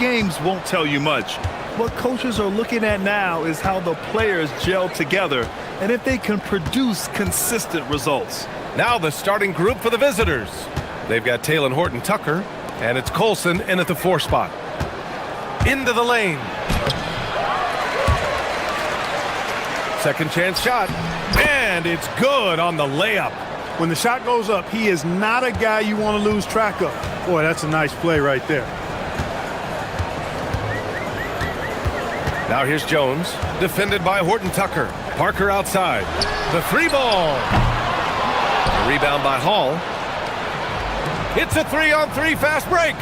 games won't tell you much. What coaches are looking at now is how the players gel together and if they can produce consistent results. Now the starting group for the visitors. They've got Taylor Horton-Tucker, and it's Colson in at the 4 spot. Into the lane. Second chance shot, and it's good on the layup. When the shot goes up, he is not a guy you want to lose track of. Boy, that's a nice play right there. Now here's Jones, defended by Horton-Tucker. Parker outside. The 3-ball. The rebound by Hall. It's a 3-on-3 fast break.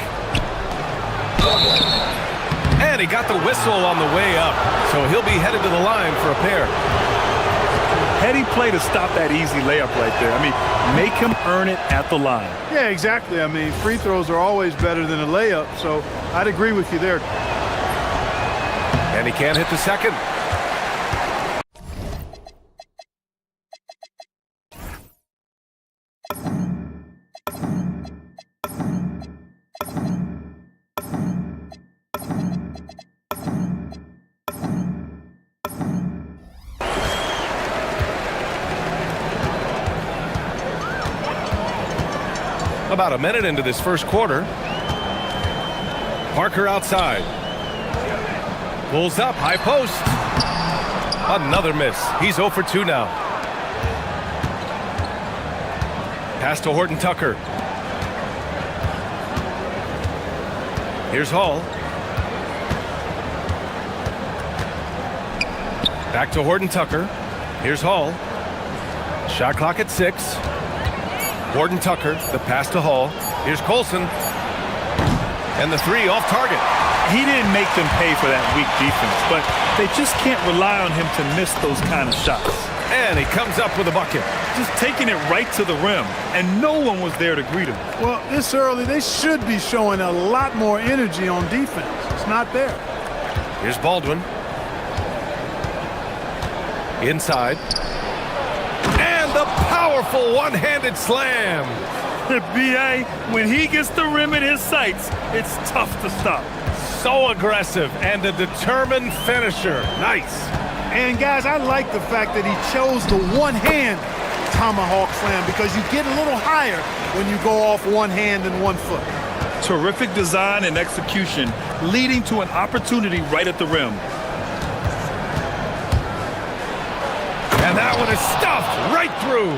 And he got the whistle on the way up, so he'll be headed to the line for a pair. Heady play to stop that easy layup right there. I mean, make him earn it at the line. Yeah, exactly. I mean, free throws are always better than a layup, so I'd agree with you there. And he can't hit the second. About a minute into this first quarter. Parker outside. Pulls up, high post. Another miss. He's 0 for 2 now. Pass to Horton-Tucker. Here's Hall. Back to Horton-Tucker. Here's Hall. Shot clock at 6. Horton-Tucker, the pass to Hall. Here's Colson. And the 3 off target. He didn't make them pay for that weak defense, but they just can't rely on him to miss those kind of shots. And he comes up with a bucket. Just taking it right to the rim, and no one was there to greet him. Well, this early, they should be showing a lot more energy on defense. It's not there. Here's Baldwin. Inside. And the powerful one-handed slam. B.A., when he gets the rim in his sights, it's tough to stop. So aggressive and a determined finisher. Nice. And, guys, I like the fact that he chose the one-hand tomahawk slam because you get a little higher when you go off one hand and 1 foot. Terrific design and execution, leading to an opportunity right at the rim. And that one is stuffed right through.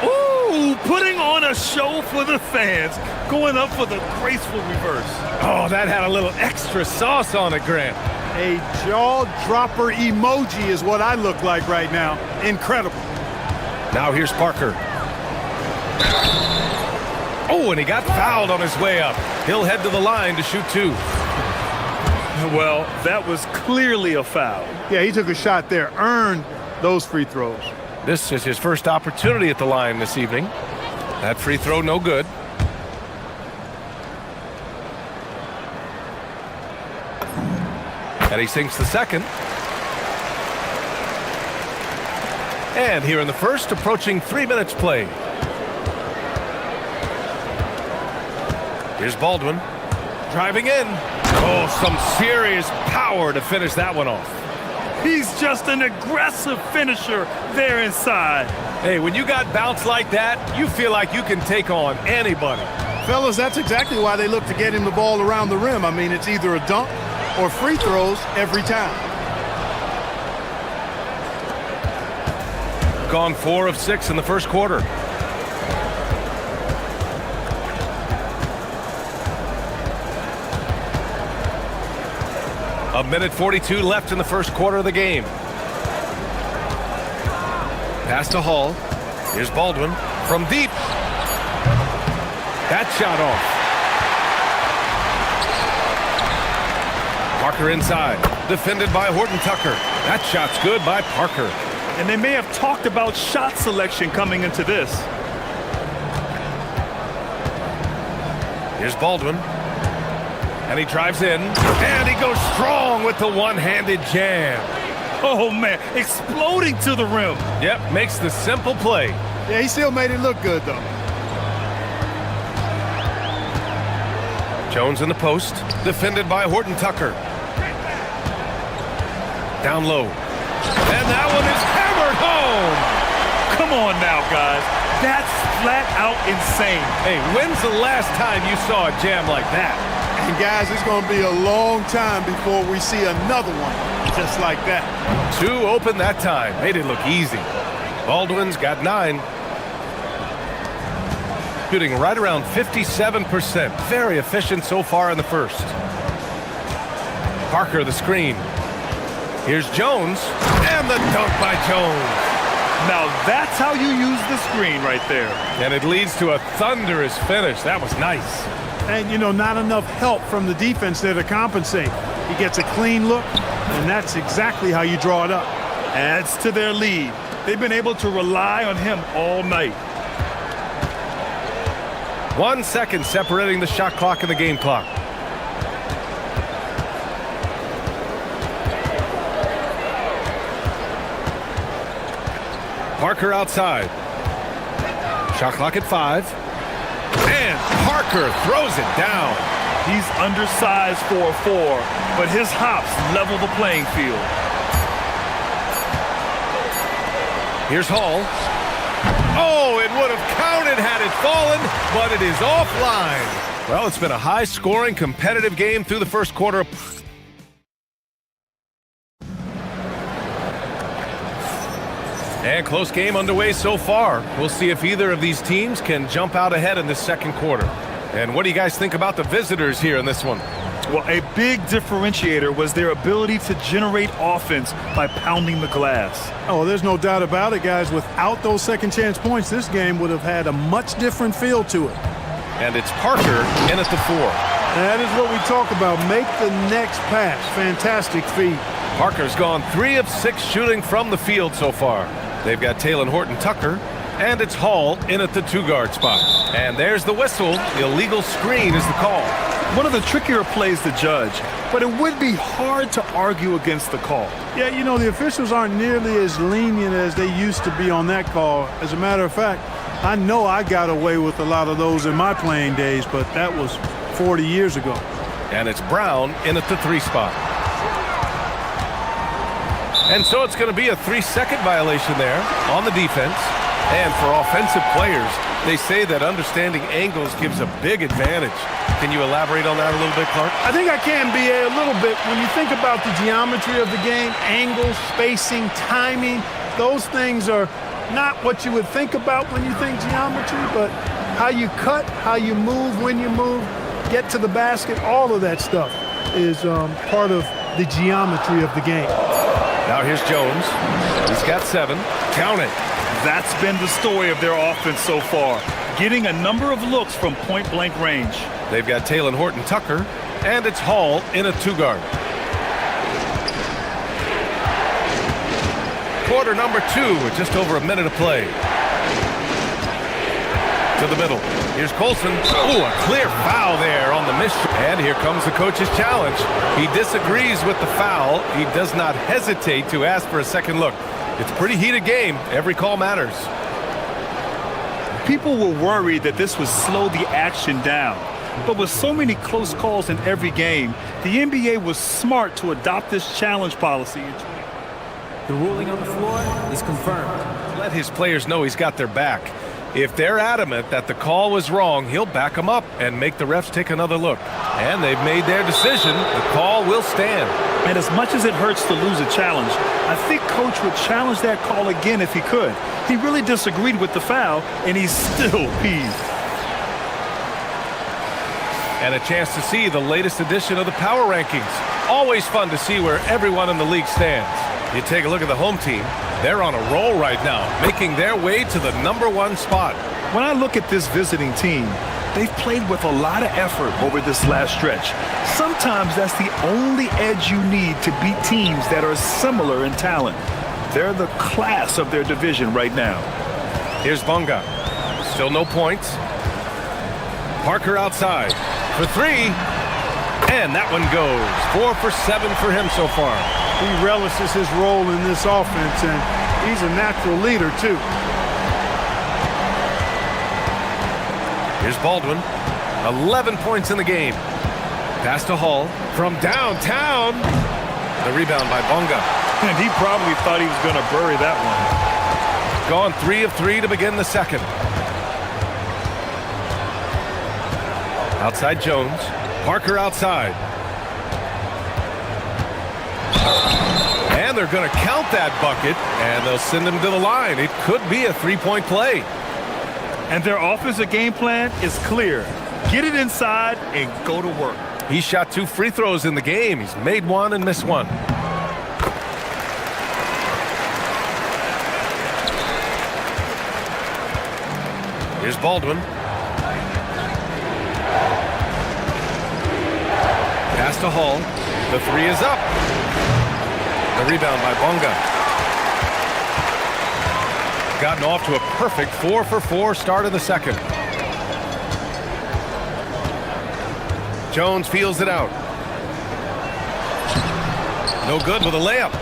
Ooh, putting on a show for the fans, going up for the graceful reverse. Oh, that had a little extra sauce on it, Grant. A jaw-dropper emoji is what I look like right now. Incredible. Now here's Parker. Oh, and he got fouled on his way up. He'll head to the line to shoot 2. Well, that was clearly a foul. Yeah, he took a shot there, earned those free throws. This is his first opportunity at the line this evening. That free throw no good. And he sinks the second. And here in the first, approaching 3 minutes played. Here's Baldwin. Driving in. Oh, some serious power to finish that one off. He's just an aggressive finisher there inside. Hey, when you got bounce like that, you feel like you can take on anybody. Fellas, that's exactly why they look to get him the ball around the rim. I mean, it's either a dunk or free throws every time. Gone 4 of 6 in the first quarter. A minute 42 left in the first quarter of the game. Pass to Hall. Here's Baldwin from deep. That shot off. Parker inside. Defended by Horton-Tucker. That shot's good by Parker. And they may have talked about shot selection coming into this. Here's Baldwin. And he drives in. And he goes strong with the one-handed jam. Oh, man, exploding to the rim. Yep, makes the simple play. Yeah, he still made it look good, though. Jones in the post, defended by Horton Tucker. Down low. And that one is hammered home! Come on now, guys. That's flat out insane. Hey, when's the last time you saw a jam like that? And guys, it's going to be a long time before we see another one just like that. 2 open that time. Made it look easy. Baldwin's got 9. Shooting right around 57%. Very efficient so far in the first. Parker the screen. Here's Jones. And the dunk by Jones. Now that's how you use the screen right there. And it leads to a thunderous finish. That was nice. And, you know, not enough help from the defense there to compensate. He gets a clean look, and that's exactly how you draw it up. Adds to their lead. They've been able to rely on him all night. 1 second separating the shot clock and the game clock. Parker outside. Shot clock at 5. And Parker throws it down. He's undersized for a 4, but his hops level the playing field. Here's Hall. Oh, it would have counted had it fallen, but it is offline. Well, it's been a high-scoring, competitive game through the first quarter. And close game underway so far. We'll see if either of these teams can jump out ahead in the second quarter. And what do you guys think about the visitors here in this one? Well, a big differentiator was their ability to generate offense by pounding the glass. Oh, there's no doubt about it, guys. Without those second chance points, this game would have had a much different feel to it. And it's Parker in at the 4. That is what we talk about. Make the next pass. Fantastic feed. Parker's gone 3 of 6 shooting from the field so far. They've got Taylor Horton Tucker, and it's Hall in at the 2-guard spot. And there's the whistle. Illegal screen is the call. One of the trickier plays to judge, but it would be hard to argue against the call. Yeah, you know, the officials aren't nearly as lenient as they used to be on that call. As a matter of fact, I know I got away with a lot of those in my playing days, but that was 40 years ago. And it's Brown in at the 3 spot. And so it's going to be a 3-second violation there on the defense. And for offensive players, they say that understanding angles gives a big advantage. Can you elaborate on that a little bit, Clark? I think I can, B.A., a little bit. When you think about the geometry of the game, angles, spacing, timing, those things are not what you would think about when you think geometry, but how you cut, how you move, when you move, get to the basket, all of that stuff is part of the geometry of the game. Now here's Jones. He's got 7. Count it. That's been the story of their offense so far, getting a number of looks from point-blank range. They've got Taylor Horton Tucker, and it's Hall in a 2-guard. Quarter number 2 with just over a minute of play. To the middle. Here's Colson. Ooh, a clear foul there on the miss. And here comes the coach's challenge. He disagrees with the foul. He does not hesitate to ask for a second look. It's a pretty heated game. Every call matters. People were worried that this would slow the action down. But with so many close calls in every game, the NBA was smart to adopt this challenge policy. The ruling on the floor is confirmed. Let his players know he's got their back. If they're adamant that the call was wrong, he'll back them up and make the refs take another look. And they've made their decision. The call will stand. And as much as it hurts to lose a challenge, I think Coach would challenge that call again if he could. He really disagreed with the foul, and he's still peeved. And a chance to see the latest edition of the power rankings. Always fun to see where everyone in the league stands. You take a look at the home team. They're on a roll right now, making their way to the #1 spot. When I look at this visiting team, they've played with a lot of effort over this last stretch. Sometimes that's the only edge you need to beat teams that are similar in talent. They're the class of their division right now. Here's Bunga. Still no points. Parker outside for 3. And that one goes. 4 for 7 for him so far. He relishes his role in this offense, and he's a natural leader, too. Here's Baldwin. 11 points in the game. Pass to Hall from downtown. The rebound by Bonga. And he probably thought he was going to bury that one. Gone 3 of 3 to begin the second. Outside Jones. Parker outside. And they're going to count that bucket, and they'll send him to the line. It could be a three-point play. And their offensive game plan is clear. Get it inside and go to work. He shot 2 free throws in the game. He's made one and missed one. Here's Baldwin. Pass to Hall. The 3 is up. The rebound by Bonga. Gotten off to a perfect 4 for 4 start of the second. Jones feels it out. No good with a layup.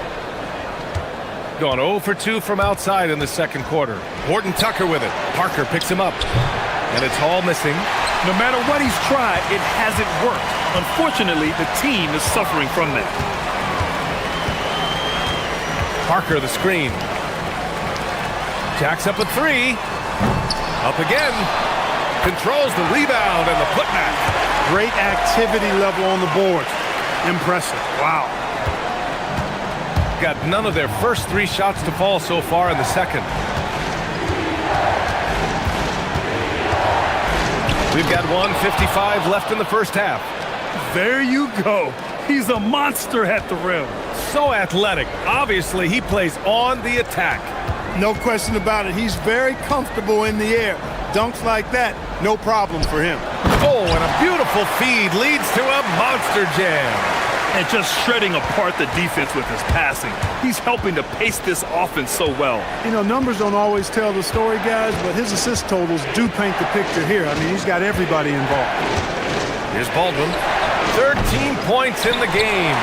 Gone 0 for 2 from outside in the second quarter. Horton Tucker with it. Parker picks him up. And it's Hall missing. No matter what he's tried, it hasn't worked. Unfortunately, the team is suffering from that. Parker the screen. Jacks up a 3. Up again. Controls the rebound and the putback. Great activity level on the board. Impressive. Wow. Got none of their first 3 shots to fall so far in the second. We've got 1:55 left in the first half. There you go. He's a monster at the rim. So athletic. Obviously, he plays on the attack. No question about it. He's very comfortable in the air. Dunks like that, no problem for him. Oh, and a beautiful feed leads to a monster jam. And just shredding apart the defense with his passing. He's helping to pace this offense so well. You know, numbers don't always tell the story, guys, but his assist totals do paint the picture here. I mean, he's got everybody involved. Here's Baldwin. 13 points in the game.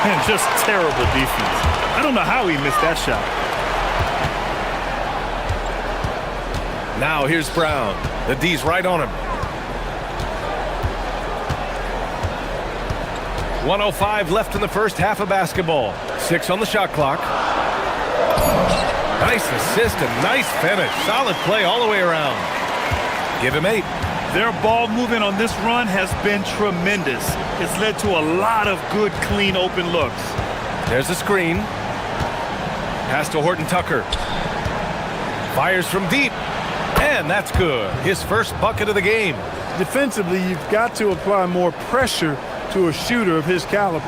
And just terrible defense. I don't know how he missed that shot. Now here's Brown. The D's right on him. 1:05 left in the first half of basketball. 6 on the shot clock. Nice assist and nice finish. Solid play all the way around. Give him 8. Their ball movement on this run has been tremendous. It's led to a lot of good, clean, open looks. There's the screen. Pass to Horton Tucker. Fires from deep. And that's good. His first bucket of the game. Defensively, you've got to apply more pressure to a shooter of his caliber.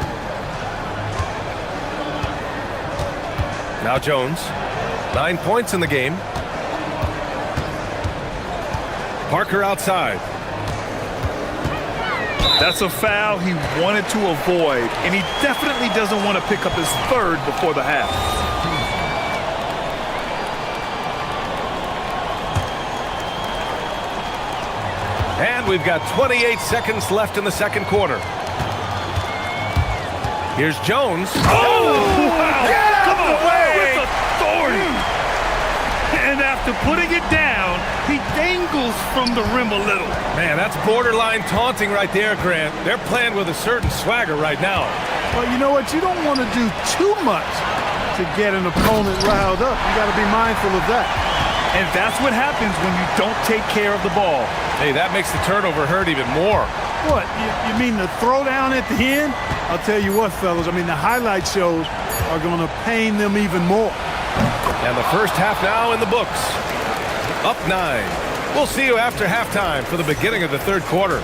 Now Jones. 9 points in the game. Parker outside. That's a foul he wanted to avoid, and he definitely doesn't want to pick up his third before the half. And we've got 28 seconds left in the second quarter. Here's Jones. Oh! Wow. Get out of the way! With authority. And after putting it down, he dangles from the rim a little. Man, that's borderline taunting right there, Grant. They're playing with a certain swagger right now. Well, you know what? You don't want to do too much to get an opponent riled up. You got to be mindful of that. And that's what happens when you don't take care of the ball. Hey, that makes the turnover hurt even more. What? You mean the throwdown at the end? I'll tell you what, fellas. I mean, the highlight shows are going to pain them even more. And the first half now in the books. Up 9. We'll see you after halftime for the beginning of the third quarter.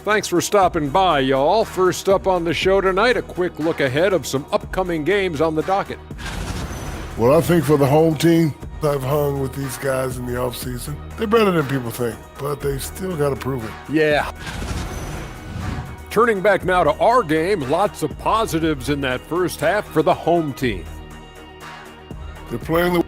Thanks for stopping by, y'all. First up on the show tonight, a quick look ahead of some upcoming games on the docket. Well, I think for the home team, I've hung with these guys in the offseason. They're better than people think, but they still got to prove it. Yeah. Turning back now to our game, lots of positives in that first half for the home team. They're playing the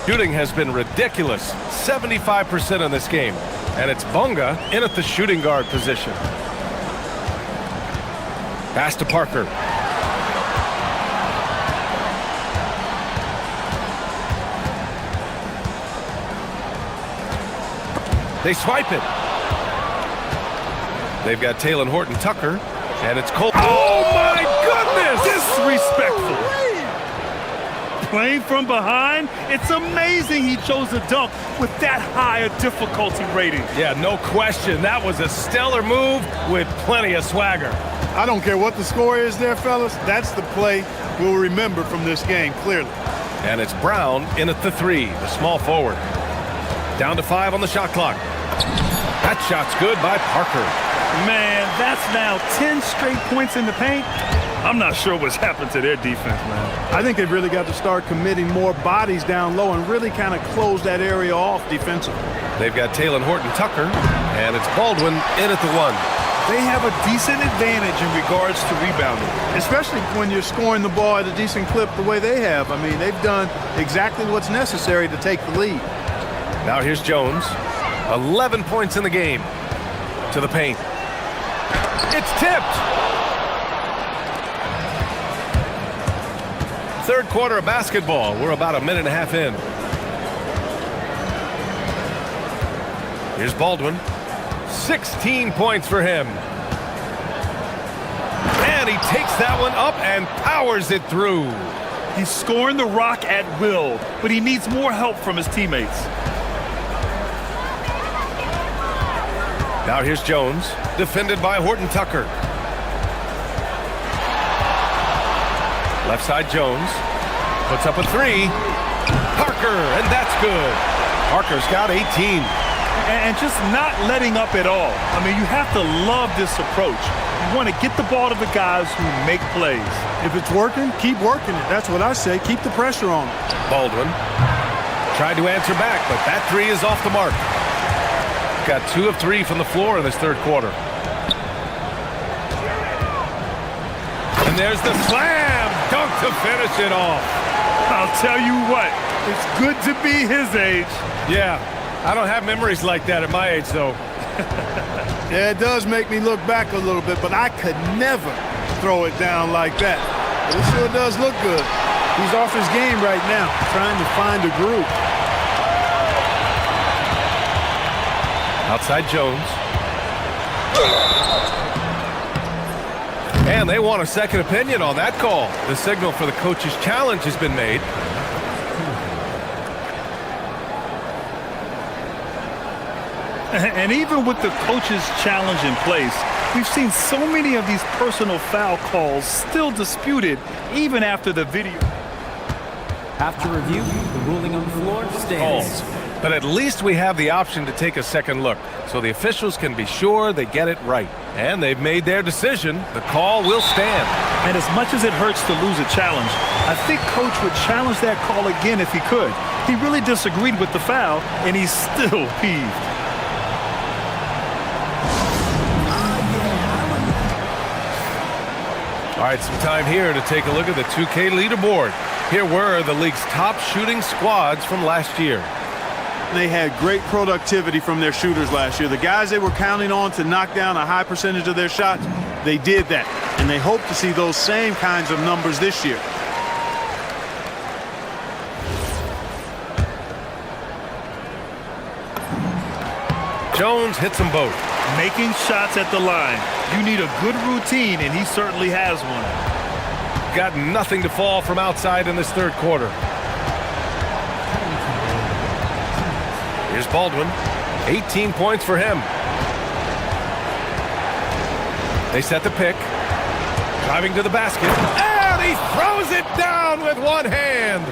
Shooting has been ridiculous, 75% in this game. And it's Bunga in at the shooting guard position. Pass to Parker. They swipe it. They've got Taylor Horton-Tucker, and it's Cole. Oh, my goodness! Disrespectful. Playing from behind, it's amazing he chose a dunk with that high a difficulty rating. Yeah, no question. That was a stellar move with plenty of swagger. I don't care what the score is there, fellas. That's the play we'll remember from this game, clearly. And it's Brown in at the 3, the small forward. Down to 5 on the shot clock. That shot's good by Parker. Man, that's now 10 straight points in the paint. I'm not sure what's happened to their defense, man. I think they've really got to start committing more bodies down low and really kind of close that area off defensively. They've got Taylor Horton-Tucker, and it's Baldwin in at the 1. They have a decent advantage in regards to rebounding. Especially when you're scoring the ball at a decent clip the way they have. I mean, they've done exactly what's necessary to take the lead. Now here's Jones. 11 points in the game. To the paint. It's tipped. Third quarter of basketball. We're about a minute and a half in. Here's Baldwin. 16 points for him. And he takes that one up and powers it through. He's scoring the rock at will, but he needs more help from his teammates. Now here's Jones, defended by Horton-Tucker. Left side Jones, puts up a 3. Parker, and that's good. Parker's got 18. And just not letting up at all. I mean, you have to love this approach. You want to get the ball to the guys who make plays. If it's working, keep working it. That's what I say. Keep the pressure on them. Baldwin tried to answer back, but that 3 is off the mark. Got 2 of 3 from the floor in this third quarter. And there's the slam dunk to finish it off. I'll tell you what, it's good to be his age. Yeah, I don't have memories like that at my age, though. Yeah, it does make me look back a little bit, but I could never throw it down like that. But it sure does look good. He's off his game right now, trying to find a groove. Outside Jones. And they want a second opinion on that call. The signal for the coach's challenge has been made. And even with the coach's challenge in place, we've seen so many of these personal foul calls still disputed even after the video. After review, the ruling on the floor stands. Calls. But at least we have the option to take a second look, so the officials can be sure they get it right. And they've made their decision. The call will stand. And as much as it hurts to lose a challenge, I think Coach would challenge that call again if he could. He really disagreed with the foul, and he's still peeved. All right, some time here to take a look at the 2K leaderboard. Here were the league's top shooting squads from last year. They had great productivity from their shooters last year. The guys they were counting on to knock down a high percentage of their shots, they did that. And they hope to see those same kinds of numbers this year. Jones hits them both. Making shots at the line. You need a good routine, and he certainly has one. Got nothing to fall from outside in this third quarter. Here's Baldwin. 18 points for him. They set the pick. Driving to the basket. And he throws it down with one hand.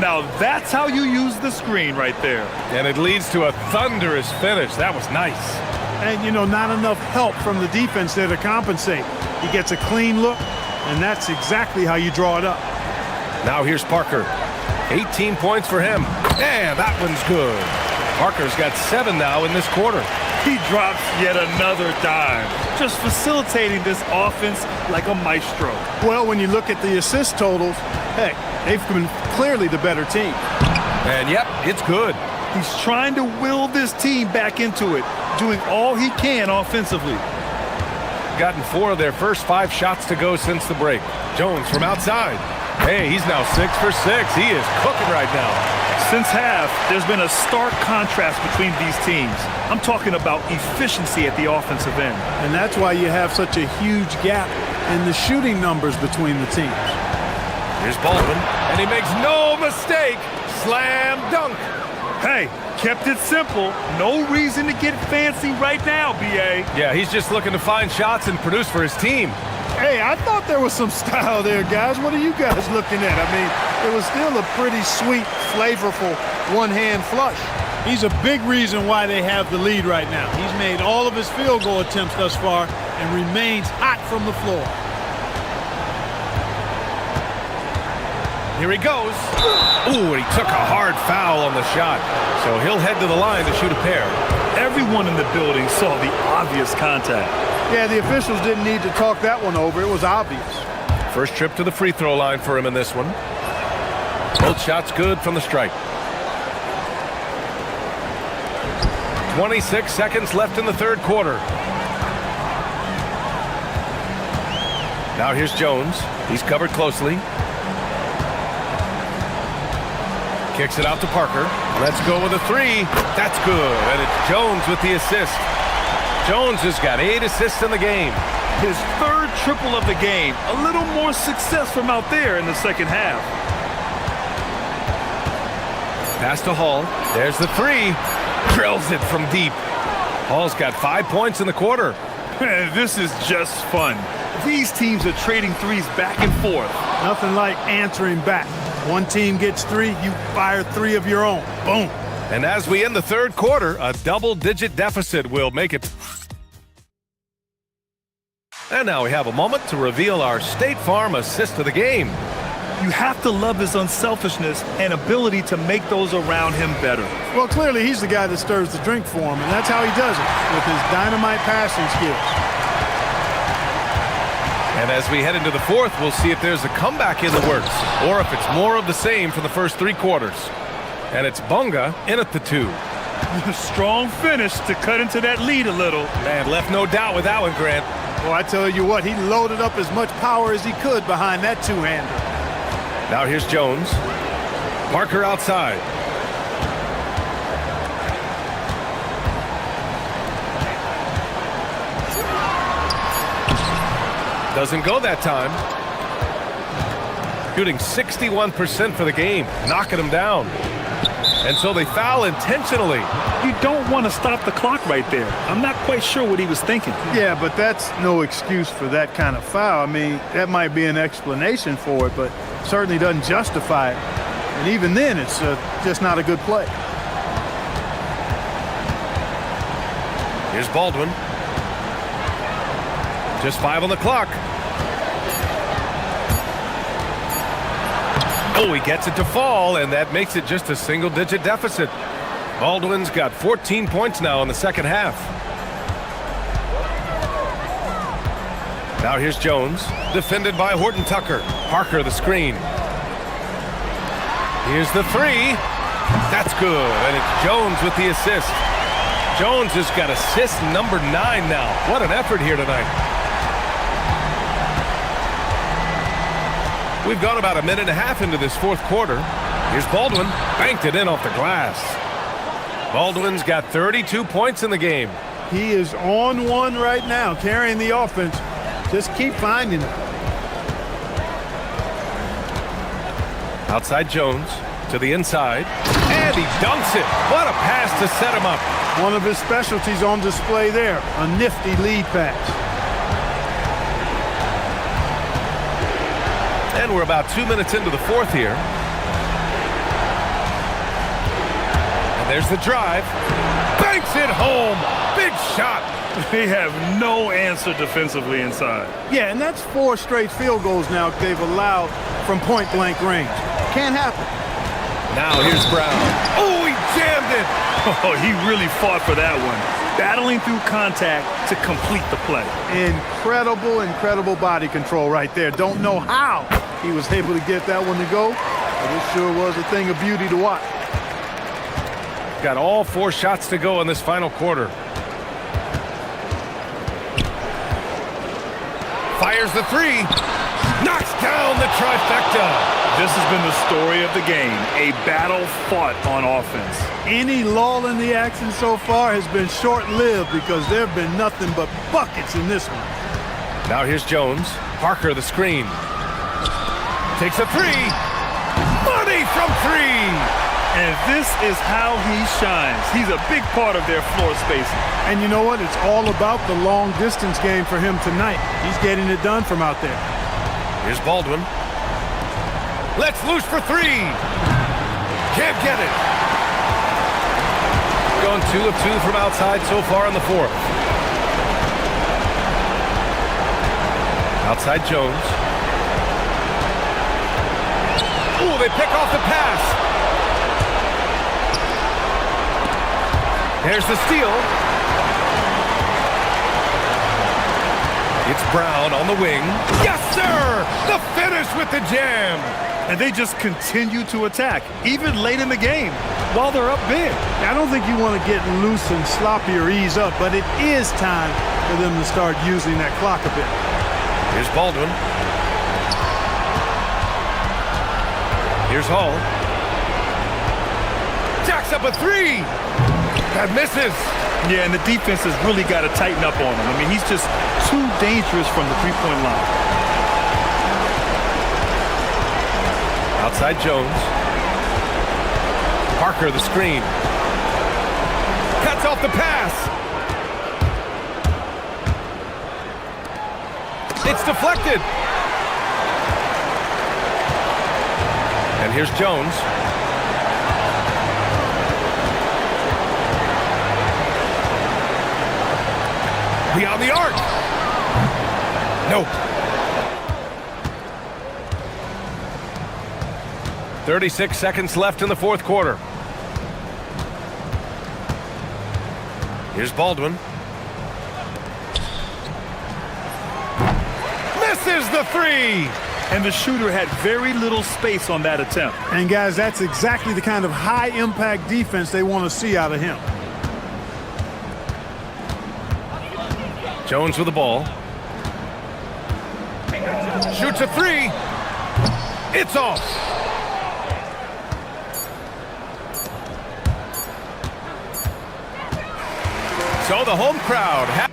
Now that's how you use the screen right there. And it leads to a thunderous finish. That was nice. And, you know, not enough help from the defense there to compensate. He gets a clean look, and that's exactly how you draw it up. Now here's Parker. 18 points for him. And that one's good. Parker's got 7 now in this quarter. He drops yet another dime, just facilitating this offense like a maestro. Well, when you look at the assist totals, hey, they've been clearly the better team. And yep, it's good. He's trying to will this team back into it, doing all he can offensively. Gotten 4 of their first 5 shots to go since the break. Jones from outside. Hey, he's now 6 for 6. He is cooking right now. Since half, there's been a stark contrast between these teams. I'm talking about efficiency at the offensive end. And that's why you have such a huge gap in the shooting numbers between the teams. Here's Baldwin, and he makes no mistake. Slam dunk. Hey, kept it simple. No reason to get fancy right now, B.A. Yeah, he's just looking to find shots and produce for his team. Hey, I thought there was some style there, guys. What are you guys looking at? I mean, it was still a pretty sweet, flavorful one-hand flush. He's a big reason why they have the lead right now. He's made all of his field goal attempts thus far and remains hot from the floor. Here he goes. Ooh, and he took a hard foul on the shot. So he'll head to the line to shoot a pair. Everyone in the building saw the obvious contact. Yeah, the officials didn't need to talk that one over. It was obvious. First trip to the free throw line for him in this one. Both shots good from the stripe. 26 seconds left in the third quarter. Now here's Jones. He's covered closely. Kicks it out to Parker. Let's go with a 3. That's good. And it's Jones with the assist. Jones has got 8 assists in the game. His third triple of the game. A little more success from out there in the second half. Pass to Hall. There's the 3. Drills it from deep. Hall's got 5 points in the quarter. This is just fun. These teams are trading threes back and forth. Nothing like answering back. One team gets 3, you fire 3 of your own. Boom. And as we end the third quarter, a double-digit deficit will make it. And now we have a moment to reveal our State Farm assist of the game. You have to love his unselfishness and ability to make those around him better. Well, clearly he's the guy that stirs the drink for him, and that's how he does it, with his dynamite passing skills. And as we head into the fourth, we'll see if there's a comeback in the works, or if it's more of the same for the first 3 quarters. And it's Bunga in at the 2. Strong finish to cut into that lead a little. Man, left no doubt with that one, Grant. Well, I tell you what, he loaded up as much power as he could behind that 2-hander. Now here's Jones. Parker outside. Doesn't go that time. Shooting 61% for the game, knocking him down. And so they foul intentionally. You don't want to stop the clock right there. I'm not quite sure what he was thinking. Yeah, but that's no excuse for that kind of foul. I mean, that might be an explanation for it, but certainly doesn't justify it. And even then, it's just not a good play. Here's Baldwin. Just 5 on the clock. Oh, he gets it to fall, and that makes it just a single-digit deficit. Baldwin's got 14 points now in the second half. Now here's Jones, defended by Horton Tucker. Parker the screen. Here's the 3. That's good, and it's Jones with the assist. Jones has got assist number 9 now. What an effort here tonight. We've gone about a minute and a half into this fourth quarter. Here's Baldwin, banked it in off the glass. Baldwin's got 32 points in the game. He is on one right now, carrying the offense. Just keep finding it. Outside Jones, to the inside, and he dunks it. What a pass to set him up. One of his specialties on display there, a nifty lead pass. And we're about 2 minutes into the fourth here. And there's the drive. Banks it home. Big shot. They have no answer defensively inside. Yeah, and that's 4 straight field goals now they've allowed from point-blank range. Can't happen. Now here's Brown. Oh, he jammed it. Oh, he really fought for that one. Battling through contact to complete the play. Incredible, incredible body control right there. Don't know how he was able to get that one to go, but it sure was a thing of beauty to watch. got all 4 shots to go in this final quarter. Fires the 3. Knocks down the trifecta. This has been the story of the game, a battle fought on offense. Any lull in the action so far has been short-lived because there have been nothing but buckets in this one. Now here's Jones. Parker the screen. Takes a 3. Money from 3. And this is how he shines. He's a big part of their floor spacing. And you know what? It's all about the long distance game for him tonight. He's getting it done from out there. Here's Baldwin. Let's loose for 3. Can't get it. Going 2 of 2 from outside so far in the 4th. Outside Jones. Ooh, they pick off the pass. There's the steal. It's Brown on the wing. Yes, sir! The finish with the jam. And they just continue to attack, even late in the game, while they're up big. I don't think you want to get loose and sloppy or ease up, but it is time for them to start using that clock a bit. Here's Baldwin. Here's Hall. Jacks up a 3. That misses. Yeah, and the defense has really got to tighten up on him. I mean, he's just too dangerous from the three-point line. Outside Jones. Parker the screen. Cuts off the pass. It's deflected. And here's Jones. Beyond the arc. Nope. 36 seconds left in the 4th quarter. Here's Baldwin. Misses the 3. And the shooter had very little space on that attempt. And guys, that's exactly the kind of high-impact defense they want to see out of him. Jones with the ball. Shoots a 3. It's off. So the home crowd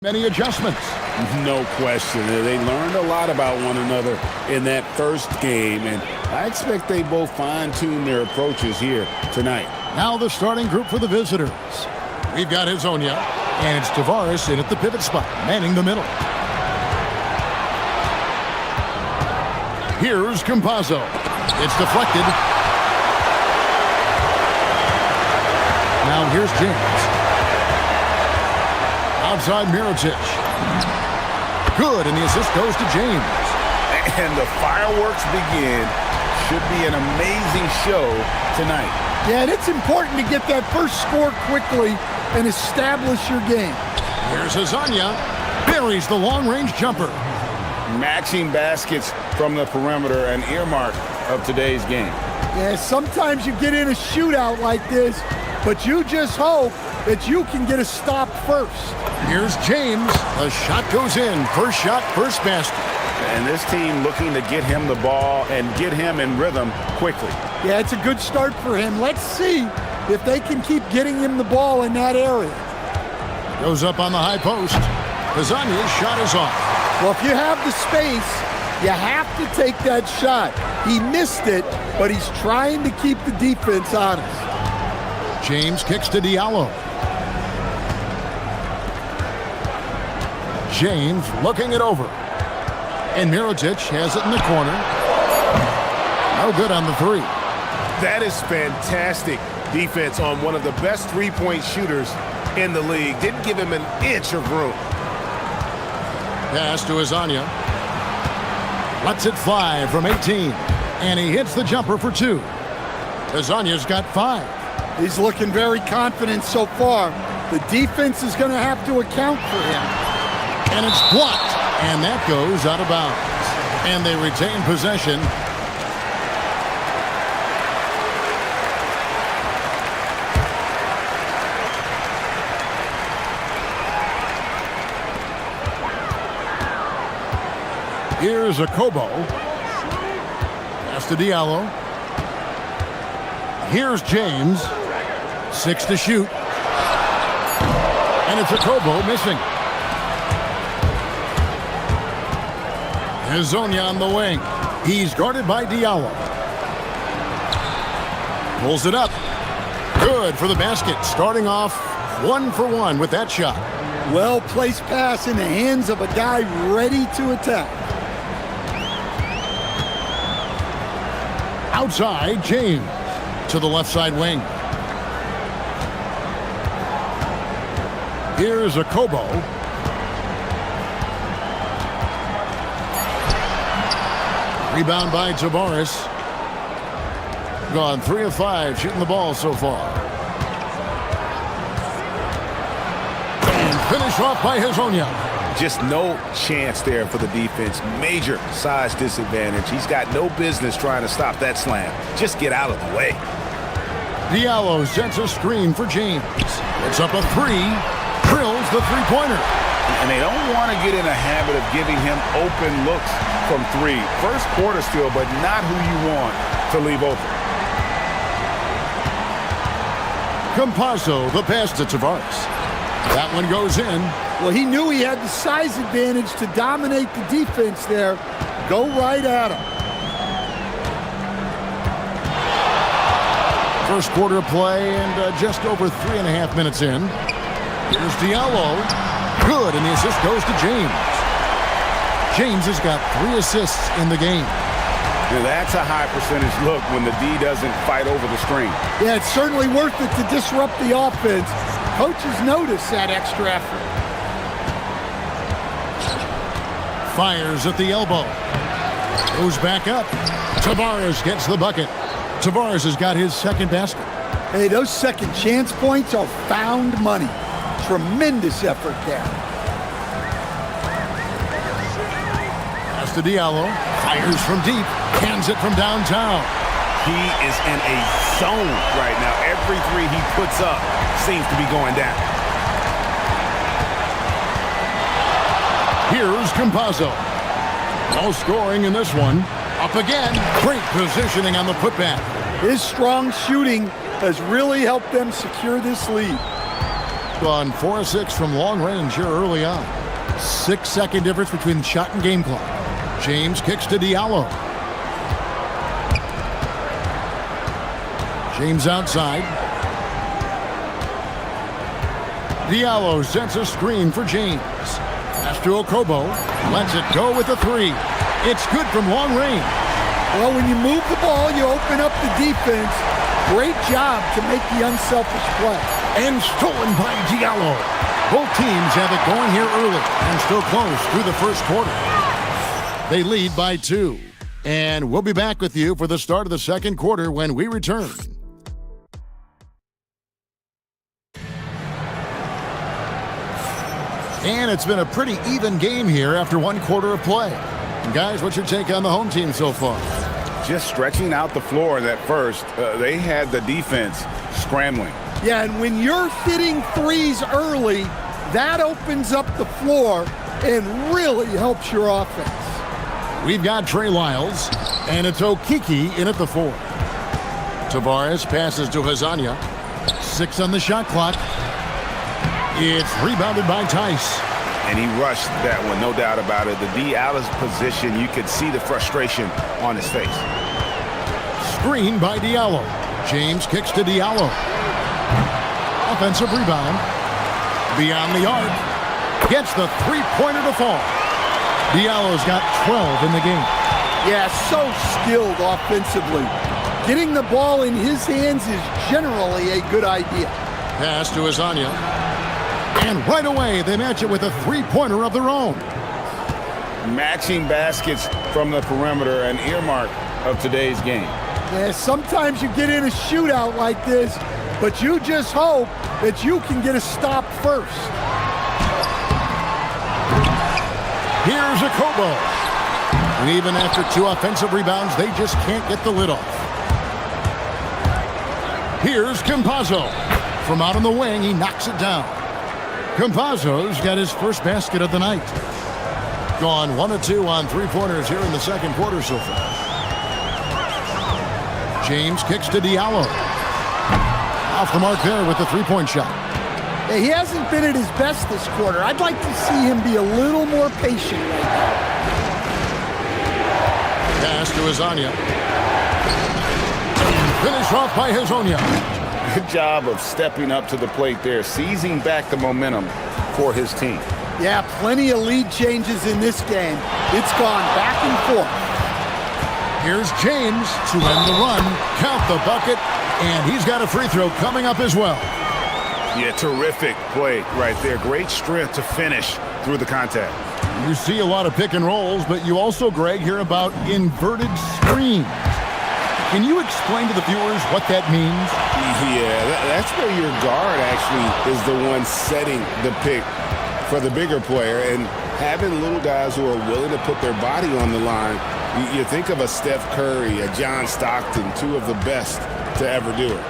Many adjustments. No question. They learned a lot about one another in that first game, and I expect they both fine-tune their approaches here tonight. Now the starting group for the visitors. We've got Hezonja, and it's Tavares in at the pivot spot, manning the middle. Here's Campazzo. It's deflected. Now here's James. Outside Mirotic. Good, and the assist goes to James. And the fireworks begin. Should be an amazing show tonight. Yeah, and it's important to get that first score quickly and establish your game. Here's Hezonja. Buries the long-range jumper. Matching baskets from the perimeter, an earmark of today's game. Yeah, sometimes you get in a shootout like this, but you just hope that you can get a stop first. Here's James. The shot goes in. First shot, first basket. And this team looking to get him the ball and get him in rhythm quickly. Yeah, it's a good start for him. Let's see if they can keep getting him the ball in that area. Goes up on the high post. Hezonja's shot is off. Well, if you have the space, you have to take that shot. He missed it, but he's trying to keep the defense honest. James kicks to Diallo. James looking it over. And Mirotic has it in the corner. No good on the three. That is fantastic defense on one of the best three-point shooters in the league. Didn't give him an inch of room. Pass to Hezonja. Lets it fly from 18. And he hits the jumper for two. Hezonja's got 5. He's looking very confident so far. The defense is going to have to account for him. And it's blocked. And that goes out of bounds. And they retain possession. Here's a Kobo. Pass to Diallo. Here's James. 6 to shoot. And it's a Kobo missing. Hezonja on the wing. He's guarded by Diallo. Pulls it up. Good for the basket. Starting off 1 for 1 with that shot. Well-placed pass in the hands of a guy ready to attack. Outside, James to the left side wing. Here's a Kobo. Rebound by Tavares. Gone 3 of 5 shooting the ball so far. And finished off by Hezonja. Just no chance there for the defense. Major size disadvantage. He's got no business trying to stop that slam. Just get out of the way. Diallo sets a screen for James. It's up a 3. Drills the three-pointer. And they don't want to get in a habit of giving him open looks from 3. First quarter still, but not who you want to leave open. Campazzo, the pass to Tavares. That one goes in. Well, he knew he had the size advantage to dominate the defense there. Go right at him. First quarter play and just over 3.5 minutes in. Here's Diallo. Good, and the assist goes to James. James has got 3 assists in the game. Now that's a high percentage look when the D doesn't fight over the screen. Yeah, it's certainly worth it to disrupt the offense. Coaches notice that extra effort. Fires at the elbow. Goes back up. Tavares gets the bucket. Tavares has got his second basket. Hey, those second chance points are found money. Tremendous effort there. Pass to Diallo. Fires from deep. Hands it from downtown. He is in a zone right now. Every 3 he puts up seems to be going down. Here's Campazzo. No scoring in this one. Up again. Great positioning on the putback. His strong shooting has really helped them secure this lead. Gone 4 of 6 from long range here early on. 6-second difference between shot and game clock. James kicks to Diallo. James outside. Diallo sets a screen for James. Pass to Okobo. Lets it go with the 3. It's good from long range. Well, when you move the ball, you open up the defense. Great job to make the unselfish play. And stolen by Diallo. Both teams have it going here early and still close through the first quarter. They lead by 2. And we'll be back with you for the start of the second quarter when we return. And it's been a pretty even game here after 1 quarter of play. And guys, what's your take on the home team so far? Just stretching out the floor in that first. They had the defense scrambling. Yeah, and when you're hitting threes early, that opens up the floor and really helps your offense. We've got Trey Lyles, and it's Okiki in at the 4. Tavares passes to Hazania. 6 on the shot clock. It's rebounded by Tice. And he rushed that one, no doubt about it. The D out of position, you could see the frustration on his face. Screen by Diallo. James kicks to Diallo. Offensive rebound. Beyond the arc. Gets the 3-pointer to fall. Diallo's got 12 in the game. Yeah, so skilled offensively. Getting the ball in his hands is generally a good idea. Pass to Hazania. And right away, they match it with a 3-pointer of their own. Matching baskets from the perimeter, an earmark of today's game. Yeah, sometimes you get in a shootout like this, but you just hope that you can get a stop first. Here's Okobo. And even after 2 offensive rebounds, they just can't get the lid off. Here's Campazzo. From out on the wing, he knocks it down. Campazzo's got his first basket of the night. Gone 1 of 2 on 3-pointers here in the second quarter so far. James kicks to Diallo. Off the mark there with the 3-point shot. Yeah, he hasn't been at his best this quarter. I'd like to see him be a little more patient right now. Pass to Hazania. Finish off by Hazonia. Good job of stepping up to the plate there, seizing back the momentum for his team. Yeah, plenty of lead changes in this game. It's gone back and forth. Here's James to end the run, count the bucket, and he's got a free throw coming up as well. Yeah, terrific play right there. Great strength to finish through the contact. You see a lot of pick and rolls, but you also, Greg, hear about inverted screens. Can you explain to the viewers what that means? Yeah, that's where your guard actually is the one setting the pick for the bigger player, and having little guys who are willing to put their body on the line. You think of a Steph Curry, a John Stockton, 2 of the best to ever do it.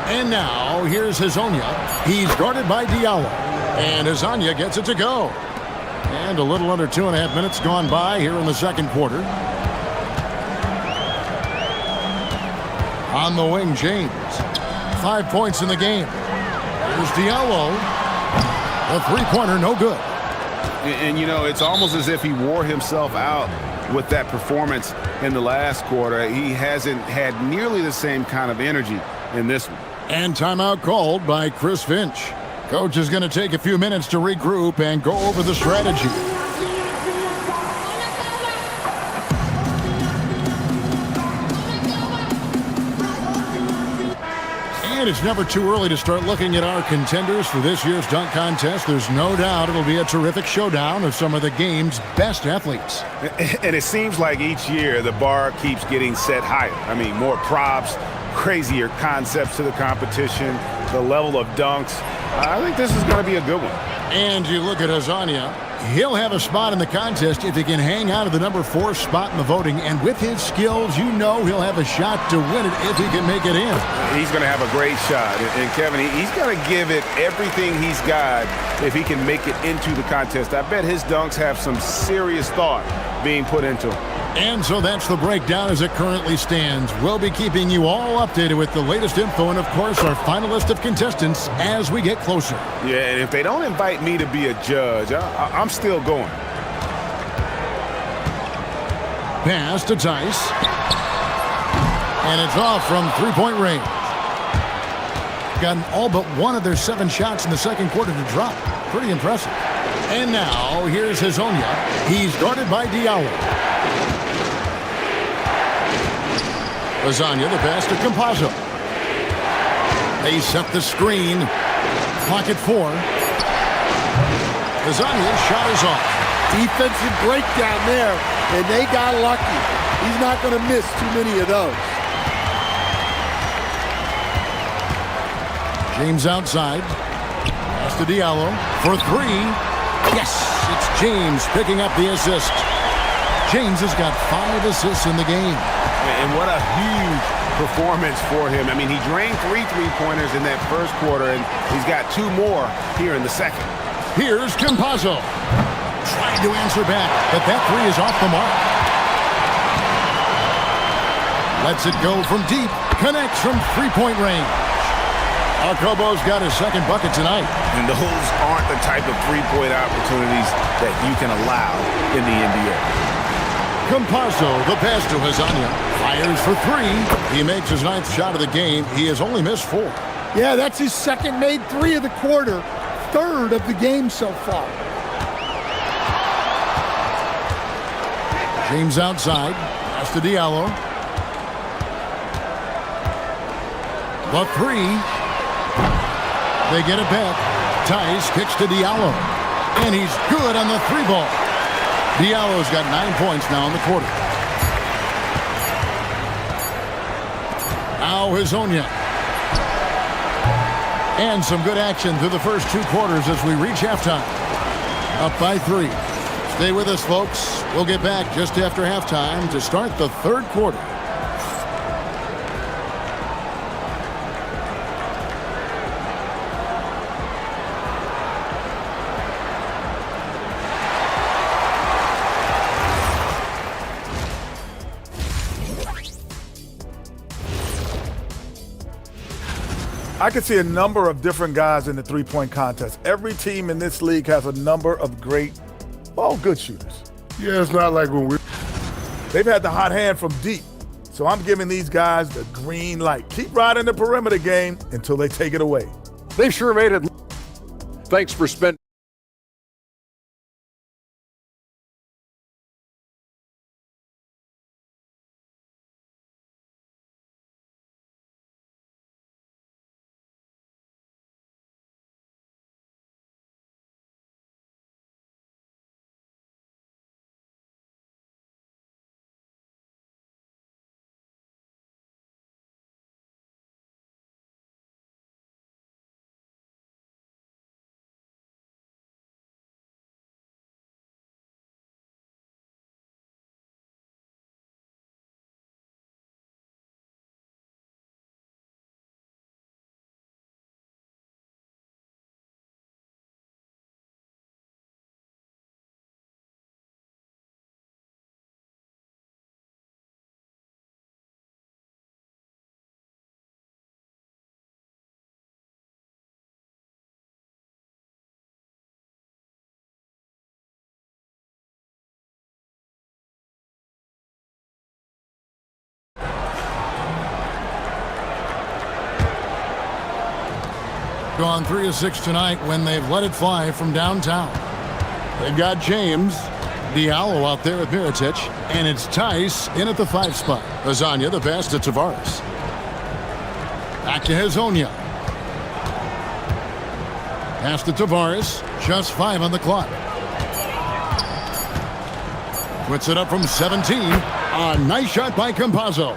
And now, here's Hazonia. He's guarded by Diallo. And Hazania gets it to go. And a little under 2.5 minutes gone by here in the second quarter. On the wing, James. 5 points in the game. Here's Diallo. The 3-pointer, no good. And, you know, it's almost as if he wore himself out with that performance in the last quarter. He hasn't had nearly the same kind of energy in this one. And timeout called by Chris Finch. Coach is going to take a few minutes to regroup and go over the strategy. And it's never too early to start looking at our contenders for this year's dunk contest. There's no doubt it'll be a terrific showdown of some of the game's best athletes. And it seems like each year the bar keeps getting set higher. I mean, more props, crazier concepts to the competition, the level of dunks. I think this is going to be a good one. And you look at Hazania. He'll have a spot in the contest if he can hang out of the number 4 spot in the voting. And with his skills, you know he'll have a shot to win it if he can make it in. He's going to have a great shot. And Kevin, he's going to give it everything he's got if he can make it into the contest. I bet his dunks have some serious thought being put into them. And so that's the breakdown as it currently stands. We'll be keeping you all updated with the latest info and, of course, our final list of contestants as we get closer. Yeah, and if they don't invite me to be a judge, I'm still going. Pass to Tice. And it's off from three-point range. Gotten all but one of their 7 shots in the second quarter to drop. Pretty impressive. And now, here's Hazonia. He's guarded by Diallo. Hazonia, the pass to Campazzo. They set the screen. Clock at 4. Hazonia's shot is off. Defensive breakdown there, and they got lucky. He's not going to miss too many of those. James outside. Pass to Diallo for 3. Yes, it's James picking up the assist. James has got 5 assists in the game. And what a huge performance for him. I mean, he drained 3 three-pointers in that first quarter, and he's got 2 more here in the second. Here's Campazzo. Trying to answer back, but that 3 is off the mark. Lets it go from deep. Connects from three-point range. Acobo's got his second bucket tonight. And those aren't the type of three-point opportunities that you can allow in the NBA. Campazzo, the pass to Hazonia. Fires for 3. He makes his 9th shot of the game. He has only missed 4. Yeah, that's his second made 3 of the quarter. 3rd of the game so far. James outside. Pass to Diallo. The 3. They get it back. Tice kicks to Diallo. And he's good on the 3-ball. Diallo's got 9 points now in the quarter. Now Hazonia. And some good action through the first 2 quarters as we reach halftime. Up by 3. Stay with us, folks. We'll get back just after halftime to start the 3rd quarter. I can see a number of different guys in the three-point contest. Every team in this league has a number of great, good shooters. Yeah, it's not like when They've had the hot hand from deep. So I'm giving these guys the green light. Keep riding the perimeter game until they take it away. They sure made it. Thanks for spending. Gone 3 of 6 tonight when they've let it fly from downtown. They've got James, Diallo out there with Mirotic, and it's Tice in at the 5 spot. Hazonia, the pass to Tavares. Back to Hazonia. Pass to Tavares. Just 5 on the clock. Puts it up from 17. A nice shot by Campazzo.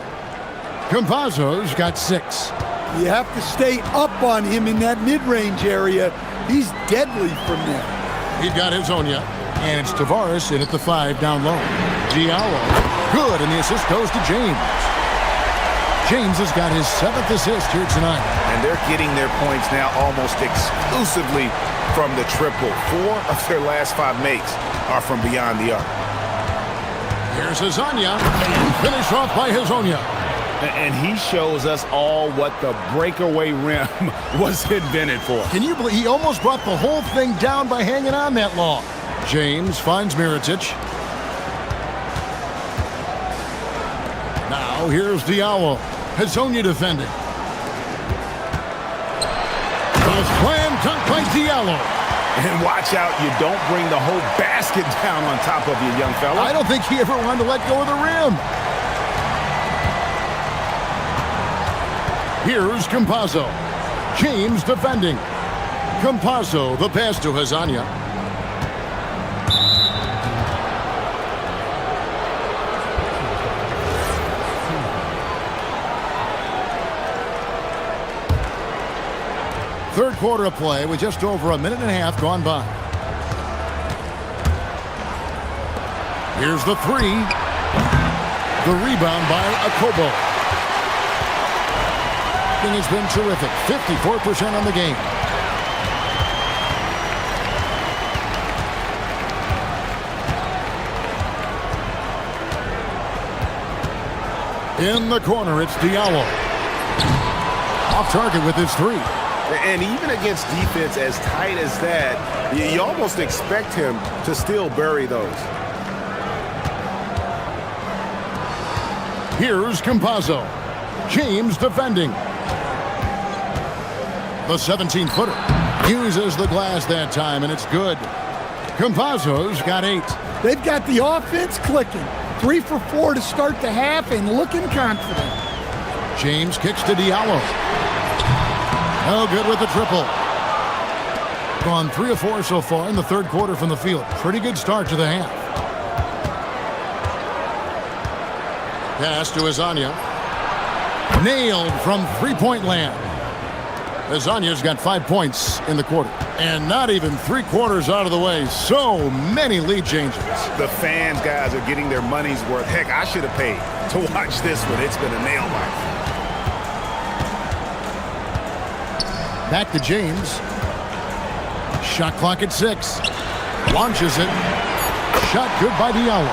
Campazzo's got 6. You have to stay up on him in that mid-range area. He's deadly from there. He's got Hazonia, and it's Tavares in at the 5 down low. Diallo, good, and the assist goes to James. James has got his 7th assist here tonight. And they're getting their points now almost exclusively from the triple. 4 of their last 5 makes are from beyond the arc. Here's Hezonja, and finished off by Hezonja. And he shows us all what the breakaway rim was invented for. Can you believe he almost brought the whole thing down by hanging on that long? James finds Mirotic. Now here's Diallo. Hezonja defending. The slam dunk by Diallo. And watch out, you don't bring the whole basket down on top of you, young fella. I don't think he ever wanted to let go of the rim. Here's Campazzo. James defending. Campazzo, the pass to Hezonja. Third quarter of play with just over a minute and a half gone by. Here's the three. The rebound by Akobo. Has been terrific. 54% on the game. In the corner, it's Diallo. Off target with his three. And even against defense as tight as that, you almost expect him to still bury those. Here's Campazzo. James defending. The 17-footer uses the glass that time, and it's good. Campazzo's got 8. They've got the offense clicking. 3 for 4 to start the half and looking confident. James kicks to Diallo. No good with the triple. Gone 3 of 4 so far in the third quarter from the field. Pretty good start to the half. Pass to Hezonja. Nailed from three-point land. Hezonja's got 5 points in the quarter. And not even 3/4 out of the way. So many lead changes. The fans, guys, are getting their money's worth. Heck, I should have paid to watch this one. It's been a nail biter. Back to James. Shot clock at 6. Launches it. Shot good by Diallo.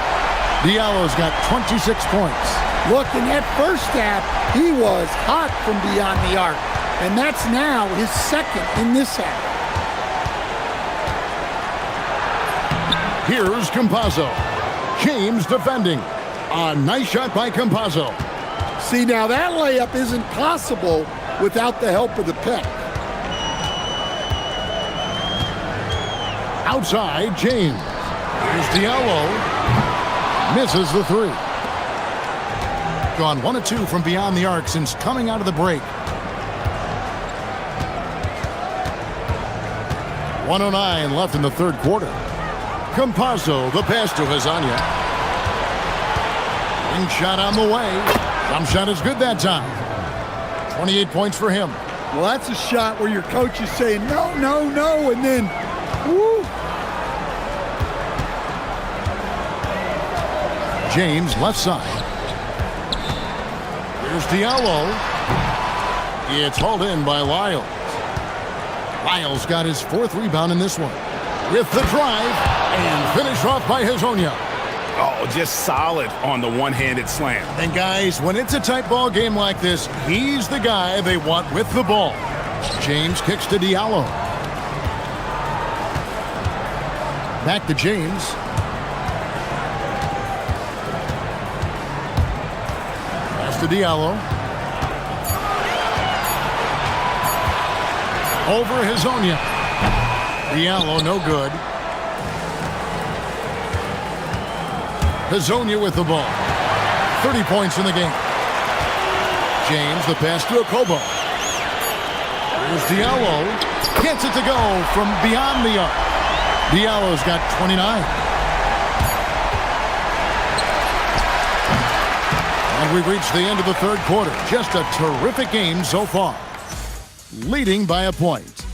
Diallo's got 26 points. Look, in that first half, he was hot from beyond the arc. And that's now his second in this half. Here's Campazzo. James defending. A nice shot by Campazzo. See, now that layup isn't possible without the help of the pick. Outside, James. Here's Diallo. Misses the 3. Gone 1 of 2 from beyond the arc since coming out of the break. 1:09 left in the third quarter. Campazzo, the pass to Hezonja. Ring shot on the way. Jump shot is good that time. 28 points for him. Well, that's a shot where your coach is saying, no, no, no, and then, woo. James, left side. Here's Diallo. It's hauled in by Lyles. Lyles got his 4th rebound in this one. With the drive, and finished off by Hezonja. Oh, just solid on the one-handed slam. And guys, when it's a tight ball game like this, he's the guy they want with the ball. James kicks to Diallo. Back to James. Pass to Diallo. Over Hezonja. Diallo, no good. Hezonja with the ball. 30 points in the game. James, the pass to Akobo. Here's Diallo. Gets it to go from beyond the arc. Diallo's got 29. And we've reached the end of the third quarter. Just a terrific game so far. Leading by a point.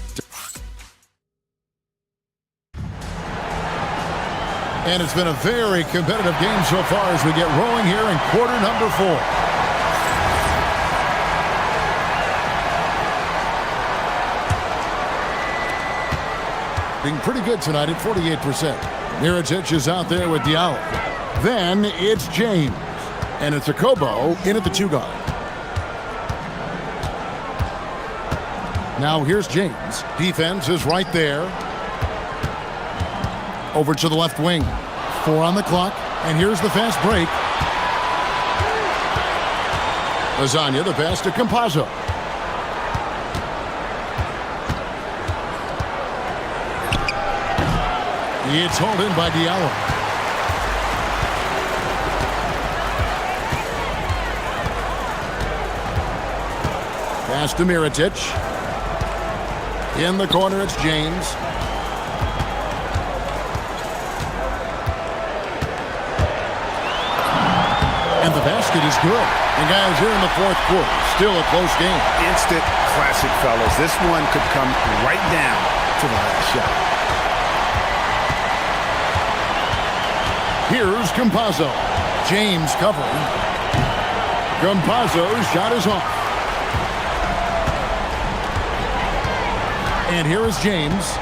And it's been a very competitive game so far as we get rolling here in quarter number 4. Being pretty good tonight at 48%. Mirotic is out there with Diallo. Then it's James. And it's Akobo in at the 2 guard. Now here's James. Defense is right there. Over to the left wing. 4 on the clock. And here's the fast break. Lasagna, the pass to Campazzo. It's hauled in by Diallo. Pass to Mirotic. In the corner, it's James. And the basket is good. And guys, here in the 4th quarter, still a close game. Instant classic, fellas. This one could come right down to the last shot. Here's Campazzo. James covering. Campazzo's shot is off. And here is James.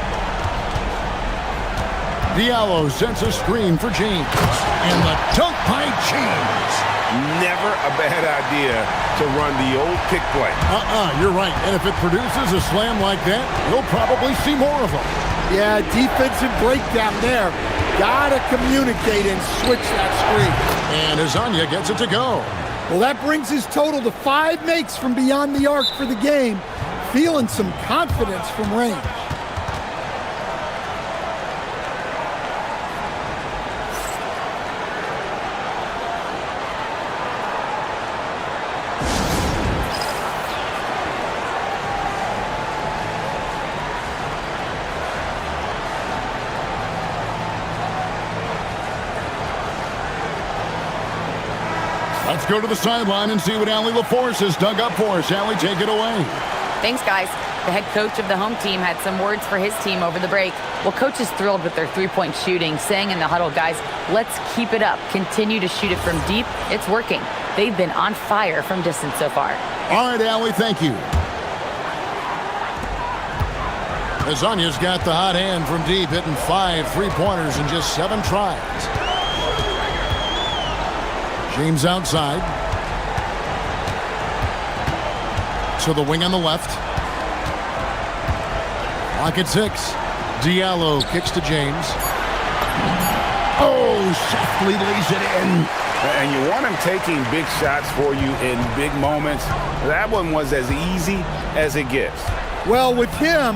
Diallo sends a screen for James. And the dunk by James. Never a bad idea to run the old pick play. You're right. And if it produces a slam like that, you'll probably see more of them. Yeah, defensive breakdown there. Gotta communicate and switch that screen. And Lasagna gets it to go. Well, that brings his total to 5 makes from beyond the arc for the game. Feeling some confidence from range. Let's go to the sideline and see what Allie LaForce has dug up for us. Allie, take it away. Thanks, guys. The head coach of the home team had some words for his team over the break. Well, coach is thrilled with their 3-point shooting, saying in the huddle, guys, let's keep it up. Continue to shoot it from deep. It's working. They've been on fire from distance so far. All right, Allie, thank you. Lasagna's got the hot hand from deep, hitting 5 3-pointers in just 7 tries. James outside. To the wing on the left. Clock at 6. Diallo kicks to James. Oh, softly lays it in. And you want him taking big shots for you in big moments. That one was as easy as it gets. Well, with him,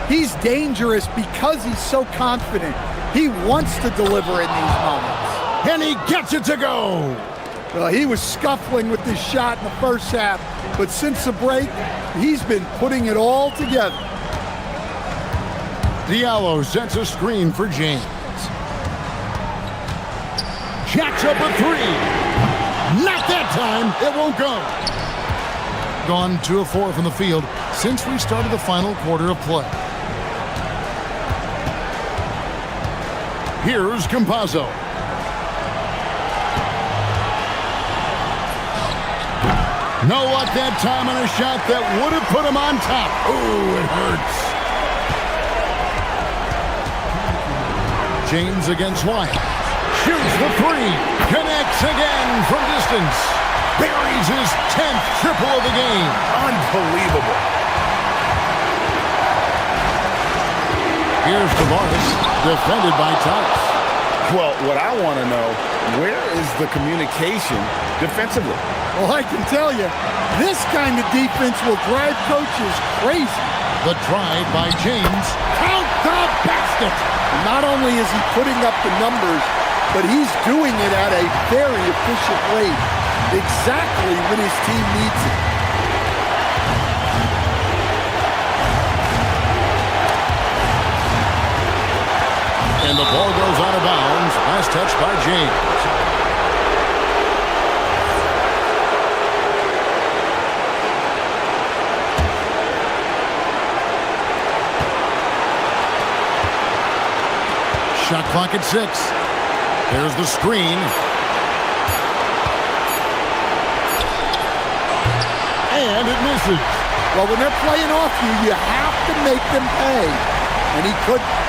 he's dangerous because he's so confident. He wants to deliver in these moments. And he gets it to go. Well, he was scuffling with this shot in the first half, but since the break, he's been putting it all together. Diallo sets a screen for James. Jacks up a 3. Not that time. It won't go. Gone 2 of 4 from the field since we started the final quarter of play. Here's Campazzo. No luck that time on a shot that would have put him on top. Ooh, it hurts. James against Wyatt. Shoots the 3. Connects again from distance. Buries his 10th triple of the game. Unbelievable. Here's Tavares, defended by Tice. Well, what I want to know, where is the communication defensively? Well, I can tell you, this kind of defense will drive coaches crazy. The drive by James. Count the basket. Not only is he putting up the numbers, but he's doing it at a very efficient rate. Exactly when his team needs it. And the ball goes out of bounds. Last touch by James. Shot clock at 6. There's the screen. And it misses. Well, when they're playing off you, you have to make them pay. And he couldn't.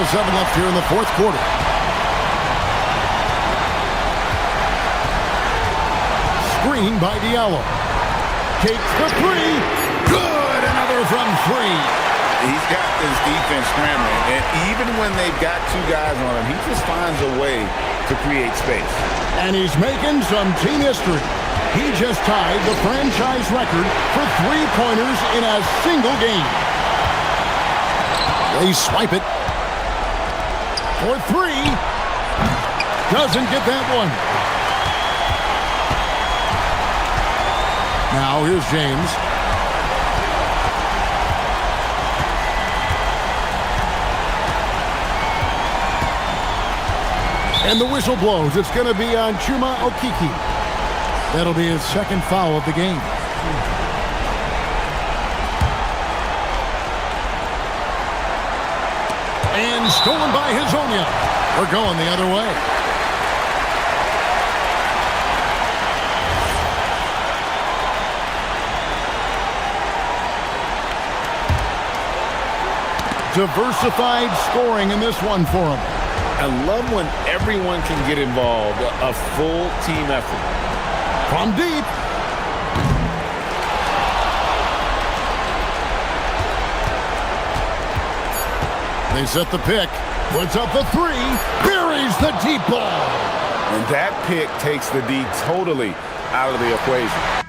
1:07 left here in the fourth quarter. Screen by Diallo. Takes the three. Good! Another from three. He's got this defense scrambling, and even when they've got two guys on him, he just finds a way to create space. And he's making some team history. He just tied the franchise record for three-pointers in a single game. They swipe it for three. Doesn't get that one. Now here's James. And the whistle blows. It's going to be on Chuma Okiki. That'll be his second foul of the game. And stolen by Hazonia. We're going the other way. Diversified scoring in this one for him. I love when everyone can get involved, a full team effort. From deep. They set the pick. Puts up the three. Buries the deep ball. And that pick takes the D totally out of the equation.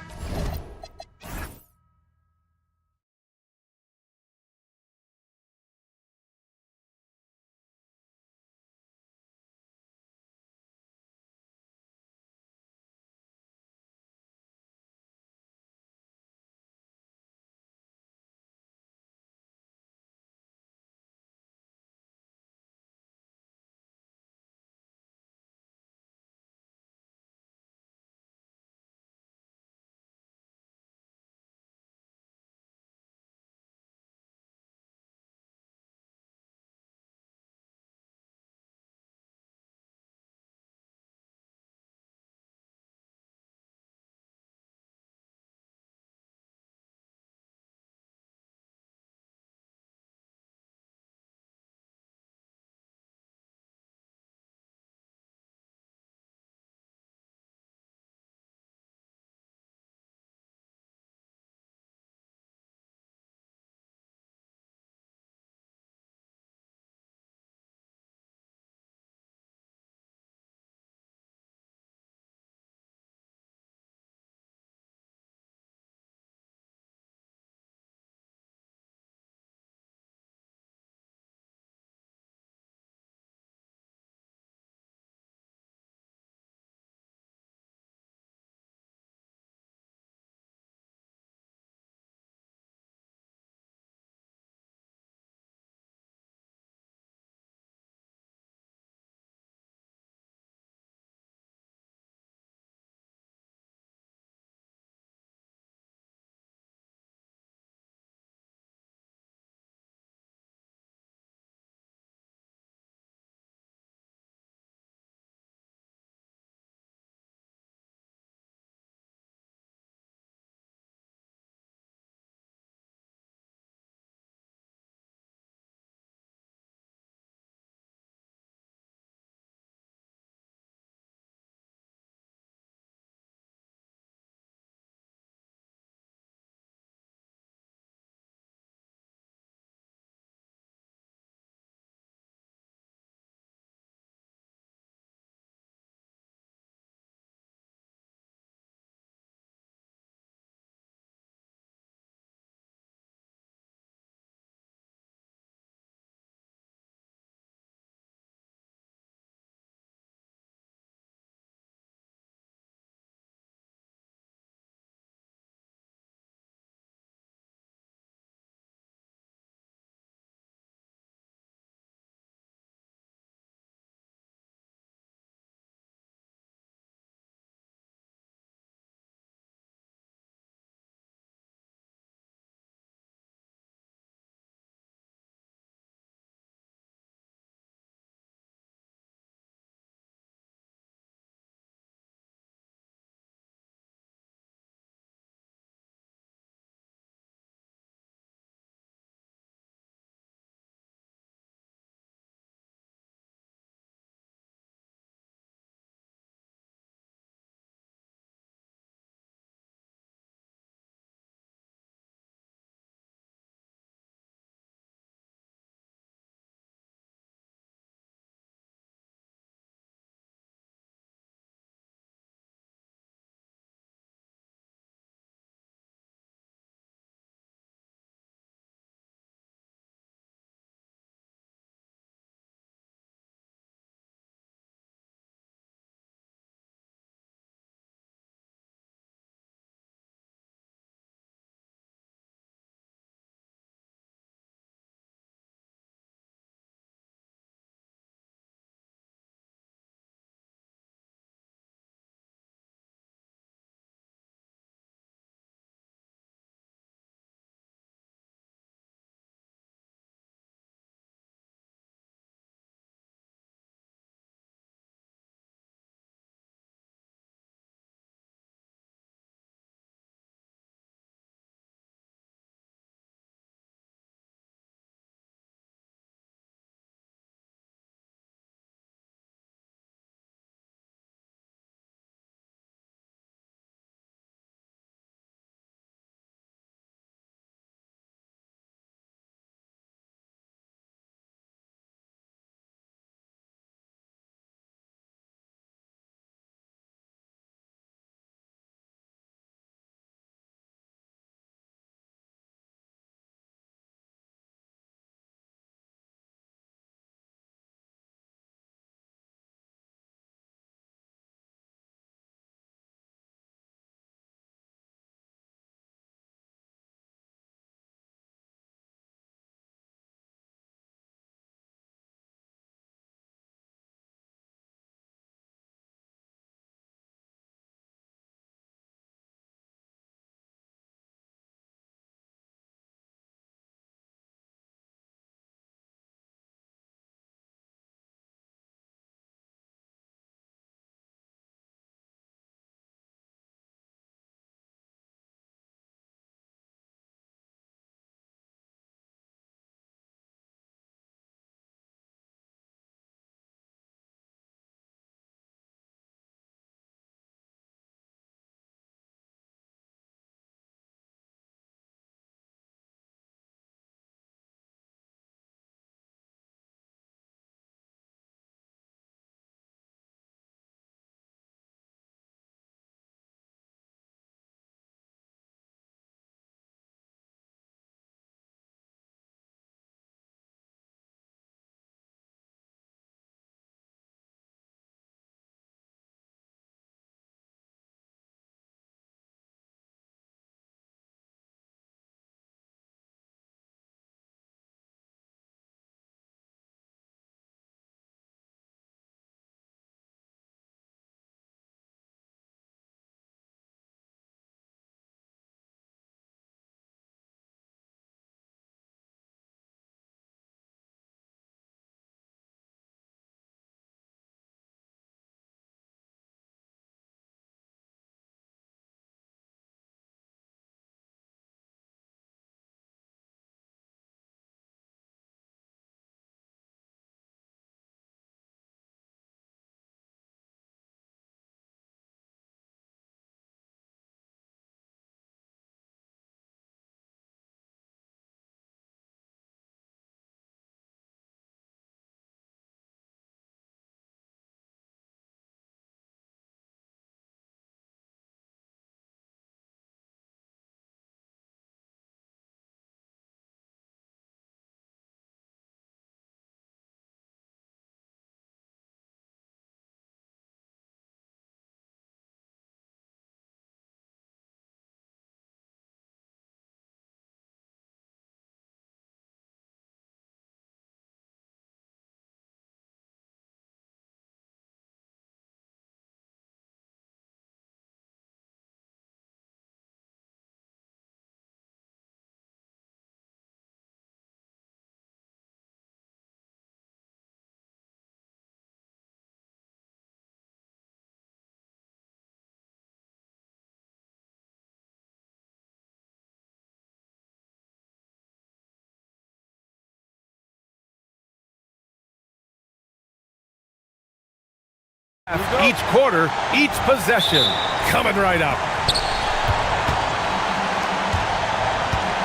Each quarter, each possession, coming right up.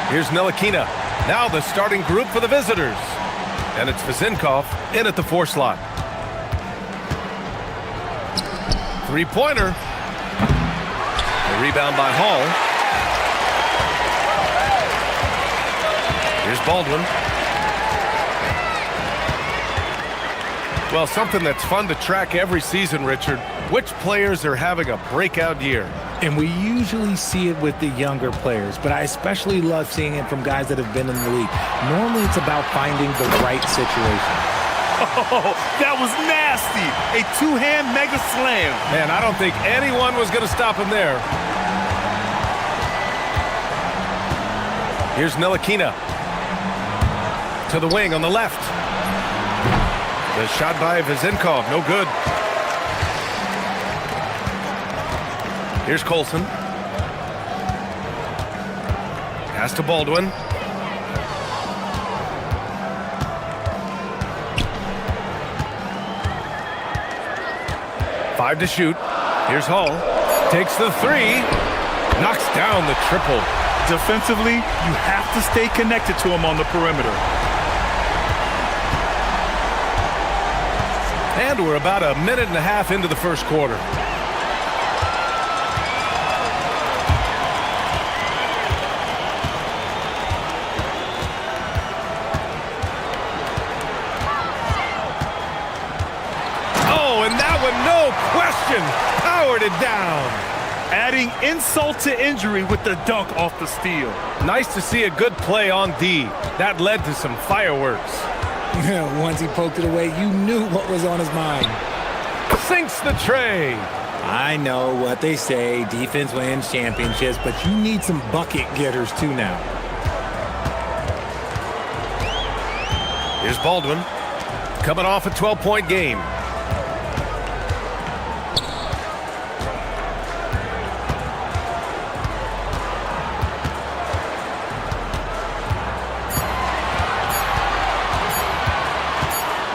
Here's Ntilikina. Now the starting group for the visitors. And it's Vezinkov in at the 4 slot. Three-pointer. The rebound by Hall. Here's Baldwin. Well, something that's fun to track every season, Richard. Which players are having a breakout year? And we usually see it with the younger players, but I especially love seeing it from guys that have been in the league. Normally it's about finding the right situation. Oh, that was nasty. A two-hand mega slam. Man, I don't think anyone was going to stop him there. Here's Ntilikina. To the wing on the left. The shot by Vezinkov, no good. Here's Colson. Pass to Baldwin. Five to shoot. Here's Hall. Takes the three. Knocks down the triple. Defensively, you have to stay connected to him on the perimeter. And we're about a minute and a half into the first quarter. Oh, and that one, no question, powered it down. Adding insult to injury with the dunk off the steal. Nice to see a good play on D. That led to some fireworks. Once he poked it away, you knew what was on his mind. Sinks the tray. I know what they say, defense wins championships, but you need some bucket getters too now. Here's Baldwin, coming off a 12-point game.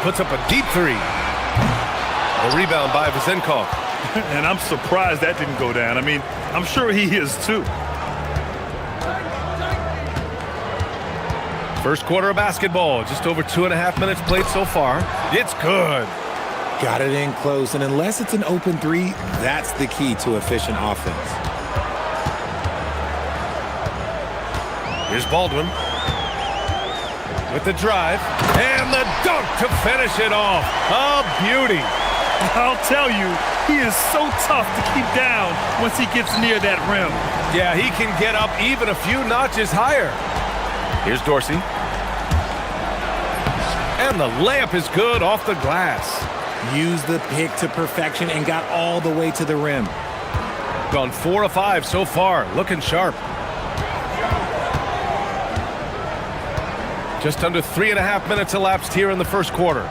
Puts up a deep three. A rebound by Vezinkov. And I'm surprised that didn't go down. I mean, I'm sure he is too. First quarter of basketball. Just over 2.5 minutes played so far. It's good. Got it in close, and unless it's an open three, that's the key to efficient offense. Here's Baldwin. With the drive, and the dunk to finish it off. A beauty. I'll tell you, he is so tough to keep down once he gets near that rim. Yeah, he can get up even a few notches higher. Here's Dorsey. And the layup is good off the glass. Used the pick to perfection and got all the way to the rim. Gone 4 of 5 so far, looking sharp. Just under 3.5 minutes elapsed here in the first quarter.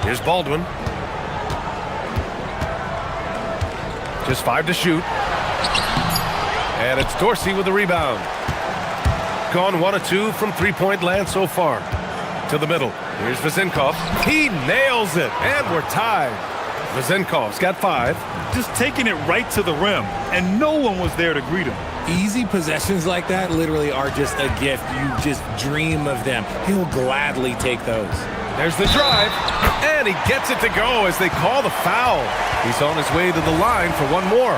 Here's Baldwin. Just 5 to shoot. And it's Dorsey with the rebound. Gone 1 of 2 from three-point land so far. To the middle. Here's Vezinkov. He nails it. And we're tied. Vezinkov's got 5. Just taking it right to the rim, and no one was there to greet him. Easy possessions like that literally are just a gift. You just dream of them. He'll gladly take those. There's the drive, and he gets it to go as they call the foul. He's on his way to the line for one more.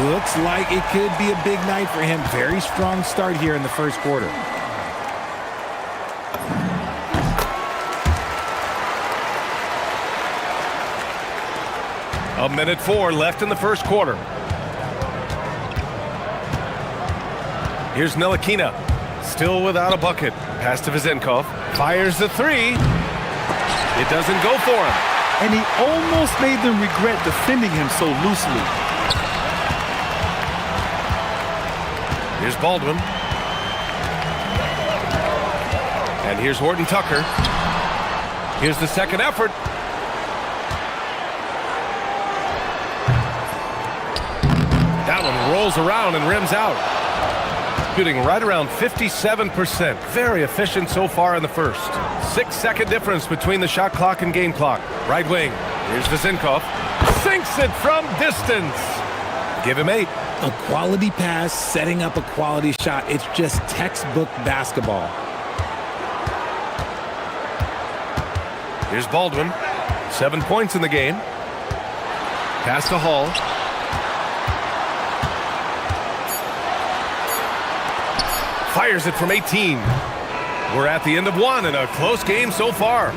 Looks like it could be a big night for him. Very strong start here in the first quarter. A minute 4 left in the first quarter. Here's Ntilikina, still without a bucket. Pass to Vezinkov. Fires the three. It doesn't go for him. And he almost made them regret defending him so loosely. Here's Baldwin. And here's Horton Tucker. Here's the second effort. That one rolls around and rims out. shooting right around 57%. Very efficient so far in the first. 6-second difference between the shot clock and game clock. Right wing. Here's Vezinkov. Sinks it from distance. Give him 8. A quality pass, setting up a quality shot. It's just textbook basketball. Here's Baldwin. 7 points in the game. Pass to Hall. Fires it from 18. We're at the end of one and a close game so far.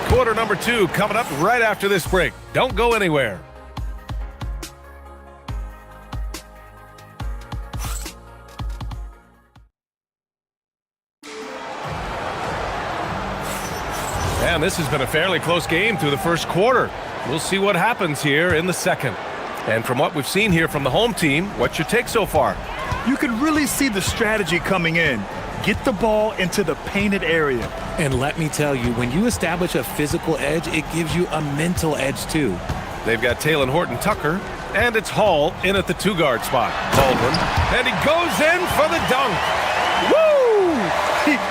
Quarter number 2 coming up right after this break. Don't go anywhere. And this has been a fairly close game through the first quarter. We'll see what happens here in the second. And from what we've seen here from the home team, what's your take so far? You can really see the strategy coming in. Get the ball into the painted area. And let me tell you, when you establish a physical edge, it gives you a mental edge too. They've got Talon Horton-Tucker, and it's Hall in at the 2-guard spot. Baldwin, and he goes in for the dunk. Woo!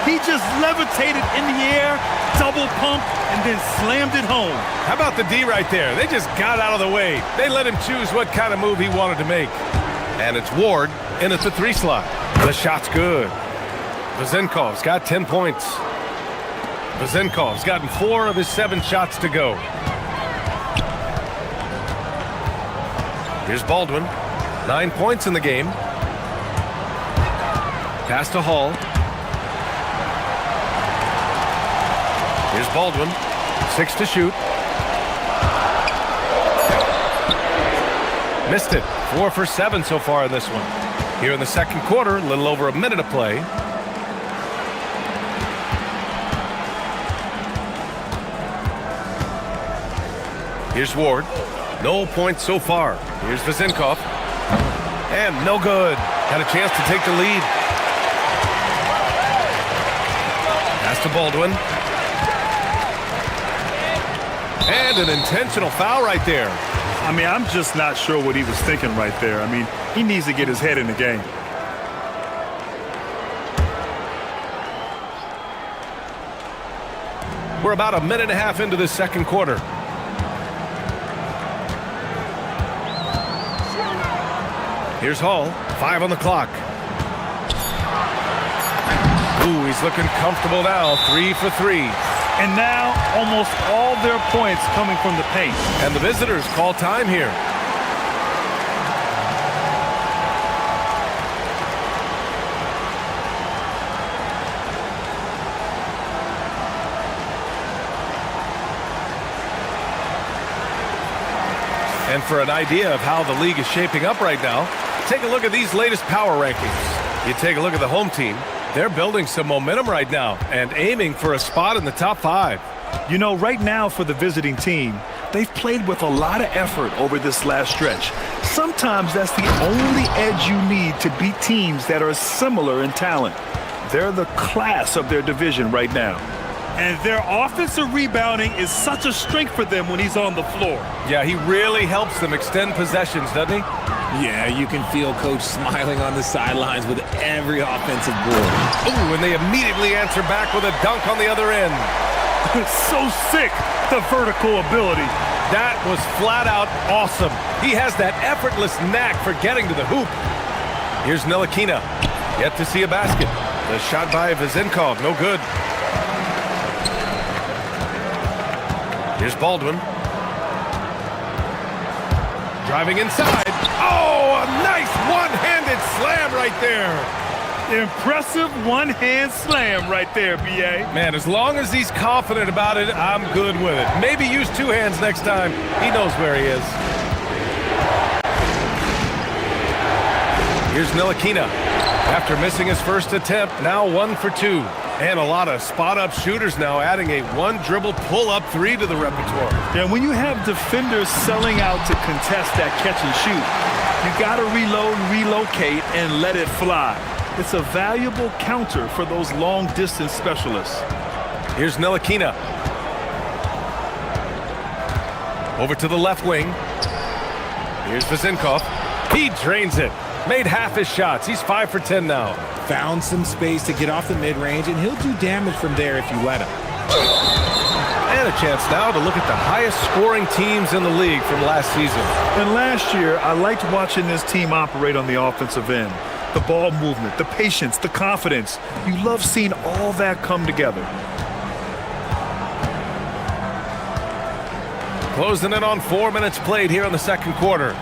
He just levitated in the air, double pump, and then slammed it home. How about the D right there? They just got out of the way. They let him choose what kind of move he wanted to make. And it's Ward in at the 3 slot. The shot's good. Vezinkov's got 10 points. Vezinkov's gotten 4 of his 7 shots to go. Here's Baldwin. 9 points in the game. Pass to Hall. Here's Baldwin. 6 to shoot. Missed it. 4 for 7 so far in this one. Here in the second quarter, a little over a minute of play. Here's Ward. No points so far. Here's Vezinkov. And no good. Had a chance to take the lead. Pass to Baldwin. And an intentional foul right there. I mean, I'm just not sure what he was thinking right there. I mean, he needs to get his head in the game. We're about a minute and a half into this second quarter. Here's Hall. 5 on the clock. Ooh, he's looking comfortable now. 3 for 3. And now, almost all their points coming from the paint. And the visitors call time here. And for an idea of how the league is shaping up right now, take a look at these latest power rankings. You take a look at the home team. They're building some momentum right now and aiming for a spot in the top 5. You know, right now for the visiting team, they've played with a lot of effort over this last stretch. Sometimes that's the only edge you need to beat teams that are similar in talent. They're the class of their division right now. And their offensive rebounding is such a strength for them when he's on the floor. Yeah, he really helps them extend possessions, doesn't he? Yeah, you can feel Coach smiling on the sidelines with every offensive board. Ooh, and they immediately answer back with a dunk on the other end. It's so sick, the vertical ability. That was flat out awesome. He has that effortless knack for getting to the hoop. Here's Ntilikina. Yet to see a basket. The shot by Vezinkov, no good. Here's Baldwin. Driving inside. Oh, a nice one-handed slam right there. Impressive one-hand slam right there, B.A. Man, as long as he's confident about it, I'm good with it. Maybe use 2 hands next time. He knows where he is. Here's Ntilikina. After missing his first attempt, now 1 for 2. And a lot of spot-up shooters now, adding a 1-dribble pull-up 3 to the repertoire. Yeah, when you have defenders selling out to contest that catch and shoot, you got to reload and relocate and let it fly. It's a valuable counter for those long-distance specialists. Here's Ntilikina. Over to the left wing. Here's Vezinkov. He drains it. Made half his shots. He's 5 for 10 now. found some space to get off the mid-range, and he'll do damage from there if you let him. And a chance now to look at the highest scoring teams in the league from last season. And last year, I liked watching this team operate on the offensive end. The ball movement, the patience, the confidence. You love seeing all that come together. Closing in on 4 minutes played here in the second quarter.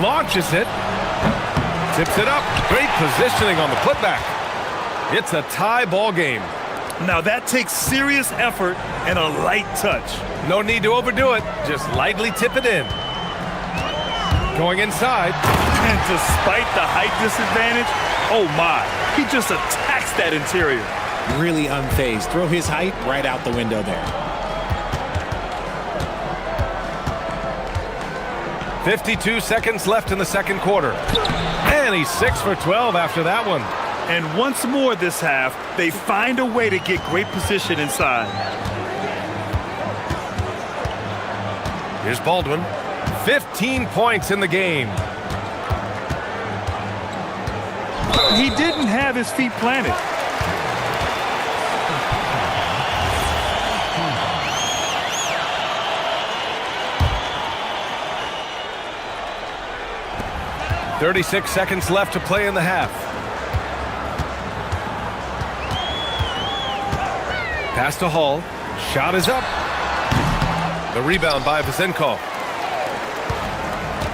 Launches it. Tips it up. Great positioning on the putback. It's a tie ball game. Now that takes serious effort and a light touch. No need to overdo it. Just lightly tip it in. Going inside. And despite the height disadvantage, oh my, he just attacks that interior. Really unfazed. Throw his height right out the window there. 52 seconds left in the second quarter. And he's 6 for 12 after that one. And once more this half, they find a way to get great position inside. Here's Baldwin. 15 points in the game. He didn't have his feet planted. .36 seconds left to play in the half. Pass to Hall. Shot is up. The rebound by Vasenkov.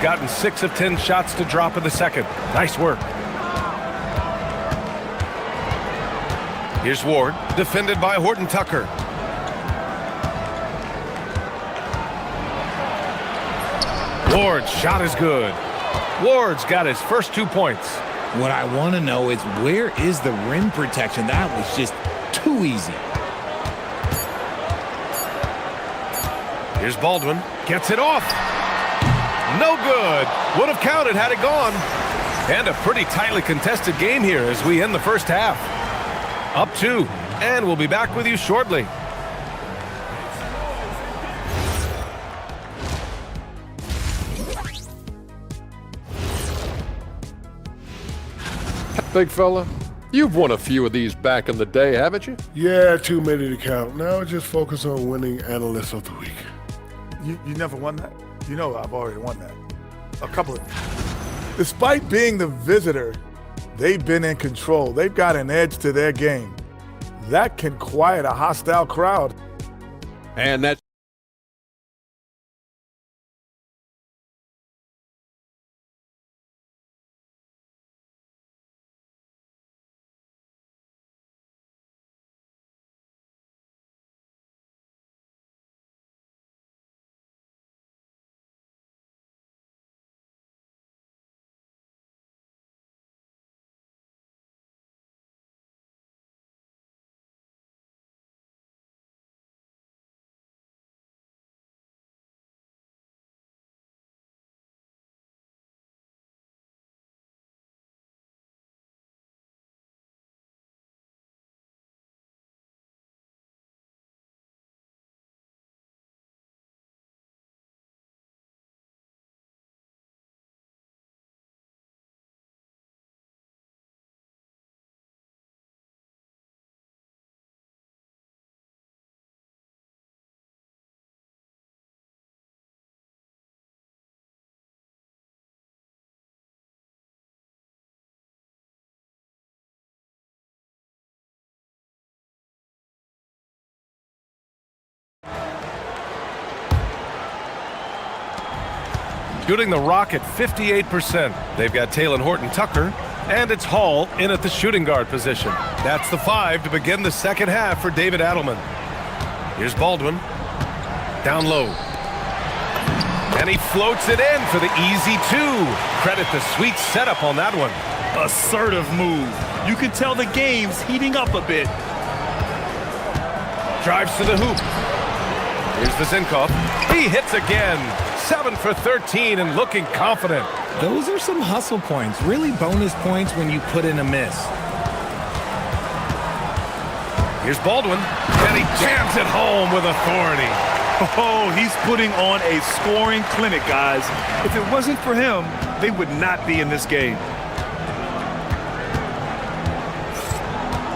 Gotten 6 of 10 shots to drop in the second. Nice work. Here's Ward, defended by Horton Tucker. Ward's shot is good. Ward's got his first 2 points. What I want to know is, where is the rim protection? That was just too easy. Here's Baldwin. Gets it off. No good. Would have counted had it gone. And a pretty tightly contested game here as we end the first half. Up 2. And we'll be back with you shortly. Big fella, you've won a few of these back in the day, haven't you? Yeah, too many to count. Now I just focus on winning Analyst of the Week. You never won that? You know I've already won that. A couple of. Despite being the visitor, they've been in control. They've got an edge to their game. That can quiet a hostile crowd. And that's Shooting the rock at 58%. They've got Taylor Horton Tucker, and it's Hall in at the shooting guard position. That's the 5 to begin the second half for David Adelman. Here's Baldwin. Down low. And he floats it in for the easy 2. Credit the sweet setup on that one. Assertive move. You can tell the game's heating up a bit. Drives to the hoop. Here's Vasenkov. He hits again. 7 for 13 and looking confident. Those are some hustle points, really bonus points when you put in a miss. Here's Baldwin, and he jams it home with authority. Oh, he's putting on a scoring clinic, guys. If it wasn't for him, they would not be in this game.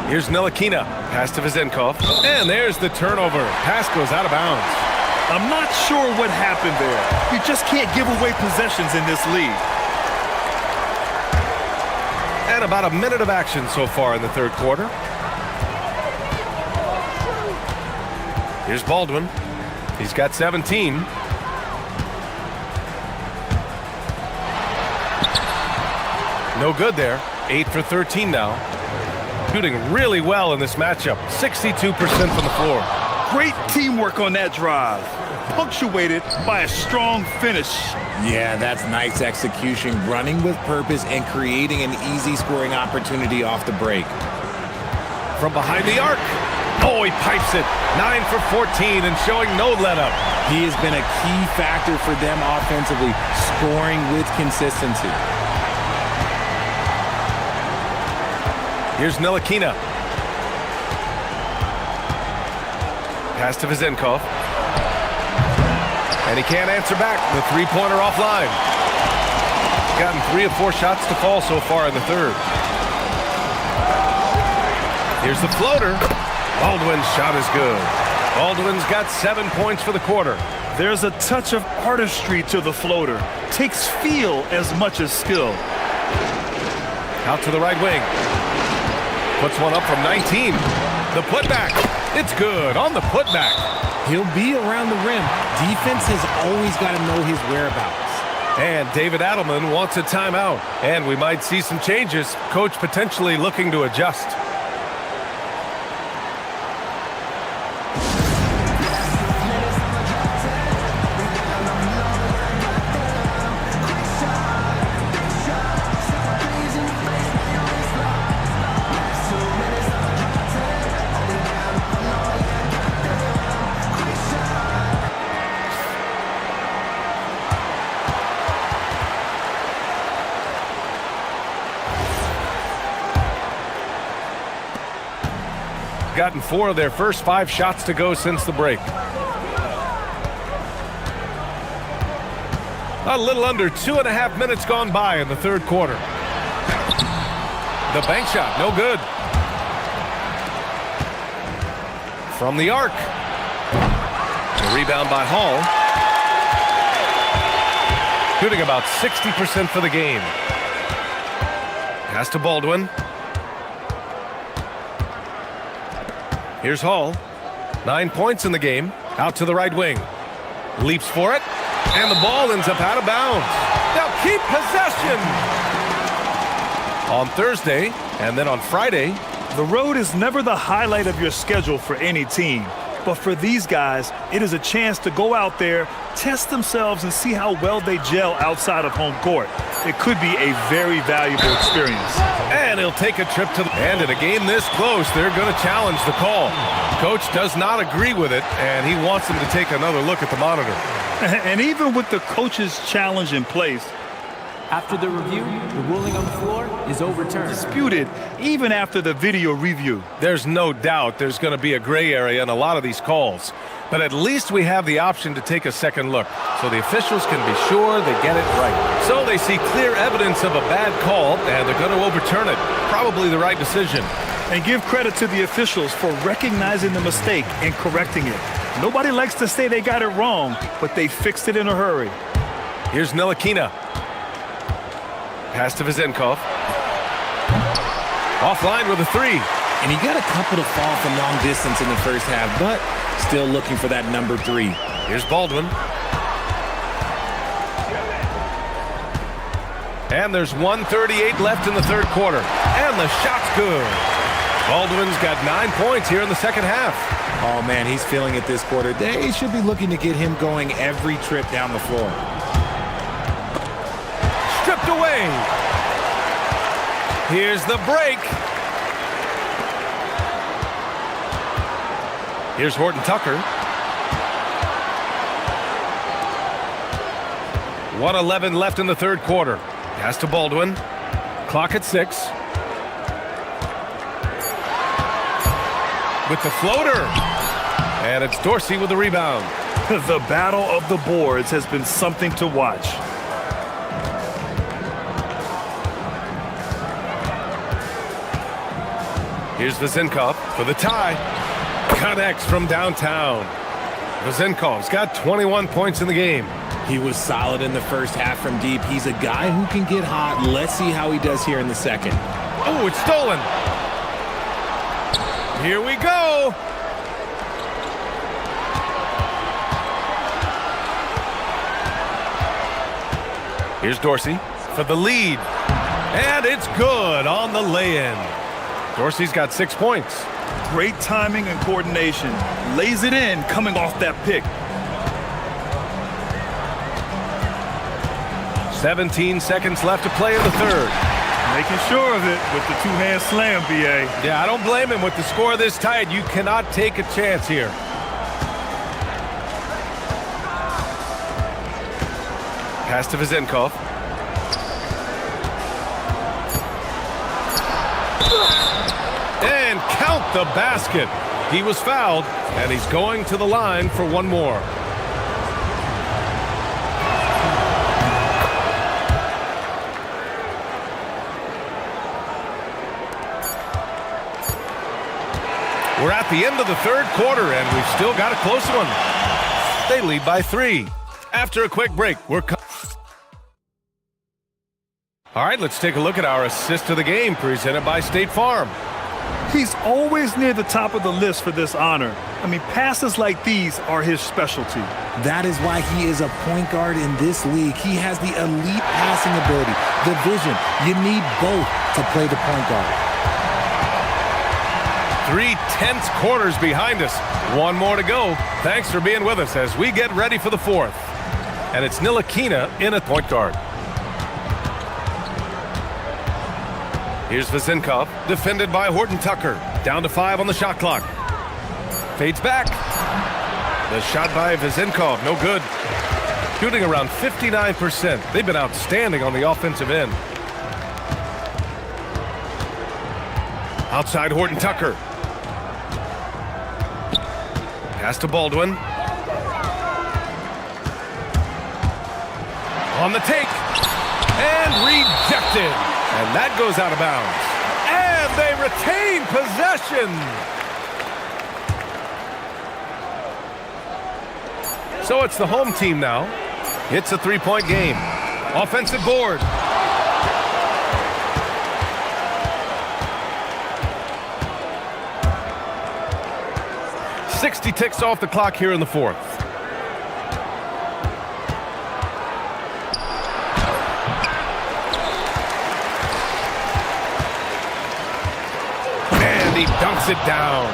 Here's Ntilikina. Pass to Vezenkov. And there's the turnover. Pass goes out of bounds. I'm not sure what happened there. You just can't give away possessions in this league. And about a minute of action so far in the third quarter. Here's Baldwin. He's got 17. No good there. 8 for 13 now. Shooting really well in this matchup. 62% from the floor. Great teamwork on that drive. Punctuated by a strong finish. Yeah, that's nice execution, running with purpose and creating an easy scoring opportunity off the break. From behind the arc. Oh, he pipes it. 9 for 14 and showing no let-up. He has been a key factor for them offensively, scoring with consistency. Here's Ntilikina. Pass to Vezenkov. And he can't answer back. The three-pointer offline. Gotten 3 of 4 shots to fall so far in the third. Here's the floater. Baldwin's shot is good. Baldwin's got 7 points for the quarter. There's a touch of artistry to the floater. Takes feel as much as skill. Out to the right wing. Puts one up from 19. The putback. It's good on the putback. He'll be around the rim. Defense has always got to know his whereabouts. And David Adelman wants a timeout. And we might see some changes. Coach potentially looking to adjust. Gotten 4 of their first 5 shots to go since the break. A little under 2.5 minutes gone by in the third quarter. The bank shot, no good. From the arc. The rebound by Hall. Shooting about 60% for the game. Pass to Baldwin. Here's Hall. 9 points in the game. Out to the right wing. Leaps for it. And the ball ends up out of bounds. They'll keep possession. On Thursday and then on Friday. The road is never the highlight of your schedule for any team. But for these guys, it is a chance to go out there, test themselves, and see how well they gel outside of home court. It could be a very valuable experience. And he'll take a trip to the... And in a game this close, they're going to challenge the call. Coach does not agree with it, and he wants them to take another look at the monitor. And even with the coach's challenge in place, after the review, the ruling on the floor is overturned. Disputed even after the video review. There's no doubt there's going to be a gray area in a lot of these calls. But at least we have the option to take a second look, so the officials can be sure they get it right. So they see clear evidence of a bad call, and they're going to overturn it. Probably the right decision. And give credit to the officials for recognizing the mistake and correcting it. Nobody likes to say they got it wrong, but they fixed it in a hurry. Here's Ntilikina. Pass to Vezenkov. Offline with a 3. And he got a couple to fall from long distance in the first half, but still looking for that number 3. Here's Baldwin. And there's 1:38 left in the third quarter. And the shot's good. Baldwin's got 9 points here in the second half. Oh, man, he's feeling it this quarter. They should be looking to get him going every trip down the floor. Stripped away. Here's the break. Here's Horton Tucker. 1:11 left in the third quarter. Pass to Baldwin. Clock at 6. With the floater. And it's Dorsey with the rebound. The battle of the boards has been something to watch. Here's Vezenkov for the tie. Connects from downtown. Vezenkov's got 21 points in the game. He was solid in the first half from deep. He's a guy who can get hot. Let's see how he does here in the second. Oh, it's stolen. Here we go. Here's Dorsey for the lead. And it's good on the lay-in. Dorsey's got 6 points. Great timing and coordination. Lays it in coming off that pick. 17 seconds left to play in the third. Making sure of it with the two-hand slam, B.A. Yeah, I don't blame him. With the score this tight, you cannot take a chance here. Pass to Vezenkov. And count the basket. He was fouled, and he's going to the line for one more. We're at the end of the third quarter, and we've still got a close one. They lead by 3. After a quick break, all right, let's take a look at our assist of the game presented by State Farm. He's always near the top of the list for this honor. I mean, passes like these are his specialty. That is why he is a point guard in this league. He has the elite passing ability, the vision. You need both to play the point guard. 3 tense quarters behind us. One more to go. Thanks for being with us as we get ready for the fourth. And it's Ntilikina in at point guard. Here's Vezenkov, defended by Horton Tucker. Down to 5 on the shot clock. Fades back. The shot by Vezenkov, no good. Shooting around 59%. They've been outstanding on the offensive end. Outside Horton Tucker. Pass to Baldwin. On the take. And rejected. And that goes out of bounds. And they retain possession. So it's the home team now. It's a 3-point game. Offensive board. .60 ticks off the clock here in the fourth. And he dunks it down.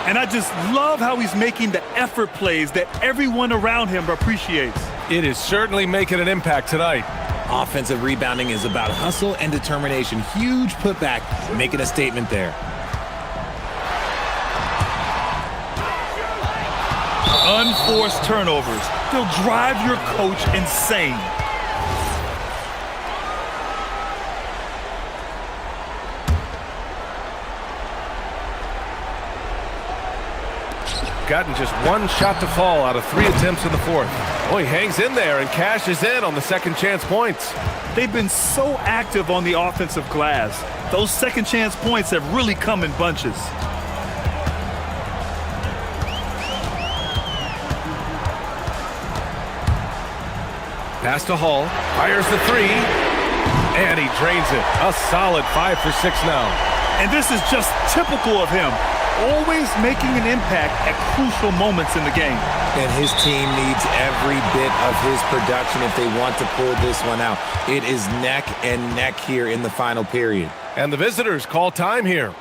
And I just love how he's making the effort plays that everyone around him appreciates. It is certainly making an impact tonight. Offensive rebounding is about hustle and determination. Huge putback, making a statement there. Unforced turnovers. They'll drive your coach insane. Gotten just 1 shot to fall out of 3 attempts in the fourth. Oh, he hangs in there and cashes in on the second chance points. They've been so active on the offensive glass. Those second chance points have really come in bunches. Pass to Hall, fires the 3, and he drains it. A solid 5 for 6 now. And this is just typical of him, always making an impact at crucial moments in the game. And his team needs every bit of his production if they want to pull this one out. It is neck and neck here in the final period. And the visitors call time here.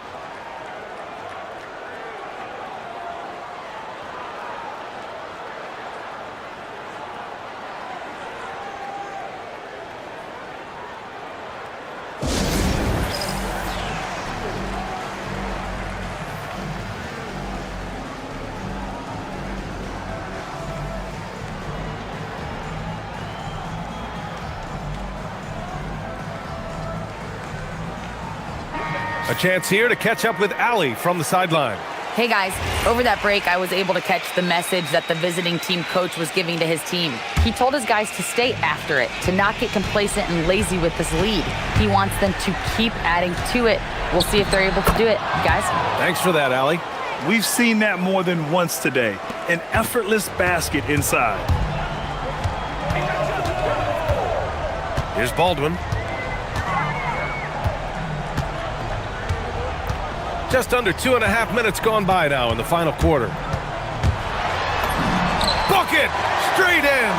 A chance here to catch up with Allie from the sideline. Hey guys, over that break, I was able to catch the message that the visiting team coach was giving to his team. He told his guys to stay after it, to not get complacent and lazy with this lead. He wants them to keep adding to it. We'll see if they're able to do it. Guys? Thanks for that, Allie. We've seen that more than once today. An effortless basket inside. Here's Baldwin. Just under 2.5 minutes gone by now in the final quarter. Bucket! Straight in!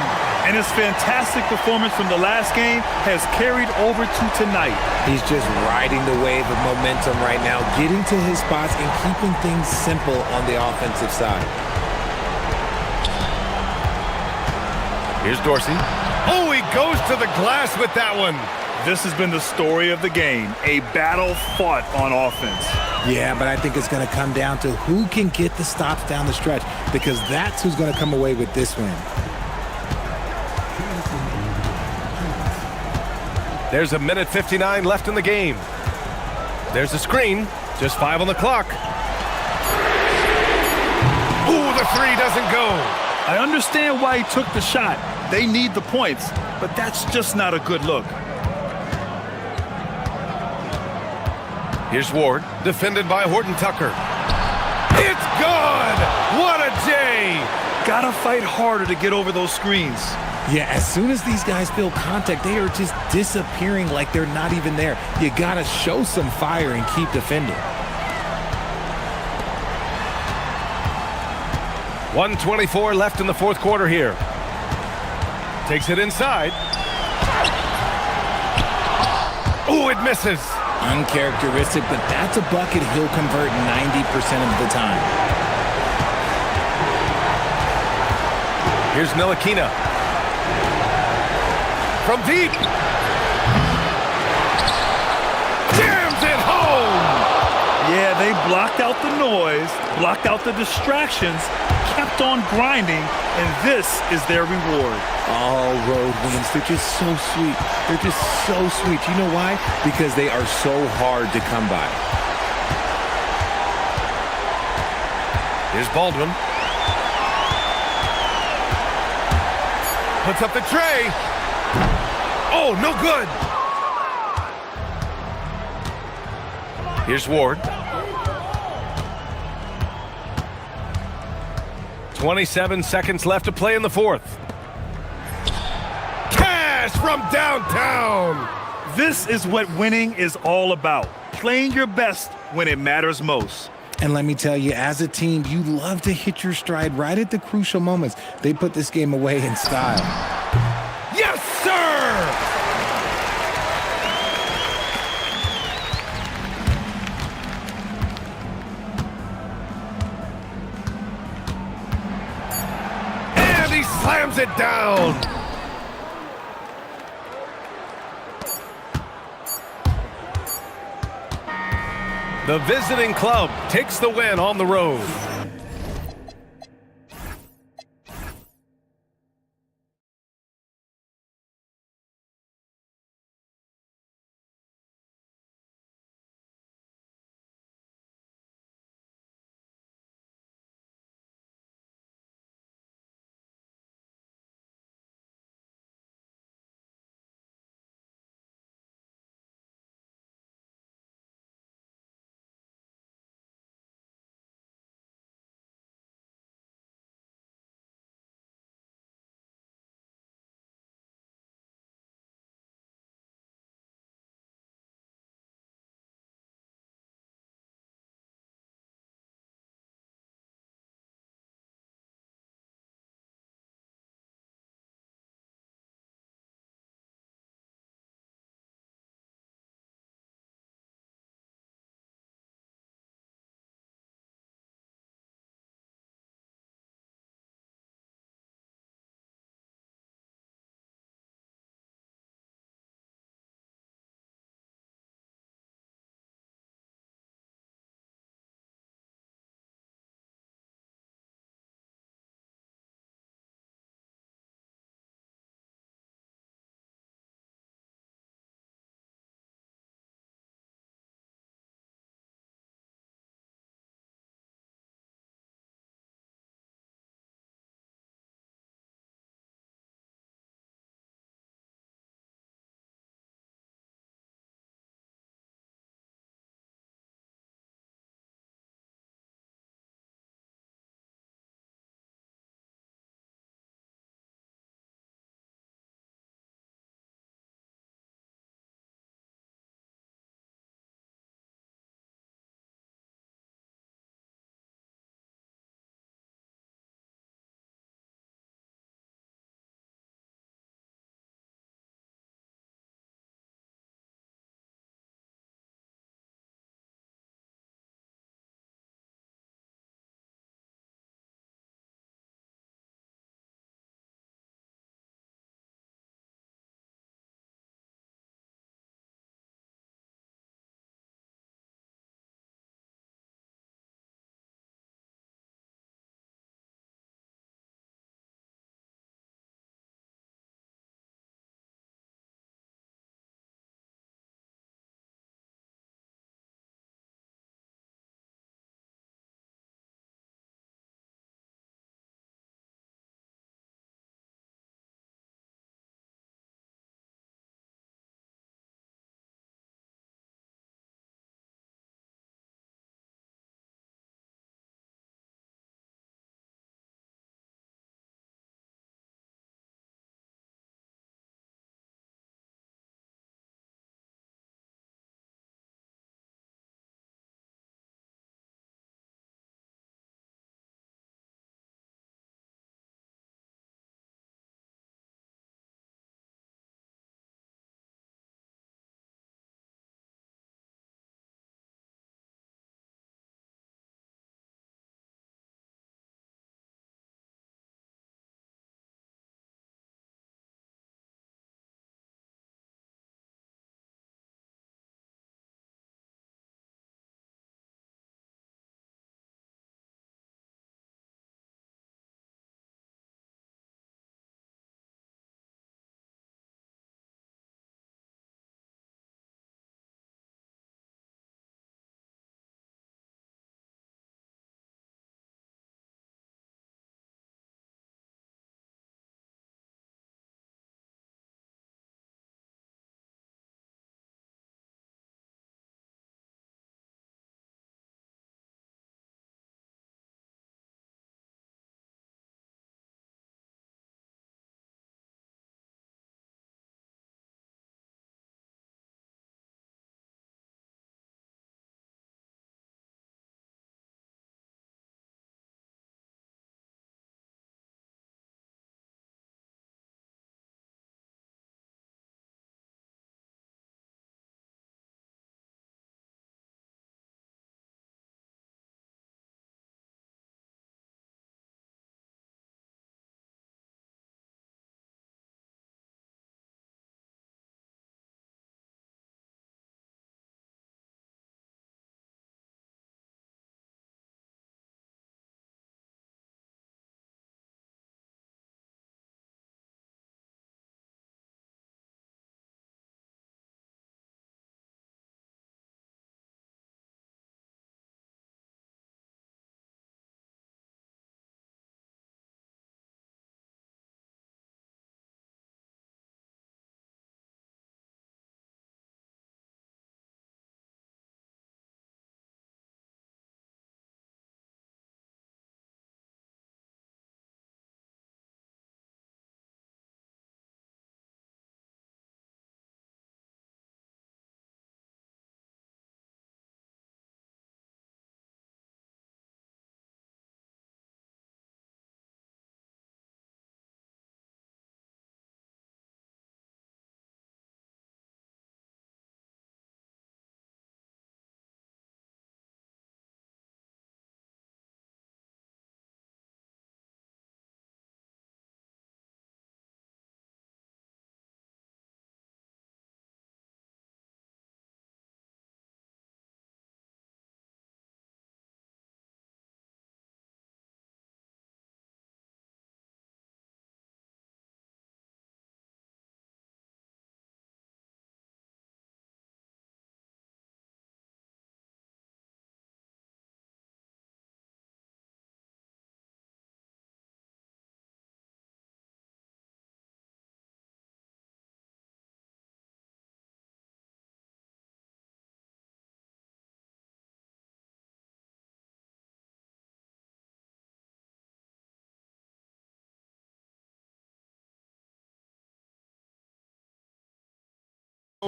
And his fantastic performance from the last game has carried over to tonight. He's just riding the wave of momentum right now, getting to his spots and keeping things simple on the offensive side. Here's Dorsey. Oh, he goes to the glass with that one. This has been the story of the game, a battle fought on offense. Yeah, but I think it's going to come down to who can get the stops down the stretch, because that's who's going to come away with this win. There's 1:59 left in the game. There's a screen. Just 5 on the clock. Ooh, the three doesn't go. I understand why he took the shot. They need the points, but that's just not a good look. Here's Ward, defended by Horton Tucker. It's good! What a day! Gotta fight harder to get over those screens. Yeah, as soon as these guys feel contact, they are just disappearing like they're not even there. You gotta show some fire and keep defending. 1:24 left in the fourth quarter here. Takes it inside. Ooh, it misses. Uncharacteristic, but that's a bucket he'll convert 90% of the time. Here's Ntilikina. From deep. Jams it home! Yeah, they blocked out the noise, blocked out the distractions, kept on grinding, and this is their reward. All road wins. They're just so sweet. They're just so sweet. You know why? Because they are so hard to come by. Here's Baldwin. Puts up the tray. Oh, no good. Here's Ward. 27 seconds left to play in the fourth. Cash from downtown. This is what winning is all about. Playing your best when it matters most. And let me tell you, as a team, you love to hit your stride right at the crucial moments. They put this game away in style. Yes, sir! And he slams it down. The visiting club takes the win on the road.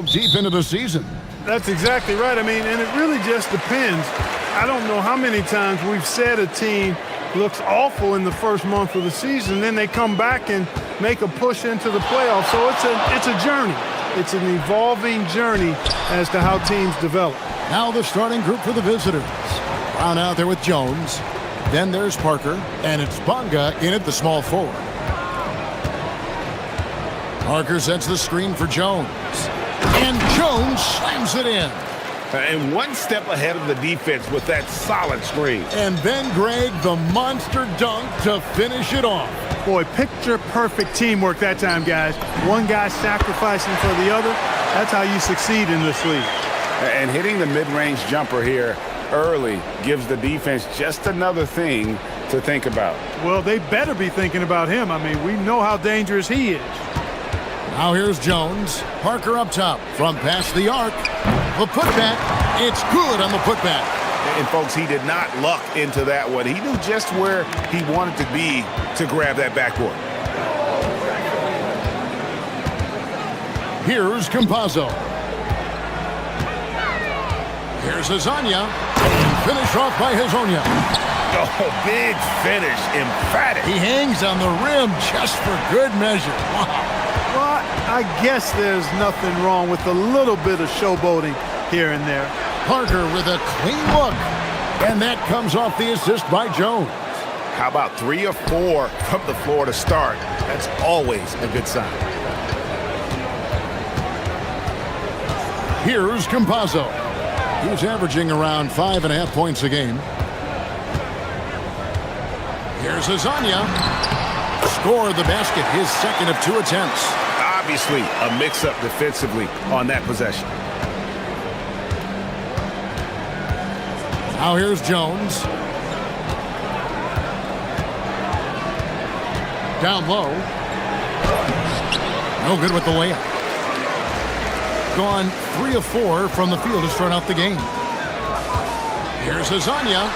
Deep into the season. That's exactly right. I mean, and it really just depends. I don't know how many times we've said a team looks awful in the first month of the season, then they come back and make a push into the playoffs. So it's a journey. It's an evolving journey as to how teams develop. Now the starting group for the visitors. Brown out there with Jones. Then there's Parker, and it's Bonga in at the small forward. Parker sets the screen for Jones. And Jones slams it in. And one step ahead of the defense with that solid screen. And then, Greg, the monster dunk to finish it off. Boy, picture-perfect teamwork that time, guys. One guy sacrificing for the other. That's how you succeed in this league. And hitting the mid-range jumper here early gives the defense just another thing to think about. Well, they better be thinking about him. I mean, we know how dangerous he is. Now here's Jones. Parker up top from past the arc. The putback. It's good on the putback. And, folks, he did not luck into that one. He knew just where he wanted to be to grab that backboard. Here's Campazzo. Here's Azania. Finished off by Hazonia. Oh, big finish. Emphatic. He hangs on the rim just for good measure. Wow. Well, I guess there's nothing wrong with a little bit of showboating here and there. Parker with a clean look. And that comes off the assist by Jones. How about 3 or 4 from the floor to start? That's always a good sign. Here's Campazzo. He's averaging around 5.5 points a game. Here's Azania. Scored the basket, his second of 2 attempts. Obviously, a mix-up defensively on that possession. Now here's Jones. Down low. No good with the layup. Gone 3 of 4 from the field to start out the game. Here's Azania.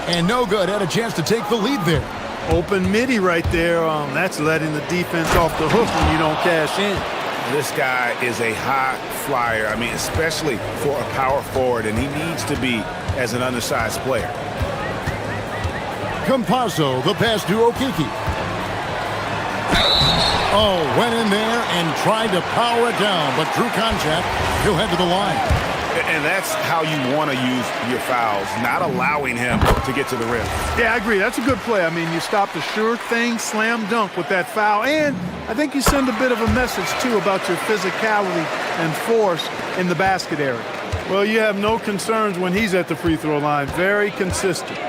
And no good. Had a chance to take the lead there. Open midi right there. That's letting the defense off the hook when you don't cash in. This guy is a high flyer. I mean, especially for a power forward, and he needs to be as an undersized player. Campazzo, the pass to Okiki. Oh, went in there and tried to power it down, but drew contact. He'll head to the line. And that's how you want to use your fouls, not allowing him to get to the rim. Yeah, I agree. That's a good play. I mean, you stopped a sure thing slam dunk with that foul. And I think you send a bit of a message, too, about your physicality and force in the basket area. Well, you have no concerns when he's at the free throw line. Very consistent.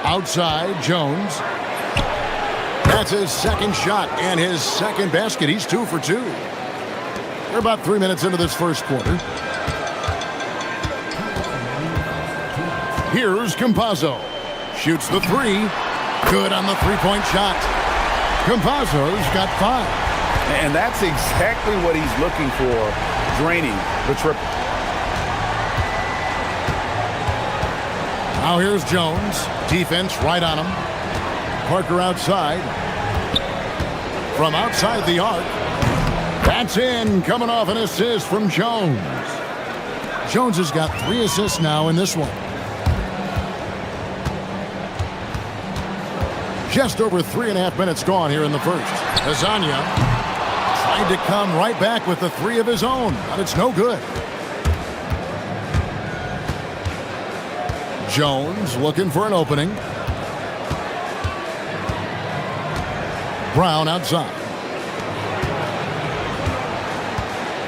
Outside, Jones. That's his second shot and his second basket. He's 2 for 2. We're about 3 minutes into this first quarter. Here's Campazzo. Shoots the 3. Good on the three-point shot. Campazzo's got 5. And that's exactly what he's looking for, draining the triple. Now here's Jones. Defense right on him. Parker outside. From outside the arc. That's in, coming off an assist from Jones. Jones has got 3 assists now in this one. Just over 3.5 minutes gone here in the first. Azania tried to come right back with the 3 of his own, but it's no good. Jones looking for an opening. Brown outside.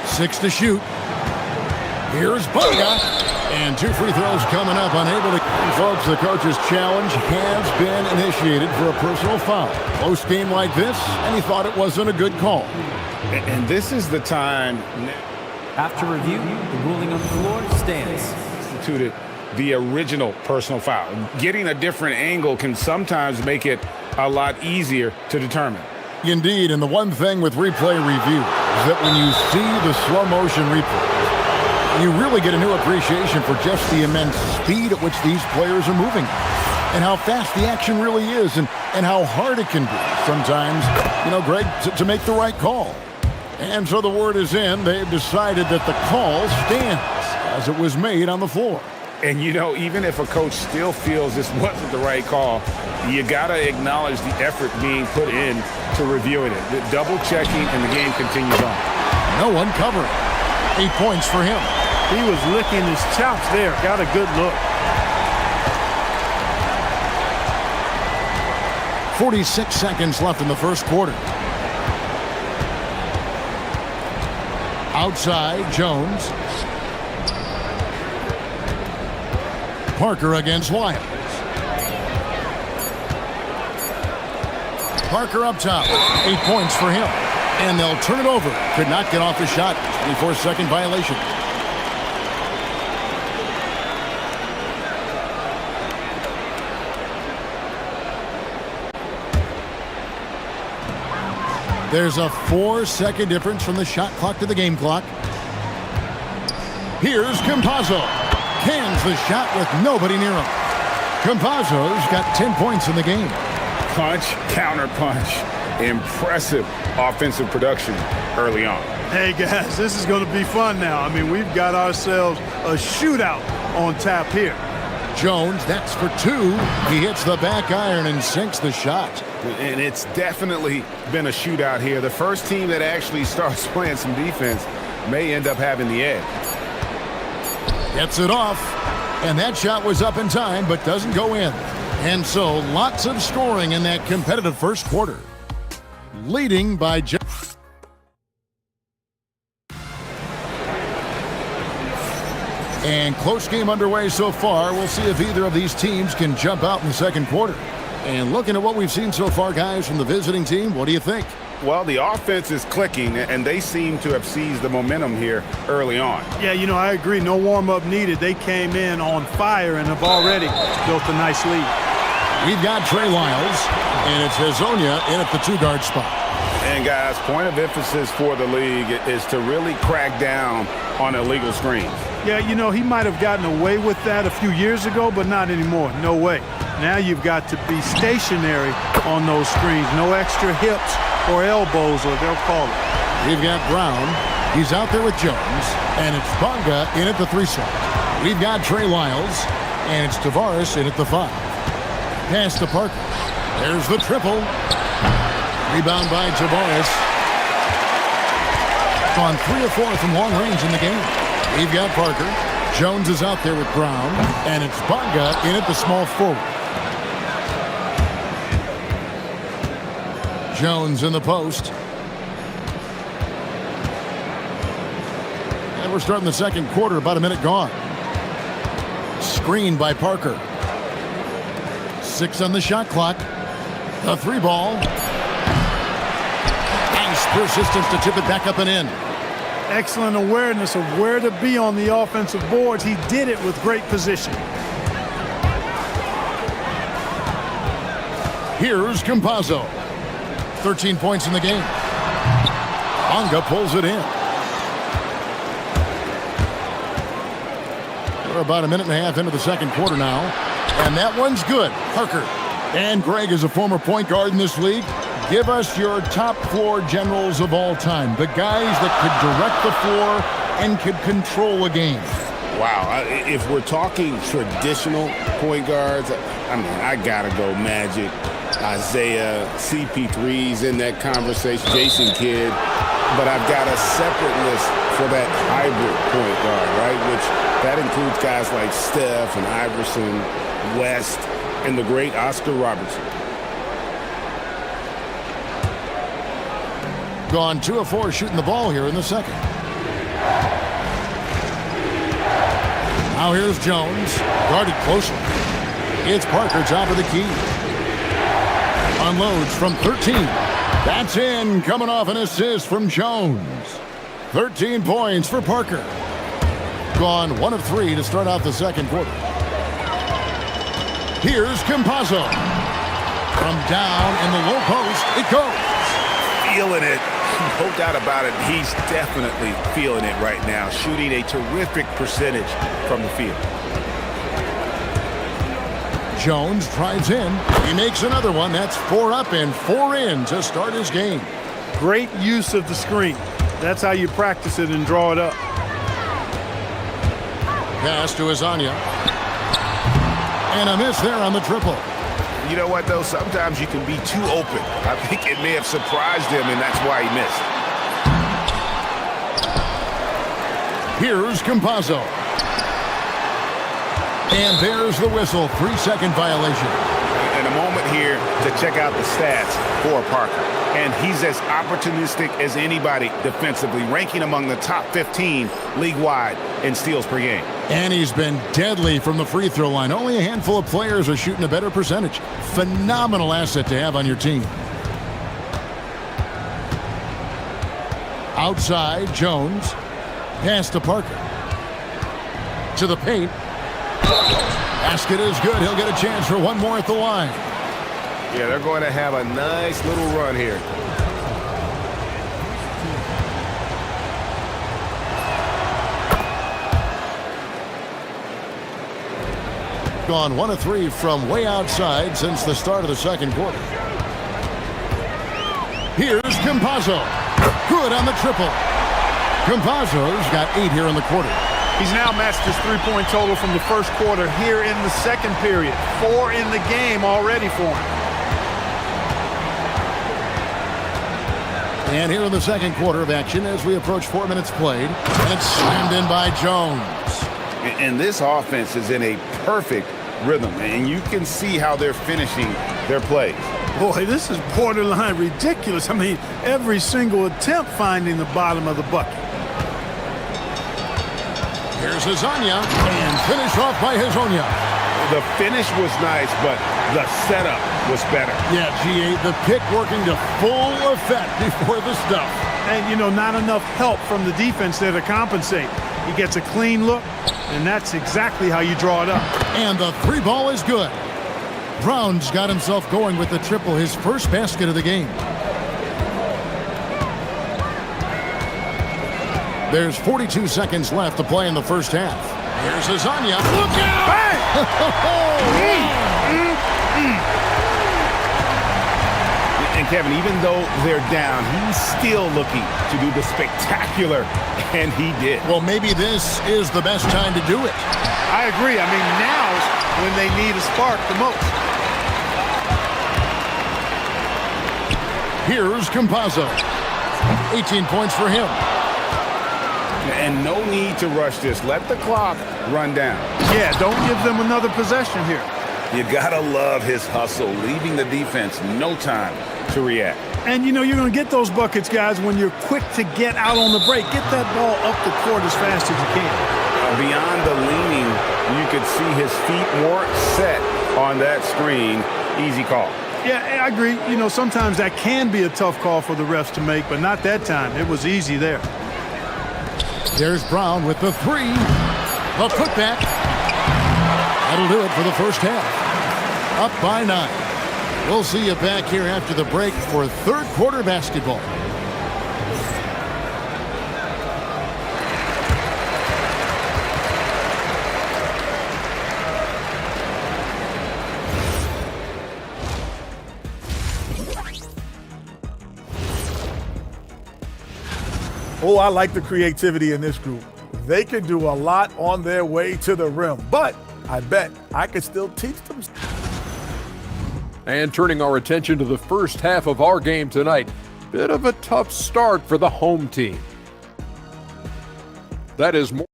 6 to shoot. Here's Bonga. And 2 free throws coming up, unable to... Folks, the coach's challenge has been initiated for a personal foul. Close game like this, and he thought it wasn't a good call. And this is the time... After review, the ruling on the floor stands. Instituted the original personal foul. Getting a different angle can sometimes make it a lot easier to determine. Indeed, and the one thing with replay review is that when you see the slow motion replay, you really get a new appreciation for just the immense speed at which these players are moving. and how fast the action really is and how hard it can be sometimes, Greg, to make the right call. And so the word is in. They've decided that the call stands as it was made on the floor. And, even if a coach still feels this wasn't the right call, you got to acknowledge the effort being put in to reviewing it. The double checking, and the game continues on. No one covering. 8 points for him. He was licking his chops there. Got a good look. 46 seconds left in the first quarter. Outside, Jones. Parker against Wiles. Parker up top. 8 points for him. And they'll turn it over. Could not get off the shot. 24-second violation. There's a 4-second difference from the shot clock to the game clock. Here's Campazzo. Cans the shot with nobody near him. Campazzo's got 10 points in the game. Punch, counter punch. Impressive offensive production early on. Hey, guys, this is going to be fun now. I mean, we've got ourselves a shootout on tap here. Jones, that's for 2. He hits the back iron and sinks the shot. And it's definitely been a shootout here. The first team that actually starts playing some defense may end up having the edge. Gets it off. And that shot was up in time, but doesn't go in. And so lots of scoring in that competitive first quarter. Leading by And close game underway so far. We'll see if either of these teams can jump out in the second quarter. And looking at what we've seen so far, guys, from the visiting team, what do you think? Well, the offense is clicking, and they seem to have seized the momentum here early on. Yeah, I agree. No warm-up needed. They came in on fire and have already built a nice lead. We've got Trey Lyles, and it's Hazonia in at the 2-guard spot. And, guys, point of emphasis for the league is to really crack down on illegal screens. Yeah, he might have gotten away with that a few years ago, but not anymore. No way. Now you've got to be stationary on those screens. No extra hips or elbows, or they'll call it. We've got Brown. He's out there with Jones, and it's Bonga in at the 3 slot. We've got Trey Lyles, and it's Tavares in at the 5. Pass to Parker. There's the triple. Rebound by Tavares. On 3 of 4 from long range in the game. We've got Parker. Jones is out there with Brown, and it's Bonga in at the small forward. Jones in the post. And we're starting the second quarter, about a minute gone. Screen by Parker. 6 on the shot clock. The 3 ball. Nice persistence to tip it back up and in. Excellent awareness of where to be on the offensive boards. He did it with great position. Here's Campazzo. 13 points in the game. Bonga pulls it in. We're about a minute and a half into the second quarter now. And that one's good. Parker. And Greg is a former point guard in this league. Give us your top floor generals of all time. The guys that could direct the floor and could control a game. Wow. If we're talking traditional point guards, I got to go Magic, Isaiah, CP3's in that conversation, Jason Kidd. But I've got a separate list for that hybrid point guard, right? Which that includes guys like Steph and Iverson, West, and the great Oscar Robertson. Gone 2 of 4 shooting the ball here in the second. Now here's Jones, guarded closely. It's Parker, top of the key. Unloads from 13. That's in, coming off an assist from Jones. 13 points for Parker. Gone 1 of 3 to start out the second quarter. Here's Campazzo. From down in the low post, it goes. Feeling it. No doubt about it. He's definitely feeling it right now. Shooting a terrific percentage from the field. Jones drives in. He makes another one. That's 4 up and 4 in to start his game. Great use of the screen. That's how you practice it and draw it up. Pass to Azania. And a miss there on the triple. You know what, though? Sometimes you can be too open. I think it may have surprised him, and that's why he missed. Here's Campazzo. And there's the whistle. 3-second violation. And a moment here to check out the stats for Parker. And he's as opportunistic as anybody defensively, ranking among the top 15 league-wide in steals per game. And he's been deadly from the free throw line. Only a handful of players are shooting a better percentage. Phenomenal asset to have on your team. Outside, Jones. Pass to Parker. To the paint. Basket is good. He'll get a chance for one more at the line. Yeah, they're going to have a nice little run here. Gone 1 of 3 from way outside since the start of the second quarter. Here's Campazzo. Good on the triple. Campazzo's got 8 here in the quarter. He's now matched his three-point total from the first quarter here in the second period. 4 in the game already for him. And here in the second quarter of action as we approach 4 minutes played. And it's slammed in by Jones. And this offense is in a perfect rhythm, and you can see how they're finishing their plays. Boy, this is borderline ridiculous. I mean, every single attempt finding the bottom of the bucket. Here's Azania, and finished off by Hazonia. The finish was nice, but the setup was better. Yeah, G8, the pick working to full effect before the stuff. And, you know, not enough help from the defense there to compensate. He gets a clean look, and that's exactly how you draw it up. And the 3 ball is good. Brown's got himself going with the triple, his first basket of the game. There's 42 seconds left to play in the first half. Here's Azania. Look out! Hey! And Kevin, even though they're down, he's still looking to do the spectacular, and he did. Well, maybe this is the best time to do it. I agree. I mean, now's when they need a spark the most. Here's Campazzo. 18 points for him. And no need to rush this. Let the clock run down. Yeah, don't give them another possession here. You gotta love his hustle, leaving the defense no time to react. And, you know, you're going to get those buckets, guys, when you're quick to get out on the break. Get that ball up the court as fast as you can. Beyond the leaning, you could see his feet more set on that screen. Easy call. Yeah, I agree. You know, sometimes that can be a tough call for the refs to make, but not that time. It was easy there. There's Brown with the 3. The putback. That'll do it for the first half. Up by 9. We'll see you back here after the break for third quarter basketball. Oh, I like the creativity in this group. They can do a lot on their way to the rim, but I bet I could still teach them. And turning our attention to the first half of our game tonight, bit of a tough start for the home team. That is more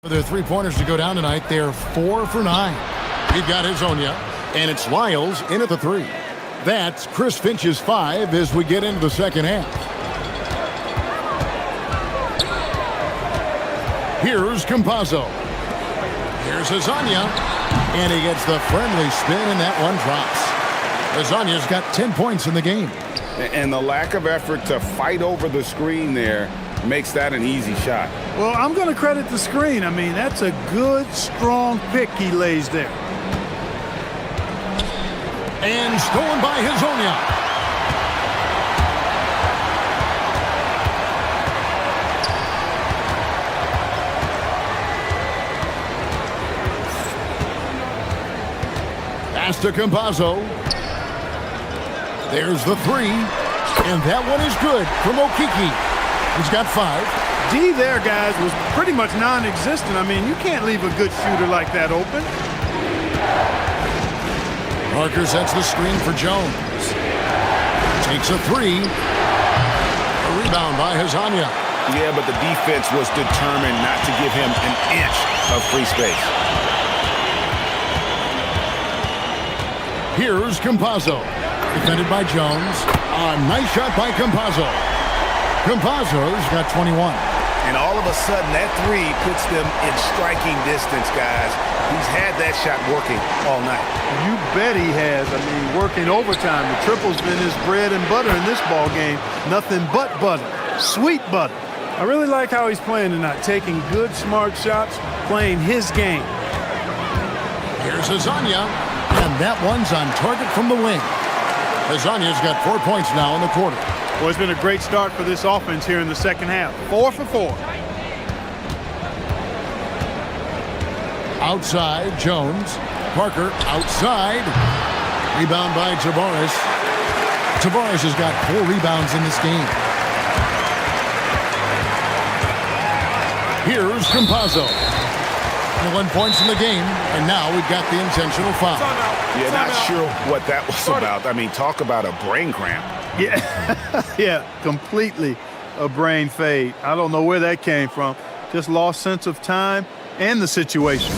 For their three-pointers to go down tonight, they're 4 for 9. We've got Hazonia, and it's Lyles in at the 3. That's Chris Finch's 5 as we get into the second half. Here's Campazzo. Here's Hazonia, and he gets the friendly spin, and that one drops. Hazonia's got 10 points in the game. And the lack of effort to fight over the screen there makes that an easy shot. Well, I'm going to credit the screen. I mean, that's a good, strong pick he lays there. And stolen by Hazonia. Pass to Campazzo. There's the 3. And that one is good from Okiki. He's got 5. D there, guys, was pretty much non-existent. I mean, you can't leave a good shooter like that open. Parker sets the screen for Jones. Takes a 3. A rebound by Hazonia. Yeah, but the defense was determined not to give him an inch of free space. Here's Campazzo. Defended by Jones. A nice shot by Campazzo. Campazzo's got 21. And all of a sudden, that 3 puts them in striking distance, guys. He's had that shot working all night. You bet he has. I mean, working overtime. The triple's been his bread and butter in this ball game. Nothing but butter. Sweet butter. I really like how he's playing tonight. Taking good, smart shots, playing his game. Here's Hazonia. And that one's on target from the wing. Hazonia's got 4 points now in the quarter. Well, it's been a great start for this offense here in the second half. 4 for 4. Outside, Jones. Parker outside. Rebound by Tavares. Tavares has got 4 rebounds in this game. Here's Campazzo. 1 points in the game, and now we've got the intentional foul. Yeah, not sure what that was about. I mean, talk about a brain cramp. Yeah, yeah, completely a brain fade. I don't know where that came from. Just lost sense of time and the situation.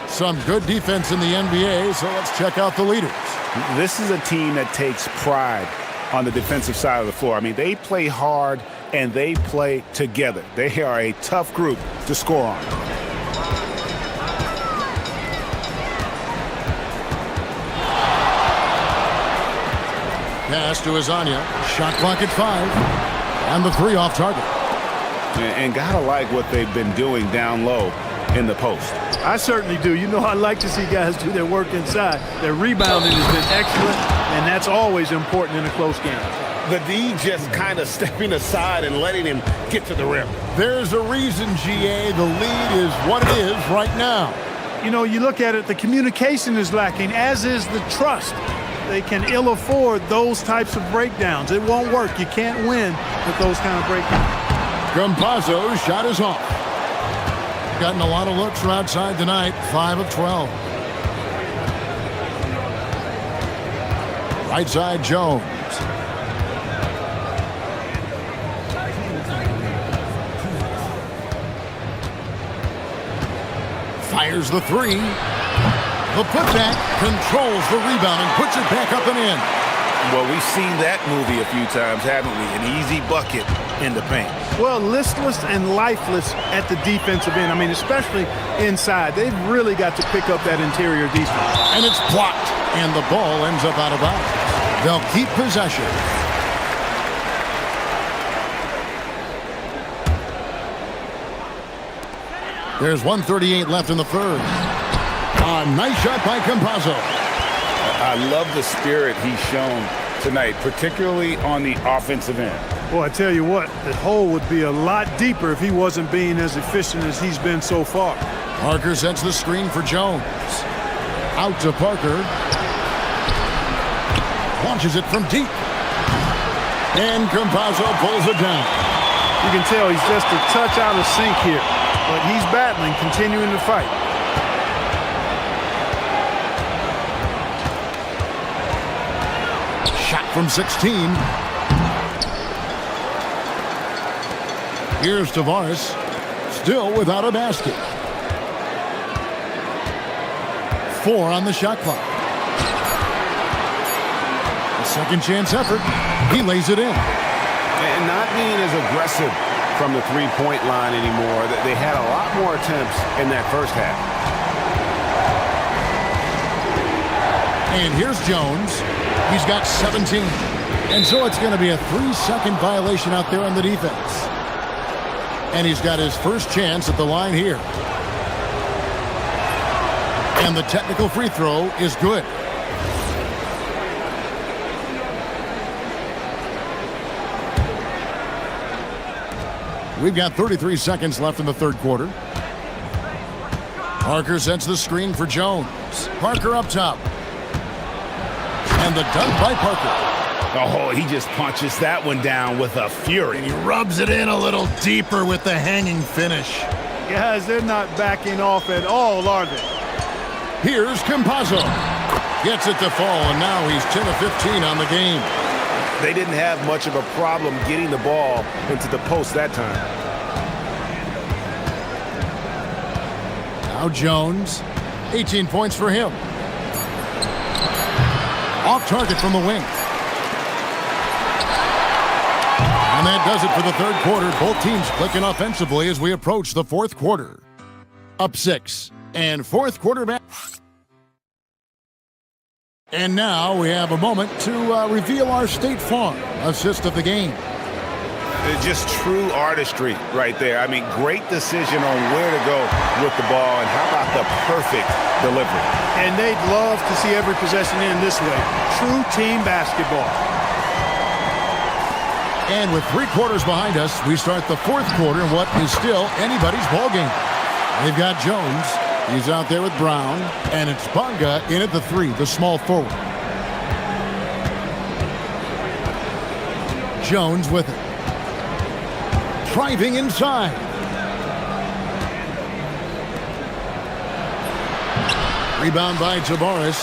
Some good defense in the NBA, so let's check out the leaders. This is a team that takes pride on the defensive side of the floor. I mean, they play hard and they play together. They are a tough group to score on. Pass to Hazonia. Shot clock at 5. And the 3 off target. And gotta like what they've been doing down low in the post. I certainly do. You know, I like to see guys do their work inside. Their rebounding has been excellent, and that's always important in a close game. The D just kind of stepping aside and letting him get to the rim. There's a reason, GA, the lead is what it is right now. You know, you look at it, the communication is lacking, as is the trust. They can ill afford those types of breakdowns. It won't work. You can't win with those kind of breakdowns. Campazzo's shot is off. Gotten a lot of looks from outside tonight, 5 of 12. Right side, Jones. Fires the 3. The putback controls the rebound and puts it back up and in. Well, we've seen that movie a few times, haven't we? An easy bucket in the paint. Well, listless and lifeless at the defensive end. I mean, especially inside. They've really got to pick up that interior defense. And it's blocked, and the ball ends up out of bounds. They'll keep possession. There's 1:38 left in the third. A nice shot by Campazzo. I love the spirit he's shown tonight, particularly on the offensive end. Well, I tell you what, the hole would be a lot deeper if he wasn't being as efficient as he's been so far. Parker sets the screen for Jones. Out to Parker. Launches it from deep. And Campazzo pulls it down. You can tell he's just a touch out of sync here, but he's battling, continuing to fight. Shot from 16. Here's Tavares, still without a basket. 4 on the shot clock. A second chance effort. He lays it in. And not being as aggressive from the three-point line anymore. They had a lot more attempts in that first half. And here's Jones. He's got 17. And so it's going to be a 3-second violation out there on the defense. And he's got his first chance at the line here. And the technical free throw is good. We've got 33 seconds left in the third quarter. Parker sets the screen for Jones. Parker up top. And the dunk by Parker. Oh, he just punches that one down with a fury. And he rubs it in a little deeper with the hanging finish. Guys, they're not backing off at all, are they? Here's Campazzo. Gets it to fall, and now he's 10 of 15 on the game. They didn't have much of a problem getting the ball into the post that time. Now Jones, 18 points for him. Off target from the wing. And that does it for the third quarter. Both teams clicking offensively as we approach the fourth quarter. Up 6. And fourth quarter back. And now we have a moment to reveal our State Farm assist of the game. It's just true artistry right there. I mean, great decision on where to go with the ball, and how about the perfect delivery. And they'd love to see every possession end this way. True team basketball. And with 3 quarters behind us, we start the fourth quarter in what is still anybody's ball game. They've got Jones. He's out there with Brown. And it's Bonga in at the 3, the small forward. Jones with it. Driving inside. Rebound by Tavares.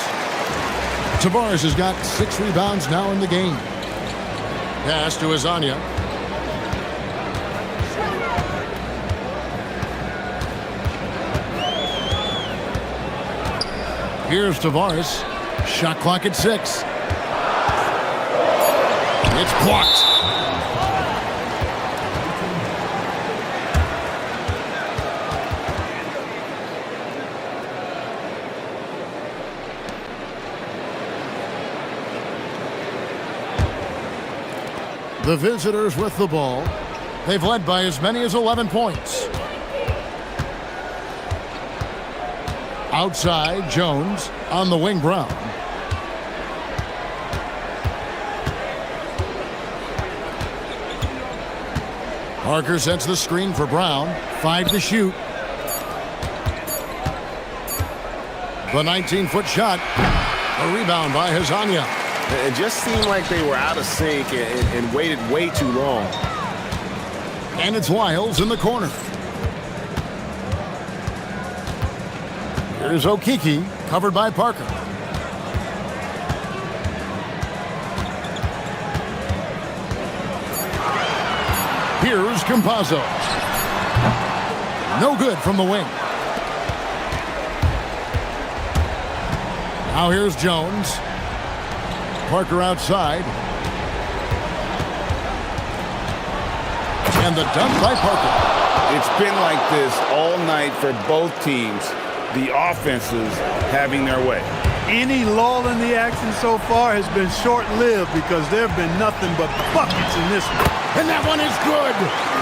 Tavares has got 6 rebounds now in the game. Pass to Azania. Here's Tavares. Shot clock at 6. It's blocked. The visitors with the ball. They've led by as many as 11 points. Outside, Jones. On the wing, Brown. Parker sets the screen for Brown. 5 to shoot. The 19-foot shot. A rebound by Hazania. It just seemed like they were out of sync and waited way too long. And it's Wiles in the corner. Here's Okiki, covered by Parker. Here's Campazzo. No good from the wing. Now here's Jones. Parker outside. And the dunk by Parker. It's been like this all night for both teams. The offenses having their way. Any lull in the action so far has been short-lived because there have been nothing but buckets in this one. And that one is good.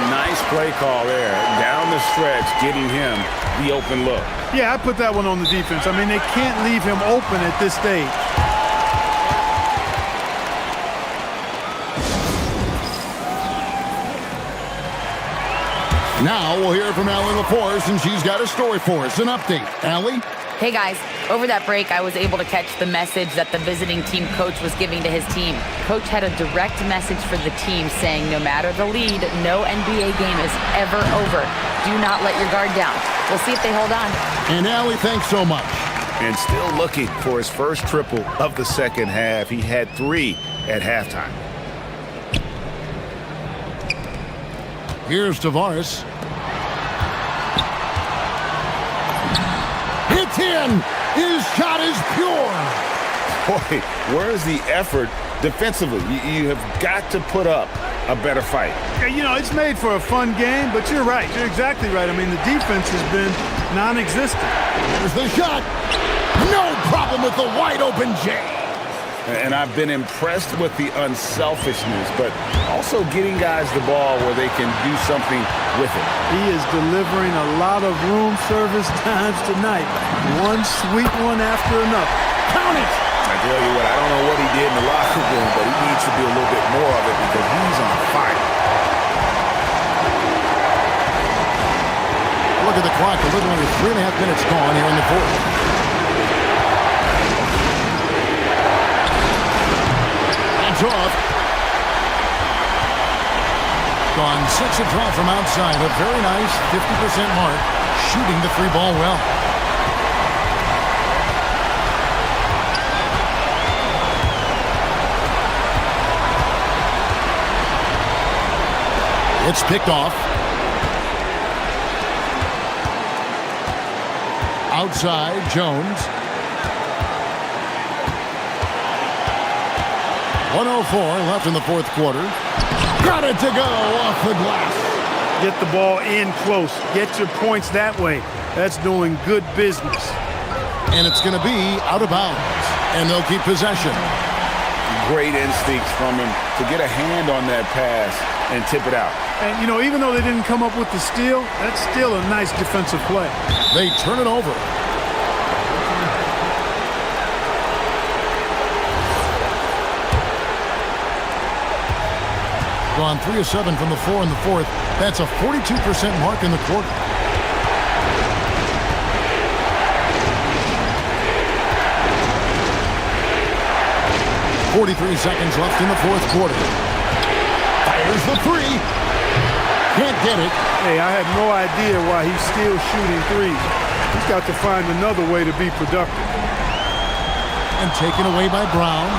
Nice play call there. Down the stretch, getting him the open look. Yeah, I put that one on the defense. I mean, they can't leave him open at this stage. Now we'll hear from Allie LaForce, and she's got a story for us, an update. Allie? Hey guys, over that break, I was able to catch the message that the visiting team coach was giving to his team. Coach had a direct message for the team saying no matter the lead, no NBA game is ever over. Do not let your guard down. We'll see if they hold on. And Allie, thanks so much. And still looking for his first triple of the second half. He had 3 at halftime. Here's Tavares. It's in! His shot is pure! Boy, where's the effort defensively? You have got to put up a better fight. Yeah, you know, it's made for a fun game, but you're right. You're exactly right. I mean, the defense has been non-existent. Here's the shot. No problem with the wide-open J. And I've been impressed with the unselfishness, but also getting guys the ball where they can do something with it. He is delivering a lot of room service times tonight. One sweet one after another. Count it! I tell you what, I don't know what he did in the locker room, but he needs to do a little bit more of it because he's on fire. Look at the clock. A little under 3.5 minutes gone here in the fourth. Off. Gone 6 of 12 from outside. A very nice 50% mark. Shooting the free ball well. It's picked off. Outside, Jones. 1:04 left in the fourth quarter. Got it to go off the glass. Get the ball in close. Get your points that way. That's doing good business. And it's going to be out of bounds. And they'll keep possession. Great instincts from him to get a hand on that pass and tip it out. And, you know, even though they didn't come up with the steal, that's still a nice defensive play. They turn it over. Gone 3 of 7 from the 4 in the fourth. That's a 42% mark in the quarter. .43 seconds left in the fourth quarter. Fires the three. Can't get it. Hey, I have no idea why he's still shooting threes. He's got to find another way to be productive. And taken away by Brown.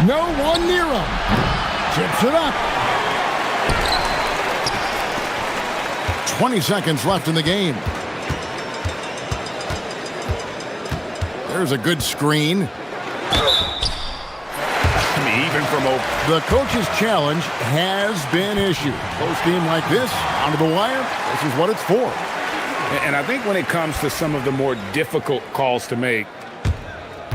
No one near him. Tips it up. 20 seconds left in the game. There's a good screen. I mean, even from the coach's challenge has been issued. Close game like this, onto the wire, this is what it's for. And I think when it comes to some of the more difficult calls to make,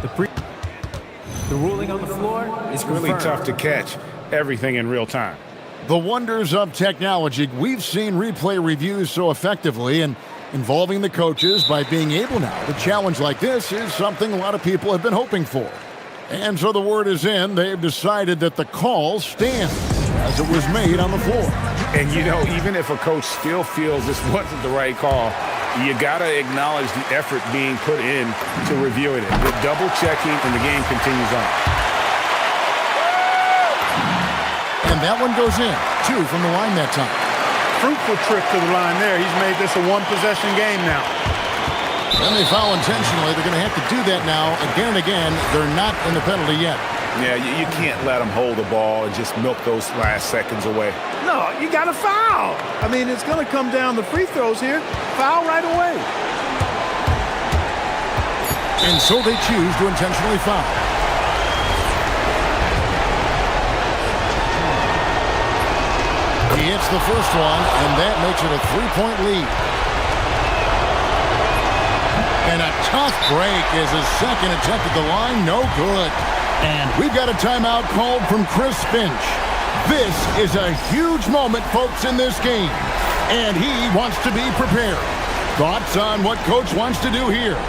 the ruling on the floor is really tough to catch everything in real time. The wonders of technology. We've seen replay reviews so effectively, and involving the coaches by being able now to challenge like this is something a lot of people have been hoping for. And so the word is in. They've decided that the call stands as it was made on the floor. And, you know, even if a coach still feels this wasn't the right call, you got to acknowledge the effort being put in to reviewing it. The double checking, and the game continues on. And that one goes in. 2 from the line that time. Fruitful trip to the line there. He's made this a one-possession game now. And they foul intentionally. They're going to have to do that now again and again. They're not in the penalty yet. Yeah, you can't let them hold the ball and just milk those last seconds away. No, you got to foul. I mean, it's going to come down to free throws here. Foul right away. And so they choose to intentionally foul. He hits the first one, and that makes it a 3-point lead. And a tough break is his second attempt at the line. No good. And we've got a timeout called from Chris Finch. This is a huge moment, folks, in this game. And he wants to be prepared. Thoughts on what Coach wants to do here?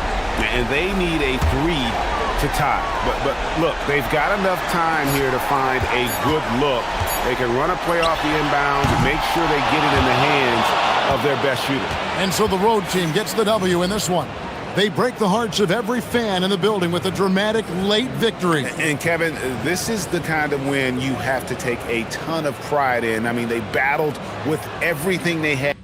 And they need a 3 to tie. But look, they've got enough time here to find a good look. They can run a play off the inbounds and make sure they get it in the hands of their best shooter. And so the road team gets the W in this one. They break the hearts of every fan in the building with a dramatic late victory. And Kevin, this is the kind of win you have to take a ton of pride in. I mean, they battled with everything they had.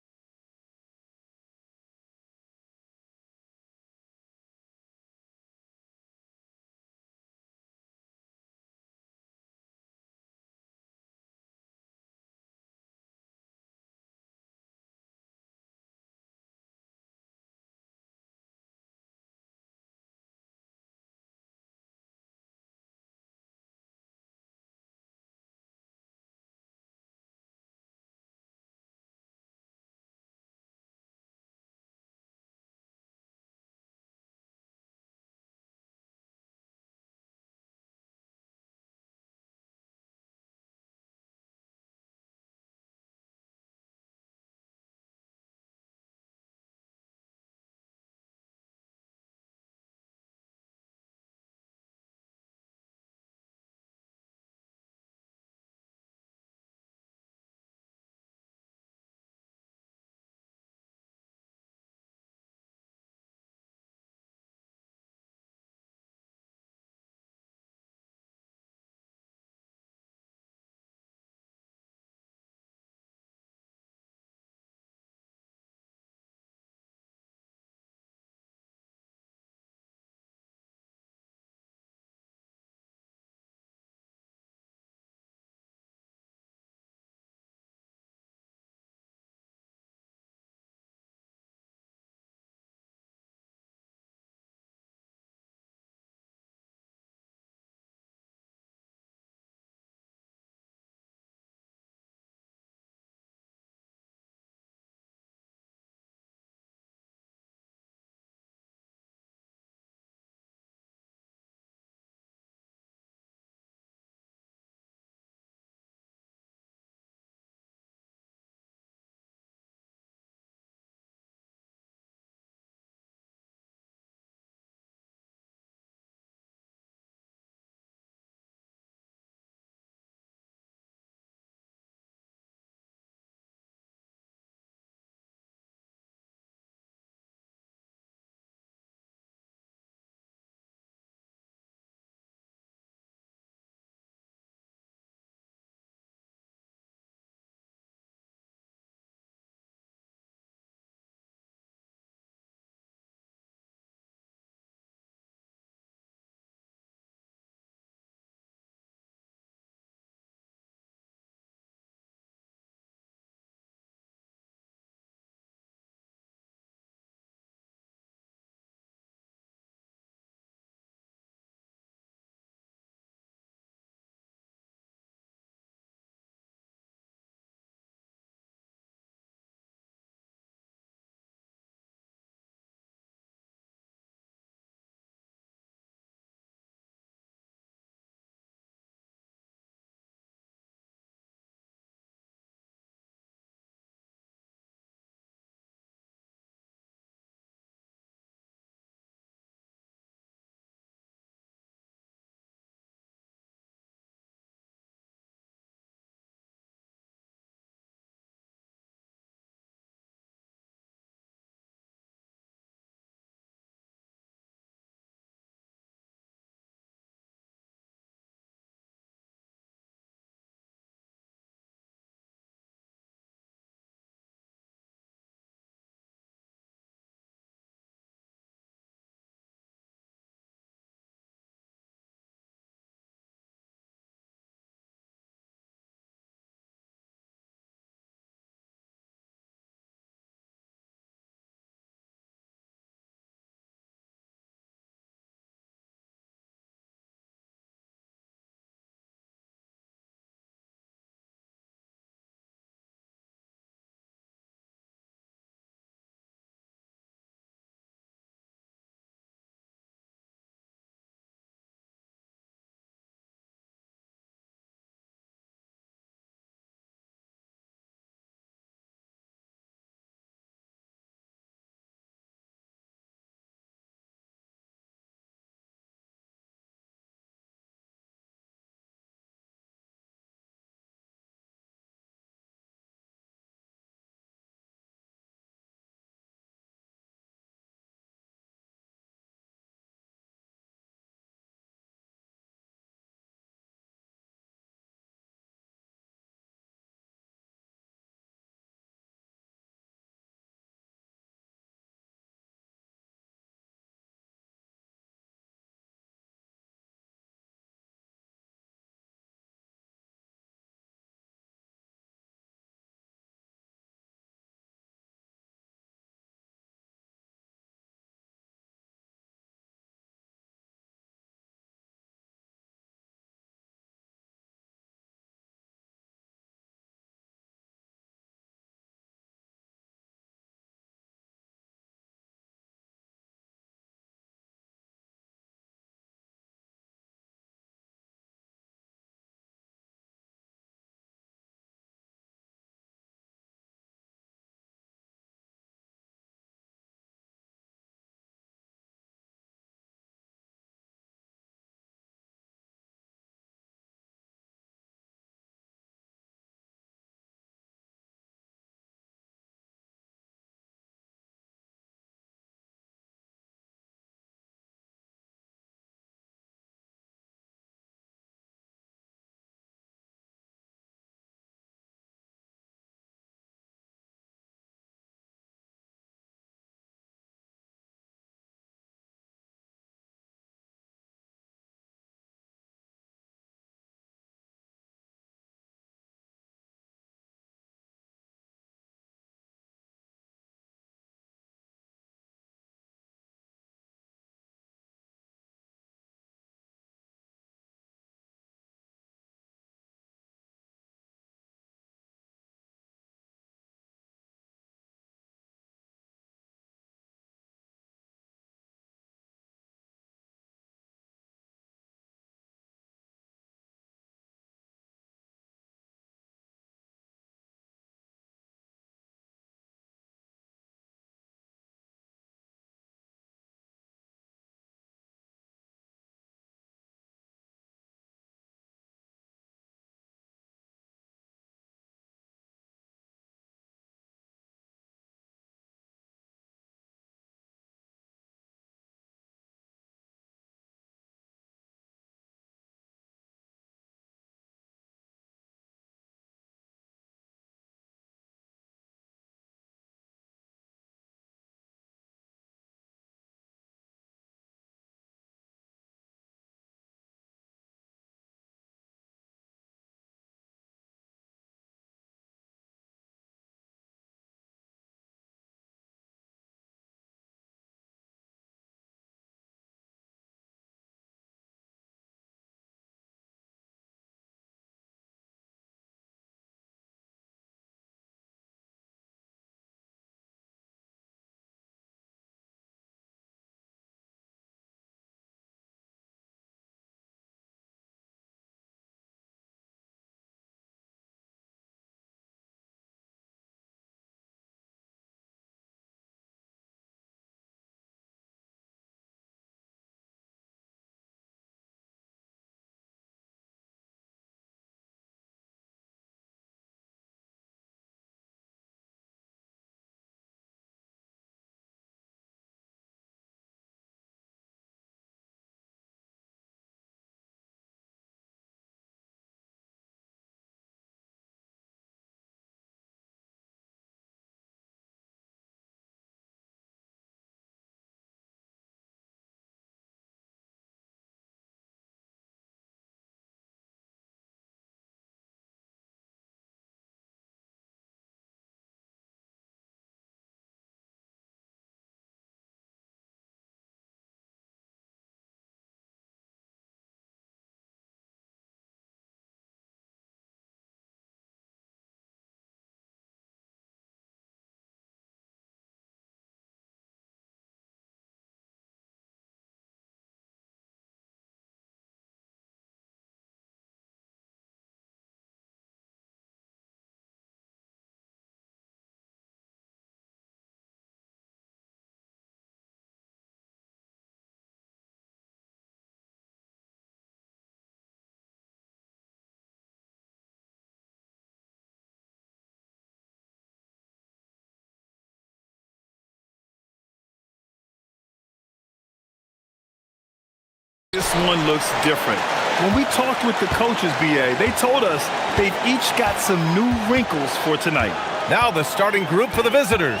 This one looks different. When we talked with the coaches, BA, they told us they've each got some new wrinkles for tonight. Now the starting group for the visitors.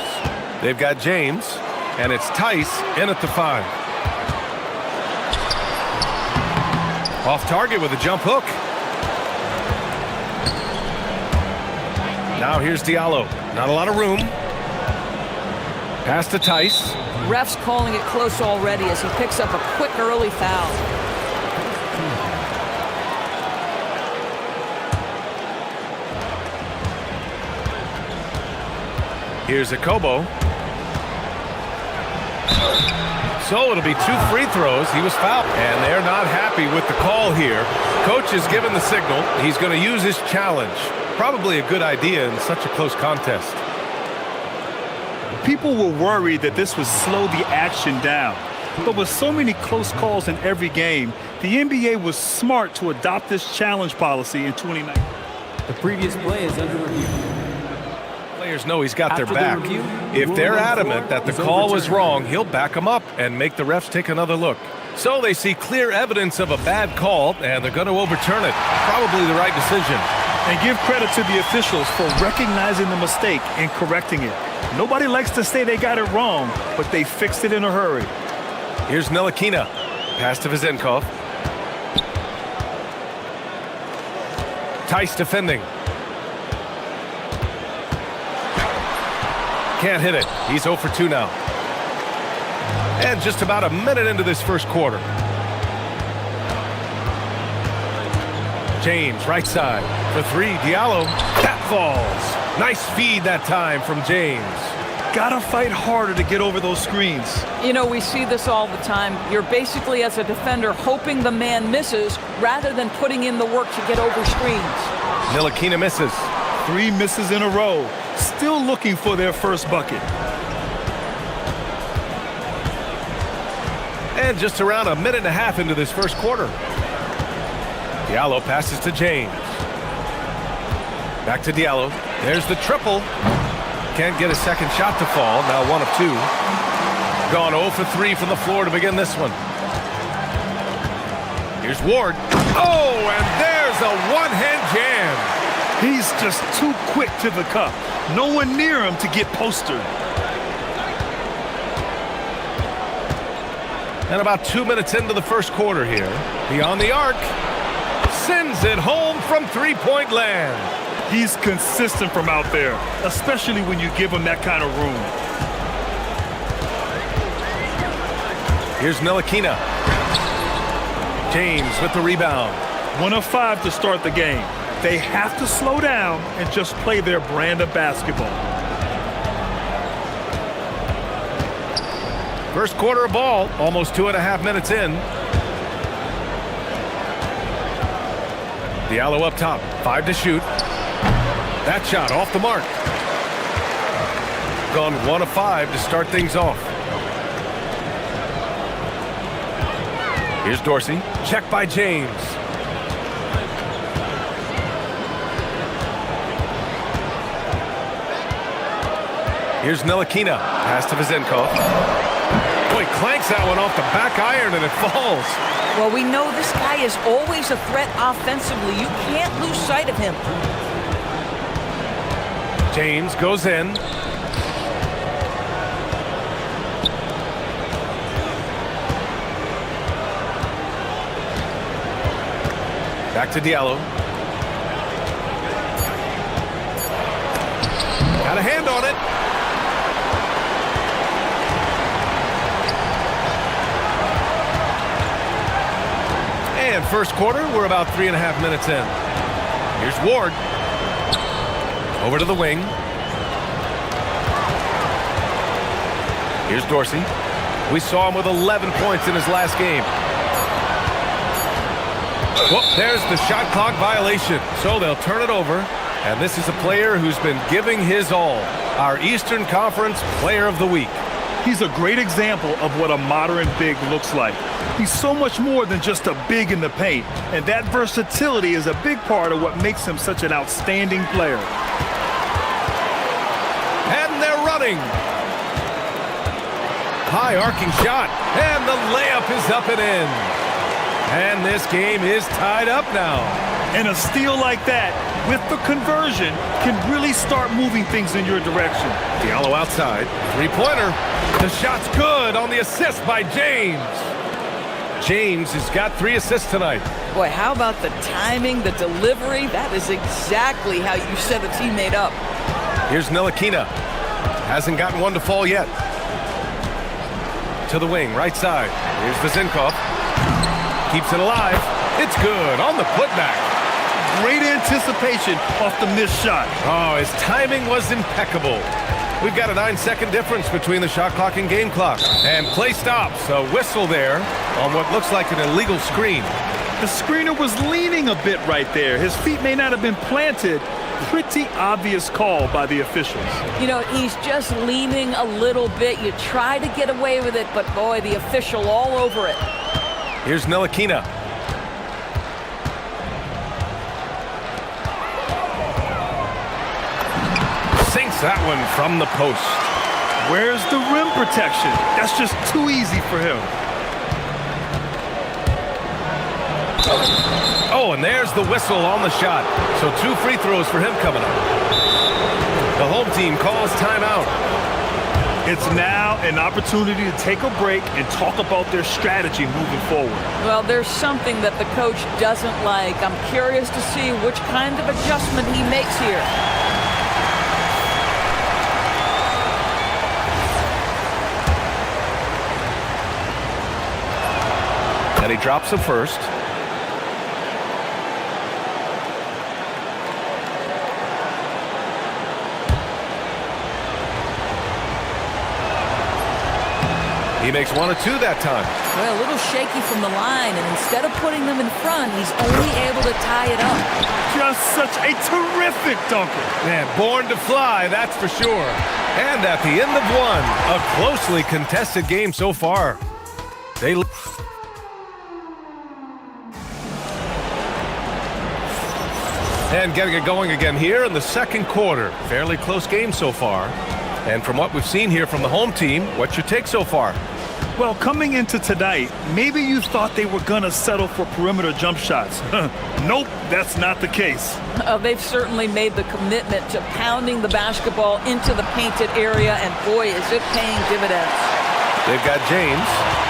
They've got James, and it's Tice in at the 5. Off target with a jump hook. Now here's Diallo. Not a lot of room. Pass to Tice. Ref's calling it close already as he picks up a quick early foul. Here's Akobo. So it'll be 2 free throws. He was fouled. And they're not happy with the call here. Coach has given the signal. He's going to use his challenge. Probably a good idea in such a close contest. People were worried that this would slow the action down. But with so many close calls in every game, the NBA was smart to adopt this challenge policy in 2019. The previous play is under review. Players know he's got their back. Review, If they're adamant that the call was wrong, he'll back them up and make the refs take another look. So they see clear evidence of a bad call, and they're going to overturn it. Probably the right decision. And give credit to the officials for recognizing the mistake and correcting it. Nobody likes to say they got it wrong, but they fixed it in a hurry. Here's Ntilikina. Pass to Vezenkov. Tice defending. Can't hit it. He's 0 for 2 now. And just about a minute into this first quarter. James, right side. For 3, Diallo. That falls. Nice feed that time from James. Gotta fight harder to get over those screens. You know, we see this all the time. You're basically, as a defender, hoping the man misses rather than putting in the work to get over screens. Ntilikina misses. 3 misses in a row. Still looking for their first bucket. And just around a minute and a half into this first quarter. Diallo passes to James. Back to Diallo. There's the triple. Can't get a second shot to fall. Now 1 of 2. Gone 0 for 3 from the floor to begin this one. Here's Ward. Oh, and there's a one-hand jam. He's just too quick to the cup. No one near him to get postered. And about 2 minutes into the first quarter here. Beyond the arc. Sends it home from three-point land. He's consistent from out there, especially when you give him that kind of room. Here's Ntilikina. James with the rebound. 1 of 5 to start the game. They have to slow down and just play their brand of basketball. First quarter of ball, almost 2.5 minutes in. Diallo up top, 5 to shoot. That shot off the mark. Gone 1 of 5 to start things off. Here's Dorsey, checked by James. Here's Ntilikina, pass to Vezenkov. Boy, clanks that one off the back iron and it falls. Well, we know this guy is always a threat offensively. You can't lose sight of him. James goes in. Back to Diallo. Got a hand on it. And first quarter, we're about 3.5 minutes in. Here's Ward. Over to the wing. Here's Dorsey. We saw him with 11 points in his last game. Well, there's the shot clock violation. So they'll turn it over. And this is a player who's been giving his all. Our Eastern Conference Player of the Week. He's a great example of what a modern big looks like. He's so much more than just a big in the paint. And that versatility is a big part of what makes him such an outstanding player. And they're running. High arcing shot. And the layup is up and in. And this game is tied up now. And a steal like that, with the conversion, can really start moving things in your direction. Diallo outside. Three-pointer. The shot's good on the assist by James. James has got 3 assists tonight. Boy, how about the timing, the delivery? That is exactly how you set a teammate up. Here's Ntilikina. Hasn't gotten one to fall yet. To the wing, right side. Here's Vezinkov. Keeps it alive. It's good on the putback. Great anticipation off the missed shot. Oh, his timing was impeccable. We've got a 9-second difference between the shot clock and game clock. And play stops. A whistle there on what looks like an illegal screen. The screener was leaning a bit right there. His feet may not have been planted. Pretty obvious call by the officials. You know, he's just leaning a little bit. You try to get away with it, but boy, the official all over it. Here's Ntilikina. Sinks that one from the post. Where's the rim protection? That's just too easy for him. Oh, and there's the whistle on the shot. So 2 free throws for him coming up. The home team calls timeout. It's now an opportunity to take a break and talk about their strategy moving forward. Well, there's something that the coach doesn't like. I'm curious to see which kind of adjustment he makes here. And he drops it first. He makes 1 or 2 that time. Well, a little shaky from the line, and instead of putting them in front, he's only able to tie it up. Just such a terrific dunker. Man, born to fly, that's for sure. And at the end of 1, a closely contested game so far. And getting it going again here in the second quarter. Fairly close game so far. And from what we've seen here from the home team, what's your take so far? Well, coming into tonight, maybe you thought they were going to settle for perimeter jump shots. Nope, that's not the case. They've certainly made the commitment to pounding the basketball into the painted area, and boy, is it paying dividends. They've got James,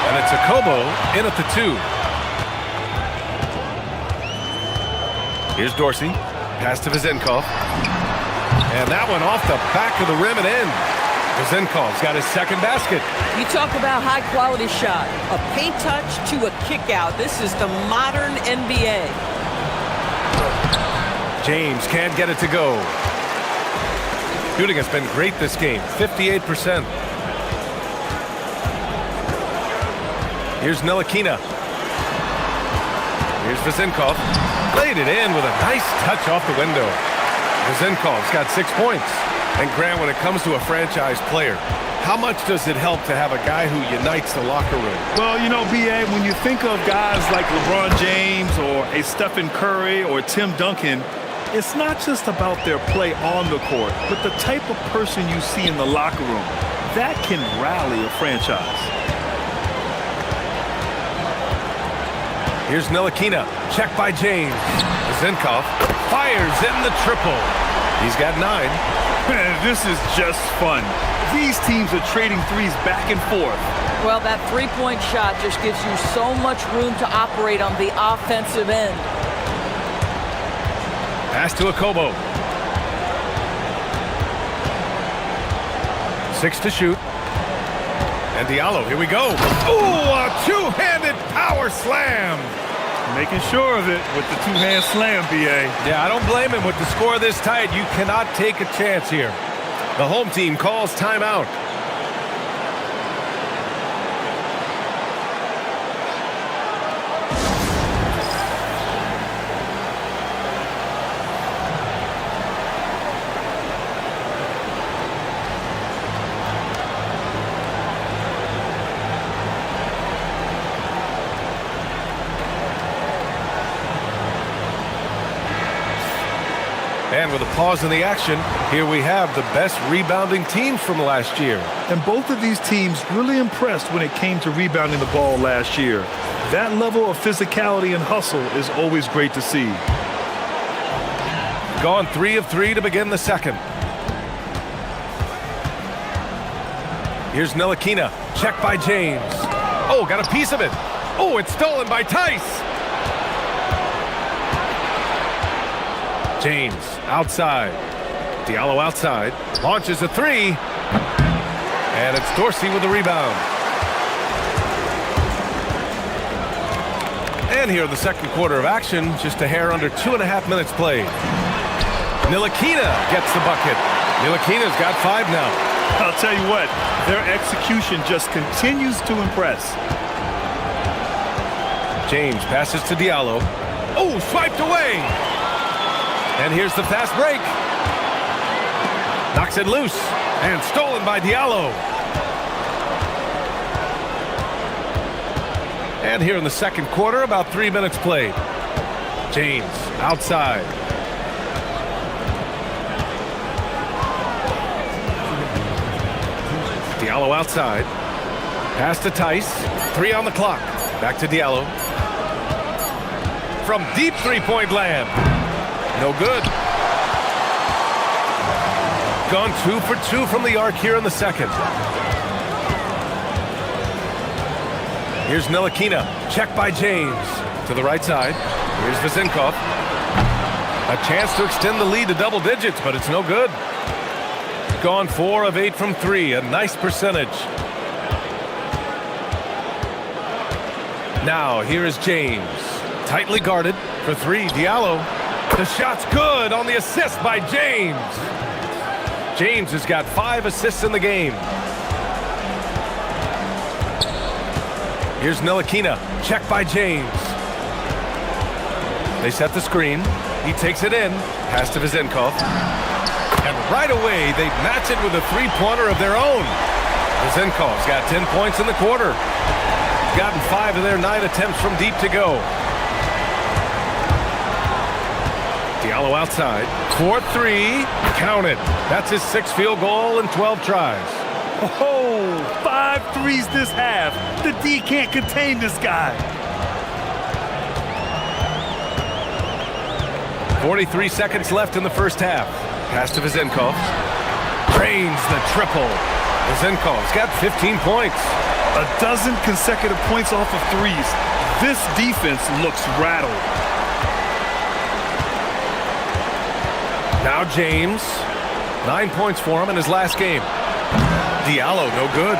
and it's Akobo in at the 2. Here's Dorsey. Pass to Vezinkov. And that one off the back of the rim and in. Vezinkov's got his second basket. You talk about high-quality shot. A paint touch to a kick-out. This is the modern NBA. James can't get it to go. Shooting has been great this game, 58%. Here's Ntilikina. Here's Vezinkov. Laid it in with a nice touch off the window. Vezinkov's got 6 points. And Grant, when it comes to a franchise player, how much does it help to have a guy who unites the locker room? Well, you know, B.A., when you think of guys like LeBron James or a Stephen Curry or Tim Duncan, it's not just about their play on the court, but the type of person you see in the locker room. That can rally a franchise. Here's Ntilikina. Check by James. Vezinkov fires in the triple. He's got 9. This is just fun. These teams are trading threes back and forth. Well, that three-point shot just gives you so much room to operate on the offensive end. Pass to Akobo. 6 to shoot. And Diallo, here we go. Ooh, a two-handed power slam. Making sure of it with the two-hand slam, B.A. Yeah, I don't blame him. With the score this tight, you cannot take a chance here. The home team calls timeout. And with a pause in the action, here we have the best rebounding teams from last year. And both of these teams really impressed when it came to rebounding the ball last year. That level of physicality and hustle is always great to see. Gone 3 of 3 to begin the second. Here's Ntilikina. Check by James. Oh, got a piece of it. Oh, it's stolen by Tice. James outside. Diallo outside. Launches a three. And it's Dorsey with the rebound. And here in the second quarter of action, just a hair under 2.5 minutes played. Ntilikina gets the bucket. Ntilikina's got 5 now. I'll tell you what, their execution just continues to impress. James passes to Diallo. Oh, swiped away. And here's the fast break. Knocks it loose. And stolen by Diallo. And here in the second quarter, about 3 minutes played. James outside. Diallo outside. Pass to Tice. 3 on the clock. Back to Diallo. From deep three-point land. No good. Gone 2 for 2 from the arc here in the second. Here's Ntilikina. Check by James. To the right side. Here's Vezinkov. A chance to extend the lead to double digits, but it's no good. Gone 4 of 8 from 3. A nice percentage. Now, here is James. Tightly guarded for 3. Diallo. The shot's good on the assist by James. James has got 5 assists in the game. Here's Ntilikina. Check by James. They set the screen. He takes it in. Pass to Vezinkov. And right away, they match it with a three-pointer of their own. Vezinkov's got 10 points in the quarter. Gotten 5 of their 9 attempts from deep to go. Diallo outside. 4-3. Count it. That's his 6th field goal in 12 tries. Oh, 5 threes this half. The D can't contain this guy. 43 seconds left in the first half. Pass to Vezinkov. Drains the triple. Vezinkov's got 15 points. A dozen consecutive points off of threes. This defense looks rattled. Now James. 9 points for him in his last game. Diallo, no good.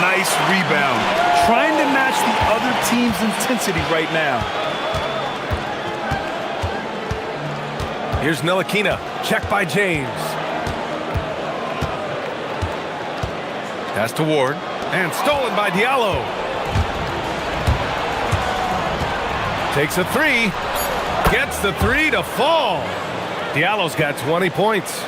Nice rebound. Trying to match the other team's intensity right now. Here's Ntilikina. Check by James. Pass to Ward. And stolen by Diallo. Takes a 3. Gets the 3 to fall. Diallo's got 20 points.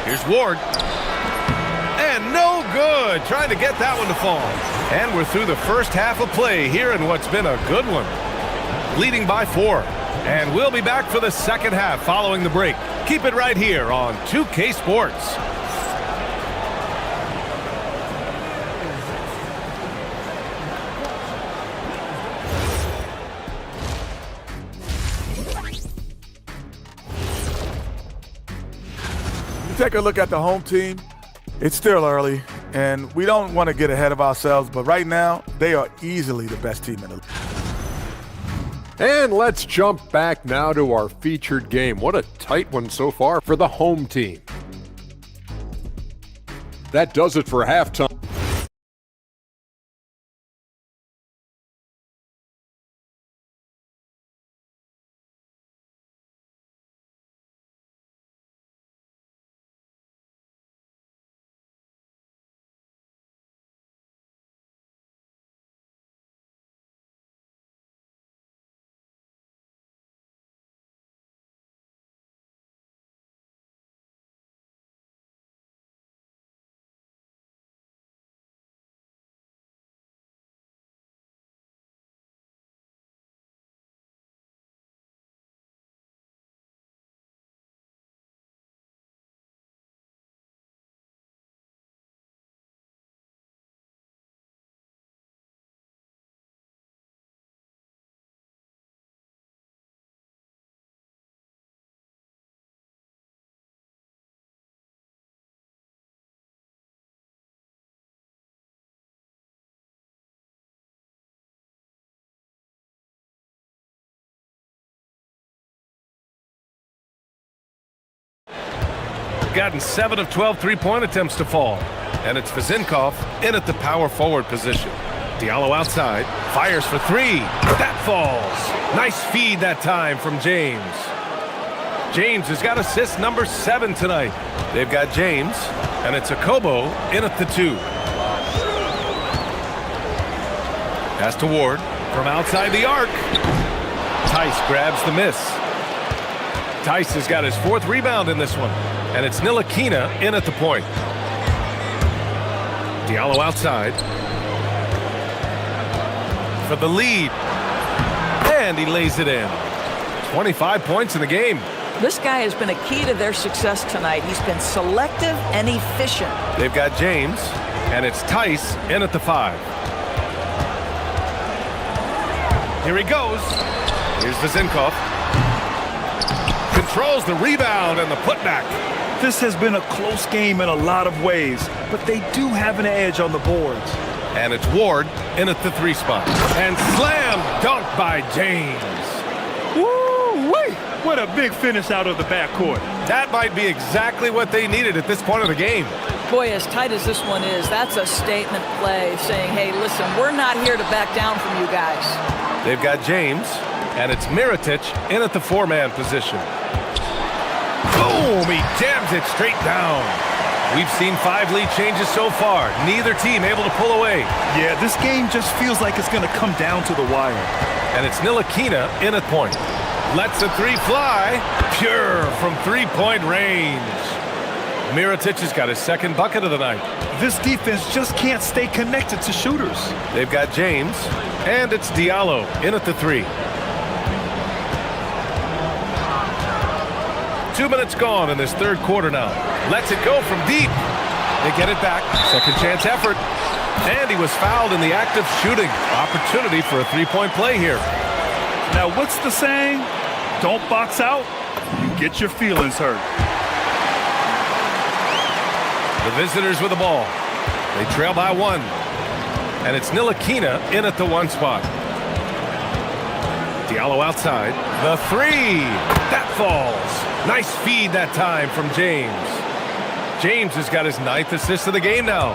Here's Ward. And no good. Trying to get that one to fall. And we're through the first half of play here in what's been a good one. Leading by 4. And we'll be back for the second half following the break. Keep it right here on 2K Sports. Take a look at the home team. It's still early, and we don't want to get ahead of ourselves, but right now, they are easily the best team in the league. And let's jump back now to our featured game. What a tight one so far for the home team. That does it for halftime. Gotten 7 of 12 three-point attempts to fall. And it's Vezinkov in at the power forward position. Diallo outside, fires for three. That falls. Nice feed that time from James. James has got assist number 7 tonight. They've got James, and it's Akobo in at the 2. Pass to Ward from outside the arc. Tice grabs the miss. Tice has got his 4th rebound in this one, and it's Ntilikina in at the point. Diallo outside for the lead, and he lays it in. 25 points in the game. This guy has been a key to their success tonight. He's been selective and efficient. They've got James, and it's Tice in at the 5. Here he goes. Here's Vezinkov. Controls the rebound and the putback. This has been a close game in a lot of ways, but they do have an edge on the boards. And it's Ward in at the 3 spot. And slam dunk by James. Woo-wee! What a big finish out of the backcourt. That might be exactly what they needed at this point of the game. Boy, as tight as this one is, that's a statement play saying, hey, listen, we're not here to back down from you guys. They've got James, and it's Mirotic in at the 4-man position. Boom! He jams it straight down. We've seen 5 lead changes so far. Neither team able to pull away. Yeah, this game just feels like it's going to come down to the wire. And it's Ntilikina in at point. Lets a 3 fly. Pure from 3-point range. Mirotic has got his 2nd bucket of the night. This defense just can't stay connected to shooters. They've got James, and it's Diallo in at the 3. 2 minutes gone in this 3rd quarter now. Lets it go from deep. They get it back. 2nd chance effort. And he was fouled in the act of shooting. Opportunity for a 3-point play here. Now, what's the saying? Don't box out, you get your feelings hurt. The visitors with the ball. They trail by 1. And it's Ntilikina in at the 1 spot. Diallo outside. The 3. That falls. Nice feed that time from James. James has got his 9th assist of the game now.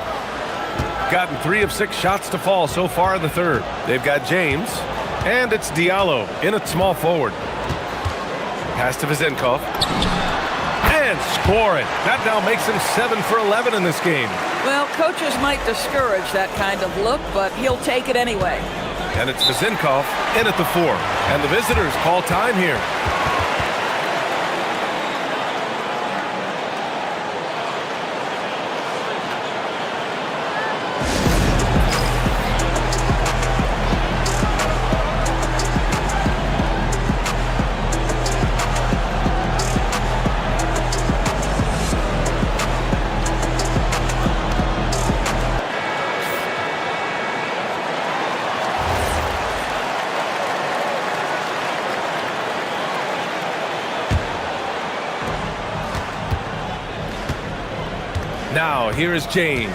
Gotten 3 of 6 shots to fall so far in the 3rd. They've got James, and it's Diallo in at small forward. Pass to Vezinkov. And score it. That now makes him 7 for 11 in this game. Well, coaches might discourage that kind of look, but he'll take it anyway. And it's Vezinkov in at the 4. And the visitors call time here. Now, here is James.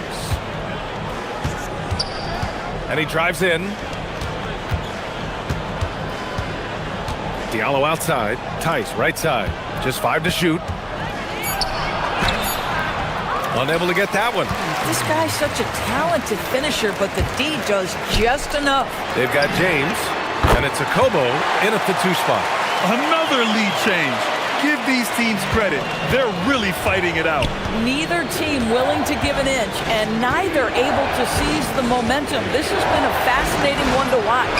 And he drives in. Diallo outside. Tice, right side. Just 5 to shoot. Unable to get that one. This guy's such a talented finisher, but the D does just enough. They've got James, and it's Akobo in at the 2 spot. Another lead change. Give these teams credit. They're really fighting it out. Neither team willing to give an inch, and neither able to seize the momentum. This has been a fascinating one to watch.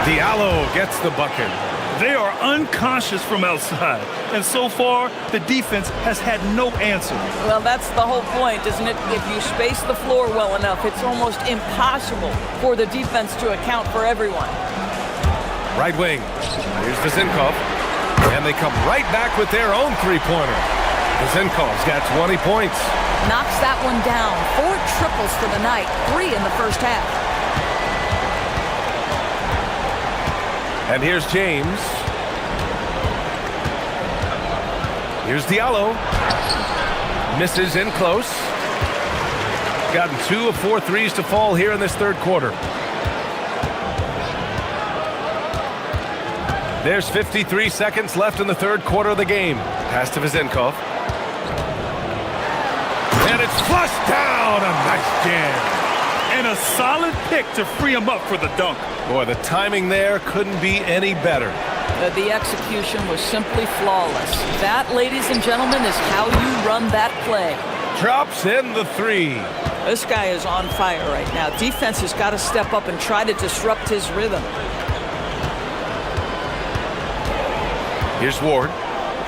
Diallo gets the bucket. They are unconscious from outside, and so far, the defense has had no answer. Well, that's the whole point, isn't it? If you space the floor well enough, it's almost impossible for the defense to account for everyone. Right wing. Here's Vezinkov. And they come right back with their own 3-pointer. Vezinkov's got 20 points. Knocks that one down. 4 triples for the night. 3 in the first half. And here's James. Here's Diallo. Misses in close. Gotten 2 of 4 threes to fall here in this 3rd quarter. There's 53 seconds left in the 3rd quarter of the game. Pass to Vezinkov. it's flushed down. A nice jam. And a solid pick to free him up for the dunk. Boy, the timing there couldn't be any better. The execution was simply flawless. That, ladies and gentlemen, is how you run that play. Drops in the three. This guy is on fire right now. Defense has got to step up and try to disrupt his rhythm. Here's Ward.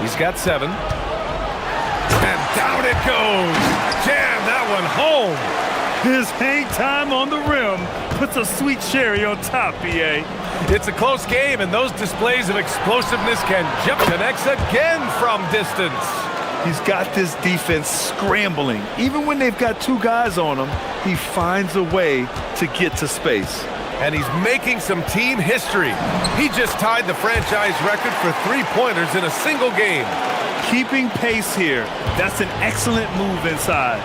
He's got 7. And down it goes. Jam that one home. His hang time on the rim puts a sweet cherry on top, BA. It's a close game, and those displays of explosiveness can jump connects again from distance. He's got this defense scrambling. Even when they've got 2 guys on him, he finds a way to get to space. And he's making some team history. He just tied the franchise record for 3-pointers in a single game. Keeping pace here. That's an excellent move inside.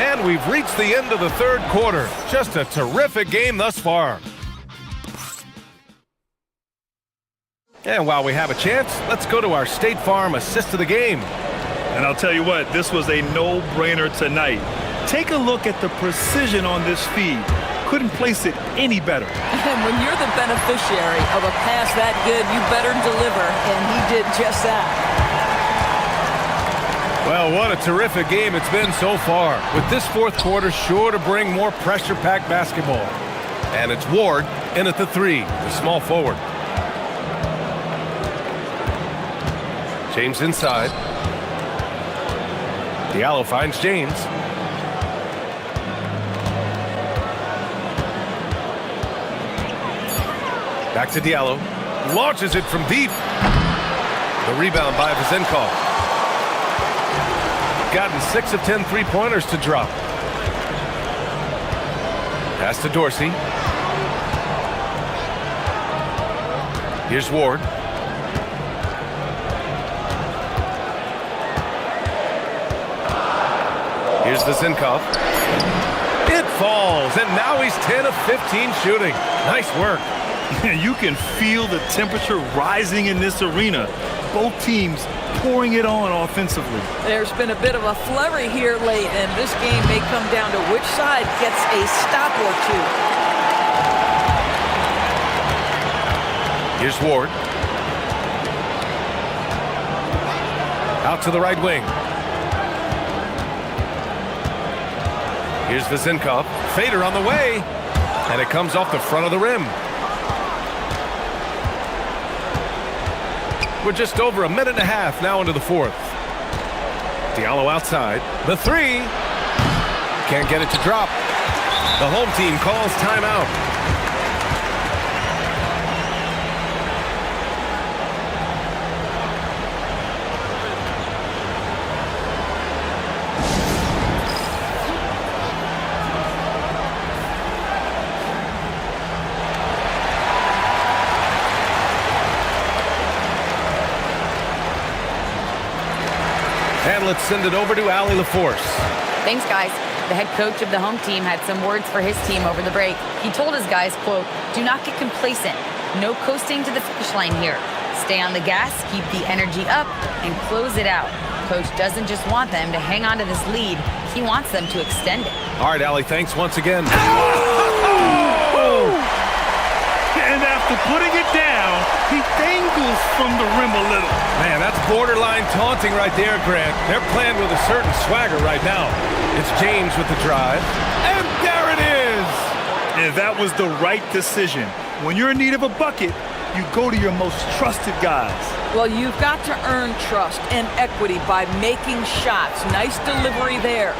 And we've reached the end of the third quarter. Just a terrific game thus far. And while we have a chance, let's go to our State Farm assist of the game. And I'll tell you what, this was a no-brainer tonight. Take a look at the precision on this feed. Couldn't place it any better. And when you're the beneficiary of a pass that good, you better deliver, and he did just that. Well, what a terrific game it's been so far. With this fourth quarter sure to bring more pressure-packed basketball. And it's Ward in at the 3, the small forward. James inside. Diallo finds James. Back to Diallo. Launches it from deep. The rebound by Vezenkov. Gotten 6 of 10 3-pointers to drop. Pass to Dorsey. Here's Ward. Here's Vezenkov. It falls, and now he's 10 of 15 shooting. Nice work. You can feel the temperature rising in this arena. Both teams pouring it on offensively. There's been a bit of a flurry here late, and this game may come down to which side gets a stop or 2. Here's Ward. Out to the right wing. Here's Vezenkov. Fader on the way. And it comes off the front of the rim. We're just over a minute and a half now into the fourth. Diallo outside. The 3. Can't get it to drop. The home team calls timeout. And let's send it over to Allie LaForce. Thanks, guys. The head coach of the home team had some words for his team over the break. He told his guys, quote, "Do not get complacent. No coasting to the finish line here. Stay on the gas, keep the energy up, and close it out." Coach doesn't just want them to hang on to this lead. He wants them to extend it. All right, Allie, thanks once again. And after putting it down, he dangles from the rim a little. Man, that's borderline taunting right there, Grant. They're playing with a certain swagger right now. It's James with the drive. And there it is! And that was the right decision. When you're in need of a bucket, you go to your most trusted guys. Well, you've got to earn trust and equity by making shots. Nice delivery there.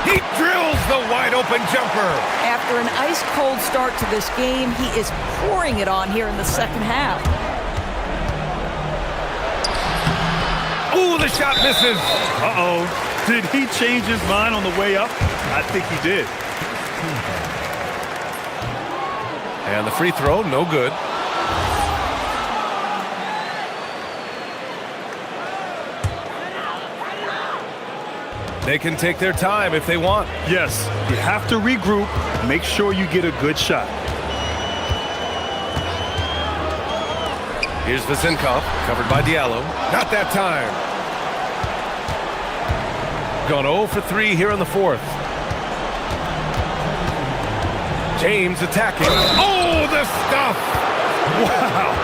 He drills the wide-open jumper. After an ice-cold start to this game, he is pouring it on here in the second half. Ooh, the shot misses. Uh-oh. Did he change his mind on the way up? I think he did. And the free throw, no good. They can take their time if they want. Yes, you have to regroup, make sure you get a good shot. Here's Vazenkov, covered by Diallo. Not that time. Gone 0 for 3 here in the fourth. James attacking. Oh, the stuff! Wow!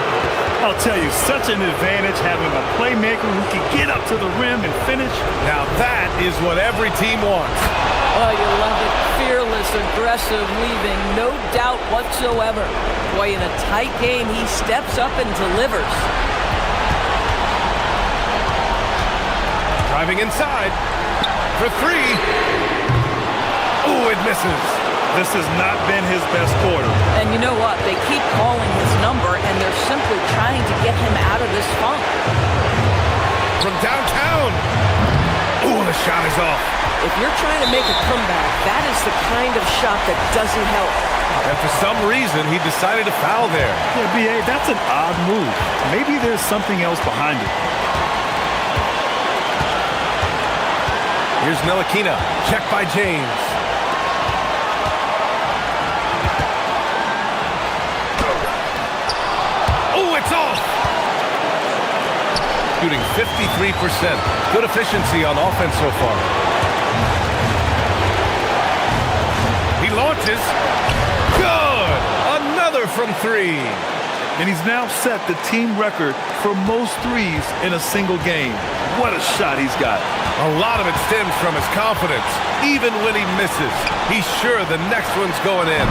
I'll tell you, such an advantage having a playmaker who can get up to the rim and finish. Now that is what every team wants. Oh, you love it. Fearless, aggressive, leaving no doubt whatsoever. Boy, in a tight game, he steps up and delivers. Driving inside for 3. Oh, it misses. This has not been his best quarter. And you know what? They keep calling his number, and they're simply trying to get him out of this funk. From downtown. Oh, the shot is off. If you're trying to make a comeback, that is the kind of shot that doesn't help. And for some reason, he decided to foul there. Yeah, B.A., that's an odd move. Maybe there's something else behind it. Here's Ntilikina. Checked by James. Oh, it's off! Shooting 53%. Good efficiency on offense so far. He launches. Good! Another from 3. And he's now set the team record for most threes in a single game. What a shot he's got. A lot of it stems from his confidence. Even when he misses, he's sure the next one's going in.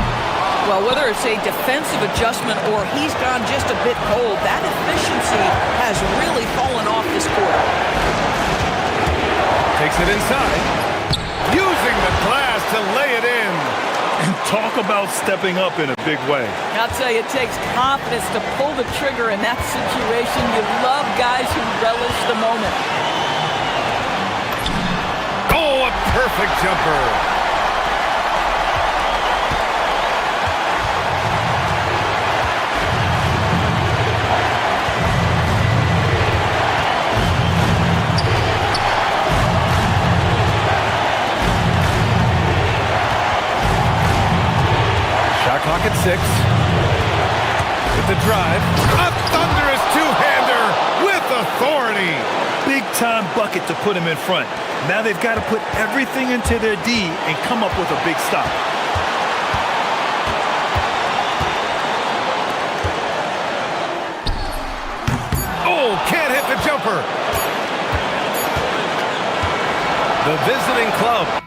Well, whether it's a defensive adjustment or he's gone just a bit cold, that efficiency has really fallen off this quarter. Takes it inside. Using the glass to lay it in. And talk about stepping up in a big way. I'll tell you, it takes confidence to pull the trigger in that situation. You love guys who relish the moment. Oh, a perfect jumper. Clock at 6. With the drive. A thunderous two-hander with authority. Big-time bucket to put him in front. Now they've got to put everything into their D and come up with a big stop. Oh, can't hit the jumper. The visiting club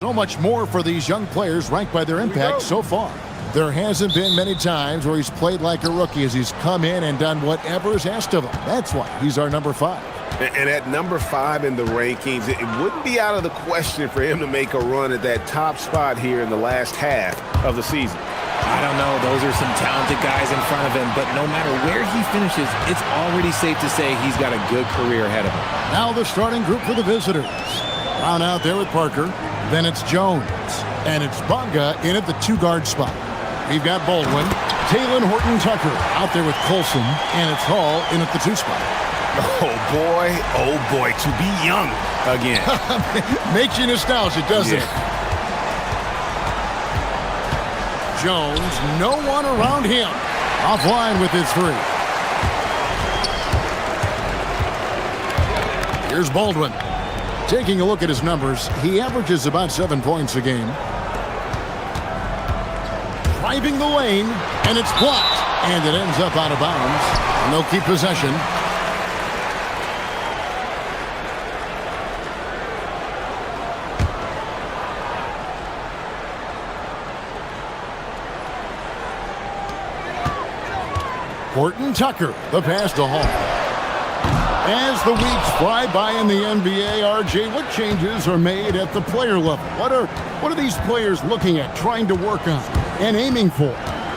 So much more for these young players ranked by their impact so far. There hasn't been many times where he's played like a rookie as he's come in and done whatever is asked of him. That's why he's our number 5. And at number 5 in the rankings, it wouldn't be out of the question for him to make a run at that top spot here in the last half of the season. I don't know. Those are some talented guys in front of him, but no matter where he finishes, it's already safe to say he's got a good career ahead of him. Now the starting group for the visitors. Brown out there with Parker. Then it's Jones. And it's Bonga in at the 2-guard spot. We've got Baldwin, Taylor Horton Tucker out there with Colson, and it's Hall in at the 2 spot. Oh boy, to be young again. Makes you nostalgic, doesn't it? Jones, no one around him. Offline with his 3. Here's Baldwin. Taking a look at his numbers, he averages about 7 points a game. Driving the lane, and it's blocked. And it ends up out of bounds. And they'll keep possession. Horton Tucker, the pass to Hall. As the weeks fly by in the NBA, RJ, what changes are made at the player level? What are these players looking at, trying to work on, and aiming for?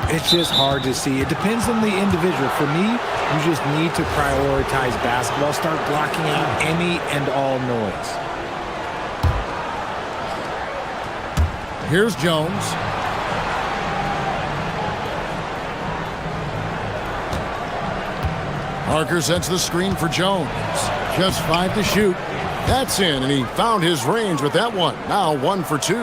It's just hard to see. It depends on the individual. For me, you just need to prioritize basketball. Start blocking out any and all noise. Here's Jones. Parker sets the screen for Jones. Just 5 to shoot. That's in, and he found his range with that one. Now 1 for 2.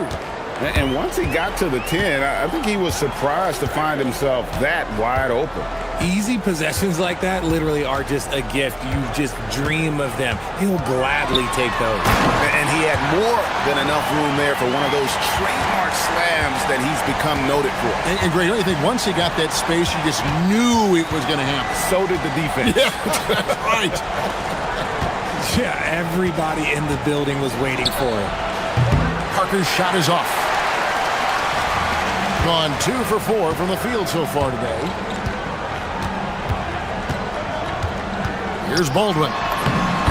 And once he got to the 10, I think he was surprised to find himself that wide open. Easy possessions like that literally are just a gift. You just dream of them. He'll gladly take those. And he had more than enough room there for one of those trademark slams that he's become noted for. And Greg, don't you think once he got that space, you just knew it was going to happen? So did the defense. Yeah, right. Yeah, everybody in the building was waiting for it. Parker's shot is off. Gone 2 for 4 from the field so far today. Here's Baldwin.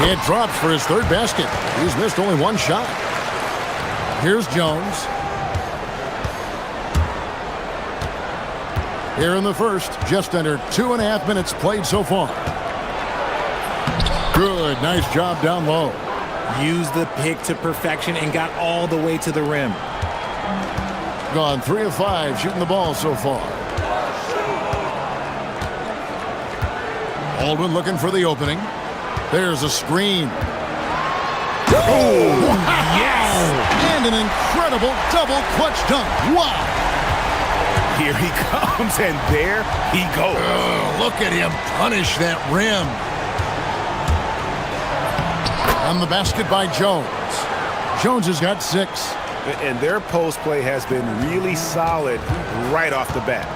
It drops for his 3rd basket. He's missed only 1 shot. Here's Jones. Here in the first, just under 2.5 minutes played so far. Good, nice job down low. Used the pick to perfection and got all the way to the rim. Gone 3 of 5 shooting the ball so far. Baldwin looking for the opening. There's a screen. Oh, yes! And an incredible double clutch dunk. Wow! Here he comes, and there he goes. Look at him punish that rim. On the basket by Jones. Jones has got 6. And their post play has been really solid right off the bat.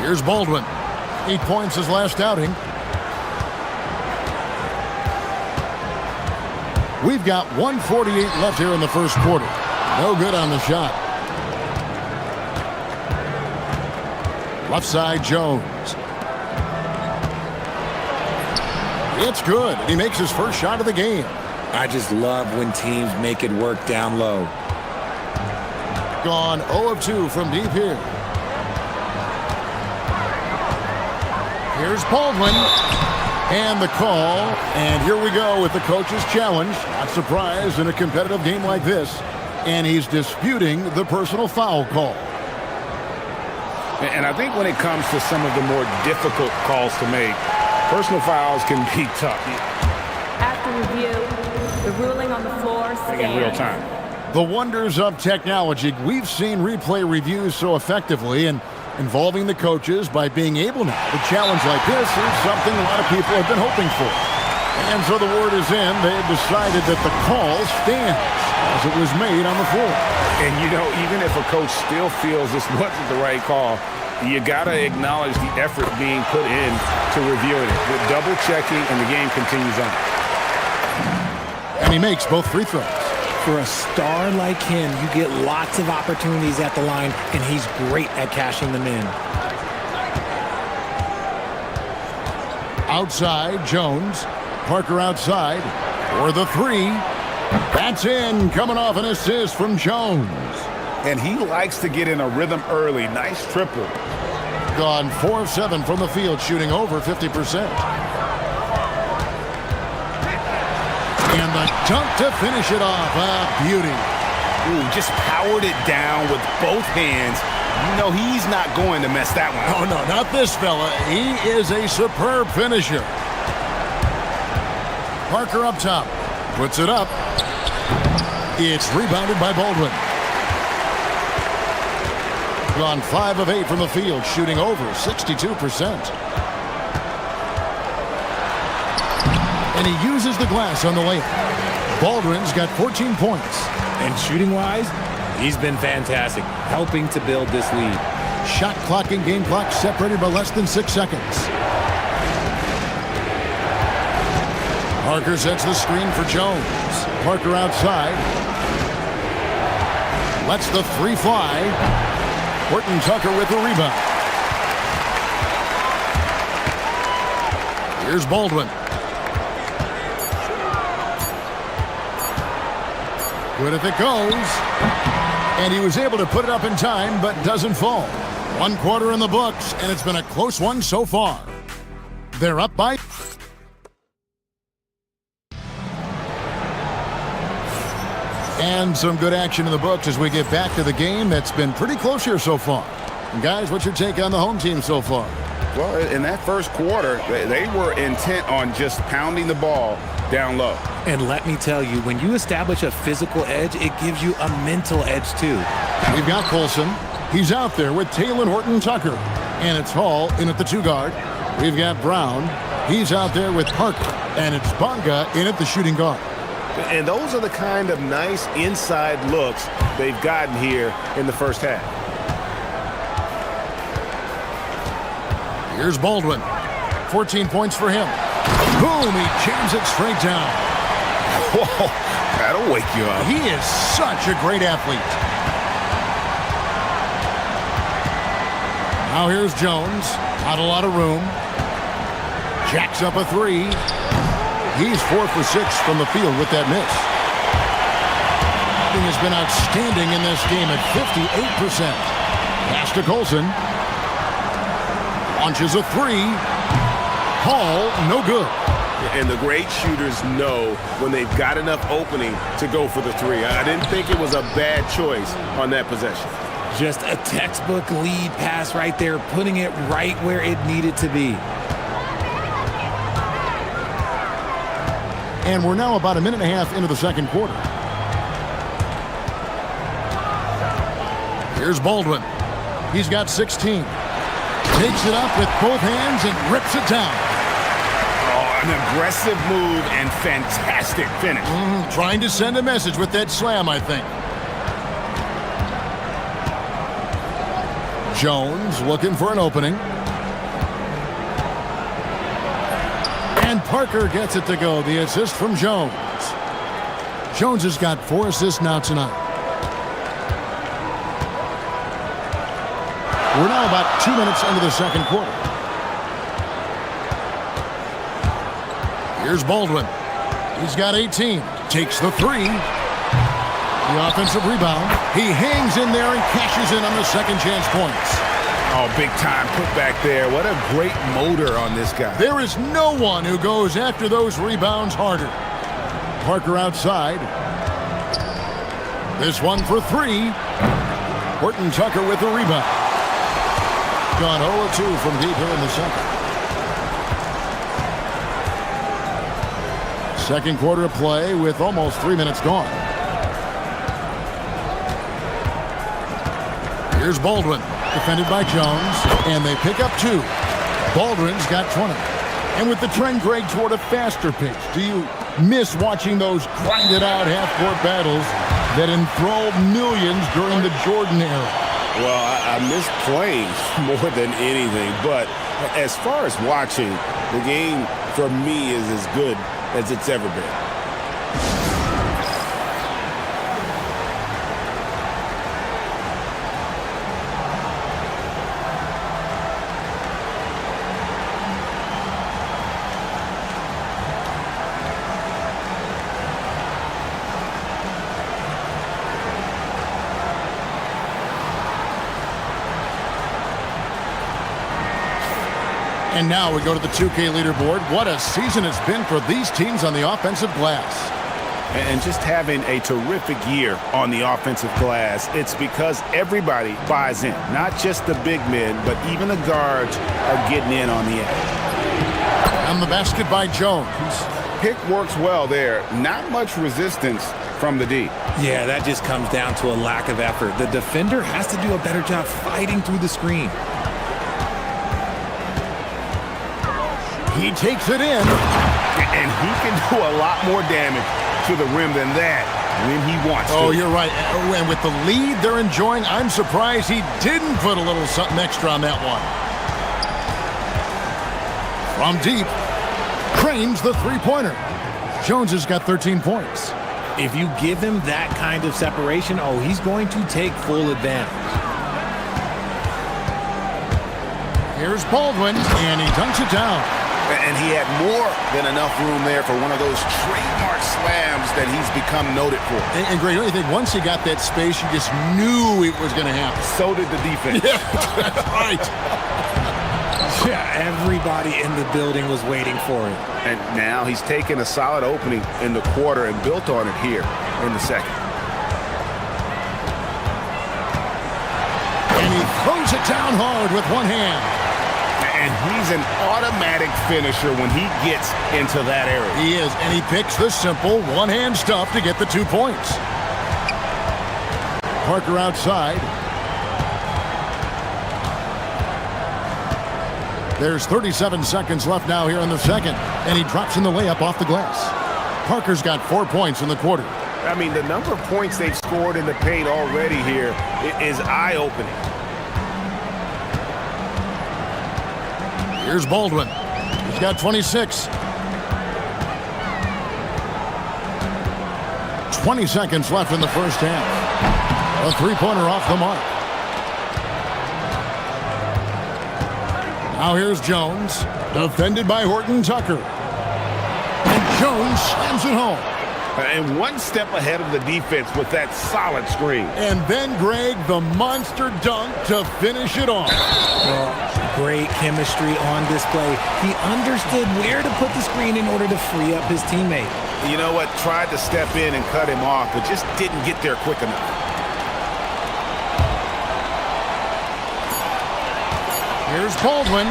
Here's Baldwin. 8 points his last outing. We've got 1:48 left here in the first quarter. No good on the shot. Left side, Jones. It's good. He makes his first shot of the game. I just love when teams make it work down low. Gone 0 of 2 from deep here. Here's Baldwin. And the call. And here we go with the coach's challenge. Not surprised in a competitive game like this. And he's disputing the personal foul call. And I think when it comes to some of the more difficult calls to make, personal fouls can be tough. After review, the ruling on the floor stands. In real time. The wonders of technology. We've seen replay reviews so effectively, and involving the coaches by being able now to challenge like this is something a lot of people have been hoping for. And so the word is in. They've decided that the call stands as it was made on the floor. And, you know, even if a coach still feels this wasn't the right call, you got to acknowledge the effort being put in to reviewing it. With double checking, and the game continues on. And And he makes both free throws. For a star like him, you get lots of opportunities at the line, and he's great at cashing them in. Outside, Jones. Parker outside for the three. That's in, coming off an assist from Jones. And he likes to get in a rhythm early. Nice triple. Gone 4 of 7 from the field, shooting over 50%. And the dunk to finish it off. A beauty. Ooh, just powered it down with both hands. You know he's not going to mess that one up. Oh, no, not this fella. He is a superb finisher. Parker up top. Puts it up. It's rebounded by Baldwin. Gone 5 of 8 from the field, shooting over 62%. And he uses the glass on the layup. Baldwin's got 14 points. And shooting-wise, he's been fantastic, helping to build this lead. Shot clock and game clock separated by less than 6 seconds. Parker sets the screen for Jones. Parker outside. Lets the three fly. Horton Tucker with the rebound. Here's Baldwin. Good if it goes. And he was able to put it up in time, but doesn't fall. 1 quarter in the books, and it's been a close one so far. They're up by... And some good action in the books as we get back to the game that's been pretty close here so far. And guys, what's your take on the home team so far? Well, in that first quarter, they were intent on just pounding the ball down low. And let me tell you, when you establish a physical edge, it gives you a mental edge too. We've got Colson. He's out there with Taylor Horton Tucker. And it's Hall in at the 2 guard. We've got Brown. He's out there with Parker. And it's Bonga in at the shooting guard. And those are the kind of nice inside looks they've gotten here in the first half. Here's Baldwin. 14 points for him. Boom, he jams it straight down. Whoa, that'll wake you up. He is such a great athlete. Now here's Jones. Not a lot of room. Jacks up a 3. He's 4 for 6 from the field with that miss. He has been outstanding in this game at 58%. Pass to Colson. Launches a 3. Hall, no good. And the great shooters know when they've got enough opening to go for the 3. I didn't think it was a bad choice on that possession. Just a textbook lead pass right there, putting it right where it needed to be. And we're now about a minute and a half into the second quarter. Here's Baldwin. He's got 16. Takes it up with both hands and rips it down. Oh, an aggressive move and fantastic finish. Trying to send a message with that slam, I think. Jones looking for an opening. And Parker gets it to go. The assist from Jones. Jones has got 4 assists now tonight. We're now about 2 minutes into the second quarter. Here's Baldwin. He's got 18. Takes the 3. The offensive rebound. He hangs in there and cashes in on the second chance points. Oh, big time put back there. What a great motor on this guy. There is no one who goes after those rebounds harder. Parker outside. This one for 3. Horton Tucker with the rebound. Gone 0-2 from deep here in the second. Second quarter of play with almost 3 minutes gone. Here's Baldwin, defended by Jones, and they pick up 2. Baldwin's got 20. And with the trend, Greg, toward a faster pitch, do you miss watching those grinded-out half-court battles that enthralled millions during the Jordan era? Well, I miss playing more than anything, but as far as watching, the game for me is as good as it's ever been. And now we go to the 2K leaderboard. What a season it's been for these teams on the offensive glass. And just having a terrific year on the offensive glass, it's because everybody buys in. Not just the big men, but even the guards are getting in on the act. And the basket by Jones. Pick works well there. Not much resistance from the D. Yeah, that just comes down to a lack of effort. The defender has to do a better job fighting through the screen. He takes it in. And he can do a lot more damage to the rim than that when he wants to. Oh, you're right. And with the lead they're enjoying, I'm surprised he didn't put a little something extra on that one. From deep, cranes the three-pointer. Jones has got 13 points. If you give him that kind of separation, oh, he's going to take full advantage. Here's Baldwin, and he dunks it down. And he had more than enough room there for one of those trademark slams that he's become noted for. And Greg, don't you think once he got that space, you just knew it was going to happen? So did the defense. Yeah, that's right. Yeah, everybody in the building was waiting for it. And now he's taken a solid opening in the quarter and built on it here in the second. And he throws it down hard with one hand. And he's an automatic finisher when he gets into that area. He is, and he picks the simple one-hand stuff to get the 2 points. Parker outside. There's 37 seconds left now here in the second, and he drops in the layup off the glass. Parker's got 4 points in the quarter. I mean, the number of points they've scored in the paint already here is eye-opening. Here's Baldwin. He's got 26. 20 seconds left in the first half. A three-pointer off the mark. Now here's Jones, defended by Horton Tucker. And Jones slams it home. And one step ahead of the defense with that solid screen. And then, Greg, the monster dunk to finish it off. Well, great chemistry on display. He understood where to put the screen in order to free up his teammate. You know what? Tried to step in and cut him off, but just didn't get there quick enough. Here's Baldwin.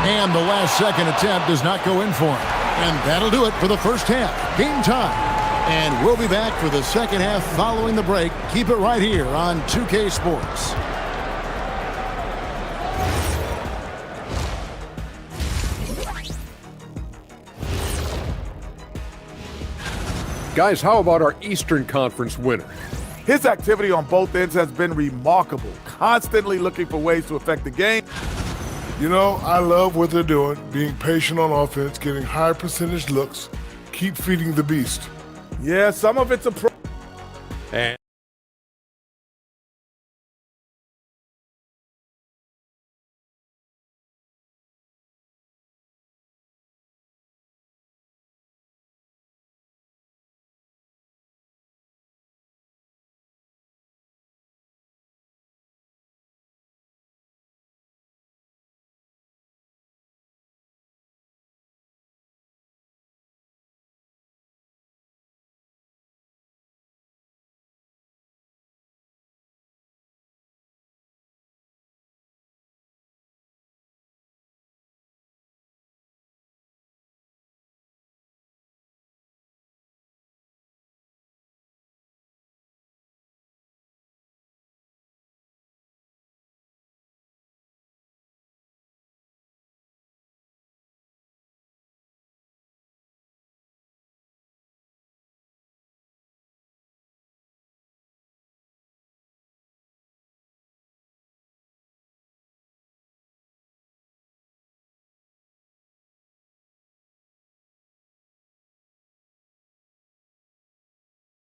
And the last second attempt does not go in for him. And that'll do it for the first half. Game time. And we'll be back for the second half following the break. Keep it right here on 2K Sports. Guys, how about our Eastern Conference winner? His activity on both ends has been remarkable, constantly looking for ways to affect the game. You know, I love what they're doing, being patient on offense, getting high percentage looks, keep feeding the beast. Yeah, some of it's a pro. And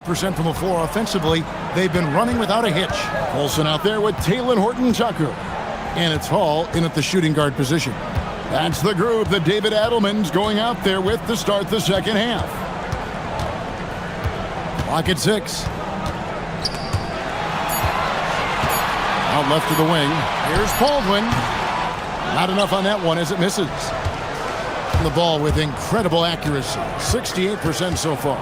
percent from the floor offensively. They've been running without a hitch. Olsen out there with Taylor Horton Tucker. And it's Hall in at the shooting guard position. That's the group that David Adelman's going out there with to start the second half. Clock at 6. Out left to the wing. Here's Baldwin. Not enough on that one as it misses. The ball with incredible accuracy. 68% so far.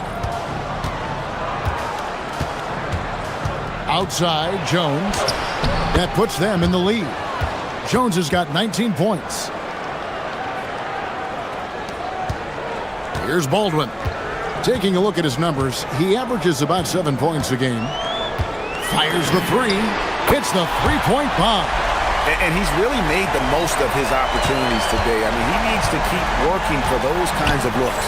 Outside, Jones. That puts them in the lead. Jones has got 19 points. Here's Baldwin. Taking a look at his numbers, he averages about 7 points a game. Fires the three. Hits the three-point bomb. And he's really made the most of his opportunities today. I mean, he needs to keep working for those kinds of looks.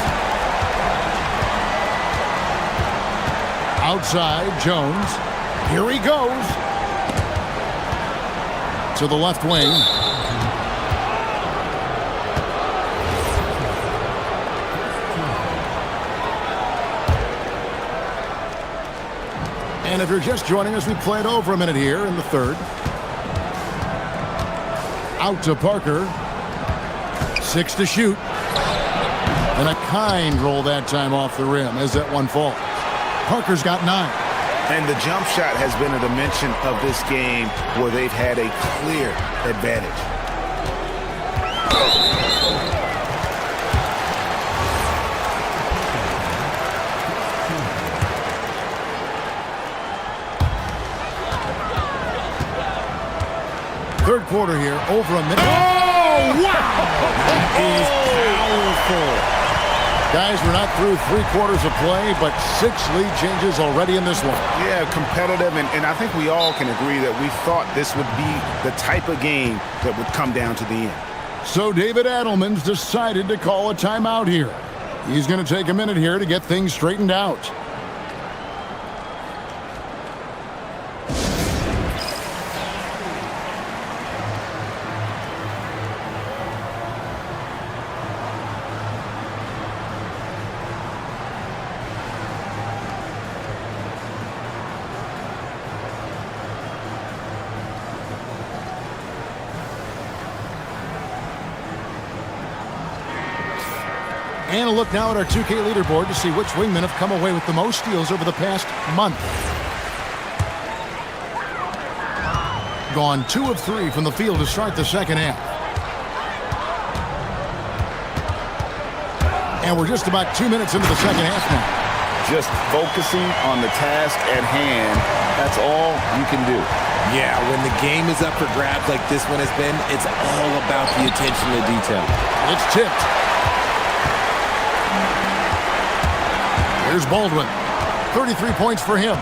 Outside, Jones. Here he goes. To the left wing. And if you're just joining us, we played over a minute here in the third. Out to Parker. 6 to shoot. And a kind roll that time off the rim as that one falls. Parker's got 9. And the jump shot has been a dimension of this game where they've had a clear advantage. Third quarter here, over a minute. Oh, wow! That is powerful. Guys, we're not through 3 quarters of play, but 6 lead changes already in this one. Yeah, competitive, and I think we all can agree that we thought this would be the type of game that would come down to the end. So David Adelman's decided to call a timeout here. He's going to take a minute here to get things straightened out. And a look now at our 2K leaderboard to see which wingmen have come away with the most steals over the past month. Gone 2 of 3 from the field to start the second half. And we're just about 2 minutes into the second half now. Just focusing on the task at hand, that's all you can do. Yeah, when the game is up for grabs like this one has been, it's all about the attention to detail. It's tipped. Here's Baldwin. 33 points for him.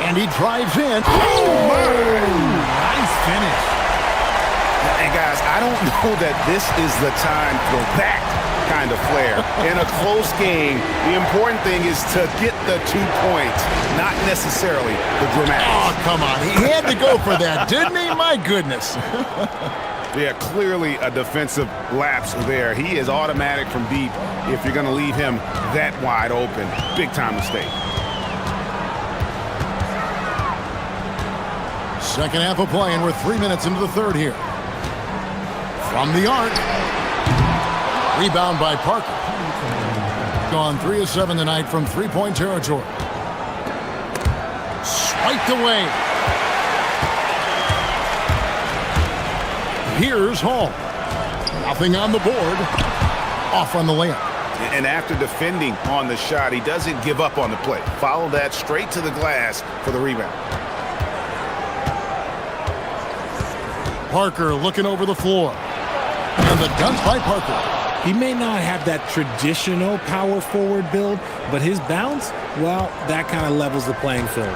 And he drives in. Oh, nice finish. And guys, I don't know that this is the time for that kind of flair. In a close game, the important thing is to get the 2 points, not necessarily the dramatics. Oh, come on. He had to go for that, didn't he? My goodness. Yeah, clearly a defensive lapse there. He is automatic from deep if you're going to leave him that wide open. Big time mistake. Second half of play, and we're 3 minutes into the third here. From the arc. Rebound by Parker. Gone 3 of 7 tonight from three-point territory. Swiped away. Here's Hall. Nothing on the board. Off on the layup. And after defending on the shot, he doesn't give up on the play. Follow that straight to the glass for the rebound. Parker looking over the floor. And the dunk by Parker. He may not have that traditional power forward build, but his bounce, well, that kind of levels the playing field.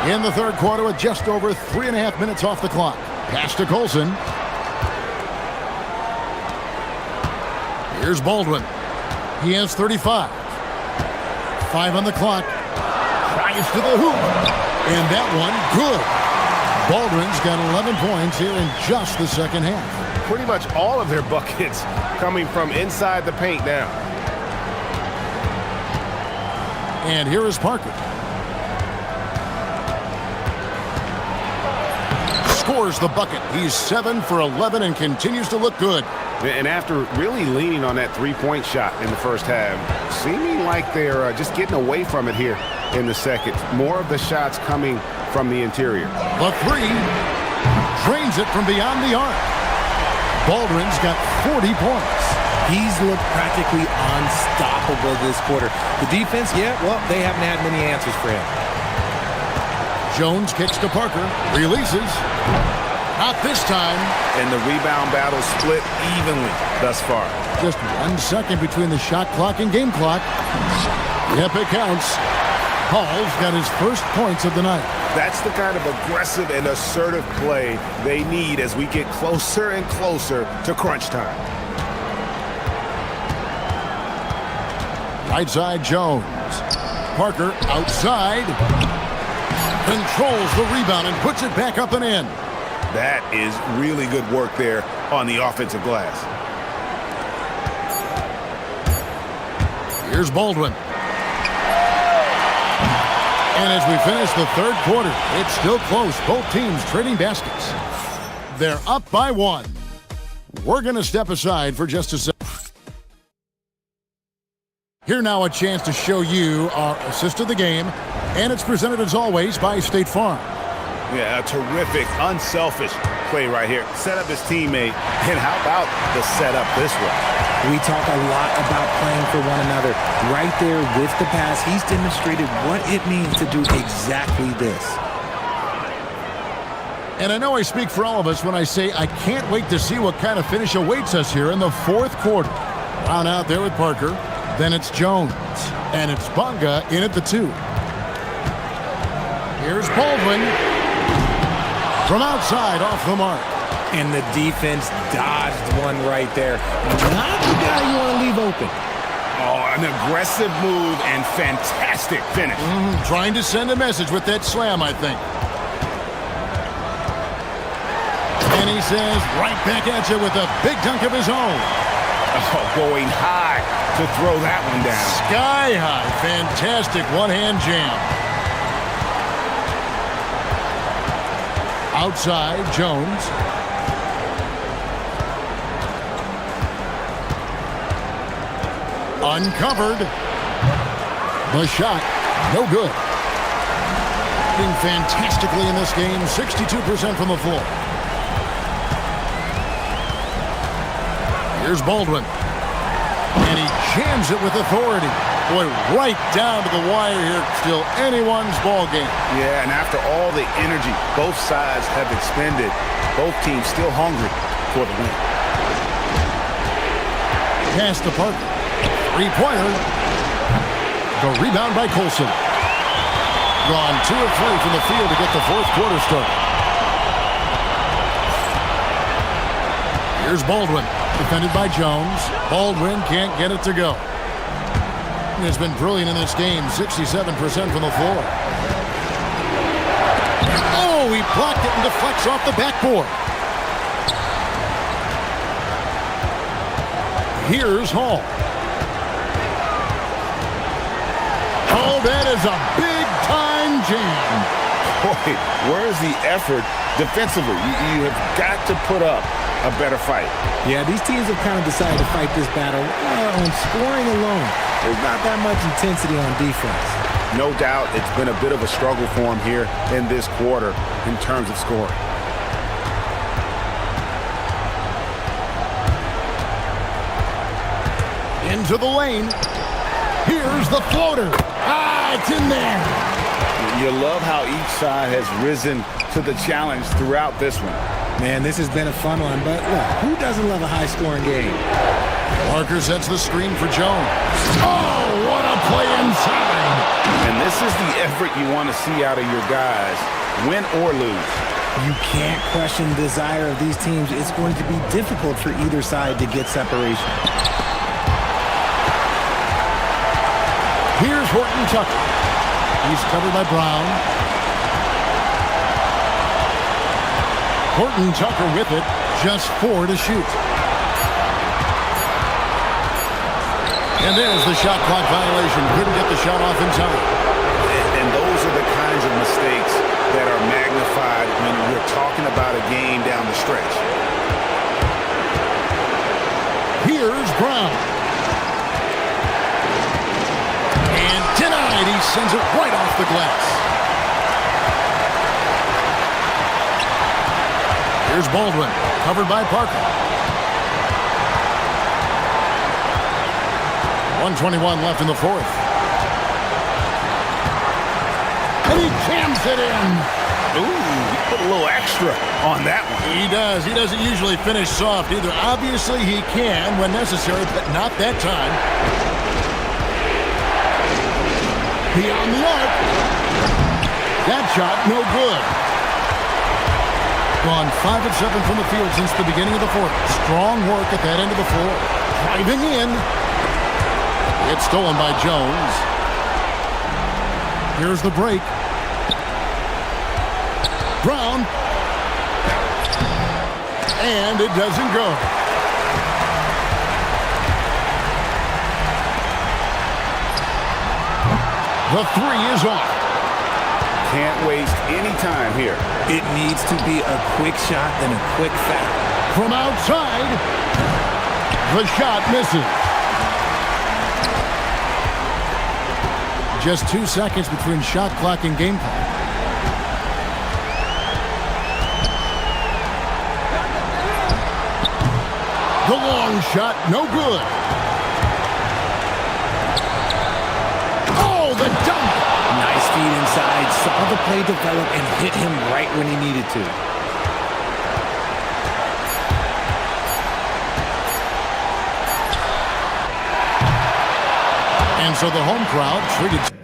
In the third quarter with just over 3.5 minutes off the clock. Pass to Colson. Here's Baldwin. He has 35. 5 on the clock. Tries to the hoop. And that one, good. Baldwin's got 11 points here in just the second half. Pretty much all of their buckets coming from inside the paint now. And here is Parker. Scores the bucket. He's 7 for 11 and continues to look good. And after really leaning on that three-point shot in the first half, seeming like they're just getting away from it here in the second. More of the shots coming from the interior. The three drains it from beyond the arc. Baldwin's got 40 points. He's looked practically unstoppable this quarter. The defense, yeah, well, they haven't had many answers for him. Jones kicks to Parker, releases. Not this time. And the rebound battle split evenly thus far. Just 1 second between the shot clock and game clock. Yep, it counts. Hall's got his first points of the night. That's the kind of aggressive and assertive play they need as we get closer and closer to crunch time. Right side, Jones. Parker outside. Controls the rebound and puts it back up and in. That is really good work there on the offensive glass. Here's Baldwin. And as we finish the third quarter, it's still close. Both teams trading baskets. They're up by 1. We're going to step aside for just a second. Here now a chance to show you our assist of the game. And it's presented as always by State Farm. Yeah, a terrific, unselfish play right here. Set up his teammate. And how about the setup this way? We talk a lot about playing for one another. Right there with the pass, he's demonstrated what it means to do exactly this. And I know I speak for all of us when I say I can't wait to see what kind of finish awaits us here in the fourth quarter. Brown out there with Parker. Then it's Jones. And it's Bunga in at the 2. Here's Baldwin. From outside, off the mark. And the defense dodged one right there. Not the guy you want to leave open. Oh, an aggressive move and fantastic finish. Trying to send a message with that slam, I think. And he says, right back at you with a big dunk of his own. Oh, going high to throw that one down. Sky high. Fantastic one-hand jam. Outside, Jones. Uncovered. The shot, no good. Doing fantastically in this game, 62% from the floor. Here's Baldwin. And he jams it with authority. Boy, right down to the wire here. Still anyone's ball game. Yeah, and after all the energy both sides have expended, both teams still hungry for the win. Pass to Parker. Three-pointer. The rebound by Colson. Gone 2 of 3 from the field to get the fourth quarter started. Here's Baldwin. Defended by Jones. Baldwin can't get it to go. Has been brilliant in this game, 67% from the floor. Oh, he blocked it and deflects off the backboard. Here's Hall. Oh, that is a big-time jam. Boy, where's the effort defensively? You have got to put up a better fight. Yeah, these teams have kind of decided to fight this battle on scoring alone. There's not that much intensity on defense. No doubt it's been a bit of a struggle for him here in this quarter in terms of scoring. Into the lane. Here's the floater. It's in there. You love how each side has risen to the challenge throughout this one. Man, this has been a fun one, but look, who doesn't love a high-scoring game? Parker sets the screen for Jones. Oh, what a play inside. And this is the effort you want to see out of your guys, win or lose. You can't question the desire of these teams. It's going to be difficult for either side to get separation. Here's Horton Tucker. He's covered by Brown. Horton Tucker with it. Just 4 to shoot. And there's the shot clock violation. Couldn't get the shot off in time. And those are the kinds of mistakes that are magnified when we're talking about a game down the stretch. Here's Brown. And denied. He sends it right off the glass. Here's Baldwin, covered by Parker. 1:21 left in the fourth. And he jams it in. Ooh, he put a little extra on that one. He does. He doesn't usually finish soft either. Obviously, he can when necessary, but not that time. Beyond the arc. That shot, no good. Gone 5 of 7 from the field since the beginning of the fourth. Strong work at that end of the floor. Driving in. It's stolen by Jones. Here's the break. Brown. And it doesn't go. The three is off. Can't waste any time here. It needs to be a quick shot and a quick foul. From outside, the shot misses. Just 2 seconds between shot clock and game clock. The long shot, no good. Oh, the dunk! Nice feed inside, saw the play develop and hit him right when he needed to. And so the home crowd treated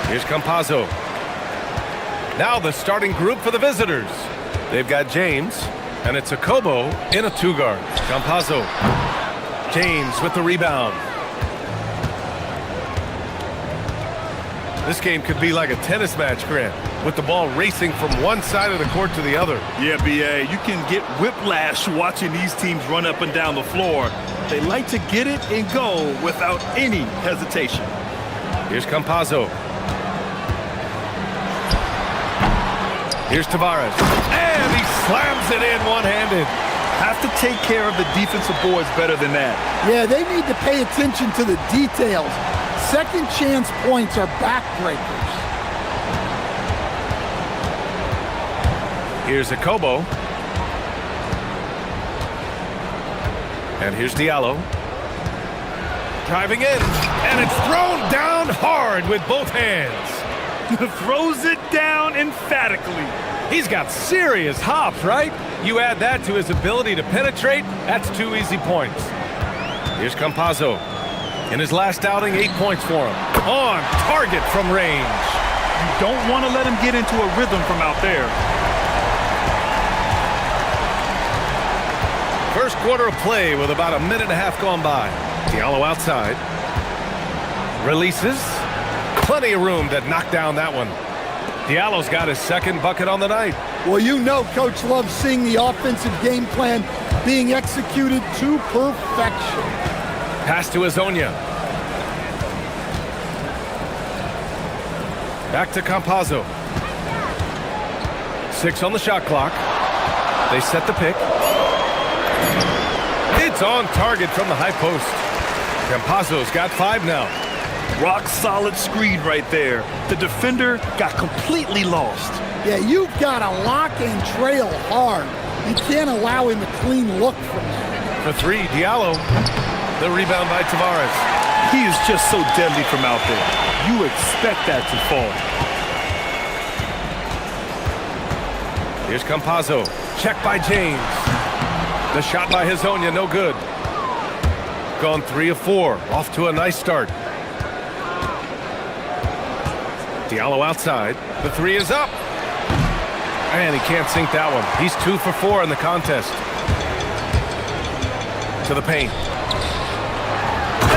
Here's Campazzo. Now the starting group for the visitors. They've got James, and it's a Kobo in a two-guard. Campazzo. James with the rebound. This game could be like a tennis match, Grant, with the ball racing from one side of the court to the other. Yeah, B.A., you can get whiplash watching these teams run up and down the floor. They like to get it and go without any hesitation. Here's Campazzo. Here's Tavares. And he slams it in one-handed. Have to take care of the defensive boards better than that. Yeah, they need to pay attention to the details. Second chance points are backbreakers. Here's Akobo. And here's Diallo. Driving in. And it's thrown down hard with both hands. Throws it down emphatically. He's got serious hops, right? You add that to his ability to penetrate, that's 2 easy points. Here's Campazzo. In his last outing, 8 points for him. On target from range. You don't want to let him get into a rhythm from out there. First quarter of play with about a minute and a half gone by. Diallo outside. Releases. Plenty of room to knock down that one. Diallo's got his second bucket on the night. Well, you know Coach loves seeing the offensive game plan being executed to perfection. Pass to Azonia. Back to Campazzo. 6 on the shot clock. They set the pick. It's on target from the high post. Campazzo's got 5 now. Rock solid screen right there. The defender got completely lost. Yeah, you've got to lock and trail hard. You can't allow him a clean look from that. For 3, Diallo. The rebound by Tavares. He is just so deadly from out there. You expect that to fall. Here's Campazzo. Check by James. The shot by Hazonia, no good. Gone 3 of 4. Off to a nice start. Diallo outside. The 3 is up. And he can't sink that one. He's 2 for 4 in the contest. To the paint.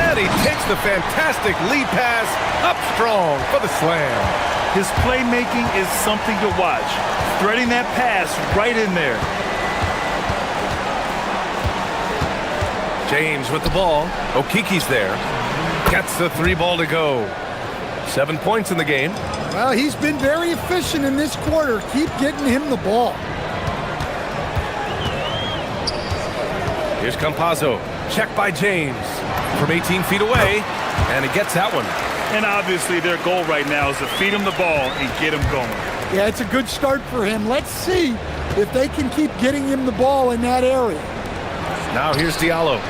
And he takes the fantastic lead pass up strong for the slam. His playmaking is something to watch. Threading that pass right in there. James with the ball. Okiki's there. Gets the 3 ball to go. 7 points in the game. Well, he's been very efficient in this quarter. Keep getting him the ball. Here's Campazzo. Check by James. From 18 feet away. And he gets that one. And obviously their goal right now is to feed him the ball and get him going. Yeah, it's a good start for him. Let's see if they can keep getting him the ball in that area. Now here's Diallo.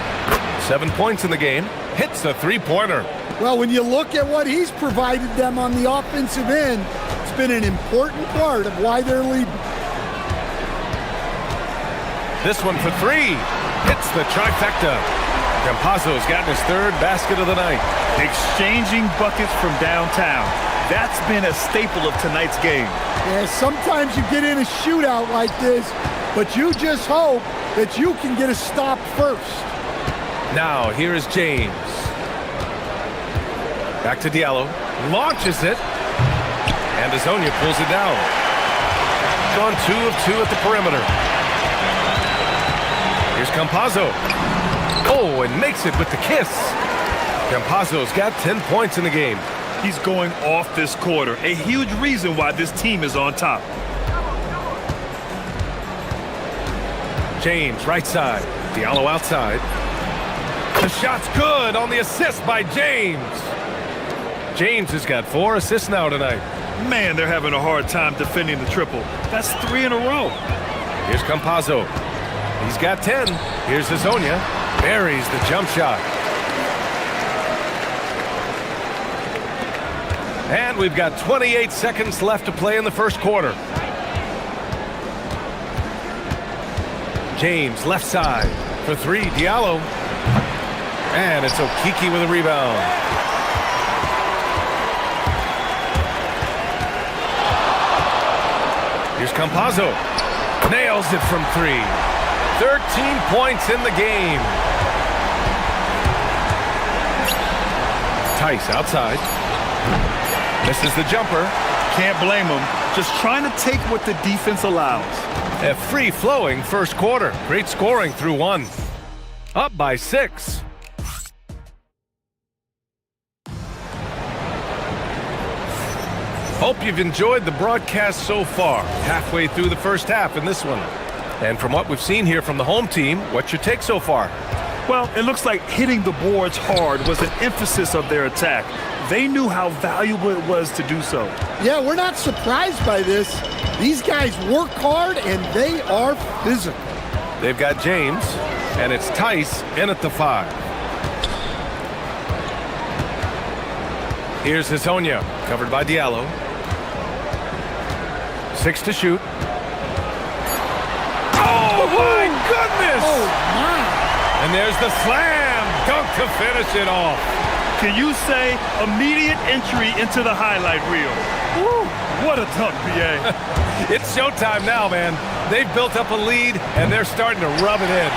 7 points in the game. Hits the 3-pointer. Well, when you look at what he's provided them on the offensive end, it's been an important part of why they're leading. This one for 3. Hits the trifecta. Campazzo's gotten his 3rd basket of the night. Exchanging buckets from downtown. That's been a staple of tonight's game. Yeah, sometimes you get in a shootout like this, but you just hope that you can get a stop first. Now, here is James. Back to Diallo. Launches it. And Azonia pulls it down. Gone 2 of 2 at the perimeter. Here's Campazzo. Oh, and makes it with the kiss. Campazzo's got 10 points in the game. He's going off this quarter. A huge reason why this team is on top. James, right side. Diallo outside. The shot's good on the assist by James. James has got 4 assists now tonight. Man, they're having a hard time defending the triple. That's 3 in a row. Here's Campazzo. He's got 10. Here's Azonia. Buries the jump shot. And we've got 28 seconds left to play in the first quarter. James, left side. For 3, Diallo. And it's Okiki with a rebound. Here's Campazzo. Nails it from 3. 13 points in the game. Tice outside. Misses the jumper. Can't blame him. Just trying to take what the defense allows. A free-flowing first quarter. Great scoring through 1. Up by 6. Hope you've enjoyed the broadcast so far. Halfway through the first half in this one. And from what we've seen here from the home team, what's your take so far? Well, it looks like hitting the boards hard was an emphasis of their attack. They knew how valuable it was to do so. Yeah, we're not surprised by this. These guys work hard and they are physical. They've got James, and it's Tice in at the 5. Here's Hezonja, covered by Diallo. 6 to shoot. Oh, my goodness! Oh, my. And there's the slam dunk to finish it off. Can you say immediate entry into the highlight reel? Woo, what a dunk, BA. It's showtime now, man. They've built up a lead, and they're starting to rub it in.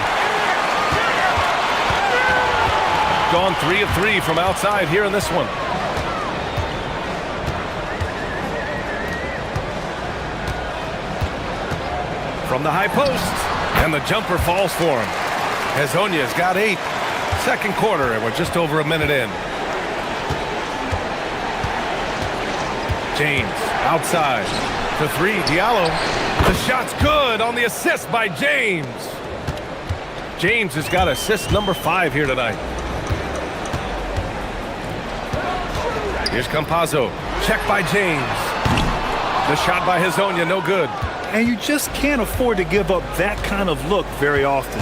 Gone 3 of 3 from outside here in this one. From the high post, and the jumper falls for him. Hezonja's got 8. Second quarter, and we're just over a minute in. James, outside, for 3, Diallo. The shot's good on the assist by James. James has got assist number 5 here tonight. Here's Campazzo, checked by James. The shot by Hezonja, no good. And you just can't afford to give up that kind of look very often.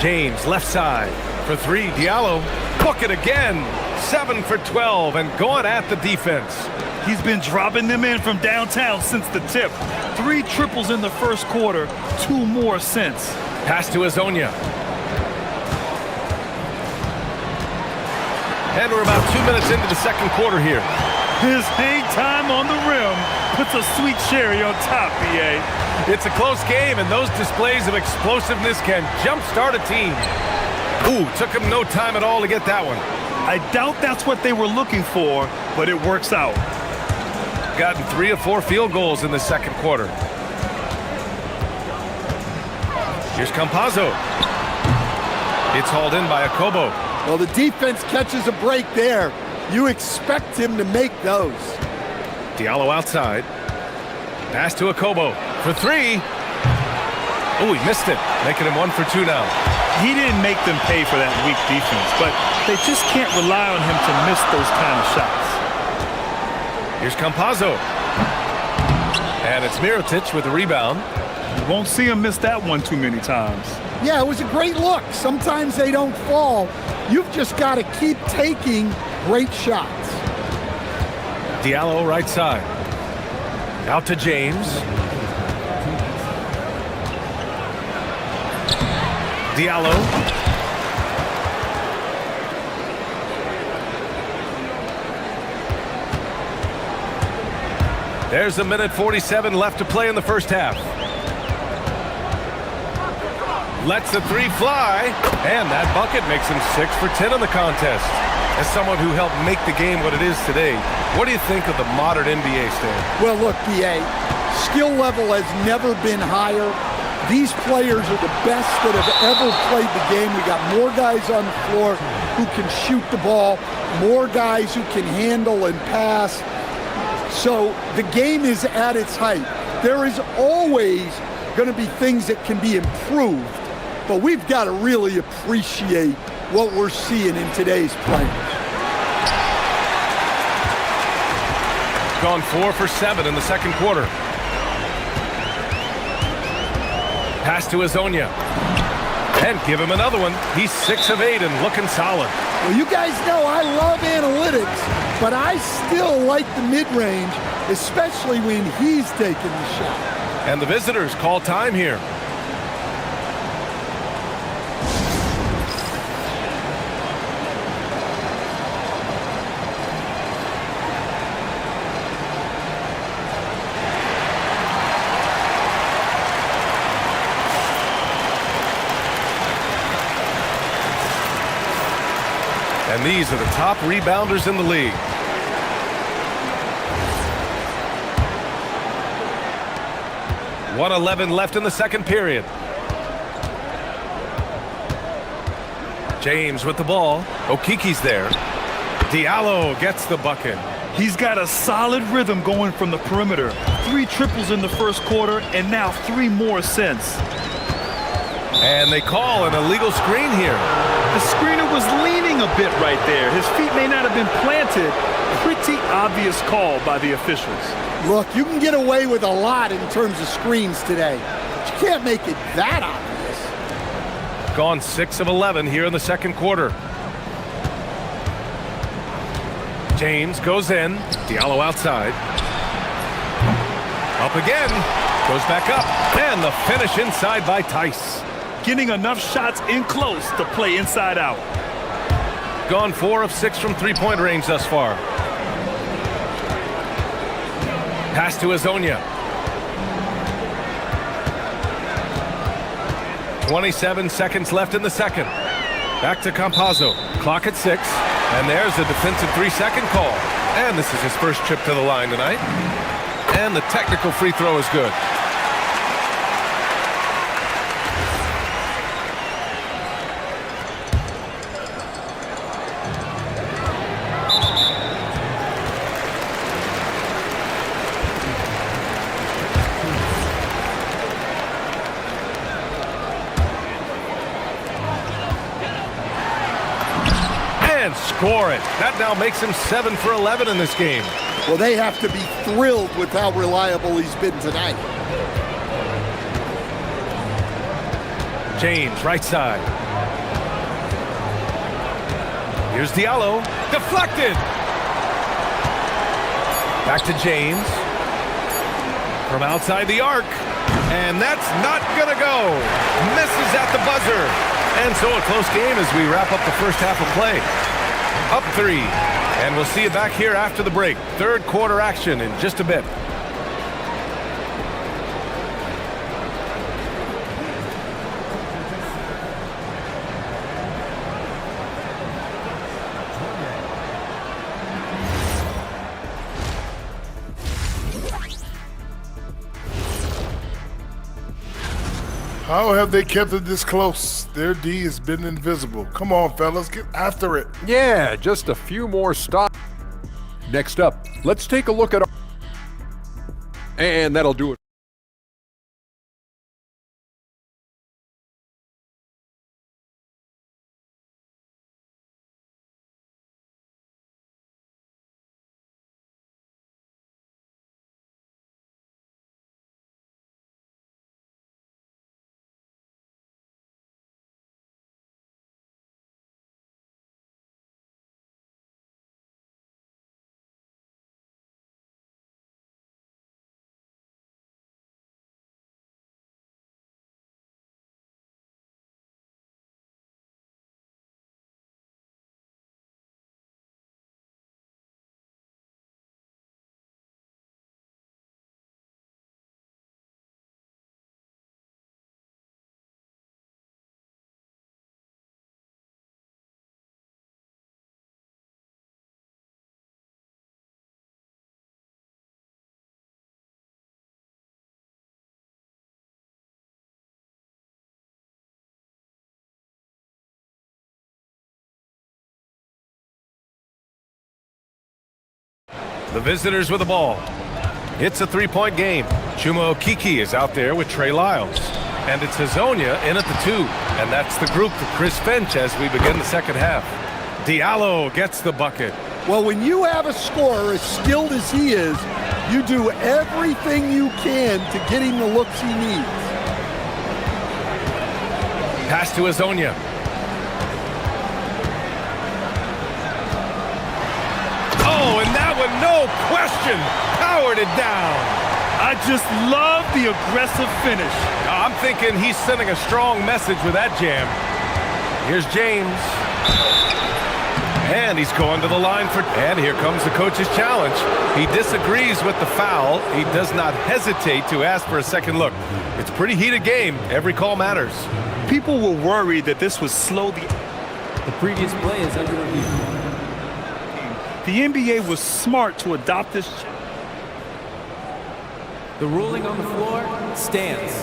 James, left side, for 3, Diallo. Book it again. 7 for 12 and going at the defense. He's been dropping them in from downtown since the tip. 3 triples in the first quarter, 2 more since. Pass to Hezonja. And we're about 2 minutes into the second quarter here. His hang time on the rim puts a sweet cherry on top, BA. It's a close game, and those displays of explosiveness can jumpstart a team. Ooh, took him no time at all to get that one. I doubt that's what they were looking for, but it works out. Gotten 3 of 4 field goals in the second quarter. Here's Campazzo. It's hauled in by Akobo. Well, the defense catches a break there. You expect him to make those. Diallo outside. Pass to Akobo for 3. Oh, he missed it, making him 1 for 2 now. He didn't make them pay for that weak defense, but they just can't rely on him to miss those kind of shots. Here's Campazzo. And it's Mirotic with the rebound. You won't see him miss that one too many times. Yeah, it was a great look. Sometimes they don't fall. You've just got to keep taking great shots. Diallo right side. Out to James. Diallo. There's a minute 47 left to play in the first half. Lets the 3 fly, and that bucket makes him 6 for 10 in the contest. As someone who helped make the game what it is today, what do you think of the modern NBA, Stan? Well, look, BA, skill level has never been higher. These players are the best that have ever played the game. We got more guys on the floor who can shoot the ball, more guys who can handle and pass. So the game is at its height. There is always going to be things that can be improved, but we've got to really appreciate what we're seeing in today's players. Gone 4 for 7 in the second quarter. Pass to Hezonja. And give him another one. He's 6 of 8 and looking solid. Well, you guys know I love analytics, but I still like the mid-range, especially when he's taking the shot. And the visitors call time here. And these are the top rebounders in the league. .111 left in the second period. James with the ball. Okiki's there. Diallo gets the bucket. He's got a solid rhythm going from the perimeter. 3 triples in the first quarter, and now 3 more since. And they call an illegal screen here. The screener was leaning a bit right there. His feet may not have been planted. Pretty obvious call by the officials. Look, you can get away with a lot in terms of screens today, but you can't make it that obvious. Gone 6 of 11 here in the second quarter. James goes in. Diallo outside. Up again. Goes back up. And the finish inside by Tice. Getting enough shots in close to play inside out. Gone 4 of 6 from three-point range thus far. Pass to Azonia. 27 seconds left in the second. Back to Campazzo. Clock at 6. And there's a defensive 3-second call. And this is his first trip to the line tonight. And the technical free throw is good. Score it. That now makes him 7 for 11 in this game. Well, they have to be thrilled with how reliable he's been tonight. James, right side. Here's Diallo. Deflected. Back to James. From outside the arc. And that's not going to go. Misses at the buzzer. And so a close game as we wrap up the first half of play. Up 3, and we'll see you back here after the break. Third quarter action in just a bit. How have they kept it this close? Their D has been invisible. Come on, fellas, get after it. Yeah, just a few more stops. Next up, let's take a look at our... And that'll do it. The visitors with the ball. It's a 3-point game. Chuma Okiki is out there with Trey Lyles. And it's Azonia in at the 2. And that's the group for Chris Finch as we begin the second half. Diallo gets the bucket. Well, when you have a scorer as skilled as he is, you do everything you can to get him the looks he needs. Pass to Azonia. Oh, and that one, no question, powered it down. I just love the aggressive finish. I'm thinking he's sending a strong message with that jam. Here's James. And he's going to the line for... And here comes the coach's challenge. He disagrees with the foul. He does not hesitate to ask for a second look. It's a pretty heated game. Every call matters. People were worried that this would slow the... The previous play is under review. The NBA was smart to adopt this. The ruling on the floor stands.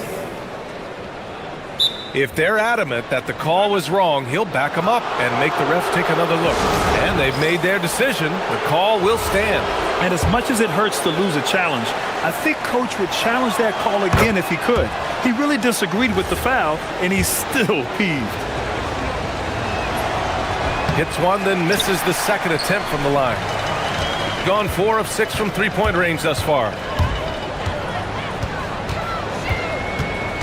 If they're adamant that the call was wrong, he'll back them up and make the refs take another look. And they've made their decision. The call will stand. And as much as it hurts to lose a challenge, I think Coach would challenge that call again if he could. He really disagreed with the foul, and he's still peeved. Hits one, then misses the second attempt from the line. Gone 4 of 6 from three-point range thus far.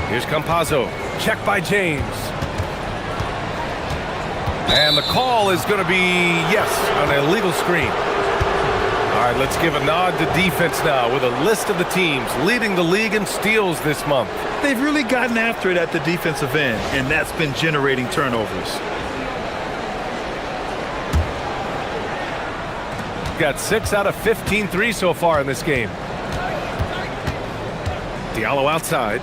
Here's Campazzo. Check by James. And the call is going to be, yes, an illegal screen. All right, let's give a nod to defense now with a list of the teams leading the league in steals this month. They've really gotten after it at the defensive end, and that's been generating turnovers. Got 6 out of 15 threes so far in this game. Diallo outside.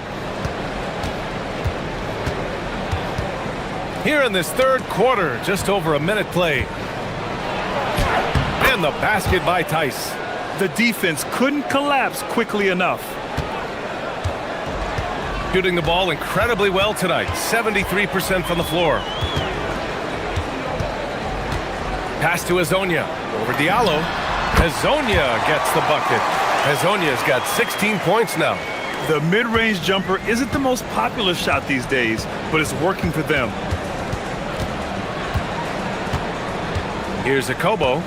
Here in this third quarter, just over a minute played. And the basket by Tice. The defense couldn't collapse quickly enough. Shooting the ball incredibly well tonight. 73% from the floor. Pass to Hezonja. Over Diallo. Hezonja gets the bucket. Hezonja's got 16 points now. The mid-range jumper isn't the most popular shot these days, but it's working for them. Here's Akobo.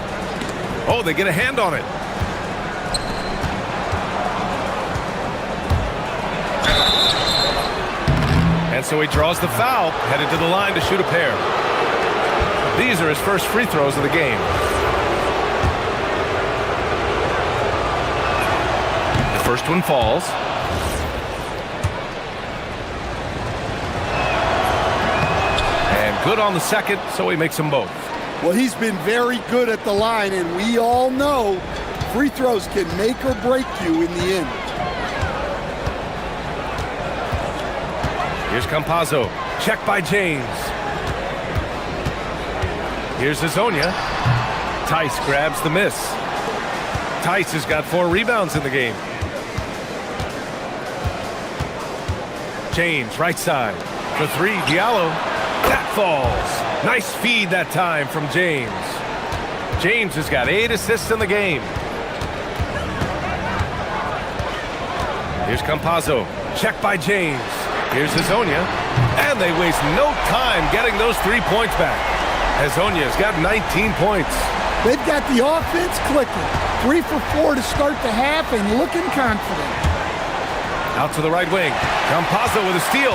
Oh, they get a hand on it. And so he draws the foul, headed to the line to shoot a pair. These are his first free throws of the game. The first one falls. And good on the second, so he makes them both. Well, he's been very good at the line, and we all know free throws can make or break you in the end. Here's Campazzo. Check by James. Here's Hezonja. Tice grabs the miss. Tice has got 4 rebounds in the game. James, right side. For 3, Diallo. That falls. Nice feed that time from James. James has got 8 assists in the game. Here's Campazzo. Check by James. Here's Hezonja. And they waste no time getting those 3 points back. Hezonja's got 19 points. They've got the offense clicking. 3 for 4 to start the half and looking confident. Out to the right wing. Campazzo with a steal.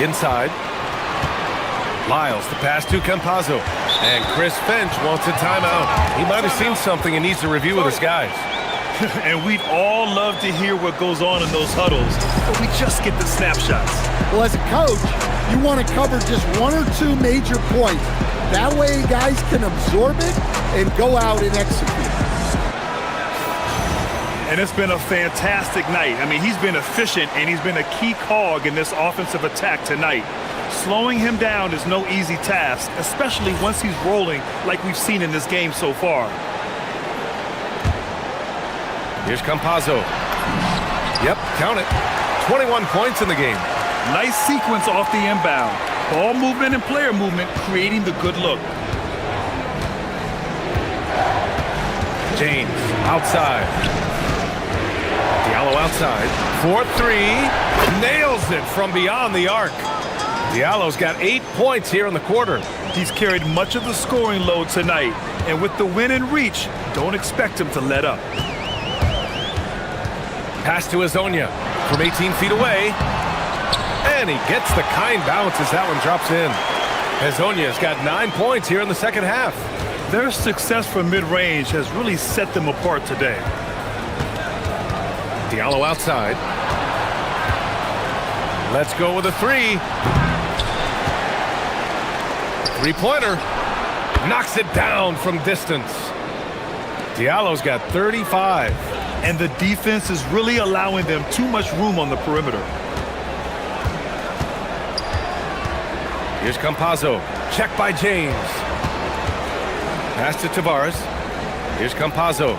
Inside. Lyles, the pass to Campazzo. And Chris Finch wants a timeout. He might have seen something and needs to review with his guys. And we'd all love to hear what goes on in those huddles, but we just get the snapshots. Well, as a coach, you want to cover just 1 or 2 major points. That way guys can absorb it and go out and execute. And it's been a fantastic night. I mean, he's been efficient, and he's been a key cog in this offensive attack tonight. Slowing him down is no easy task, especially once he's rolling like we've seen in this game so far. Here's Campazzo. Yep, count it. 21 points in the game. Nice sequence off the inbound. Ball movement and player movement creating the good look. James outside. Diallo outside. 4-3. Nails it from beyond the arc. Diallo's got 8 points here in the quarter. He's carried much of the scoring load tonight. And with the win in reach, don't expect him to let up. Pass to Hezonja from 18 feet away. And he gets the kind bounce as that one drops in. Hezonja's got 9 points here in the second half. Their success from mid-range has really set them apart today. Diallo outside. Let's go with a 3. Three-pointer. Knocks it down from distance. Diallo's got 35. And the defense is really allowing them too much room on the perimeter. Here's Campazzo. Check by James. Pass to Tavares. Here's Campazzo.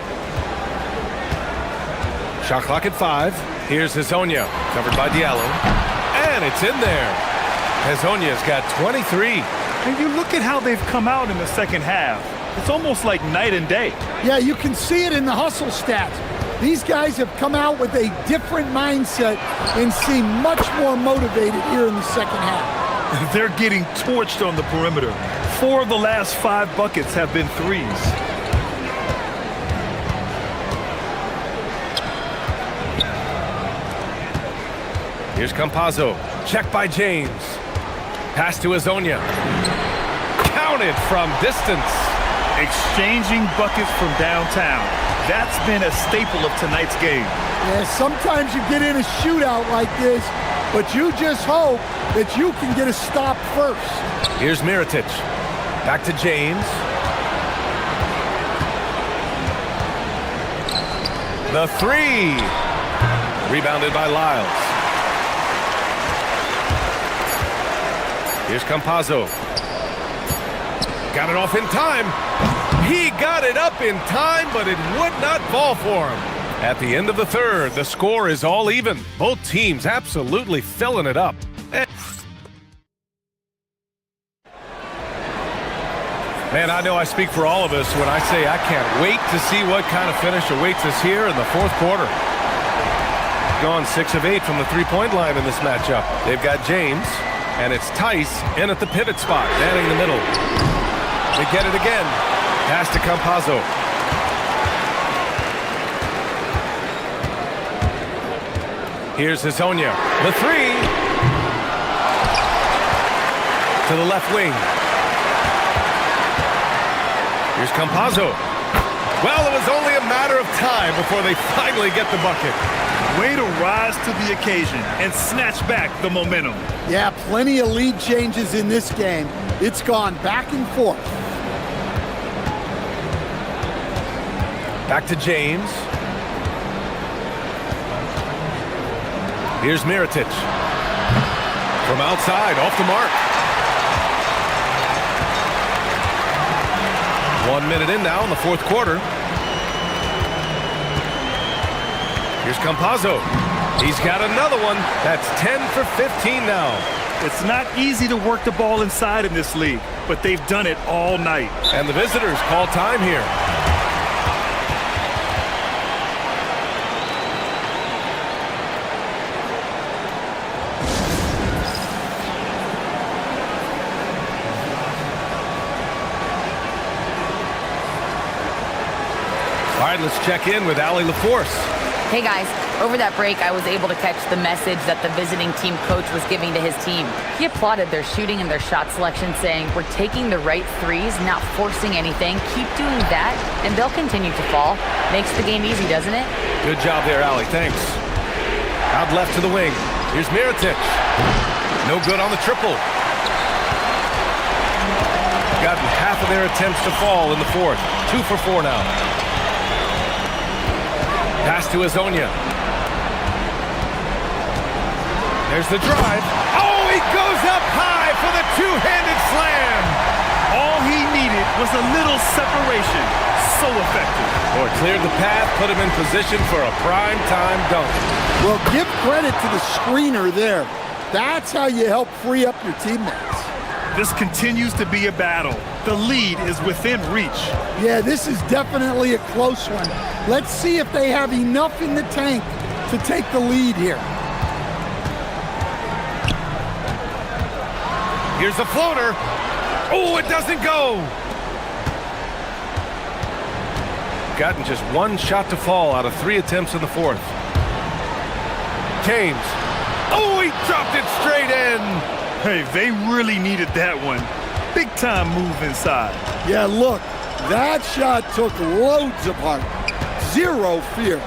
Shot clock at 5. Here's Hezonja, covered by Diallo. And it's in there. Hezonja's got 23. And you look at how they've come out in the second half. It's almost like night and day. Yeah, you can see it in the hustle stats. These guys have come out with a different mindset and seem much more motivated here in the second half. They're getting torched on the perimeter. 4 of the last 5 buckets have been threes. Here's Campazzo. Check by James. Pass to Hezonja. Counted from distance. Exchanging buckets from downtown. That's been a staple of tonight's game. Yeah, sometimes you get in a shootout like this, but you just hope that you can get a stop first. Here's Mirotic. Back to James. The 3. Rebounded by Lyles. Here's Campazzo. Got it off in time. He got it up in time, but it would not fall for him. At the end of the third, the score is all even. Both teams absolutely filling it up. Man, I know I speak for all of us when I say I can't wait to see what kind of finish awaits us here in the fourth quarter. Gone 6 of 8 from the three-point line in this matchup. They've got James, and it's Tice in at the pivot spot, manning the middle. They get it again. Pass to Campazzo. Here's Hezonja. The 3. To the left wing. Here's Campazzo. Well, it was only a matter of time before they finally get the bucket. Way to rise to the occasion and snatch back the momentum. Yeah, plenty of lead changes in this game. It's gone back and forth. Back to James. Here's Mirotic. From outside, off the mark. 1 minute in now in the fourth quarter. Here's Campazzo. He's got another one. That's 10 for 15 now. It's not easy to work the ball inside in this league, but they've done it all night. And the visitors call time here. All right, let's check in with Allie LaForce. Hey guys, over that break I was able to catch the message that the visiting team coach was giving to his team. He applauded their shooting and their shot selection, saying, "We're taking the right threes, not forcing anything. Keep doing that, and they'll continue to fall." Makes the game easy, doesn't it? Good job there, Allie. Thanks. Out left to the wing. Here's Mirotic. No good on the triple. Gotten half of their attempts to fall in the fourth. 2 for 4 now. Pass to Hezonja. There's the drive. Oh, he goes up high for the two-handed slam. All he needed was a little separation. So effective. Boy, cleared the path, put him in position for a prime-time dunk. Well, give credit to the screener there. That's how you help free up your teammates. This continues to be a battle. The lead is within reach. Yeah, this is definitely a close one. Let's see if they have enough in the tank to take the lead here. Here's the floater. Oh, it doesn't go. Gotten just 1 shot to fall out of 3 attempts in the fourth. James. Oh, he dropped it straight in. Hey, they really needed that one. Big time move inside. Yeah, look, that shot took loads of heart. Zero fear.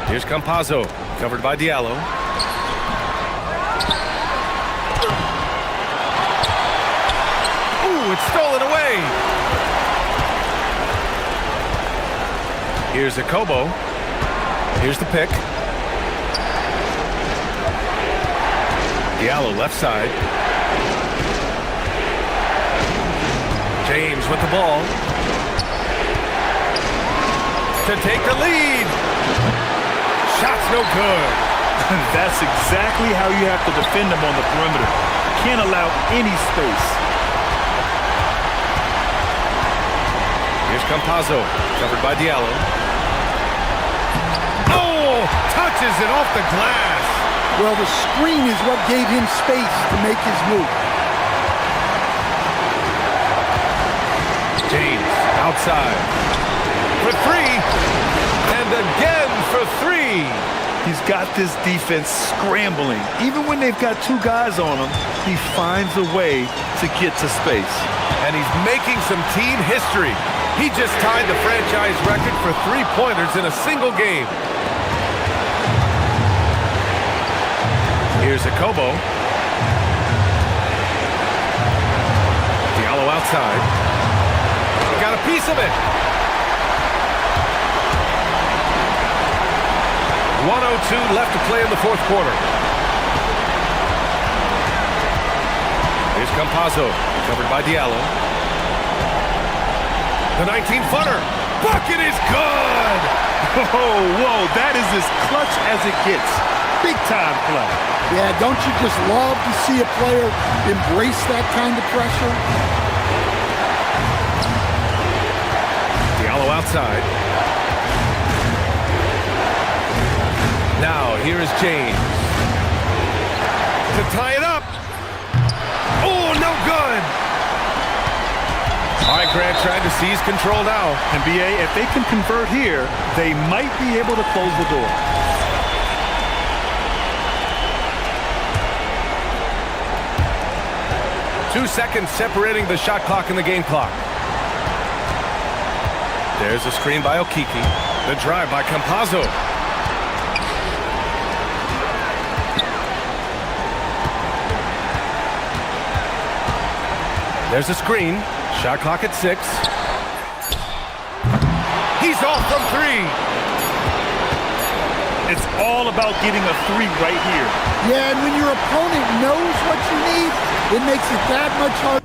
Here's Campazzo, covered by Diallo. Ooh, it's stolen away. Here's Akobo. Here's the pick. Diallo left side. James with the ball. To take the lead. Shot's no good. That's exactly how you have to defend them on the perimeter. Can't allow any space. Here's Campazzo, covered by Diallo. Oh, touches it off the glass. Well, the screen is what gave him space to make his move. James, outside. For three. And again for three. He's got this defense scrambling. Even when they've got two guys on him, he finds a way to get to space. And he's making some team history. He just tied the franchise record for three-pointers in a single game. Here's Akobo. Diallo outside. Got a piece of it. 1:02 left to play in the fourth quarter. Here's Campazzo, covered by Diallo. The 19-footer. Bucket is good! Whoa, that is as clutch as it gets. Big-time play. Yeah, don't you just love to see a player embrace that kind of pressure? Diallo outside. Now, here is James. To tie it up. Oh, no good. All right, Grant trying to seize control now. And BA, if they can convert here, they might be able to close the door. Two seconds separating the shot clock and the game clock. There's a screen by Okiki. The drive by Campazzo. There's a screen. Shot clock at 6. He's off from 3. It's all about getting a 3 right here. Yeah, and when your opponent knows what you need, it makes it that much harder.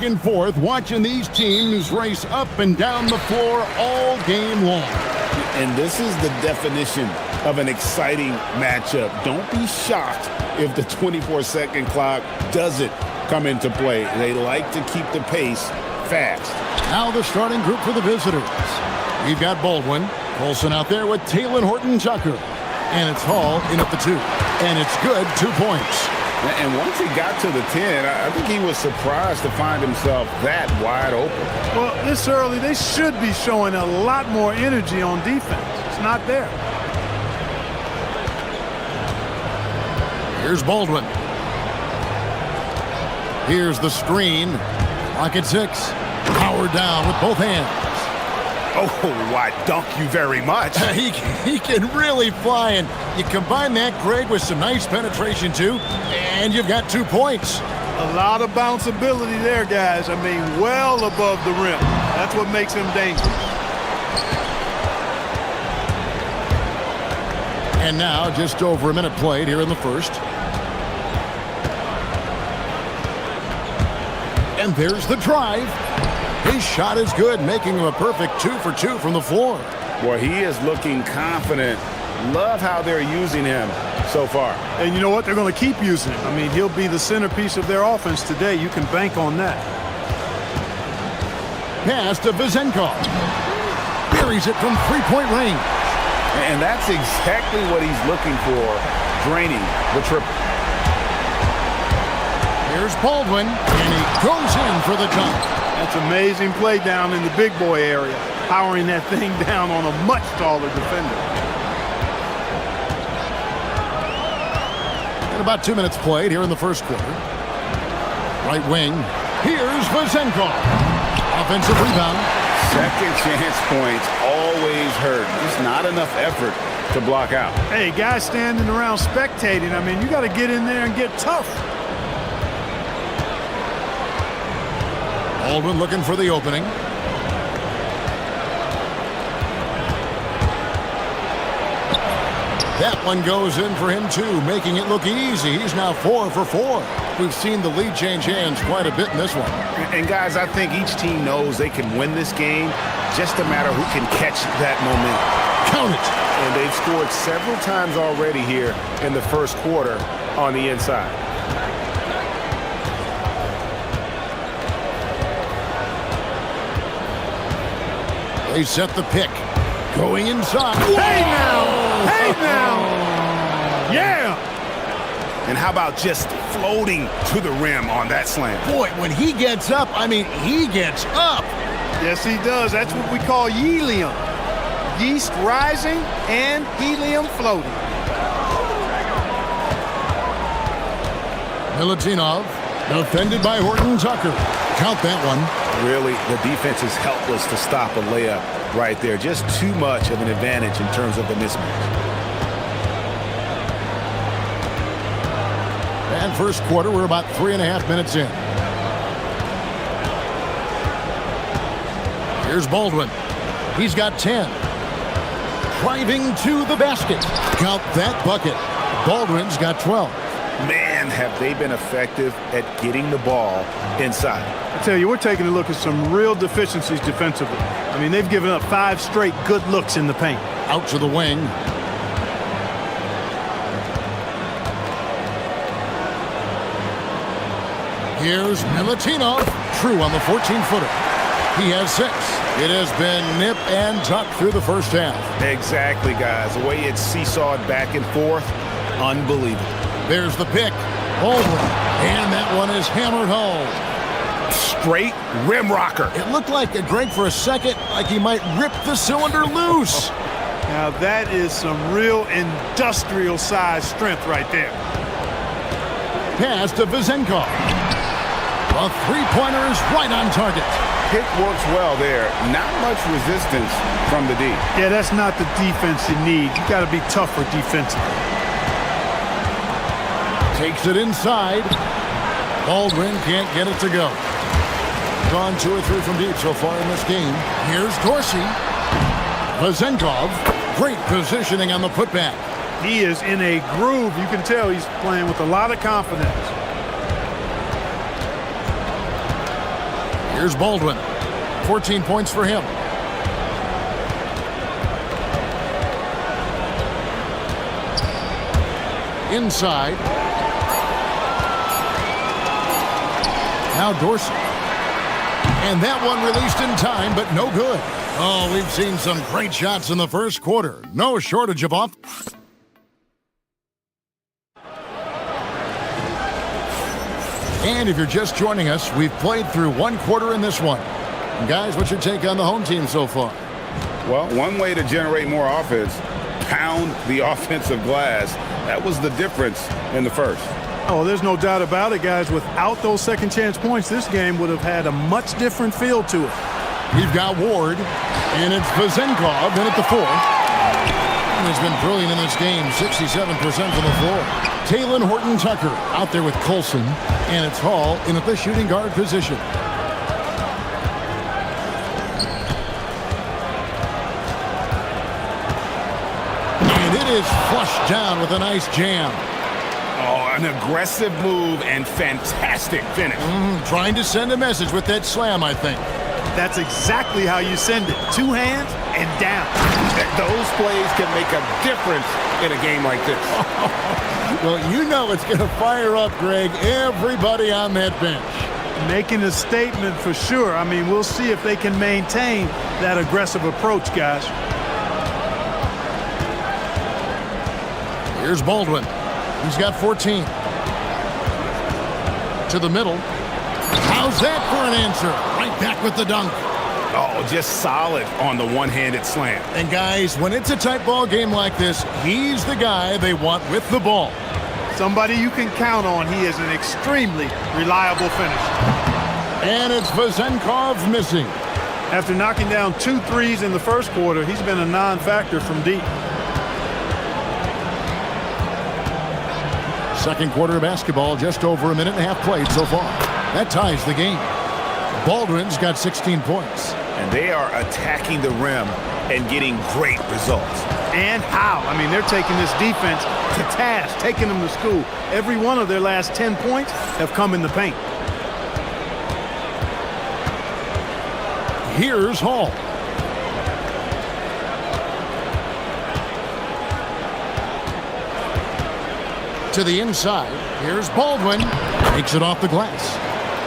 and forth, watching these teams race up and down the floor all game long. And this is the definition of an exciting matchup. Don't be shocked if the 24-second clock doesn't come into play. They like to keep the pace fast. Now the starting group for the visitors. We've got Baldwin, Colson out there with Taylor Horton-Tucker. And it's Hall in at the 2. And it's good, 2 points. And once he got to the 10, I think he was surprised to find himself that wide open. Well, this early, they should be showing a lot more energy on defense. It's not there. Here's Baldwin. Here's the screen. Clock at 6. Powered down with both hands. Oh, why, dunk you very much. He can really fly, and you combine that, Greg, with some nice penetration, too, and you've got 2 points. A lot of bounceability there, guys. I mean, well above the rim. That's what makes him dangerous. And now, just over a minute played here in the first. And there's the drive. His shot is good, making him a perfect 2 for 2 from the floor. Boy, he is looking confident. Love how they're using him so far. And you know what? They're going to keep using him. I mean, he'll be the centerpiece of their offense today. You can bank on that. Pass to Vizenkov. Buries it from three-point range. And that's exactly what he's looking for, draining the triple. Here's Baldwin, and he goes in for the dunk. That's amazing play down in the big boy area, powering that thing down on a much taller defender. And about 2 minutes played here in the first quarter. Right wing. Here's Vizenkov. Offensive rebound. Second chance points always hurt. Just not enough effort to block out. Hey, guys standing around spectating, I mean, you got to get in there and get tough. Baldwin looking for the opening. That one goes in for him, too, making it look easy. He's now 4 for 4. We've seen the lead change hands quite a bit in this one. And, guys, I think each team knows they can win this game. Just a matter who can catch that momentum. Count it. And they've scored several times already here in the first quarter on the inside. They set the pick. Going inside. Hey now! Hey now! Yeah! And how about just floating to the rim on that slam? Boy, when he gets up, I mean, he gets up. Yes, he does. That's what we call helium. Yeast rising and helium floating. Milutinov, defended by Horton-Tucker. Count that one. Really, the defense is helpless to stop a layup right there. Just too much of an advantage in terms of the mismatch. And first quarter, we're about 3.5 minutes in. Here's Baldwin. He's got 10. Driving to the basket. Count that bucket. Baldwin's got 12. Man, have they been effective at getting the ball inside. I tell you, we're taking a look at some real deficiencies defensively. I mean, they've given up 5 straight good looks in the paint. Out to the wing. Here's Milutinov. True on the 14-footer. He has 6. It has been nip and tuck through the first half. Exactly, guys. The way it's seesawed back and forth, unbelievable. There's the pick. Baldwin. And that one is hammered home. Straight rim rocker. It looked like, Greg, for a second, like he might rip the cylinder loose. Now that is some real industrial size strength right there. Pass to Vizenkov. A three-pointer is right on target. Pick works well there. Not much resistance from the D. Yeah, that's not the defense you need. You got to be tougher defensively. Takes it inside. Baldwin can't get it to go. Gone 2 or 3 from deep so far in this game. Here's Dorsey. Vizenkov. Great positioning on the putback. He is in a groove. You can tell he's playing with a lot of confidence. Here's Baldwin. 14 points for him. Inside. Now Dorsey. And that one released in time, but no good. Oh, we've seen some great shots in the first quarter. No shortage of off. And if you're just joining us, we've played through one quarter in this one. And guys, what's your take on the home team so far? Well, one way to generate more offense, pound the offensive glass. That was the difference in the first. Oh, there's no doubt about it, guys. Without those second chance points, this game would have had a much different feel to it. We've got Ward, and it's Vazenkov in at the 4. And he's been brilliant in this game, 67% from the floor. Taylor Horton-Tucker out there with Colson, and it's Hall in at the shooting guard position. And it is flushed down with a nice jam. Oh, an aggressive move and fantastic finish. Trying to send a message with that slam, I think. That's exactly how you send it. Two hands and down. Those plays can make a difference in a game like this. Well, you know it's going to fire up, Greg, everybody on that bench. Making a statement for sure. I mean, we'll see if they can maintain that aggressive approach, guys. Here's Baldwin. He's got 14. To the middle. How's that for an answer? Right back with the dunk. Oh, just solid on the one-handed slam. And guys, when it's a tight ball game like this, he's the guy they want with the ball. Somebody you can count on. He is an extremely reliable finisher. And it's Vazenkov missing. After knocking down 2 threes in the first quarter, he's been a non-factor from deep. Second quarter of basketball, just over a minute and a half played so far. That ties the game. Baldwin's got 16 points. And they are attacking the rim and getting great results. And how? I mean, they're taking this defense to task, taking them to school. Every one of their last 10 points have come in the paint. Here's Hall. To the inside. Here's Baldwin. Takes it off the glass.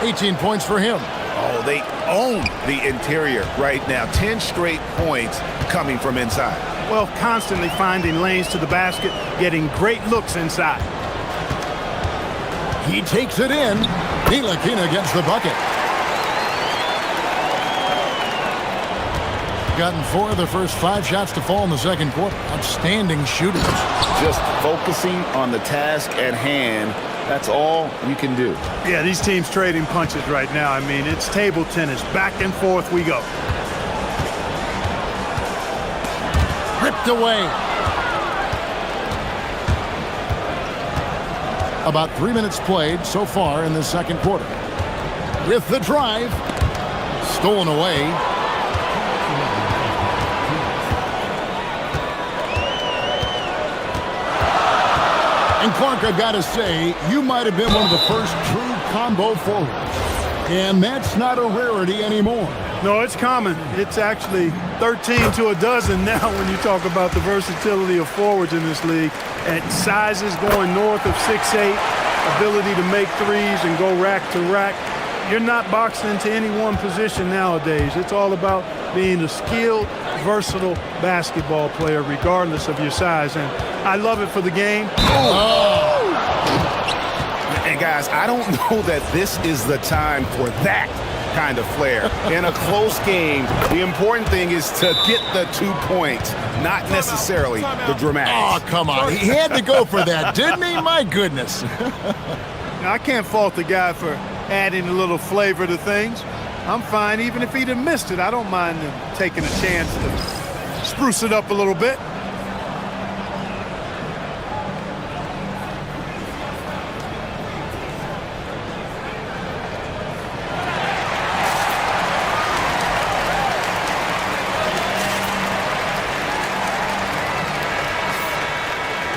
18 points for him. Oh, they own the interior right now. 10 straight points coming from inside. Well, constantly finding lanes to the basket, getting great looks inside. He takes it in. Ntilikina gets the bucket. Gotten 4 of the first 5 shots to fall in the second quarter. Outstanding shooters. Just focusing on the task at hand. That's all you can do. Yeah, these teams trading punches right now. I mean, it's table tennis. Back and forth we go. Ripped away. About 3 minutes played so far in the second quarter. With the drive. Stolen away. And Clark, I've got to say, you might have been one of the first true combo forwards. And that's not a rarity anymore. No, it's common. It's actually 13 to a dozen now when you talk about the versatility of forwards in this league. At sizes going north of 6'8", ability to make threes and go rack to rack. You're not boxed into any one position nowadays. It's all about being a skilled, versatile basketball player regardless of your size. And I love it for the game. Oh. And guys, I don't know that this is the time for that kind of flair. In a close game, the important thing is to get the 2 points, not necessarily the dramatics. Oh, come on. He had to go for that, didn't he? My goodness. Now, I can't fault the guy for adding a little flavor to things. I'm fine. Even if he'd have missed it, I don't mind him taking a chance to spruce it up a little bit.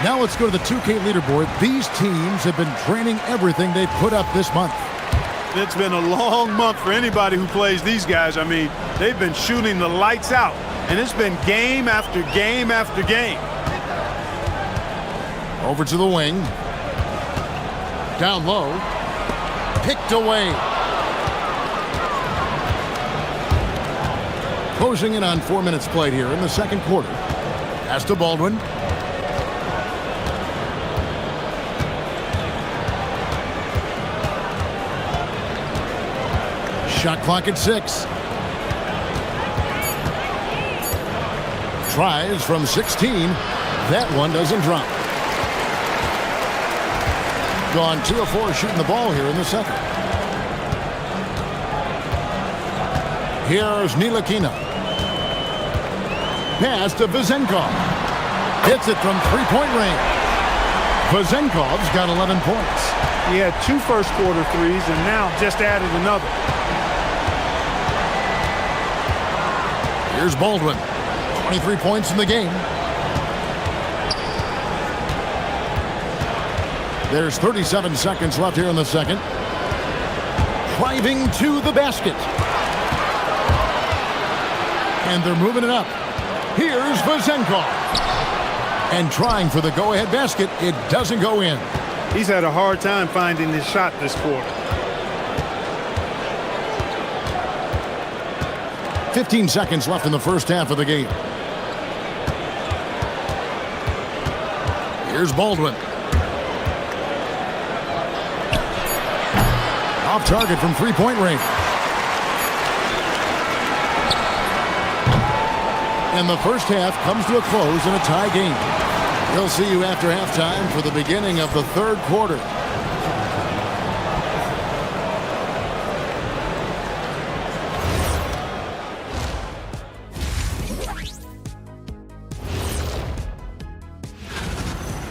Now let's go to the 2K leaderboard. These teams have been draining everything they put up this month. It's been a long month for anybody who plays these guys. I mean, they've been shooting the lights out, and it's been game after game after game. Over to the wing. Down low. Picked away. Closing in on 4 minutes played here in the second quarter. Pass to Baldwin. Shot clock at 6. Tries from 16. That one doesn't drop. Gone 2 of 4 shooting the ball here in the second. Here's Ntilikina. Pass to Vezenkov. Hits it from three-point range. Vezenkov's got 11 points. He had 2 first-quarter threes and now just added another. Here's Baldwin. 23 points in the game. There's 37 seconds left here in the second. Driving to the basket. And they're moving it up. Here's Vezenkov. And trying for the go-ahead basket. It doesn't go in. He's had a hard time finding his shot this quarter. 15 seconds left in the first half of the game. Here's Baldwin. Off target from three-point range. And the first half comes to a close in a tie game. We'll see you after halftime for the beginning of the third quarter.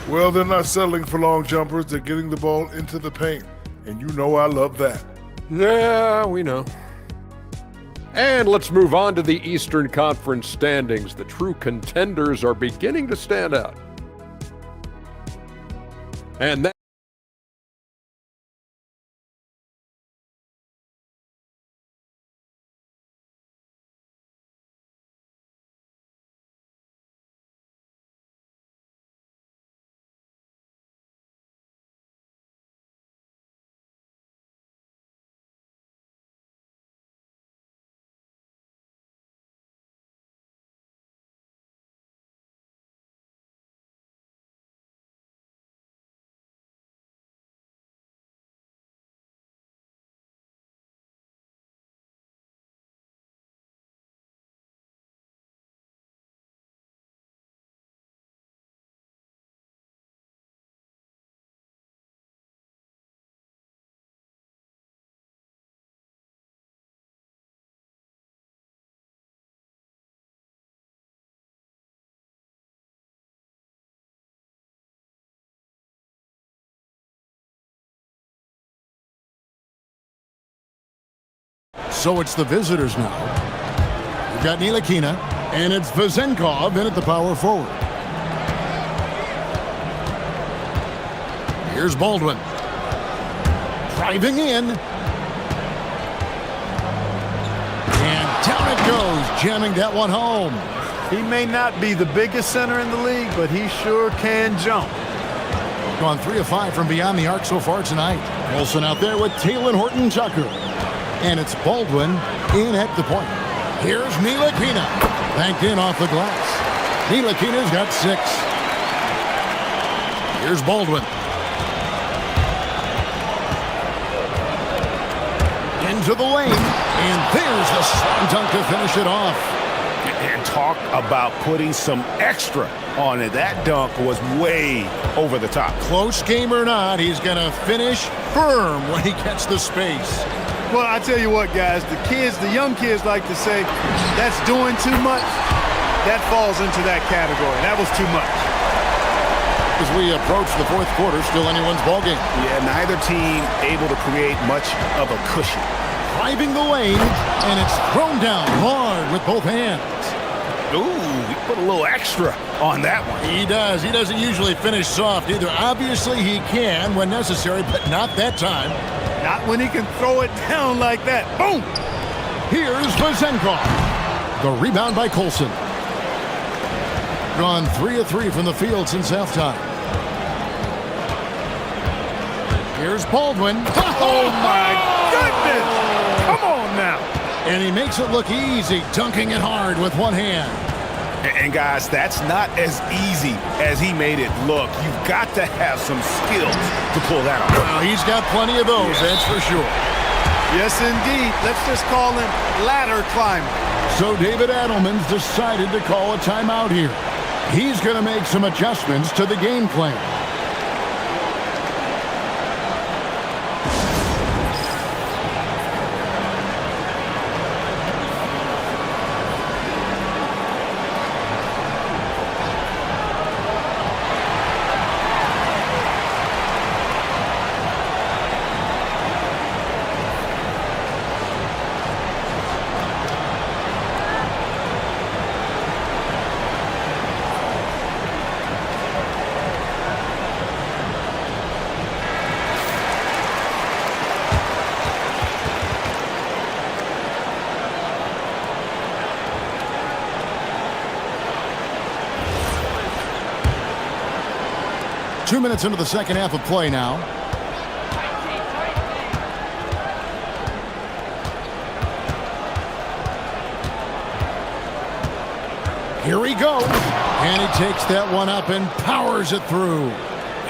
Well, they're not settling for long jumpers. They're getting the ball into the paint. And you know I love that. Yeah, we know. And let's move on to the Eastern Conference standings. The true contenders are beginning to stand out. And that So it's the visitors now. We've got Ntilikina, and it's Vezenkov in at the power forward. Here's Baldwin. Driving in. And down it goes, jamming that one home. He may not be the biggest center in the league, but he sure can jump. Gone 3 of 5 from beyond the arc so far tonight. Wilson out there with Taylor Horton-Tucker. And it's Baldwin in at the point. Here's Ntilikina. Banked in off the glass. Ntilikina's got 6. Here's Baldwin. Into the lane. And there's the slam dunk to finish it off. And talk about putting some extra on it. That dunk was way over the top. Close game or not, he's going to finish firm when he gets the space. Well, I tell you what, guys, the young kids like to say, that's doing too much. That falls into that category. That was too much. As we approach the fourth quarter, still anyone's ballgame. Yeah, neither team able to create much of a cushion. Driving the lane, and it's thrown down hard with both hands. Ooh, he put a little extra on that one. He does. He doesn't usually finish soft either. Obviously, he can when necessary, but not that time. Not when he can throw it down like that. Boom! Here's Vezenkov. The rebound by Colson. Gone 3 of 3 from the field since halftime. Here's Baldwin. Oh, my goodness! Come on now. And he makes it look easy, dunking it hard with one hand. And guys, that's not as easy as he made it look. You've got to have some skills to pull that off. Well, he's got plenty of those, that's for sure. Yes, indeed. Let's just call him ladder climber. So David Adelman's decided to call a timeout here. He's going to make some adjustments to the game plan. Two minutes into the second half of play now. Here he goes. And he takes that one up and powers it through.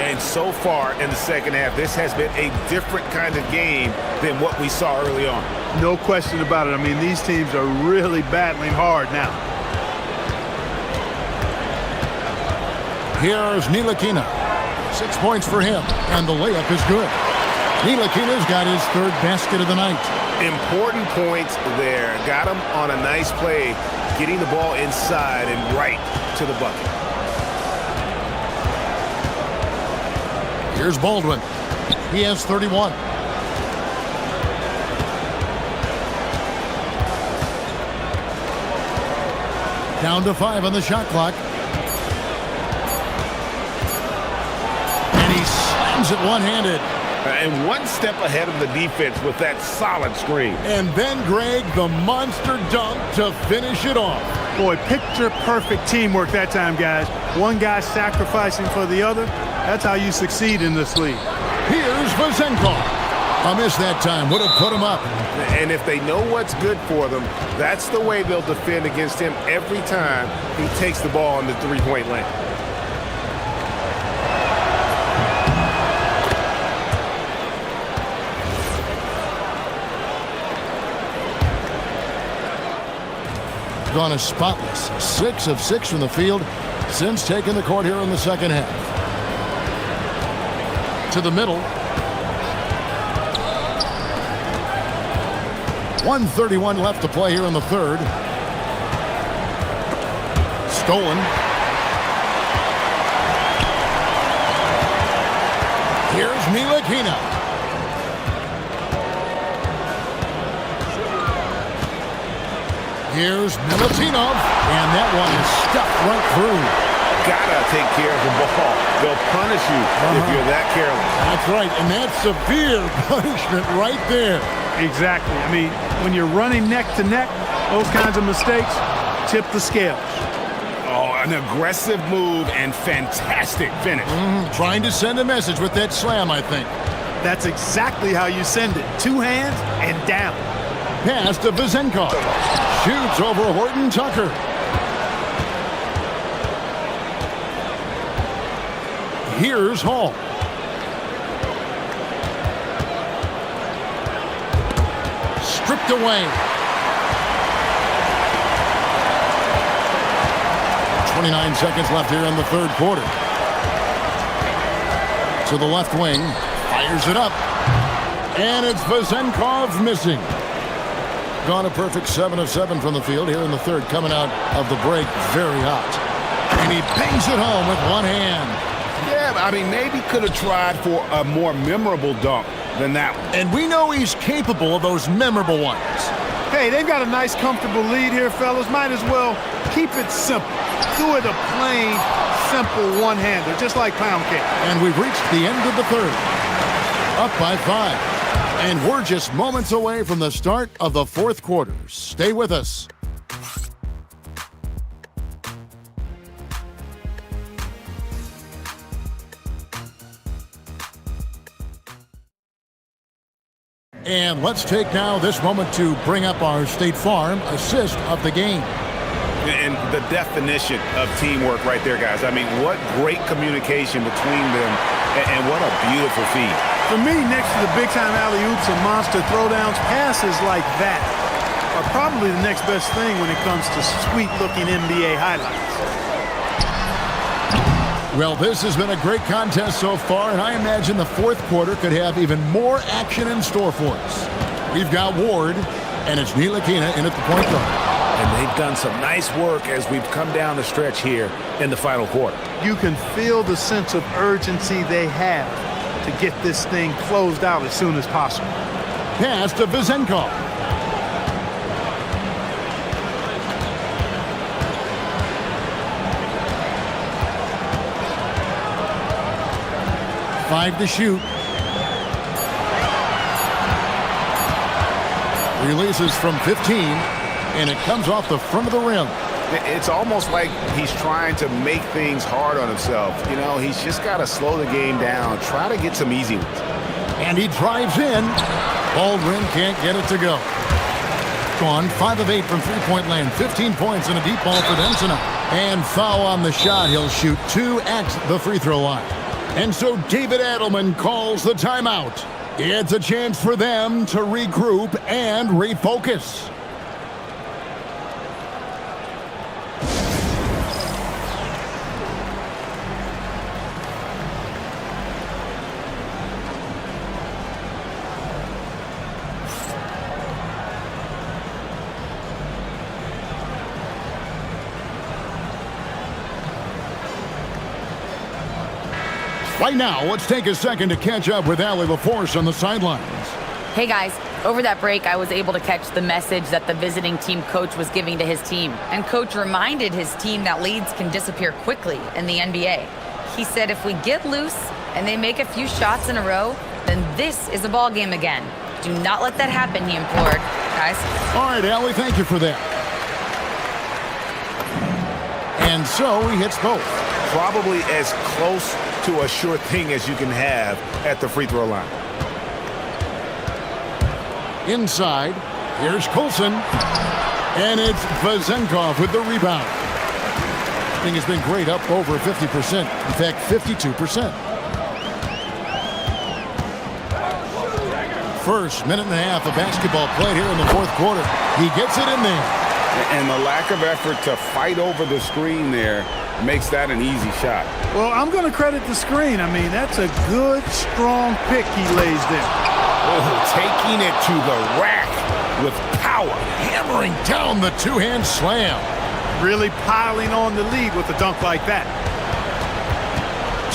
And so far in the second half, this has been a different kind of game than what we saw early on. No question about it. I mean, these teams are really battling hard now. Here's Ntilikina. 6 points for him, and the layup is good. Ntilikina's got his third basket of the night. Important points there. Got him on a nice play, getting the ball inside and right to the bucket. Here's Baldwin. He has 31. Down to 5 on the shot clock. And he slams it one-handed. And one step ahead of the defense with that solid screen. And then, Greg, the monster dunk to finish it off. Boy, picture-perfect teamwork that time, guys. One guy sacrificing for the other. That's how you succeed in this league. Here's Vezenkov. A miss that time. Would have put him up. And if they know what's good for them, that's the way they'll defend against him every time he takes the ball in the three-point lane. Gone as spotless. 6 of 6 from the field since taking the court here in the second half. To the middle. 1:31 left to play here in the third. Stolen. Here's Ntilikina. Here's Milutinov, and that one is stuck right through. Gotta take care of the ball. They'll punish you if you're that careless. That's right, and that's severe punishment right there. Exactly. I mean, when you're running neck to neck, those kinds of mistakes tip the scales. Oh, an aggressive move and fantastic finish. Trying to send a message with that slam, I think. That's exactly how you send it. 2 hands and down. Pass to Vezenkov. Shoots over Horton Tucker. Here's Hall. Stripped away. 29 seconds left here in the third quarter. To the left wing. Fires it up. And it's Vezenkov missing. Gone a perfect 7 of 7 from the field here in the third, coming out of the break very hot. And he bangs it home with one hand. Yeah, I mean, maybe could have tried for a more memorable dunk than that one. And we know he's capable of those memorable ones. Hey, they've got a nice, comfortable lead here, fellas. Might as well keep it simple. Do it a plain, simple one-hander, just like pound cake. And we've reached the end of the third. Up by 5. And we're just moments away from the start of the fourth quarter. Stay with us. And let's take now this moment to bring up our State Farm assist of the game. And the definition of teamwork right there, guys. I mean, what great communication between them, and what a beautiful feed. For me, next to the big-time alley-oops and monster throwdowns, passes like that are probably the next best thing when it comes to sweet-looking NBA highlights. Well, this has been a great contest so far, and I imagine the fourth quarter could have even more action in store for us. We've got Ward, and it's Ntilikina in at the point guard. And they've done some nice work as we've come down the stretch here in the final quarter. You can feel the sense of urgency they have to get this thing closed out as soon as possible. Pass to Vizenkov. Five to shoot. Releases from 15, and it comes off the front of the rim. It's almost like he's trying to make things hard on himself. You know, he's just got to slow the game down, try to get some easy ones. And he drives in. Baldwin can't get it to go. Gone 5 of 8 from three-point land, 15 points and a deep ball for them tonight. And foul on the shot. He'll shoot 2 at the free throw line. And so David Adelman calls the timeout. It's a chance for them to regroup and refocus. Right now, let's take a second to catch up with Allie LaForce on the sidelines. Hey guys, over that break, I was able to catch the message that the visiting team coach was giving to his team. And coach reminded his team that leads can disappear quickly in the NBA. He said if we get loose and they make a few shots in a row, then this is a ball game again. Do not let that happen, he implored. Guys. All right, Allie, thank you for that. And so he hits both. Probably as close to a sure thing as you can have at the free throw line. Inside, here's Coulson, and it's Vizenkov with the rebound. Thing has been great, up over 50%. In fact, 52%. First minute and a half of basketball played here in the fourth quarter. He gets it in there. And the lack of effort to fight over the screen there makes that an easy shot. Well, I'm going to credit the screen. I mean, that's a good, strong pick he lays there. Oh, taking it to the rack with power. Hammering down the two-hand slam. Really piling on the lead with a dunk like that.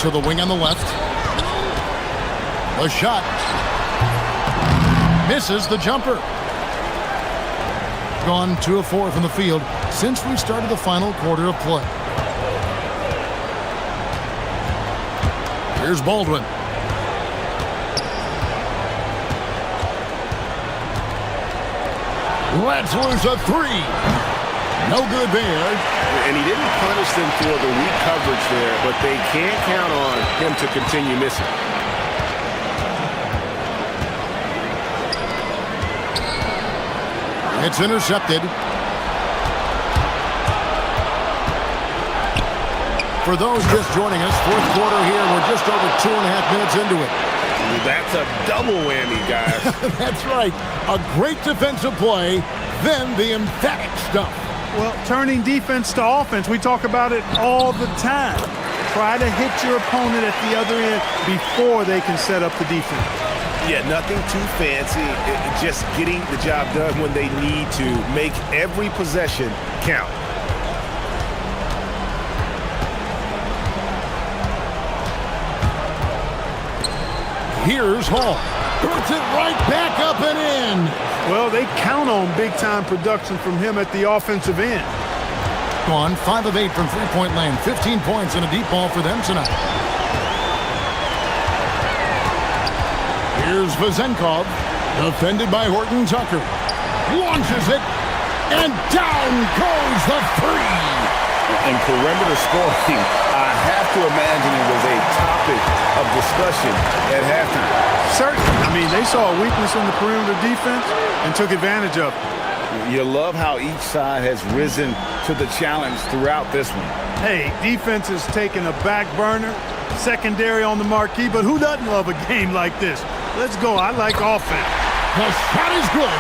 To the wing on the left. The shot. Misses the jumper. Gone 2 of 4 from the field since we started the final quarter of play. Here's Baldwin. Let's lose a 3. No good there. And he didn't punish them for the weak coverage there, but they can't count on him to continue missing. It's intercepted. For those just joining us, fourth quarter here, we're just over 2.5 minutes into it. That's a double whammy, guys. That's right. A great defensive play, then the emphatic stuff. Well, turning defense to offense, we talk about it all the time. Try to hit your opponent at the other end before they can set up the defense. Yeah, nothing too fancy. Just getting the job done when they need to. Make every possession count. Here's Hall. Puts it right back up and in. Well, they count on big-time production from him at the offensive end. Gone 5 of 8 from three-point land. 15 points and a deep ball for them tonight. Here's Vizenkov. Defended by Horton Tucker. Launches it, and down goes the three. And perimeter scoring, I have to imagine it was a topic of discussion at halftime. Certainly. I mean, they saw a weakness in the perimeter defense and took advantage of it. You love how each side has risen to the challenge throughout this one. Hey, defense is taking a back burner, secondary on the marquee, but who doesn't love a game like this? Let's go. I like offense. The shot is good.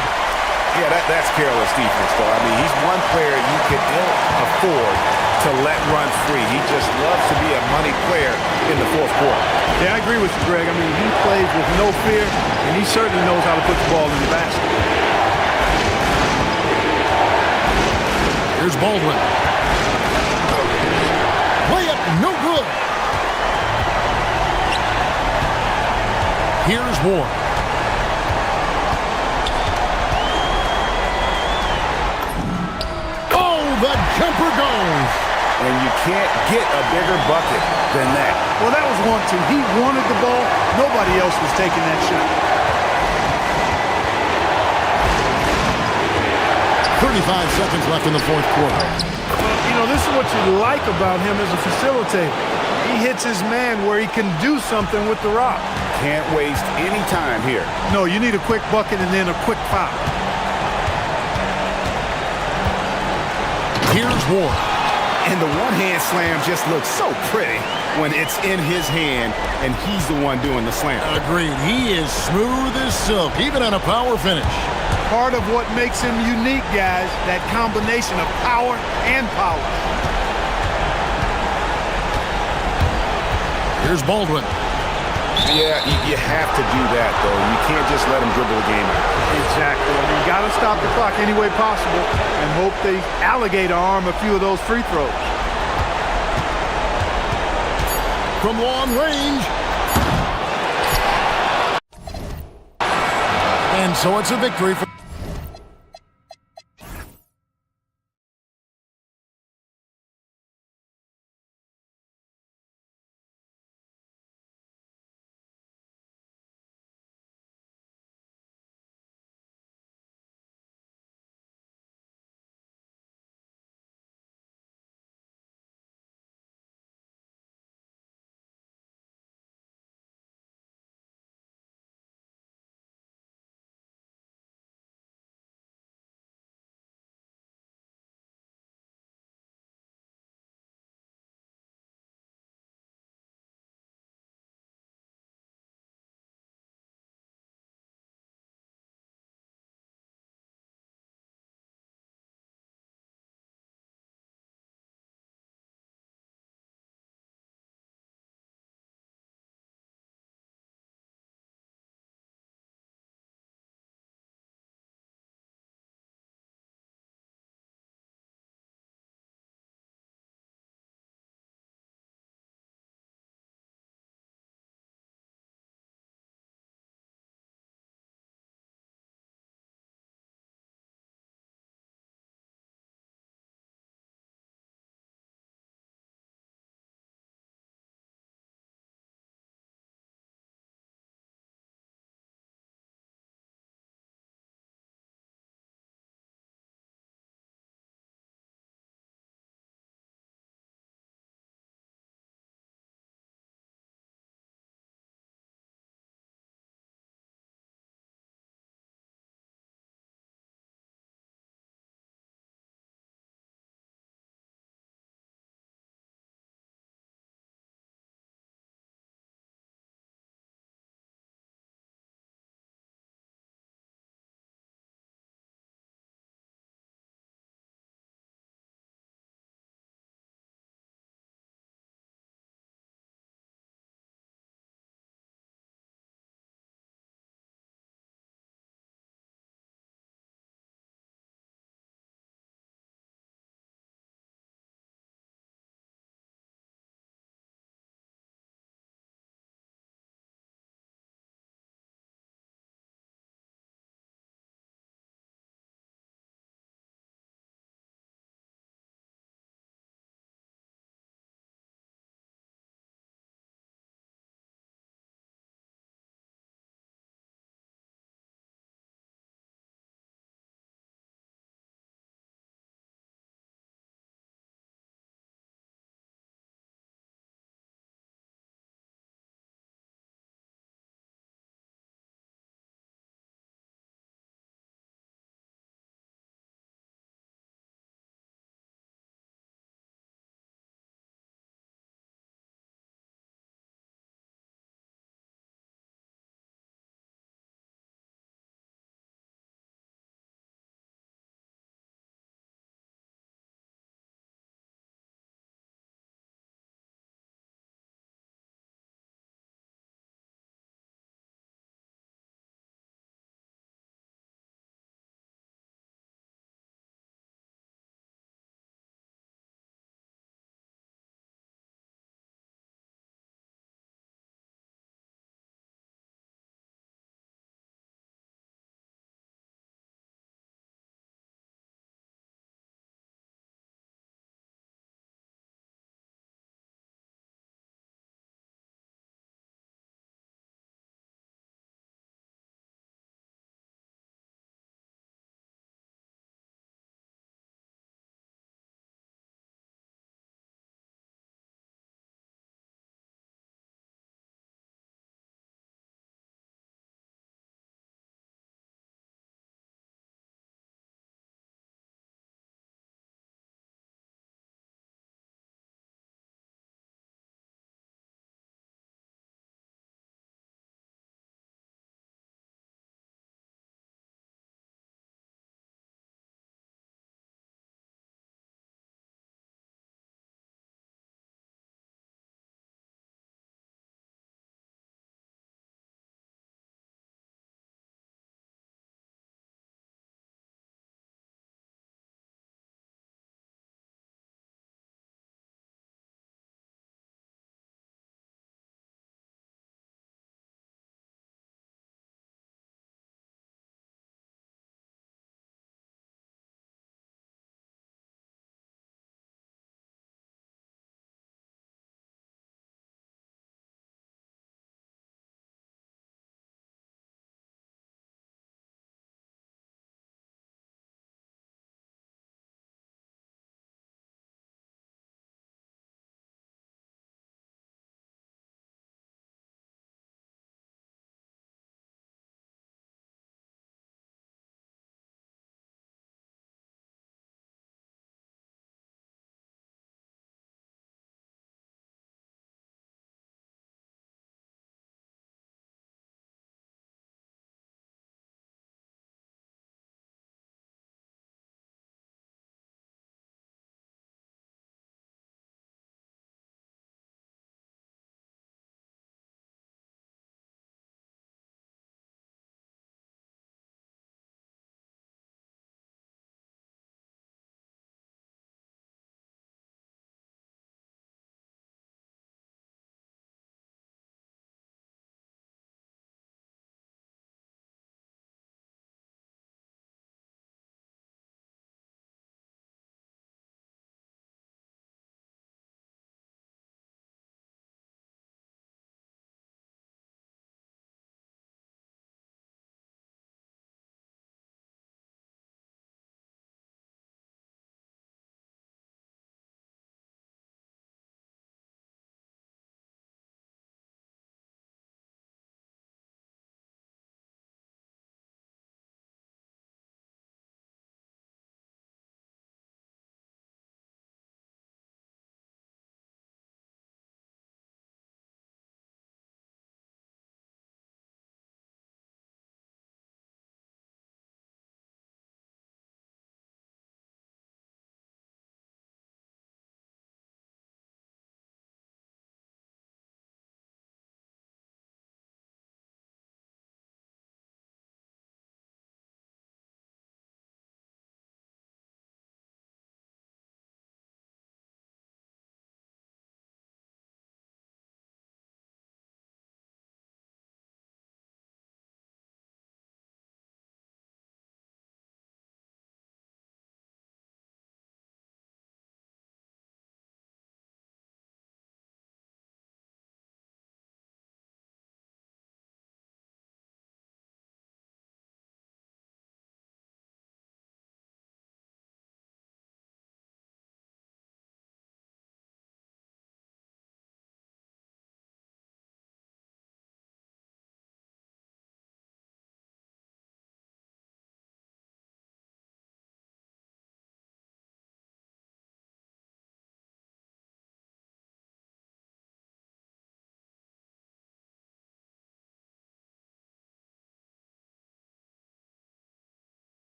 Yeah, that's careless defense, though. I mean, he's one player you can ill afford to let run free. He just loves to be a money player in the fourth quarter. Yeah, I agree with you, Greg. I mean, he plays with no fear, and he certainly knows how to put the ball in the basket. Here's Baldwin. Layup, no good. Here's Ward. Oh, the jumper goes. And you can't get a bigger bucket than that. Well, that was 1-2. He wanted the ball. Nobody else was taking that shot. 35 seconds left in the fourth quarter. Well, you know, this is what you like about him as a facilitator. He hits his man where he can do something with the rock. Can't waste any time here. No, you need a quick bucket and then a quick foul. Here's Ward. And the one-hand slam just looks so pretty when it's in his hand and he's the one doing the slam. Agreed. He is smooth as silk, even on a power finish. Part of what makes him unique, guys, that combination of power and power. Here's Baldwin. Yeah, you have to do that, though. You can't just let him dribble the game out. Exactly. I mean, you got to stop the clock any way possible and hope they alligator arm a few of those free throws. From long range. And so it's a victory for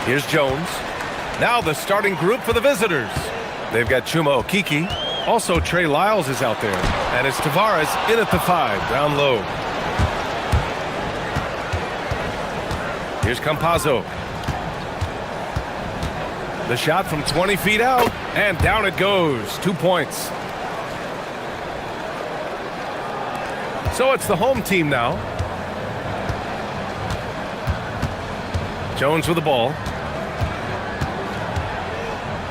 Here's Jones. Now the starting group for the visitors. They've got Chuma Okiki. Also, Trey Lyles is out there. And it's Tavares in at the 5, down low. Here's Campazzo. The shot from 20 feet out, and down it goes. 2 points. So it's the home team now. Jones with the ball.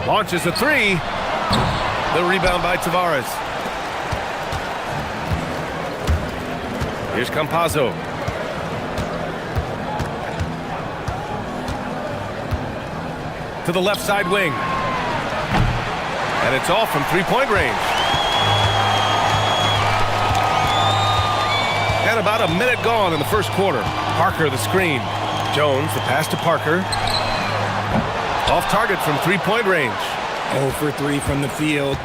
Launches a 3. The rebound by Tavares. Here's Campazzo. To the left side wing. And it's off from three-point range. And about a minute gone in the first quarter. Parker the screen. Jones the pass to Parker. Off target from three-point range. 0 for 3 from the field.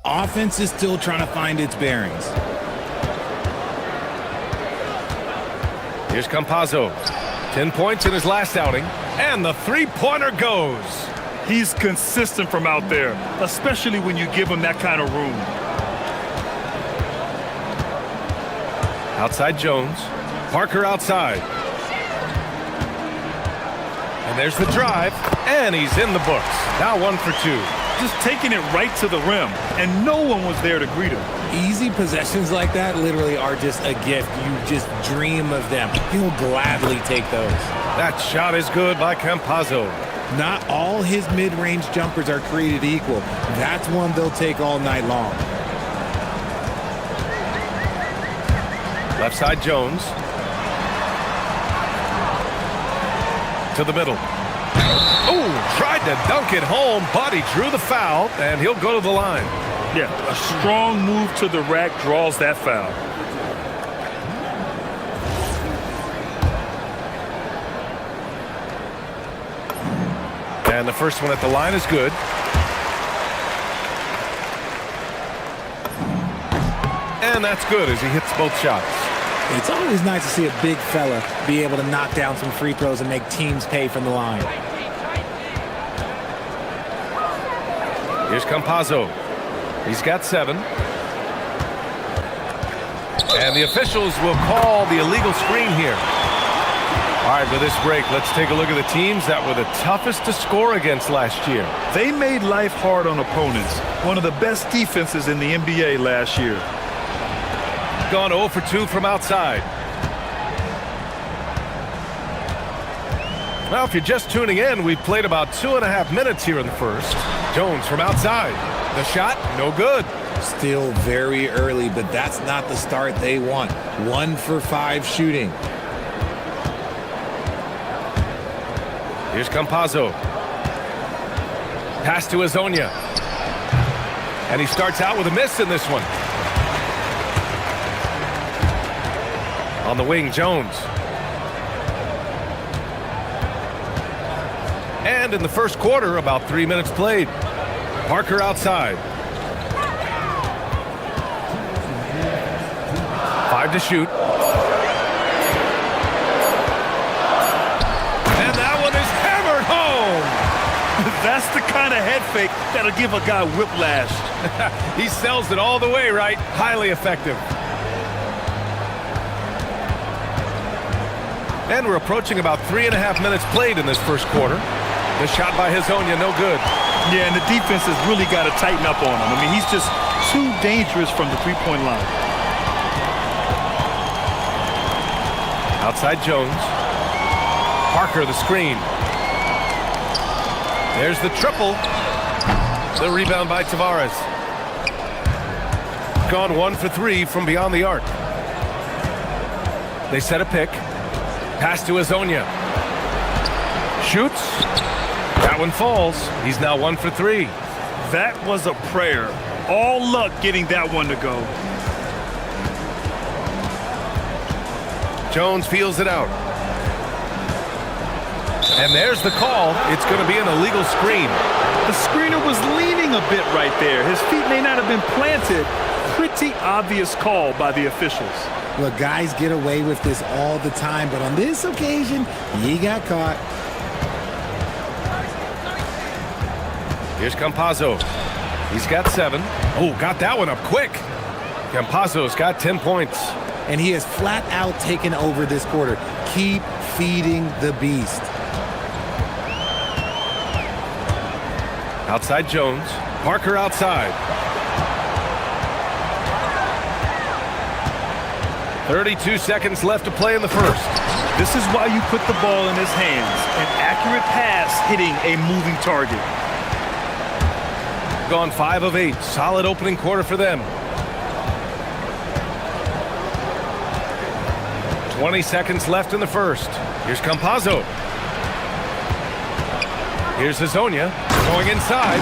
Offense is still trying to find its bearings. Here's Campazzo. 10 points in his last outing. And the three-pointer goes. He's consistent from out there, especially when you give him that kind of room. Outside Jones. Parker outside. And there's the drive. And he's in the books. Now 1 for 2. Just taking it right to the rim, and no one was there to greet him. Easy possessions like that literally are just a gift. You just dream of them. He'll gladly take those. That shot is good by Campazzo. Not all his mid-range jumpers are created equal. That's one they'll take all night long. Left side Jones. To the middle. Oh, tried to dunk it home, but he drew the foul, and he'll go to the line. Yeah, a strong move to the rack draws that foul. And the first one at the line is good. And that's good as he hits both shots. It's always nice to see a big fella be able to knock down some free throws and make teams pay from the line. Here's Campazzo. He's got 7. And the officials will call the illegal screen here. All right, with this break, let's take a look at the teams that were the toughest to score against last year. They made life hard on opponents. One of the best defenses in the NBA last year. Gone 0 for 2 from outside. Well, if you're just tuning in, we've played about 2.5 minutes here in the first. Jones from outside. The shot, no good. Still very early, but that's not the start they want. 1 for 5 shooting. Here's Campazzo. Pass to Azonia. And he starts out with a miss in this one. On the wing, Jones. And in the first quarter, about 3 minutes played. Parker outside. 5 to shoot. And that one is hammered home. That's the kind of head fake that'll give a guy whiplash. He sells it all the way, right? Highly effective. And we're approaching about 3.5 minutes played in this first quarter. The shot by Azonia, no good. Yeah, and the defense has really got to tighten up on him. I mean, he's just too dangerous from the three-point line. Outside Jones. Parker the screen. There's the triple. The rebound by Tavares. Gone 1 for 3 from beyond the arc. They set a pick. Pass to Azonia. Shoots. That one falls. He's now 1 for 3. That was a prayer. All luck getting that one to go. Jones feels it out. And there's the call. It's going to be an illegal screen. The screener was leaning a bit right there. His feet may not have been planted. Pretty obvious call by the officials. Look, guys get away with this all the time, but on this occasion, he got caught. Here's Campazzo. He's got 7. Oh, got that one up quick. Campazzo's got 10 points. And he has flat out taken over this quarter. Keep feeding the beast. Outside Jones. Parker outside. 32 seconds left to play in the first. This is why you put the ball in his hands. An accurate pass hitting a moving target. Gone 5 of 8. Solid opening quarter for them. 20 seconds left in the first. Here's Campazzo. Here's Hazonia going inside.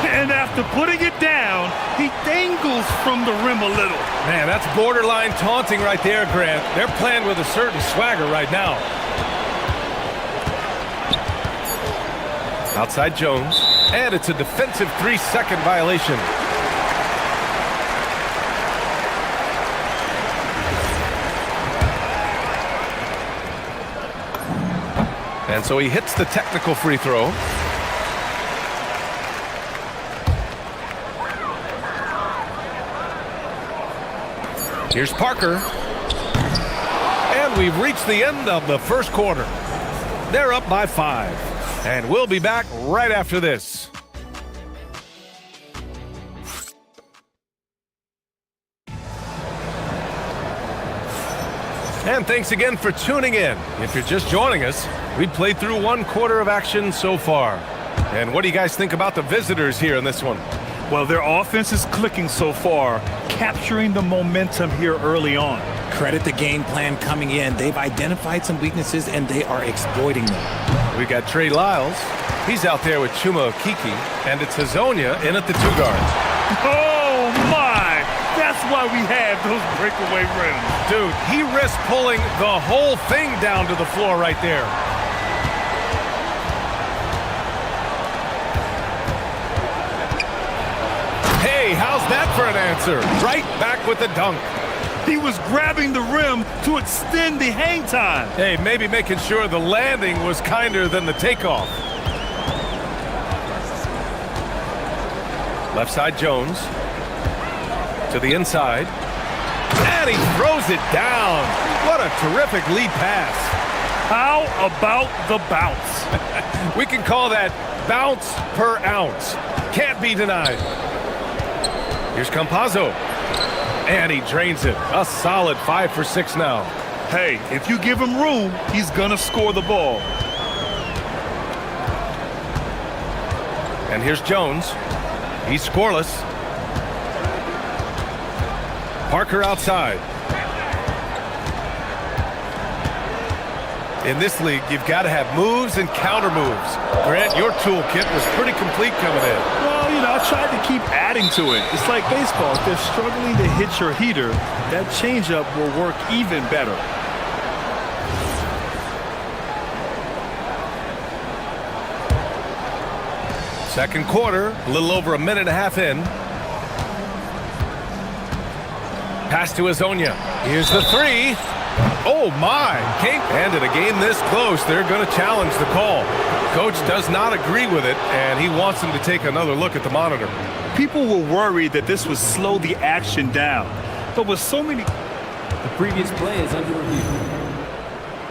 And after putting it down, he dangles from the rim a little. Man, that's borderline taunting right there, Grant. They're playing with a certain swagger right now. Outside Jones. And it's a defensive 3-second violation. And so he hits the technical free throw. Here's Parker. And we've reached the end of the first quarter. They're up by 5. And we'll be back right after this. And thanks again for tuning in. If you're just joining us, we've played through 1 quarter of action so far. And what do you guys think about the visitors here in this one? Well, their offense is clicking so far, capturing the momentum here early on. Credit the game plan coming in. They've identified some weaknesses, and they are exploiting them. We got Trey Lyles. He's out there with Chuma Okeke, and it's Hazonia in at the 2 guard. Oh, my! That's why we have those breakaway rims. Dude, he risked pulling the whole thing down to the floor right there. Hey, how's that for an answer? Right back with the dunk. He was grabbing the rim to extend the hang time. Hey, maybe making sure the landing was kinder than the takeoff. Left side Jones. To the inside. And he throws it down. What a terrific lead pass. How about the bounce? We can call that bounce per ounce. Can't be denied. Here's Campazzo. And he drains it. A solid 5 for 6 now. Hey, if you give him room, he's gonna score the ball. And here's Jones. He's scoreless. Parker outside. In this league, you've got to have moves and counter moves. Grant, your toolkit was pretty complete coming in. Well, you know, I tried to keep adding to it. It's like baseball. If they're struggling to hit your heater, that changeup will work even better. Second quarter, a little over a minute and a half in. Pass to Hazonia. Here's the 3. Oh, my. And in a game this close, they're going to challenge the call. Coach does not agree with it, and he wants them to take another look at the monitor. People were worried that this would slow the action down. But with so many... The previous play is under review.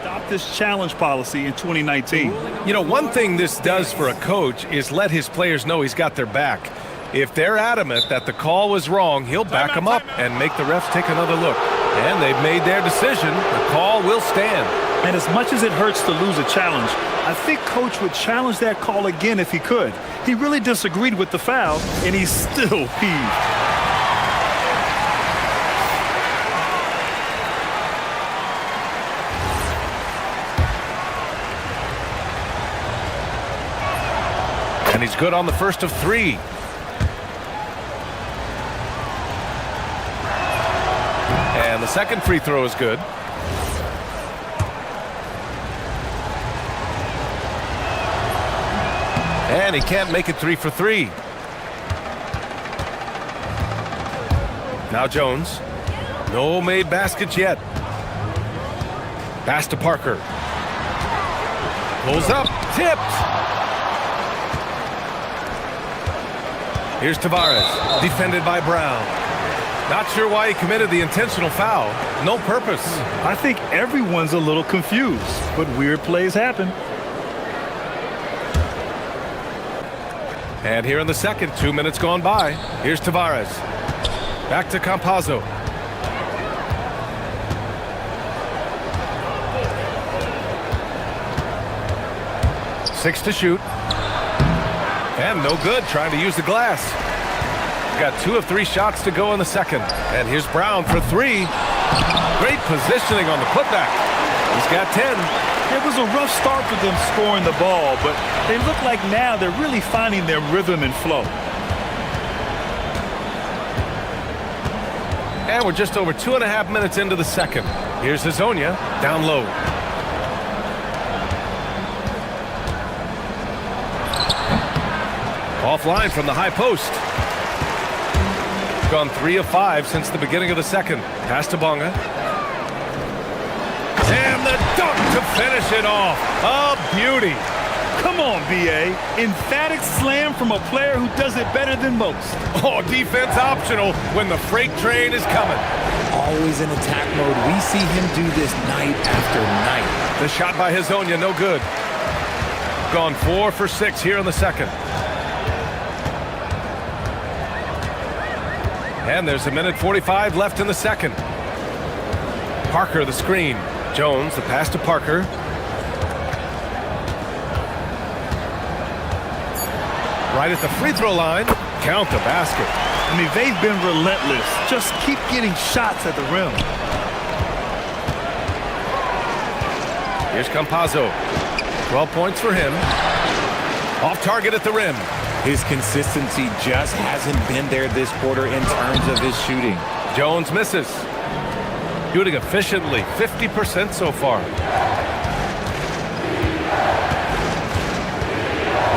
Adopt this challenge policy in 2019. You know, one thing this does for a coach is let his players know he's got their back. If they're adamant that the call was wrong, he'll back them up and make the refs take another look. And they've made their decision. The call will stand. And as much as it hurts to lose a challenge, I think Coach would challenge that call again if he could. He really disagreed with the foul, and he's still peeved. And he's good on the first of 3. And the second free throw is good. And he can't make it 3 for 3. Now Jones. No made baskets yet. Pass to Parker. Pulls up. Tipped. Here's Tavares. Defended by Brown. Not sure why he committed the intentional foul. No purpose. I think everyone's a little confused, but weird plays happen. And here in the second, 2 minutes gone by. Here's Tavares. Back to Campazzo. Six to shoot. And no good, trying to use the glass. Got 2 of 3 shots to go in the second. And here's Brown for 3. Great positioning on the putback. He's got 10. It was a rough start for them scoring the ball, but they look like now they're really finding their rhythm and flow. And we're just over 2.5 minutes into the second. Here's Hazonia down low. Offline from the high post. Gone 3 of 5 since the beginning of the second. Pass to Bonga. And the dunk to finish it off. A beauty. Come on, B.A. Emphatic slam from a player who does it better than most. Oh, defense optional when the freight train is coming. Always in attack mode. We see him do this night after night. The shot by Hazonia, no good. Gone 4 for 6 here in the second. And there's 1:45 left in the second. Parker, the screen. Jones, the pass to Parker. Right at the free throw line. Count the basket. I mean, they've been relentless. Just keep getting shots at the rim. Here's Campazzo. 12 points for him. Off target at the rim. His consistency just hasn't been there this quarter in terms of his shooting. Jones misses. Shooting efficiently, 50% so far.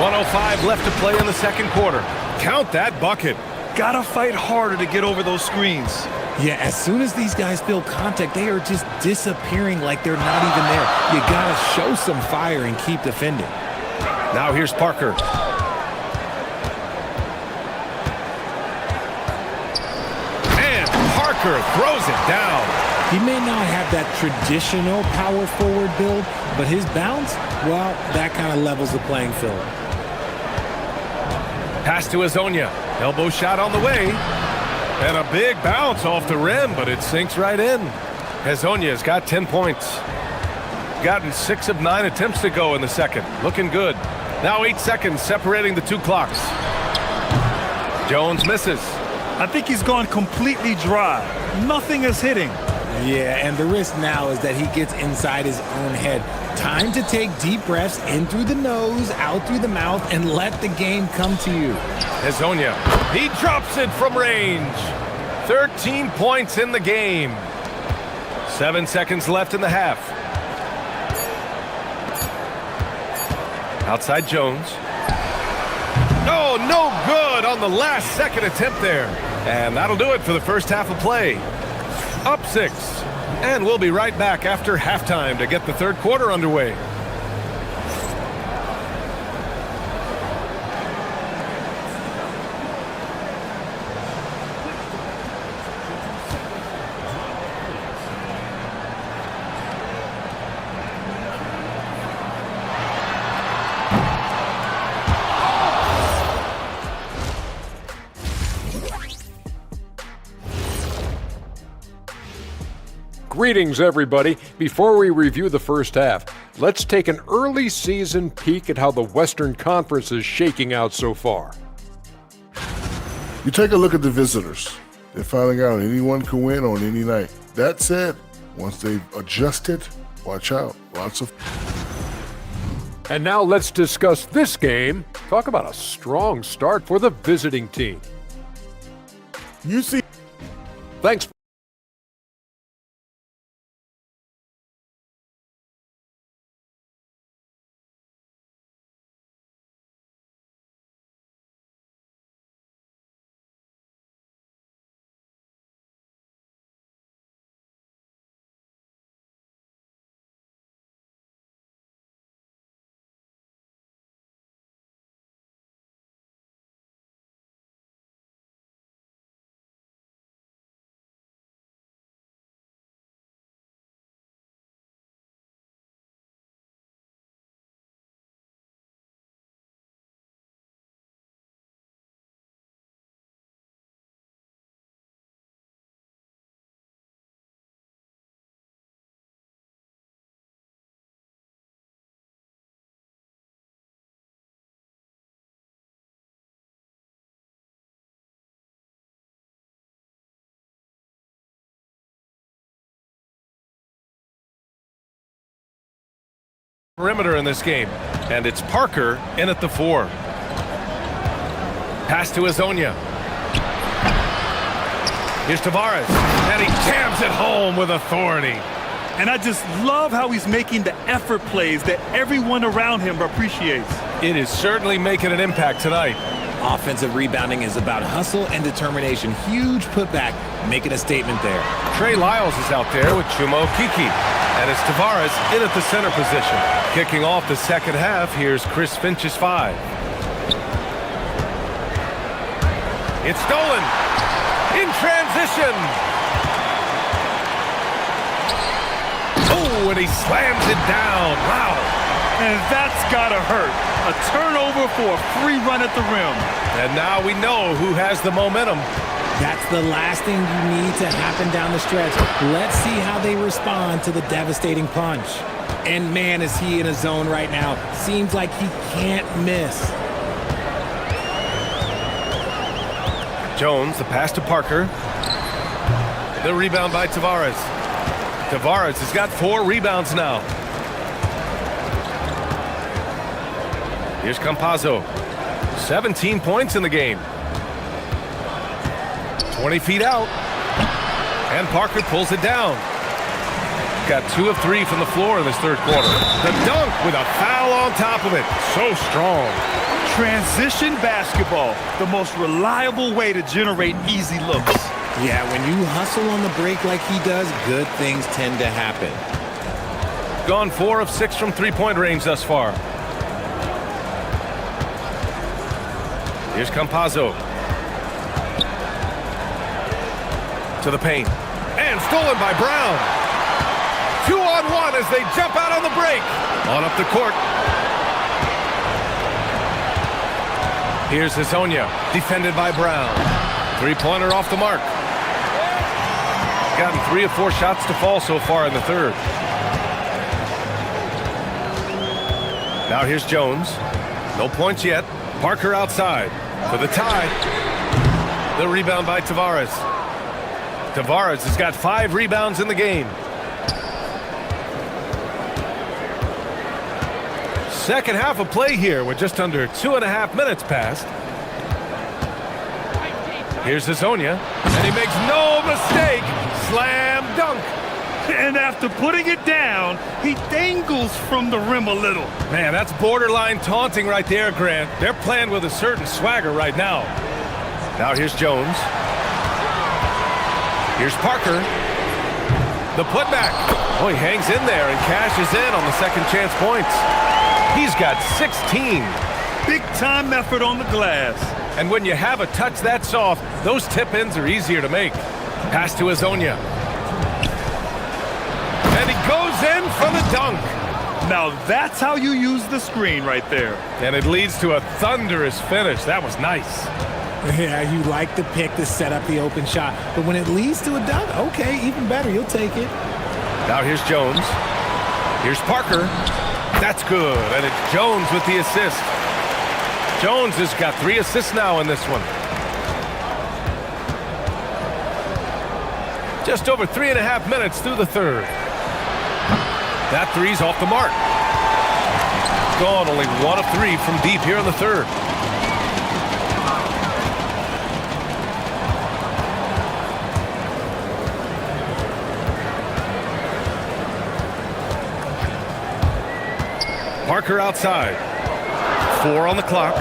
1:05 left to play in the second quarter. Count that bucket. Gotta fight harder to get over those screens. Yeah, as soon as these guys feel contact, they are just disappearing like they're not even there. You gotta show some fire and keep defending. Now here's Parker. And Parker throws it down. He may not have that traditional power forward build, but his bounce, well, that kind of levels the playing field. Pass to Hazonia. Elbow shot on the way. And a big bounce off the rim, but it sinks right in. Hazonia's got 10 points. Gotten 6 of 9 attempts to go in the second. Looking good. Now 8 seconds separating the 2 clocks. Jones misses. I think he's gone completely dry. Nothing is hitting. Yeah, and the risk now is that he gets inside his own head. Time to take deep breaths in through the nose, out through the mouth, and let the game come to you. Hazonia. He drops it from range. 13 points in the game. 7 seconds left in the half. Outside Jones. Oh, no good on the last second attempt there. And that'll do it for the first half of play. Up 6. And we'll be right back after halftime to get the third quarter underway. Greetings, everybody. Before we review the first half, let's take an early season peek at how the Western Conference is shaking out so far. You take a look at the visitors. They're finding out anyone can win on any night. That said, once they've adjusted, watch out. Lots of... And now let's discuss this game. Talk about a strong start for the visiting team. You see... Thanks. perimeter in this game. And it's Parker in at the 4. Pass to Azonia. Here's Tavares, and he jams it home with authority. And I just love how he's making the effort plays that everyone around him appreciates. It is certainly making an impact tonight. Offensive rebounding is about hustle and determination. Huge putback, making a statement there. Trey Lyles is out there with Chumo Kiki. And it's Tavares in at the center position. Kicking off the second half, here's Chris Finch's 5. It's stolen. In transition. Oh, and he slams it down. Wow. And that's gotta hurt. A turnover for a free run at the rim. And now we know who has the momentum. That's the last thing you need to happen down the stretch. Let's see how they respond to the devastating punch. And man, is he in a zone right now. Seems like he can't miss. Jones, the pass to Parker. The rebound by Tavares. Tavares has got 4 rebounds now. Here's Campazzo. 17 points in the game. 20 feet out. And Parker pulls it down. Got 2 of 3 from the floor in this third quarter. The dunk with a foul on top of it. So strong. Transition basketball, the most reliable way to generate easy looks. Yeah, when you hustle on the break like he does, good things tend to happen. Gone 4 of 6 from three-point range thus far. Here's Campazzo. To the paint. And stolen by Brown. 2-on-1 as they jump out on the break. On up the court. Here's Azonia, defended by Brown. Three-pointer off the mark. Gotten 3 of 4 shots to fall so far in the third. Now here's Jones. No points yet. Parker outside for the tie. The rebound by Tavares. Tavares has got 5 rebounds in the game. Second half of play here with just under 2.5 minutes passed. Here's Azonia, and he makes no mistake. Slam dunk. And after putting it down, he dangles from the rim a little. Man, that's borderline taunting right there, Grant. They're playing with a certain swagger right now. Now here's Jones. Here's Parker. The putback. Oh, he hangs in there and cashes in on the second chance points. He's got 16. Big-time effort on the glass. And when you have a touch that soft, those tip-ins are easier to make. Pass to Azonia. And he goes in for the dunk. Now that's how you use the screen right there. And it leads to a thunderous finish. That was nice. Yeah, you like the pick to set up the open shot. But when it leads to a dunk, okay, even better. You'll take it. Now here's Jones. Here's Parker. That's good. And it's Jones with the assist. Jones has got 3 assists now in this one. Just over 3.5 minutes through the third. That three's off the mark. Gone only 1 of 3 from deep here in the third. Parker outside. 4 on the clock.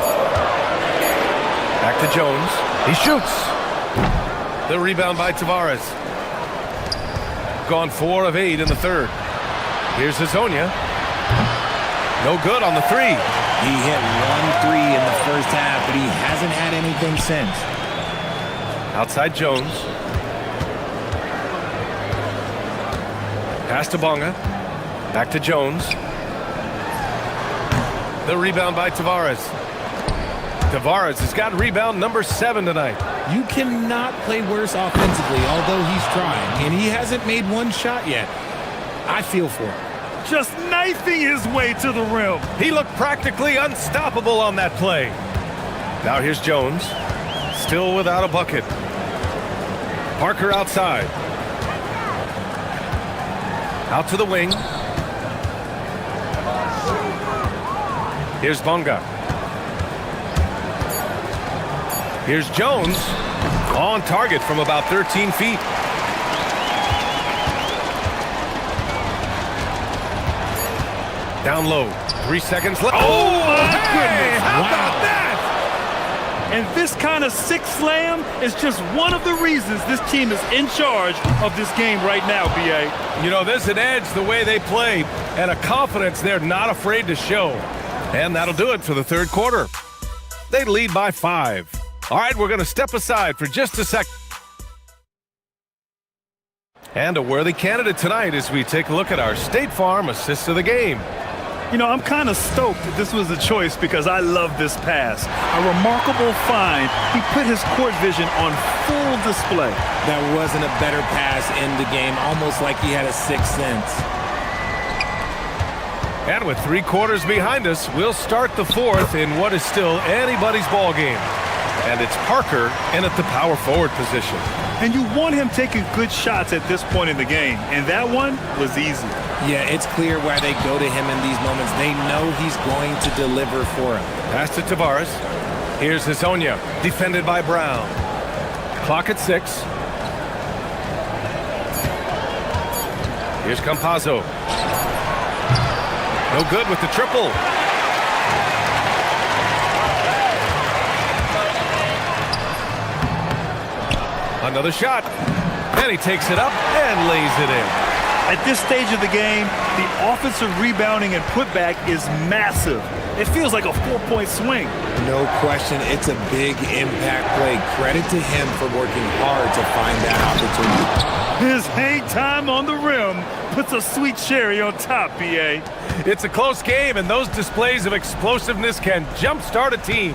Back to Jones. He shoots. The rebound by Tavares. Gone 4 of 8 in the third. Here's Azonia. No good on the 3. He hit 1 3 in the first half, but he hasn't had anything since. Outside Jones. Pass to Bonga. Back to Jones. The rebound by Tavares. Tavares has got rebound number 7 tonight. You cannot play worse offensively, although he's trying, and he hasn't made 1 shot yet. I feel for him. Just knifing his way to the rim. He looked practically unstoppable on that play. Now here's Jones. Still without a bucket. Parker outside. Out to the wing. Here's Bunga. Here's Jones. On target from about 13 feet. Down low. 3 seconds left. Oh, my goodness. How about that? And this kind of sick slam is just one of the reasons this team is in charge of this game right now, B.A. You know, there's an edge the way they play and a confidence they're not afraid to show. And that'll do it for the third quarter. They lead by 5. All right, we're going to step aside for just a sec. And a worthy candidate tonight as we take a look at our State Farm assist of the game. You know, I'm kind of stoked that this was a choice because I love this pass. A remarkable find. He put his court vision on full display. That wasn't a better pass in the game, almost like he had a sixth sense. And with 3 quarters behind us, we'll start the fourth in what is still anybody's ball game. And it's Parker in at the power forward position. And you want him taking good shots at this point in the game. And that one was easy. Yeah, it's clear why they go to him in these moments. They know he's going to deliver for him. Pass to Tavares. Here's Hazonia, defended by Brown. Clock at 6. Here's Campazzo. No good with the triple. Another shot. And he takes it up and lays it in. At this stage of the game, the offensive rebounding and putback is massive. It feels like a 4-point swing. No question, it's a big impact play. Credit to him for working hard to find that opportunity. His hang time on the rim puts a sweet cherry on top, B.A. It's a close game, and those displays of explosiveness can jumpstart a team.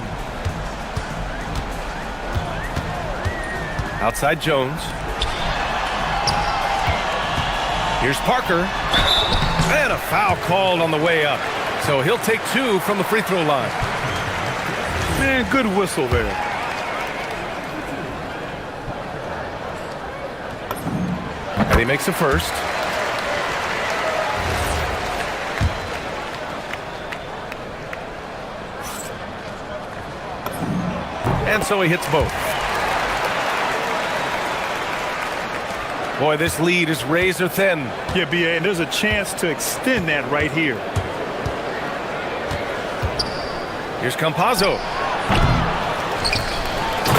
Outside Jones. Here's Parker. And a foul called on the way up. So he'll take 2 from the free throw line. Man, good whistle there. And he makes a first. And so he hits both. Boy, this lead is razor thin. Yeah, B.A., and there's a chance to extend that right here. Here's Campazzo.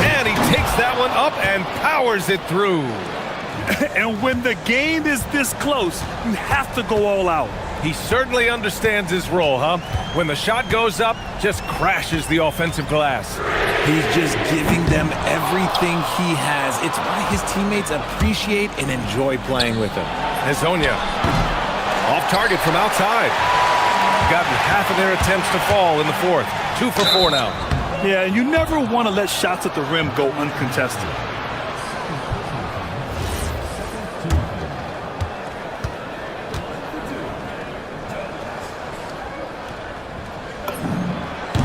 And he takes that one up and powers it through. And when the game is this close, you have to go all out. He certainly understands his role, huh? When the shot goes up, just crashes the offensive glass. He's just giving them everything he has. It's why his teammates appreciate and enjoy playing with him. Hazonia, off target from outside. Gotten half of their attempts to fall in the fourth. 2 for 4 now. Yeah, and you never want to let shots at the rim go uncontested.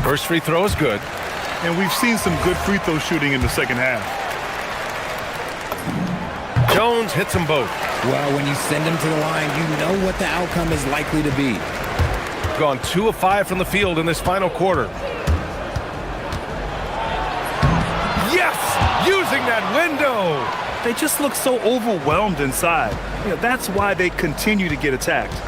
First free throw is good. And we've seen some good free throw shooting in the second half. Jones hits them both. Well, when you send him to the line, you know what the outcome is likely to be. Gone 2 of 5 from the field in this final quarter. Yes! Using that window! They just look so overwhelmed inside. You know, that's why they continue to get attacked.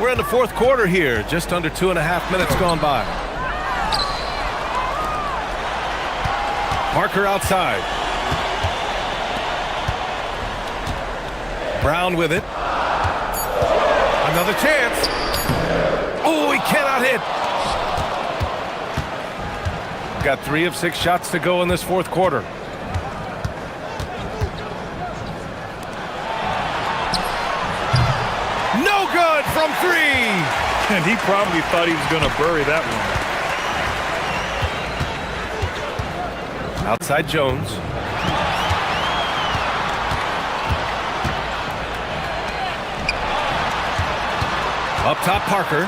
We're in the fourth quarter here, just under 2.5 minutes gone by. Parker outside. Brown with it. Another chance. Oh, he cannot hit. Got 3 of 6 shots to go in this fourth quarter. No good from 3. And he probably thought he was going to bury that one. Outside Jones. Up top Parker.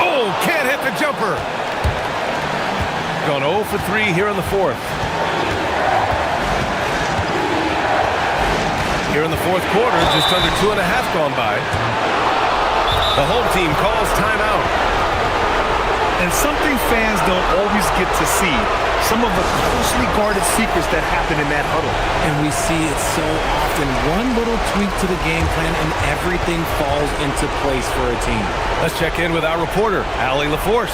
Oh, can't hit the jumper. Gone 0 for 3 here in the fourth. Here in the fourth quarter, just under 2.5 gone by. The home team calls timeout. And something fans don't always get to see, some of the closely guarded secrets that happen in that huddle. And we see it so often. One little tweak to the game plan and everything falls into place for a team. Let's check in with our reporter, Allie LaForce.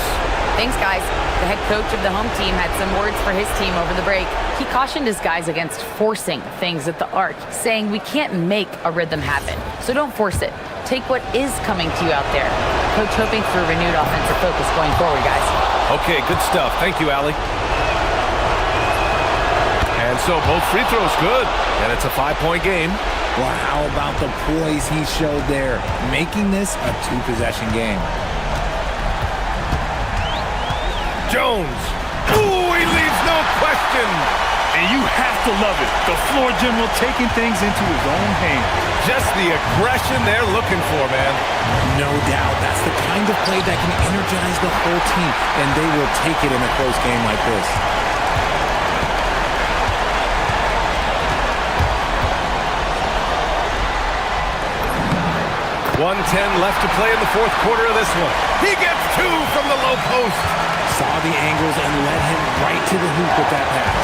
Thanks, guys. The head coach of the home team had some words for his team over the break. He cautioned his guys against forcing things at the arc, saying we can't make a rhythm happen, so don't force it. Take what is coming to you out there. Coach hoping for a renewed offensive focus going forward, guys. Okay, good stuff. Thank you, Allie. And so both free throws good, and it's a 5-point game. Well, how about the poise he showed there, making this a 2-possession game. Jones. Ooh, he leaves no question. And you have to love it. The floor general taking things into his own hands. Just the aggression they're looking for, man. No doubt. That's the kind of play that can energize the whole team, and they will take it in a close game like this. .110 left to play in the fourth quarter of this one. He gets 2 from the low post. Saw the angles and led him right to the hoop with that pass.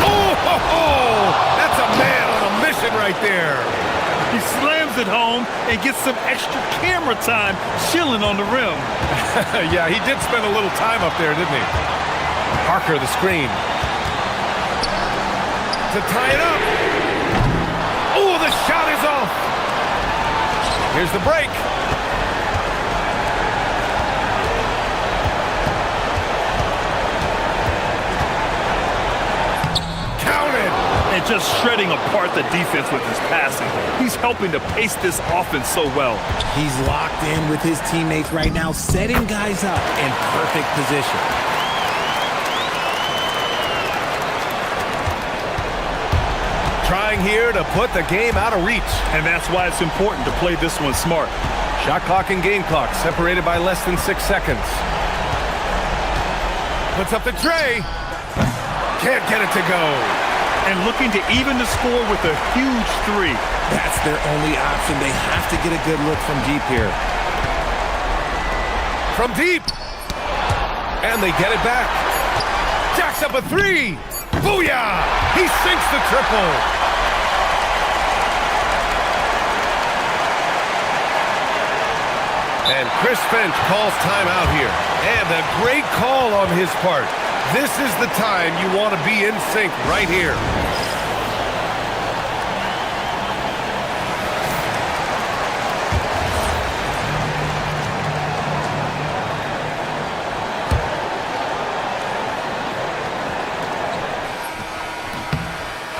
Oh, that's a man on a mission right there. He slams it home and gets some extra camera time chilling on the rim. Yeah, he did spend a little time up there, didn't he? Parker, the screen. To tie it up. Oh, the shot is off. Here's the break. And just shredding apart the defense with his passing. He's helping to pace this offense so well. He's locked in with his teammates right now, setting guys up in perfect position. Trying here to put the game out of reach. And that's why it's important to play this one smart. Shot clock and game clock separated by less than 6 seconds. Puts up the tray. Can't get it to go. And looking to even the score with a huge 3. That's their only option. They have to get a good look from deep here. From deep. And they get it back. Jacks up a 3. Booyah! He sinks the triple. And Chris Finch calls timeout here. And a great call on his part. This is the time you want to be in sync right here.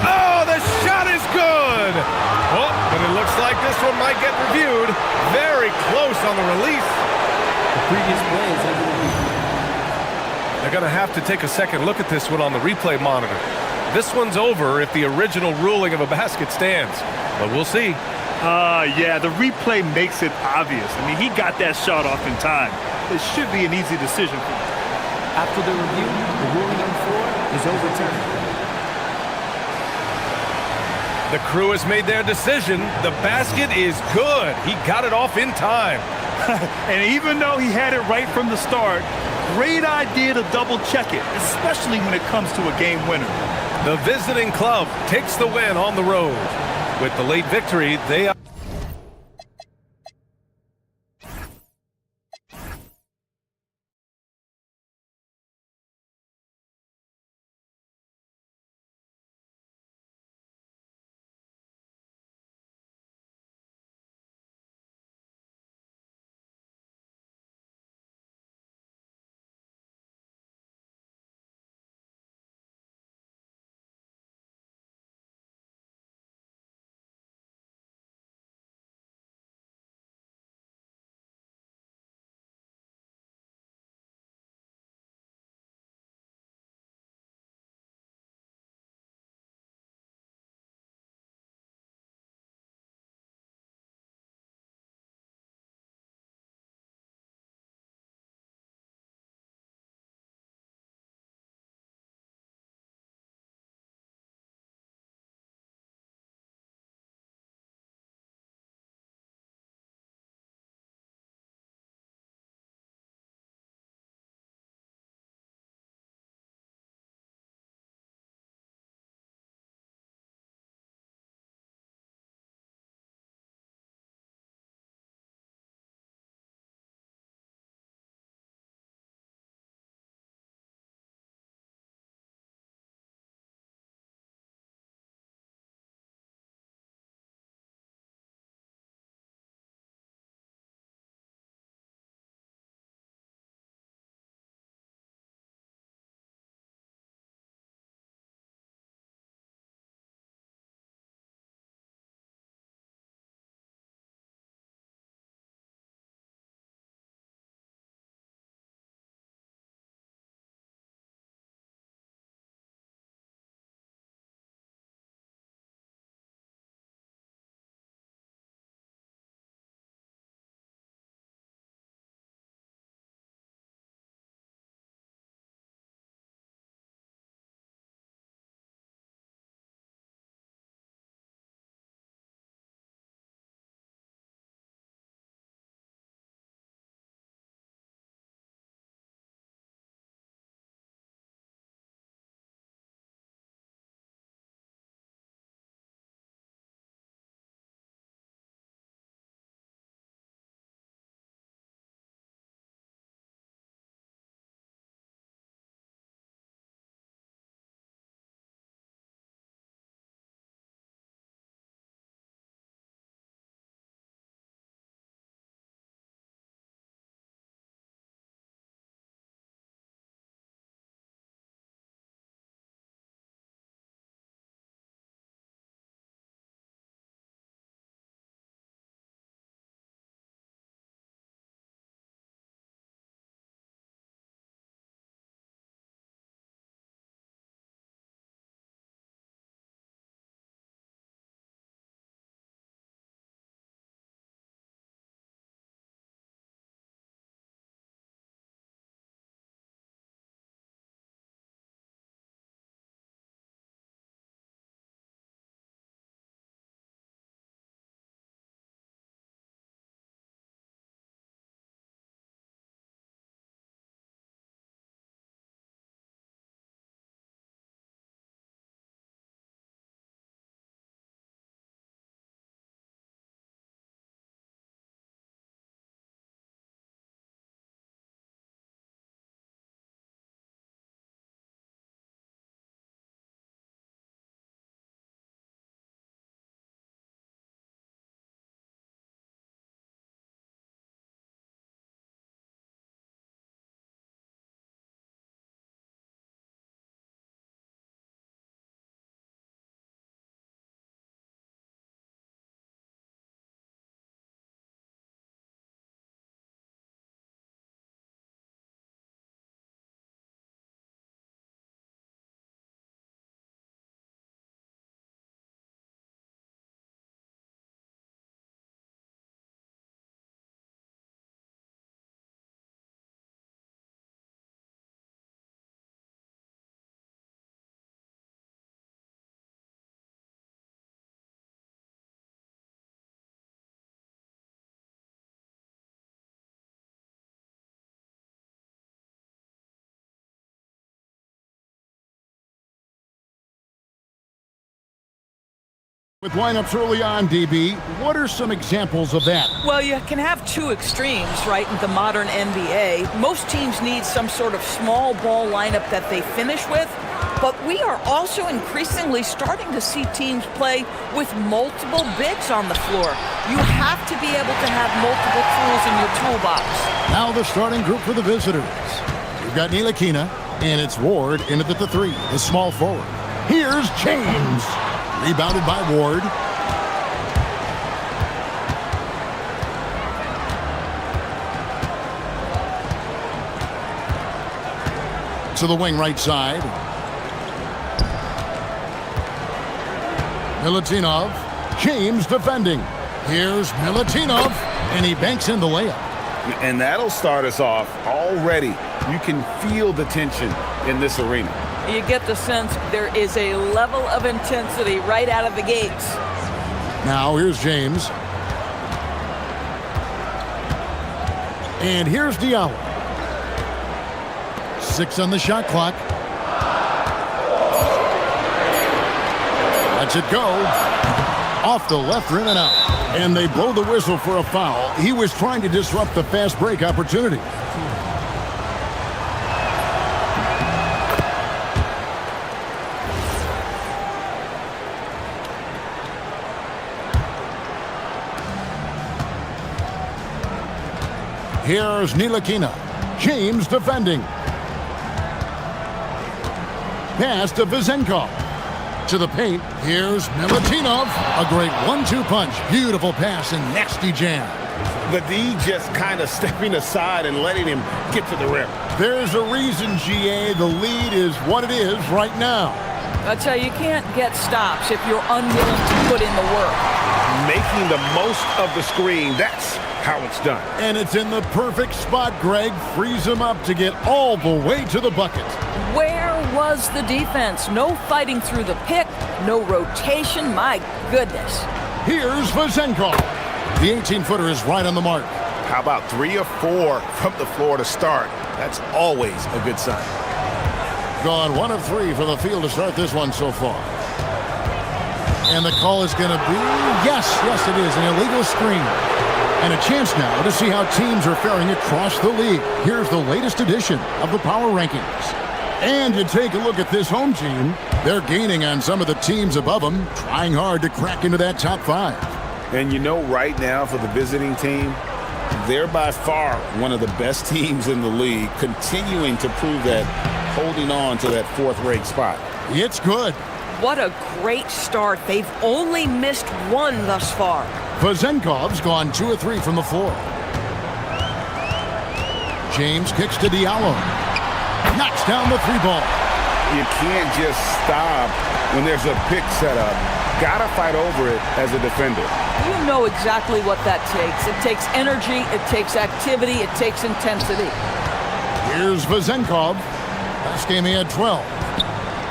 Oh, the shot is good! Oh, but it looks like this one might get reviewed. Very close on the release. The previous plays have been reviewed. They're going to have to take a second look at this one on the replay monitor. This one's over if the original ruling of a basket stands, but we'll see. Yeah, the replay makes it obvious. I mean, he got that shot off in time. It should be an easy decision for him. After the review, the ruling on the floor is overturned. The crew has made their decision. The basket is good. He got it off in time. And even though he had it right from the start, great idea to double check it, especially when it comes to a game winner. The visiting club takes the win on the road. With the late victory, they are With lineups early on, DB, what are some examples of that? Well, you can have two extremes, right, in the modern NBA. Most teams need some sort of small ball lineup that they finish with, but we are also increasingly starting to see teams play with multiple bigs on the floor. You have to be able to have multiple tools in your toolbox. Now the starting group for the visitors. We've got Ntilikina, and it's Ward in at the three, the small forward. Here's James. Rebounded by Ward. To the wing right side. Milutinov. James defending. Here's Milutinov, and he banks in the layup. And that'll start us off already. You can feel the tension in this arena. You get the sense there is a level of intensity right out of the gates. Now here's James. And here's Diallo. 6 on the shot clock. Lets it go. Off the left rim and out. And they blow the whistle for a foul. He was trying to disrupt the fast break opportunity. Here's Ntilikina. James defending. Pass to Vezenkov. To the paint. Here's Milutinov. A great 1-2 punch. Beautiful pass and nasty jam. The D just kind of stepping aside and letting him get to the rim. There's a reason, GA. The lead is what it is right now. I tell you, you can't get stops if you're unwilling to put in the work. Making the most of the screen. That's how it's done. And it's in the perfect spot, Greg. Frees him up to get all the way to the bucket. Where was the defense? No fighting through the pick, no rotation. My goodness. Here's Vezenkov. The 18-footer is right on the mark. How about 3 or 4 from the floor to start? That's always a good sign. Gone 1 of 3 for the field to start this one so far. And the call is going to be, yes, it is, an illegal screen. And a chance now to see how teams are faring across the league. Here's the latest edition of the Power Rankings. And you take a look at this home team. They're gaining on some of the teams above them, trying hard to crack into that top 5. And you know right now for the visiting team, they're by far one of the best teams in the league, continuing to prove that, holding on to that 4th-ranked spot. It's good. What a great start. They've only missed 1 thus far. Vezenkov's gone 2 of 3 from the floor. James kicks to Diallo. Knocks down the 3 ball. You can't just stop when there's a pick set up. Gotta fight over it as a defender. You know exactly what that takes. It takes energy, it takes activity, it takes intensity. Here's Vezenkov. Last game he had 12.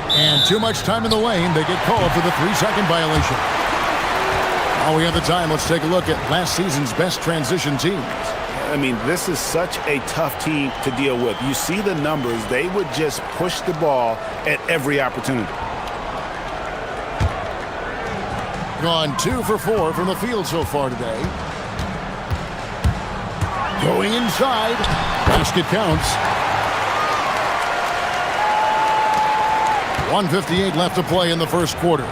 And too much time in the lane. They get called for the 3-second violation. While we have the time, let's take a look at last season's best transition teams. I mean, this is such a tough team to deal with. You see the numbers. They would just push the ball at every opportunity. Gone 2 for 4 from the field so far today. Going inside. Basket counts. 1:58 left to play in the first quarter.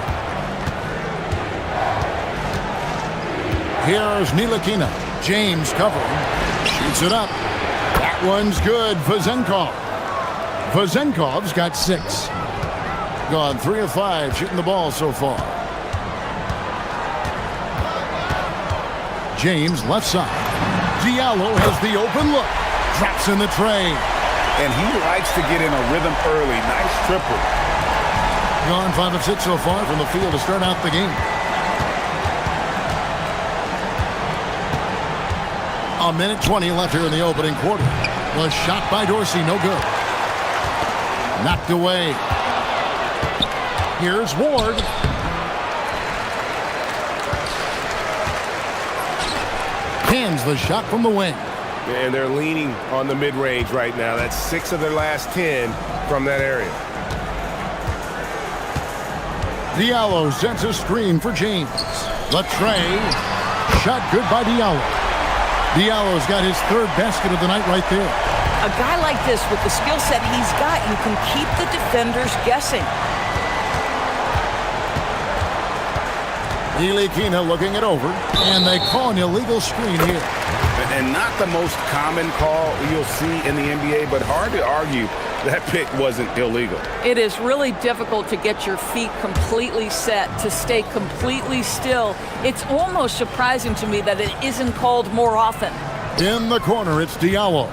Here's Ntilikina. James covering. Shoots it up. That one's good. Vezenkov. Vezenkov's got 6. Gone 3 of 5 shooting the ball so far. James left side. Diallo has the open look. Drops in the tray. And he likes to get in a rhythm early. Nice triple. Gone 5 of 6 so far from the field to start out the game. A minute 20 left here in the opening quarter. The shot by Dorsey, no good. Knocked away. Here's Ward. Hands the shot from the wing. And they're leaning on the mid-range right now. That's 6 of their last 10 from that area. Diallo sends a screen for James. Latre. Shot good by Diallo. Diallo's got his third basket of the night right there. A guy like this, with the skill set he's got, you can keep the defenders guessing. Ntilikina looking it over, and they call an illegal screen here. And not the most common call you'll see in the NBA, but hard to argue that pick wasn't illegal. It is really difficult to get your feet completely set, to stay completely still. It's almost surprising to me that it isn't called more often. In the corner, it's Diallo.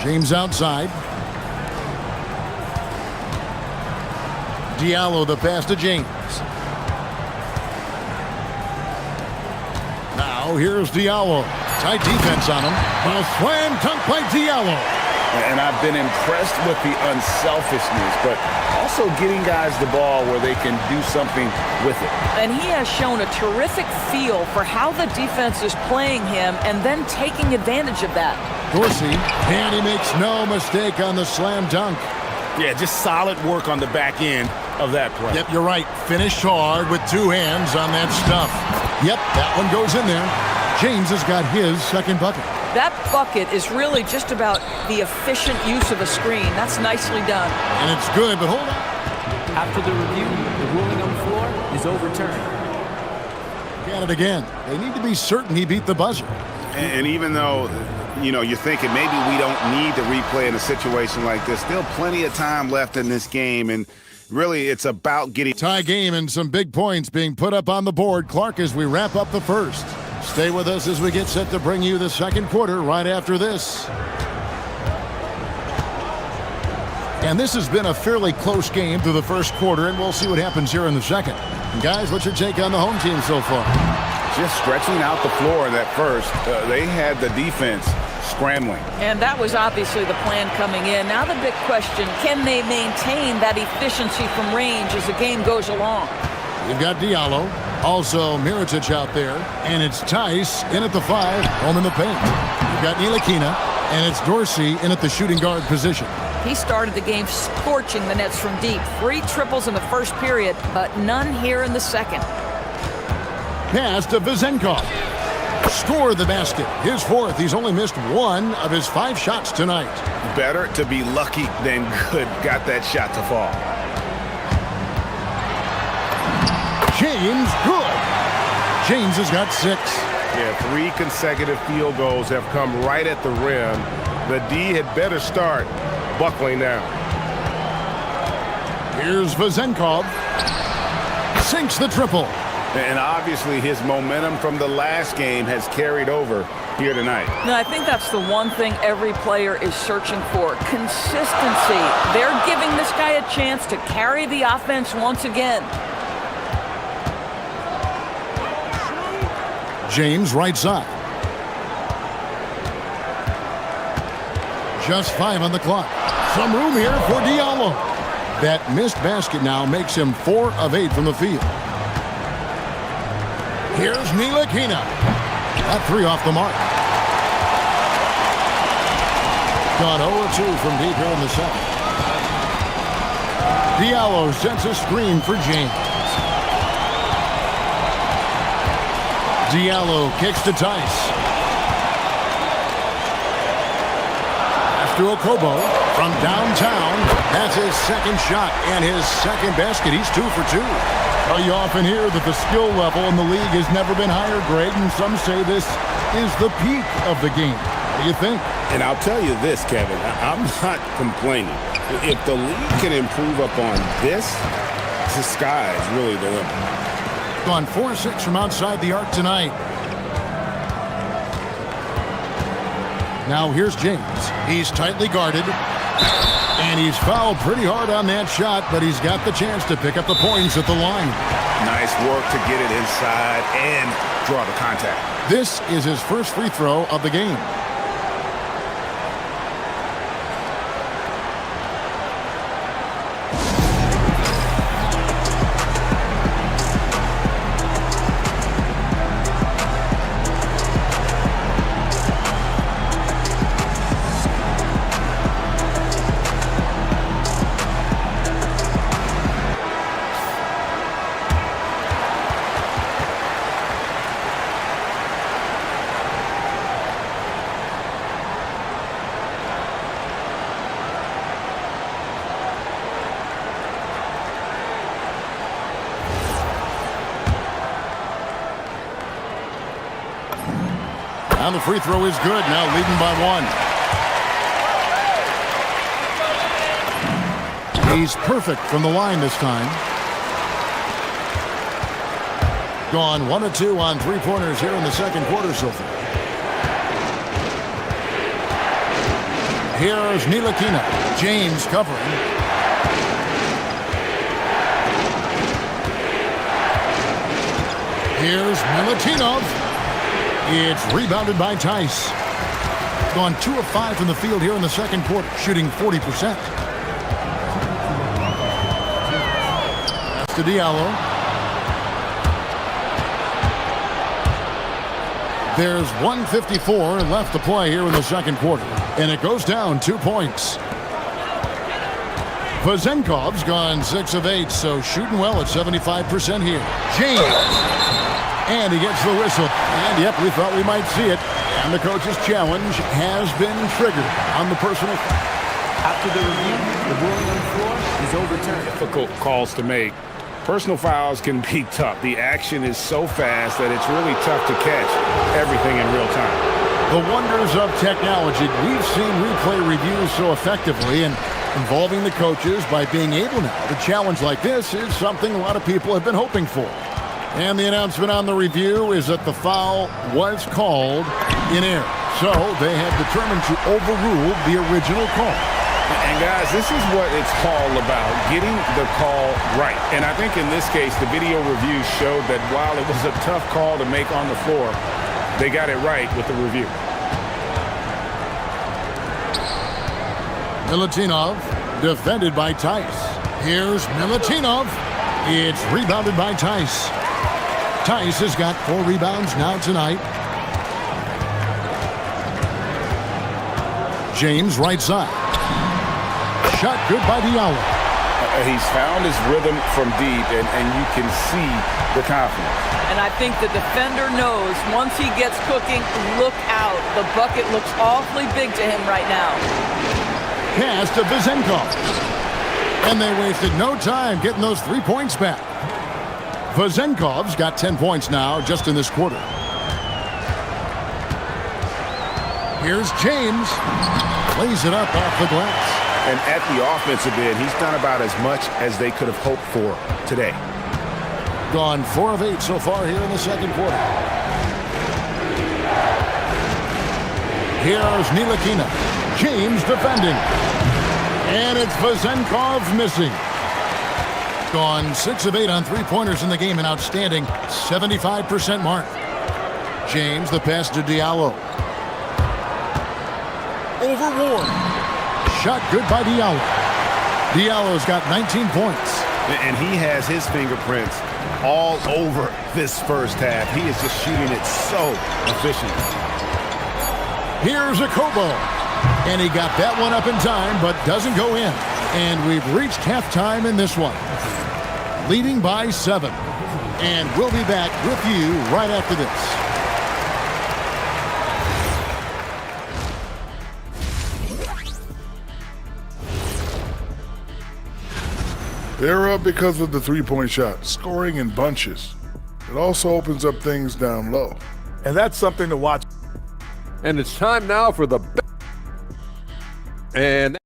James outside. Diallo the pass to James. Now here's Diallo. Tight defense on him. A slam dunk by Diallo. And I've been impressed with the unselfishness, but also getting guys the ball where they can do something with it. And he has shown a terrific feel for how the defense is playing him and then taking advantage of that. Dorsey, and he makes no mistake on the slam dunk. Yeah, just solid work on the back end of that play. Yep, you're right. Finished hard with two hands on that stuff. Yep, that one goes in there. James has got his second bucket. That bucket is really just about the efficient use of a screen. That's nicely done. And it's good, but hold on. After the review, the ruling on the floor is overturned. Got it again. They need to be certain he beat the buzzer. And even though, you know, you're thinking maybe we don't need to replay in a situation like this, still plenty of time left in this game, and really it's about getting... Tie game and some big points being put up on the board. Clark, as we wrap up the first. Stay with us as we get set to bring you the second quarter right after this. And this has been a fairly close game through the first quarter, and we'll see what happens here in the second. And guys, what's your take on the home team so far? Just stretching out the floor in that first. They had the defense scrambling. And that was obviously the plan coming in. Now the big question, can they maintain that efficiency from range as the game goes along? You've got Diallo, also Mirotic out there, and it's Tice in at the 5, home in the paint. You've got Ntilikina, and it's Dorsey in at the shooting guard position. He started the game scorching the nets from deep. 3 triples in the first period, but none here in the second. Pass to Vezenkov. Scored the basket. His fourth. He's only missed 1 of his 5 shots tonight. Better to be lucky than good. Got that shot to fall. James, good. James has got 6. Yeah, 3 consecutive field goals have come right at the rim. The D had better start buckling now. Here's Vezenkov. Sinks the triple. And obviously his momentum from the last game has carried over here tonight. No, I think that's the one thing every player is searching for. Consistency. They're giving this guy a chance to carry the offense once again. James right side. Just 5 on the clock. Some room here for Diallo. That missed basket now makes him 4 of 8 from the field. Here's Ntilikina. That 3 off the mark. Gone 0-2 from deep here in the second. Diallo sends a screen for James. Diallo kicks to Tice. Pass to Okobo from downtown. That's his second shot and his second basket. He's 2 for 2. Well, you often hear that the skill level in the league has never been higher, Greg, and some say this is the peak of the game. What do you think? And I'll tell you this, Kevin, I'm not complaining. If the league can improve upon this, the sky is really the limit. Gone 4-6 from outside the arc tonight. Now here's James. He's tightly guarded. And he's fouled pretty hard on that shot, but he's got the chance to pick up the points at the line. Nice work to get it inside and draw the contact. This is his first free throw of the game. And the free throw is good. Now leading by 1. He's perfect from the line this time. Gone 1 of 2 on three-pointers here in the second quarter so far. Here's Ntilikina. James covering. Here's Milutinov. It's rebounded by Tice. Gone 2 of 5 from the field here in the second quarter, shooting 40%. That's to Diallo. There's 1:54 left to play here in the second quarter, and it goes down 2 points. Vazenkov's gone 6 of 8, so shooting well at 75% here. James. And he gets the whistle. And, yep, we thought we might see it. And the coach's challenge has been triggered on the personal. After the review, the ruling on the floor is overturned. Difficult calls to make. Personal fouls can be tough. The action is so fast that it's really tough to catch everything in real time. The wonders of technology. We've seen replay reviews so effectively, and involving the coaches by being able now to challenge like this is something a lot of people have been hoping for. And the announcement on the review is that the foul was called in error. So they have determined to overrule the original call. And guys, this is what it's all about, getting the call right. And I think in this case, the video review showed that while it was a tough call to make on the floor, they got it right with the review. Milutinov, defended by Tice. Here's Milutinov. It's rebounded by Tice. Tice has got 4 rebounds now tonight. James right side. Shot good by Diallo. He's found his rhythm from deep, and you can see the confidence. And I think the defender knows once he gets cooking, look out. The bucket looks awfully big to him right now. Pass to Vazenkov. And they wasted no time getting those 3 points back. Vazenkov's got 10 points now just in this quarter. Here's James. Lays it up off the glass. And at the offensive end, he's done about as much as they could have hoped for today. Gone 4 of 8 so far here in the second quarter. Here's Ntilikina. James defending. And it's Vazenkov missing. Gone 6 of 8 on three-pointers in the game, an outstanding 75% mark. James, the pass to Diallo. Over Ward. Shot good by Diallo. Diallo's got 19 points. And he has his fingerprints all over this first half. He is just shooting it so efficiently. Here's a Kobo. And he got that one up in time, but doesn't go in. And we've reached halftime in this one. Leading by 7. And we'll be back with you right after this. They're up because of the three-point shot, scoring in bunches. It also opens up things down low. And that's something to watch. And it's time now for the... And...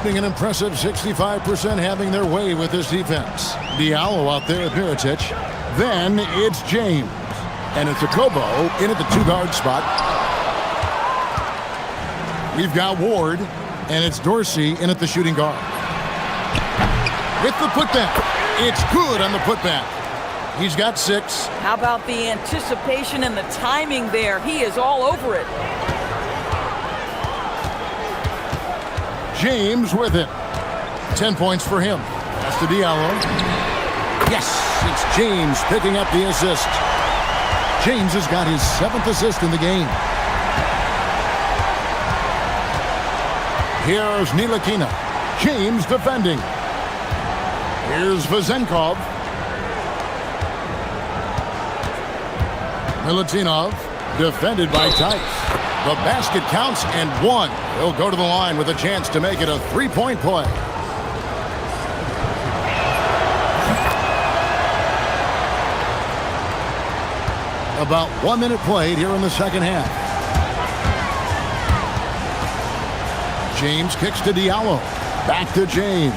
shooting an impressive 65%, having their way with this defense. Diallo out there with Mirotic. Then it's James. And it's Akobo in at the two-guard spot. We've got Ward, and it's Dorsey in at the shooting guard. With the putback. It's good on the putback. He's got 6. How about the anticipation and the timing there? He is all over it. James with it. 10 points for him. That's to Diallo. Yes, it's James picking up the assist. James has got his 7th assist in the game. Here's Ntilikina. James defending. Here's Vezenkov. Milutinov defended by Tice. The basket counts and 1. He'll go to the line with a chance to make it a 3-point play. About 1 minute played here in the second half. James kicks to Diallo. Back to James.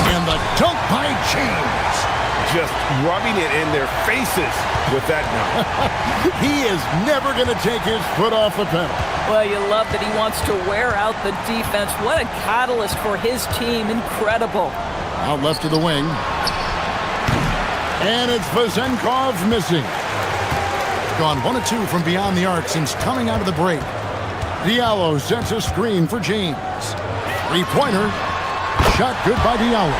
And the dunk by James. Just rubbing it in their faces with that dunk. He is never going to take his foot off the pedal. Well, you love that he wants to wear out the defense. What a catalyst for his team. Incredible. Out left to the wing. And it's Vezenkov missing. Gone 1 of 2 from beyond the arc since coming out of the break. Diallo sets a screen for James. 3-pointer. Shot good by Diallo.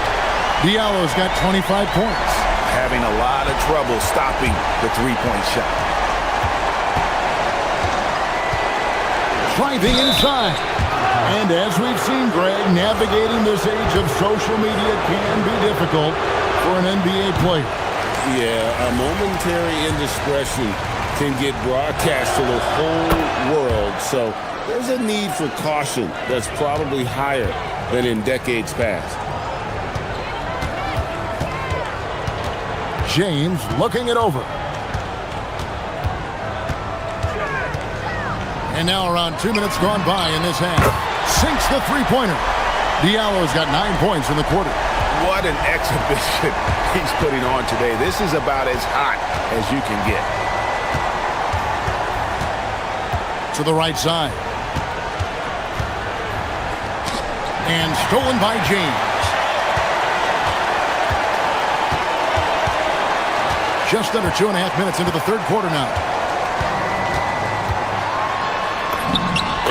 Diallo's got 25 points. Having a lot of trouble stopping the three-point shot. Driving inside. And as we've seen, Greg, navigating this age of social media can be difficult for an NBA player. Yeah, a momentary indiscretion can get broadcast to the whole world. So there's a need for caution that's probably higher than in decades past. James looking it over. And now around 2 minutes gone by in this half. Sinks the three-pointer. Diallo's got 9 points in the quarter. What an exhibition he's putting on today. This is about as hot as you can get. To the right side. And stolen by James. Just under 2.5 minutes into the third quarter now.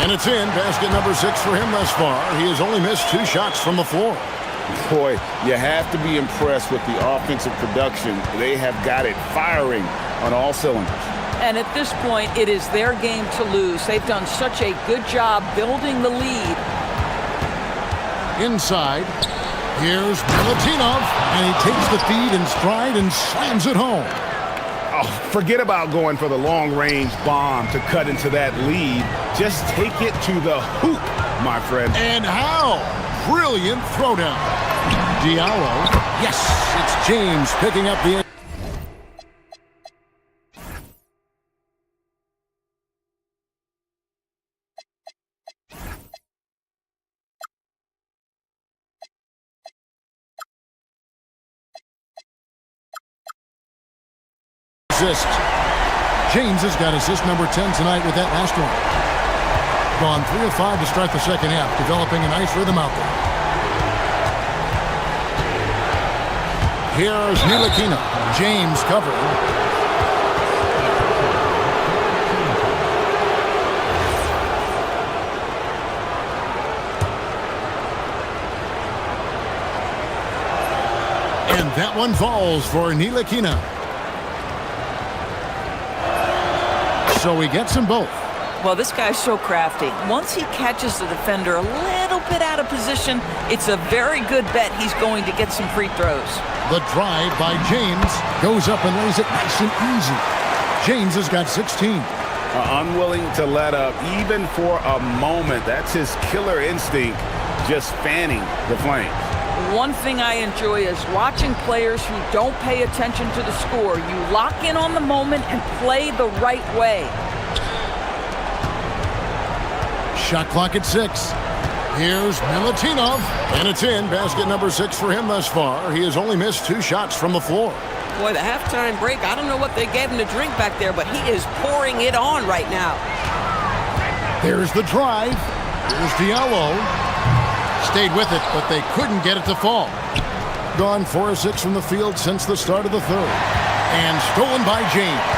And it's in. Basket number 6 for him thus far. He has only missed 2 shots from the floor. Boy, you have to be impressed with the offensive production. They have got it firing on all cylinders. And at this point, it is their game to lose. They've done such a good job building the lead. Inside. Here's Milutinov, and he takes the feed in stride and slams it home. Oh, forget about going for the long-range bomb to cut into that lead. Just take it to the hoop, my friend. And how? Brilliant throwdown. Diallo. Yes, it's James picking up the... assist. James has got assist number 10 tonight with that last one. Gone 3 of 5 to start the second half, developing a nice rhythm out there. Here's Ntilikina. James covered. And that one falls for Ntilikina. So he gets them both. Well, this guy's so crafty. Once he catches the defender a little bit out of position, it's a very good bet he's going to get some free throws. The drive by James goes up and lays it nice and easy. James has got 16. Unwilling to let up even for a moment. That's his killer instinct, just fanning the flames. One thing I enjoy is watching players who don't pay attention to the score. You lock in on the moment and play the right way. Shot clock at 6. Here's Milutinov, and it's in. Basket number 6 for him thus far. He has only missed 2 shots from the floor. Boy, the halftime break, I don't know what they gave him to drink back there, but he is pouring it on right now. There's the drive. Here's Diallo. Stayed with it, but they couldn't get it to fall. Gone 4 of 6 from the field since the start of the third. And stolen by James.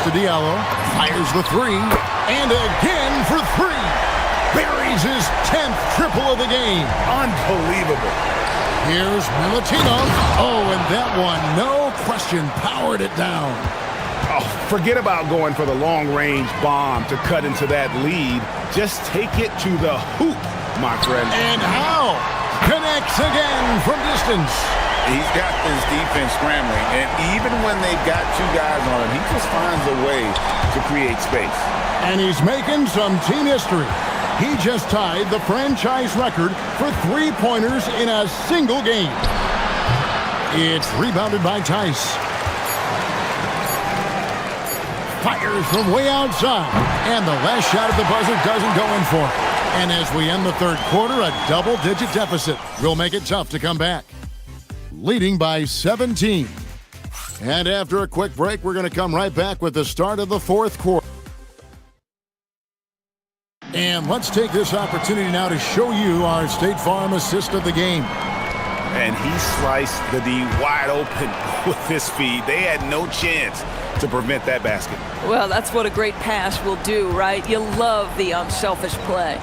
To Diallo, fires the 3, and again for 3. Buries his 10th triple of the game. Unbelievable. Here's Milutinov. Oh, and that one, no question, powered it down. Oh, forget about going for the long-range bomb to cut into that lead. Just take it to the hoop, my friend. And how? Connects again from distance. He's got this defense scrambling, and even when they've got 2 guys on him, he just finds a way to create space. And he's making some team history. He just tied the franchise record for 3-pointers in a single game. It's rebounded by Tice. Fires from way outside, and the last shot at the buzzer doesn't go in for it. And as we end the third quarter, a double-digit deficit will make it tough to come back. Leading by 17. And after a quick break, we're going to come right back with the start of the fourth quarter. And let's take this opportunity now to show you our State Farm assist of the game. And he sliced the D wide open with his feed. They had no chance to prevent that basket. Well, that's what a great pass will do, right? You love the unselfish play.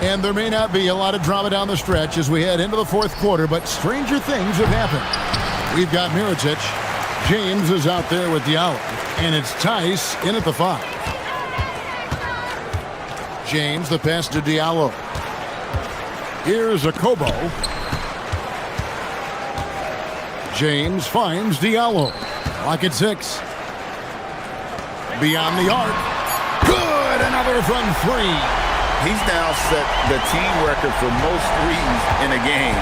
And there may not be a lot of drama down the stretch as we head into the fourth quarter, but stranger things have happened. We've got Mirotic. James is out there with Diallo, and it's Tice in at the 5. James, the pass to Diallo. Here's Akobo. James finds Diallo. Lock at 6. Beyond the arc. Good! Another from 3. He's now set the team record for most threes in a game.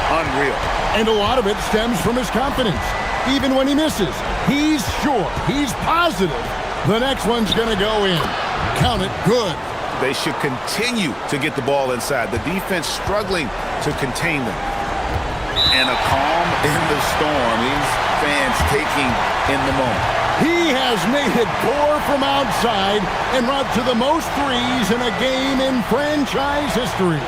Unreal. And a lot of it stems from his confidence. Even when he misses, he's sure, he's positive the next one's going to go in. Count it good. They should continue to get the ball inside. The defense struggling to contain them. And a calm in the storm. These fans taking in the moment. He has made it pour from outside and brought to the most threes in a game in franchise history.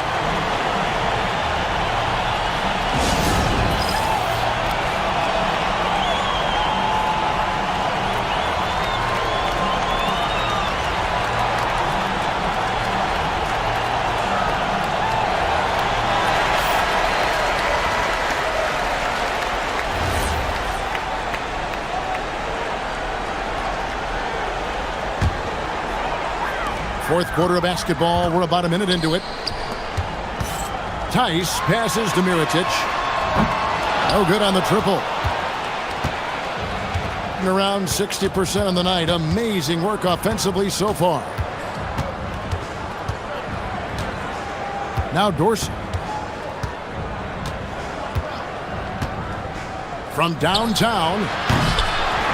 Fourth quarter of basketball. We're about a minute into it. Tice passes to Mirotic. No good on the triple. And around 60% on the night. Amazing work offensively so far. Now Dorsey. From downtown.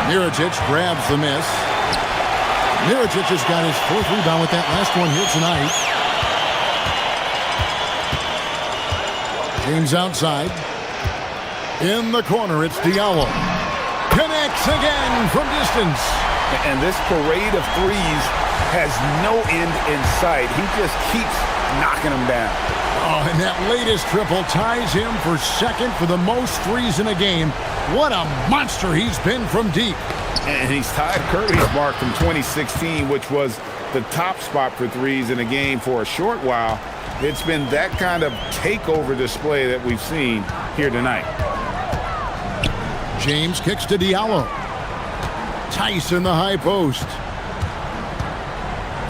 Mirotic grabs the miss. Mirotic has got his 4th rebound with that last one here tonight. James outside. In the corner, it's Diallo. Connects again from distance. And this parade of threes has no end in sight. He just keeps knocking them down. Oh, and that latest triple ties him for 2nd for the most threes in a game. What a monster he's been from deep. And he's tied Curry's mark from 2016, which was the top spot for threes in a game for a short while. It's been that kind of takeover display that we've seen here tonight. James kicks to Diallo. Tice in the high post.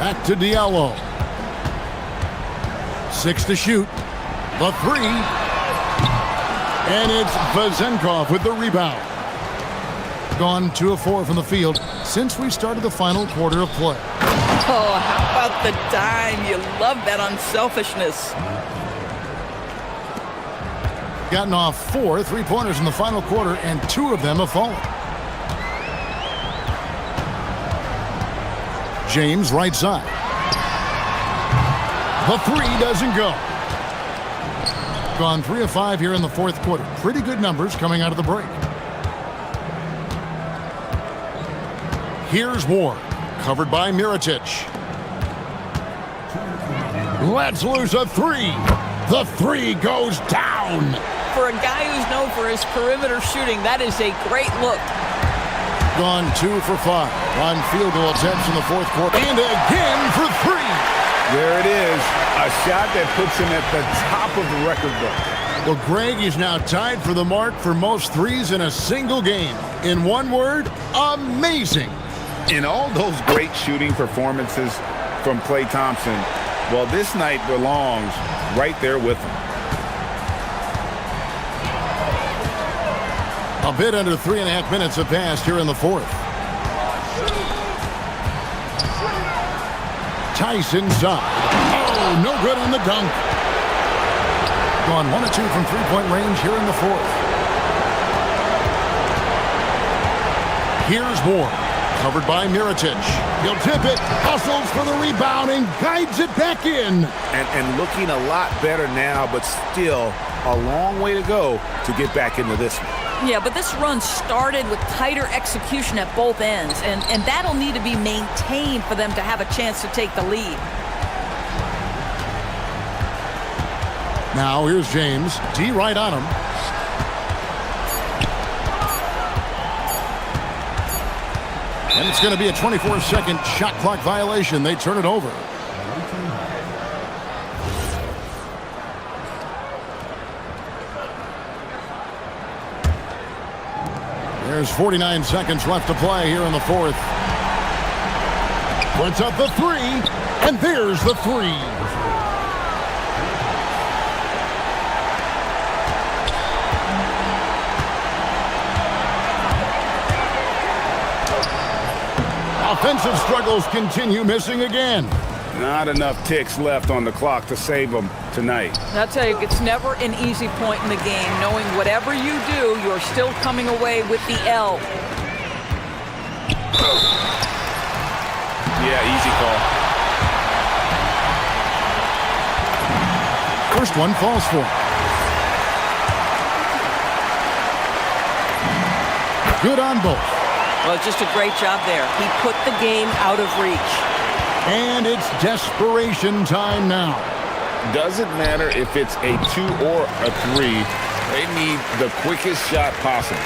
Back to Diallo. 6 to shoot. The 3. And it's Vezenkov with the rebound. Gone 2 of 4 from the field since we started the final quarter of play. Oh, how about the dime? You love that unselfishness. Gotten off 4 3-pointers in the final quarter, and 2 of them have fallen. James right side. The three doesn't go. Gone 3 of 5 here in the fourth quarter. Pretty good numbers coming out of the break. Here's Ward, covered by Mirotic. Let's lose a three. The three goes down. For a guy who's known for his perimeter shooting, that is a great look. Gone 2 for 5 on field goal attempts in the fourth quarter. And again for 3. There it is, a shot that puts him at the top of the record book. Well, Greg is now tied for the mark for most threes in a single game. In one word, amazing. In all those great shooting performances from Klay Thompson, well, this night belongs right there with him. A bit under 3.5 minutes have passed here in the fourth. Tyson side. Oh, no good on the dunk. Gone 1 of 2 from three-point range here in the fourth. Here's Ward, covered by Mirotic. He'll tip it, hustles for the rebound, and guides it back in. And looking a lot better now, but still a long way to go to get back into this one. Yeah, but this run started with tighter execution at both ends, and that'll need to be maintained for them to have a chance to take the lead. Now here's James. D right on him. And it's going to be a 24-second shot clock violation. They turn it over. There's 49 seconds left to play here in the fourth. Puts up the three, and there's the three. Offensive struggles continue, missing again. Not enough ticks left on the clock to save them tonight. I'll tell you, it's never an easy point in the game, knowing whatever you do, you're still coming away with the L. Yeah, easy call. First one falls for him. Good on both. Well, just a great job there. He put the game out of reach. And it's desperation time now. Doesn't matter if it's a 2 or a 3. They need the quickest shot possible.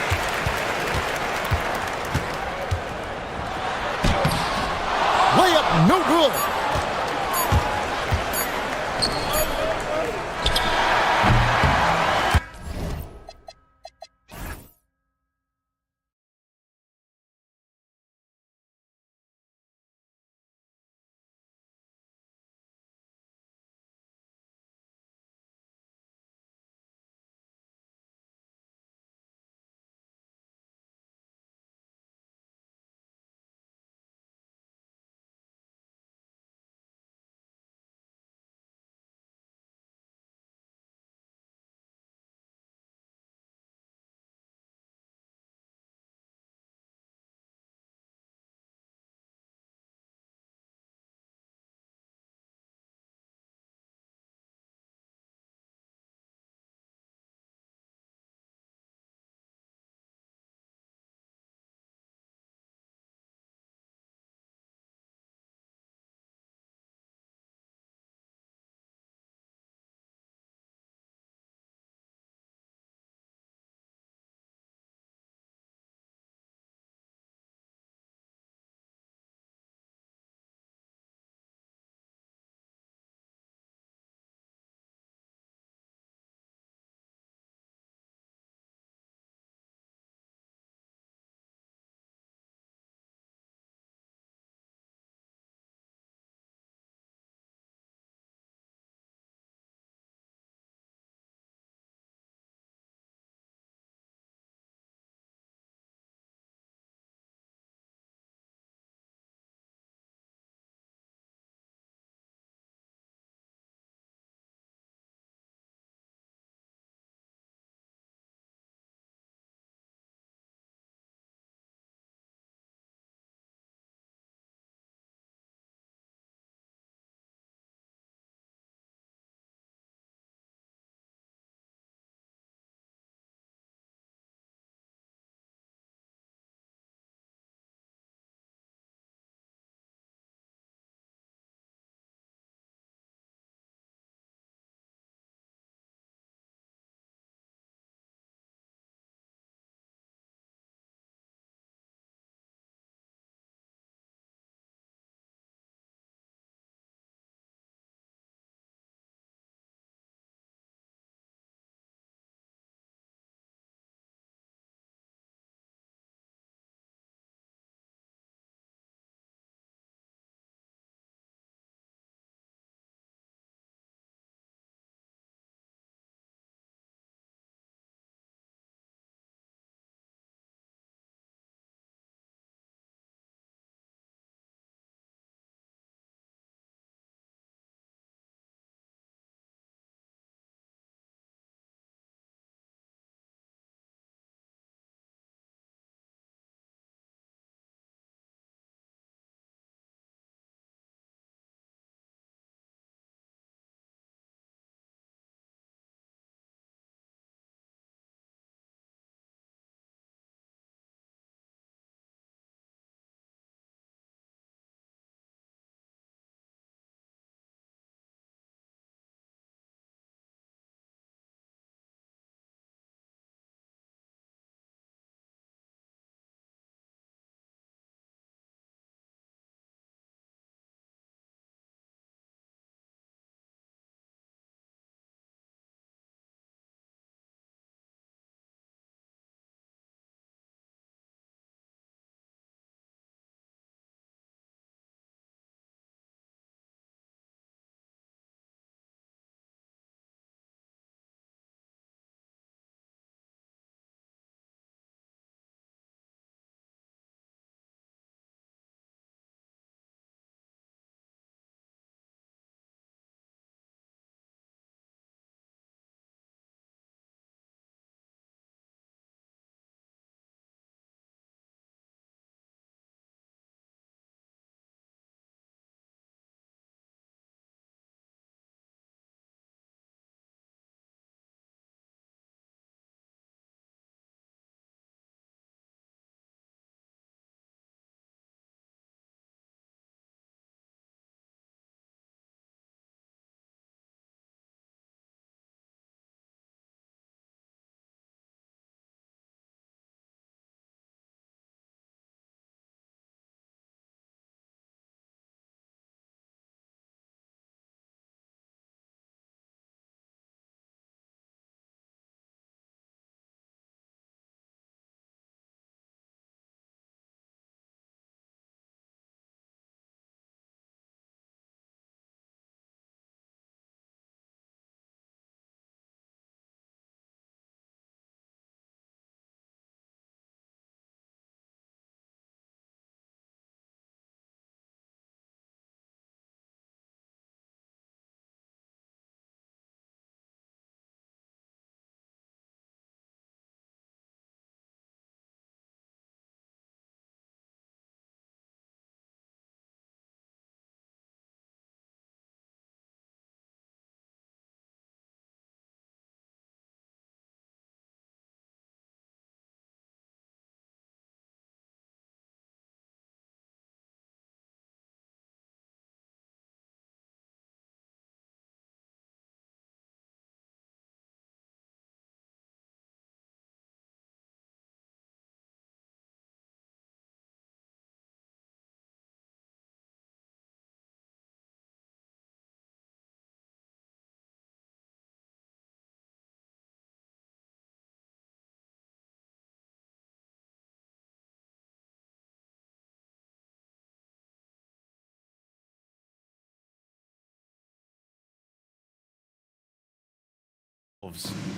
Layup, no good.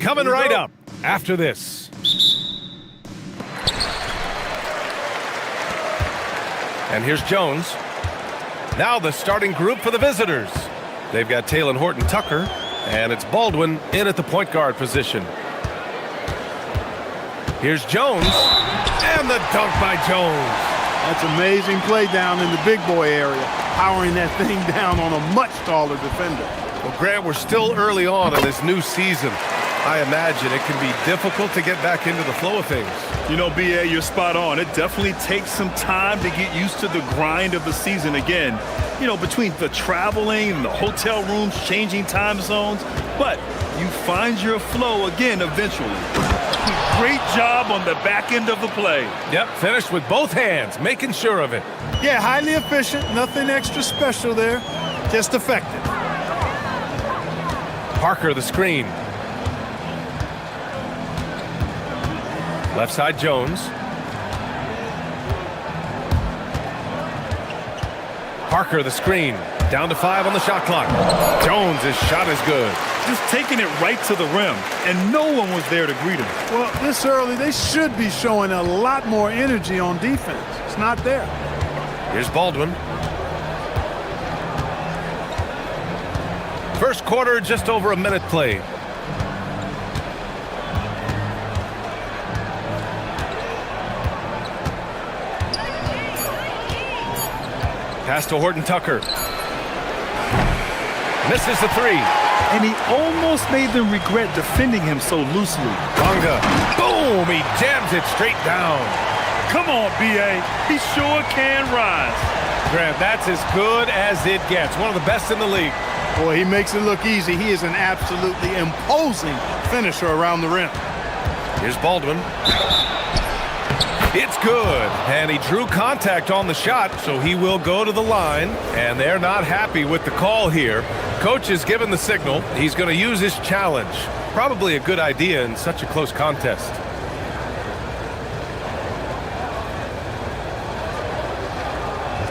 Coming right up after this. And here's Jones. Now the starting group for the visitors. They've got Talon Horton-Tucker, and it's Baldwin in at the point guard position. Here's Jones, and the dunk by Jones. That's amazing play down in the big boy area, powering that thing down on a much taller defender. Well, Grant, we're still early on in this new season. I imagine it can be difficult to get back into the flow of things. You know, B.A., you're spot on. It definitely takes some time to get used to the grind of the season again. You know, between the traveling and the hotel rooms, changing time zones. But you find your flow again eventually. Great job on the back end of the play. Yep, finished with both hands, making sure of it. Yeah, highly efficient. Nothing extra special there. Just effective. Parker, the screen. Left side, Jones. Parker, the screen. Down to 5 on the shot clock. Jones' shot is good. Just taking it right to the rim, and no one was there to greet him. Well, this early, they should be showing a lot more energy on defense. It's not there. Here's Baldwin. First quarter, just over a minute played. Pass to Horton-Tucker. Misses the three. And he almost made them regret defending him so loosely. Bonga. Boom! He jams it straight down. Come on, B.A. He sure can rise. Grant, that's as good as it gets. One of the best in the league. Boy, he makes it look easy. He is an absolutely imposing finisher around the rim. Here's Baldwin. It's good, and he drew contact on the shot, so he will go to the line, and they're not happy with the call here. Coach has given the signal. He's going to use his challenge. Probably a good idea in such a close contest.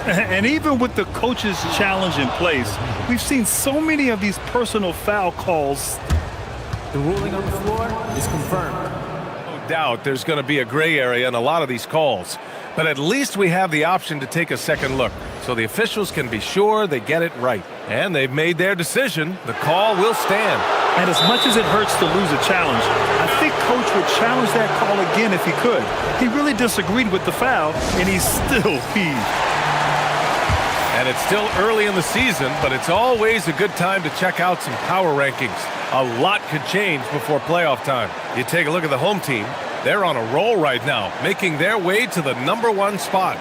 And even with the coach's challenge in place, we've seen so many of these personal foul calls. The ruling on the floor is confirmed. Doubt there's going to be a gray area in a lot of these calls, but at least we have the option to take a second look so the officials can be sure they get it right. And they've made their decision. The call will stand. And as much as it hurts to lose a challenge, I think Coach would challenge that call again if he could. He really disagreed with the foul, and he's still peeved. And it's still early in the season, but it's always a good time to check out some power rankings. A lot could change before playoff time. You take a look at the home team. They're on a roll right now, making their way to the #1 spot.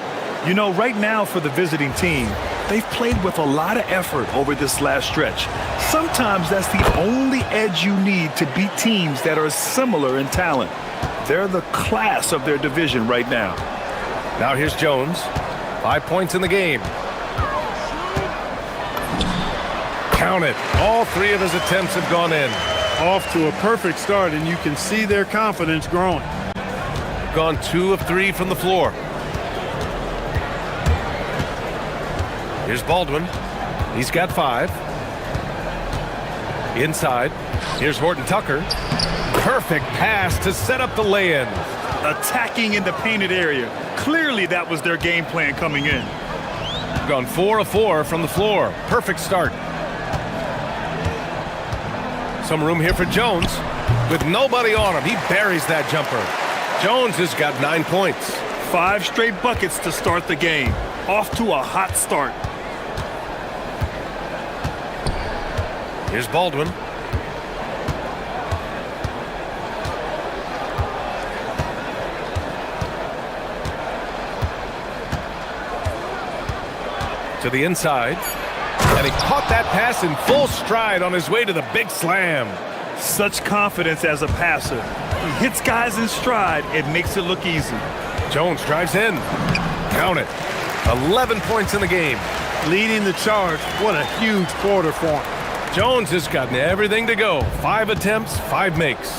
You know, right now for the visiting team, they've played with a lot of effort over this last stretch. Sometimes that's the only edge you need to beat teams that are similar in talent. They're the class of their division right now. Now here's Jones. 5 points in the game. Count it. All 3 of his attempts have gone in. Off to a perfect start, and you can see their confidence growing. Gone 2 of 3 from the floor. Here's Baldwin. He's got 5. Inside. Here's Horton-Tucker. Perfect pass to set up the lay-in. Attacking in the painted area. Clearly that was their game plan coming in. Gone 4 of 4 from the floor. Perfect start. Some room here for Jones. With nobody on him, he buries that jumper. Jones has got 9 points. 5 straight buckets to start the game. Off to a hot start. Here's Baldwin. To the inside. And he caught that pass in full stride on his way to the big slam. Such confidence as a passer. He hits guys in stride. It makes it look easy. Jones drives in. Count it. 11 points in the game. Leading the charge. What a huge quarter for him. Jones has gotten everything to go. 5 attempts, 5 makes.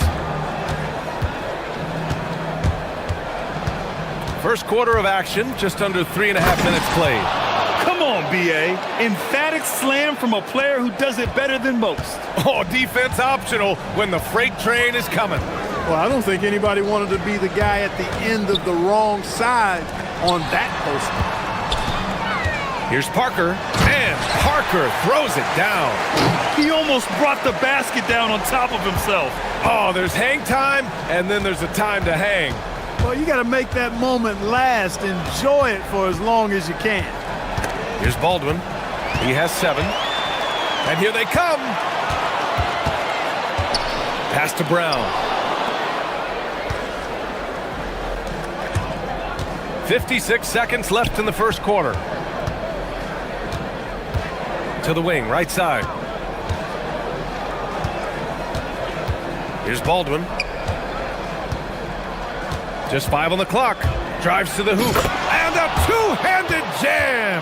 First quarter of action, just under 3.5 minutes played. Come on, B.A. Emphatic slam from a player who does it better than most. Oh, defense optional when the freight train is coming. Well, I don't think anybody wanted to be the guy at the end of the wrong side on that poster. Here's Parker, and Parker throws it down. He almost brought the basket down on top of himself. Oh, there's hang time, and then there's a time to hang. Well, you got to make that moment last. Enjoy it for as long as you can. Here's Baldwin. He has 7. And here they come. Pass to Brown. 56 seconds left in the first quarter. To the wing, right side. Here's Baldwin. Just 5 on the clock. Drives to the hoop. And a two-handed jam.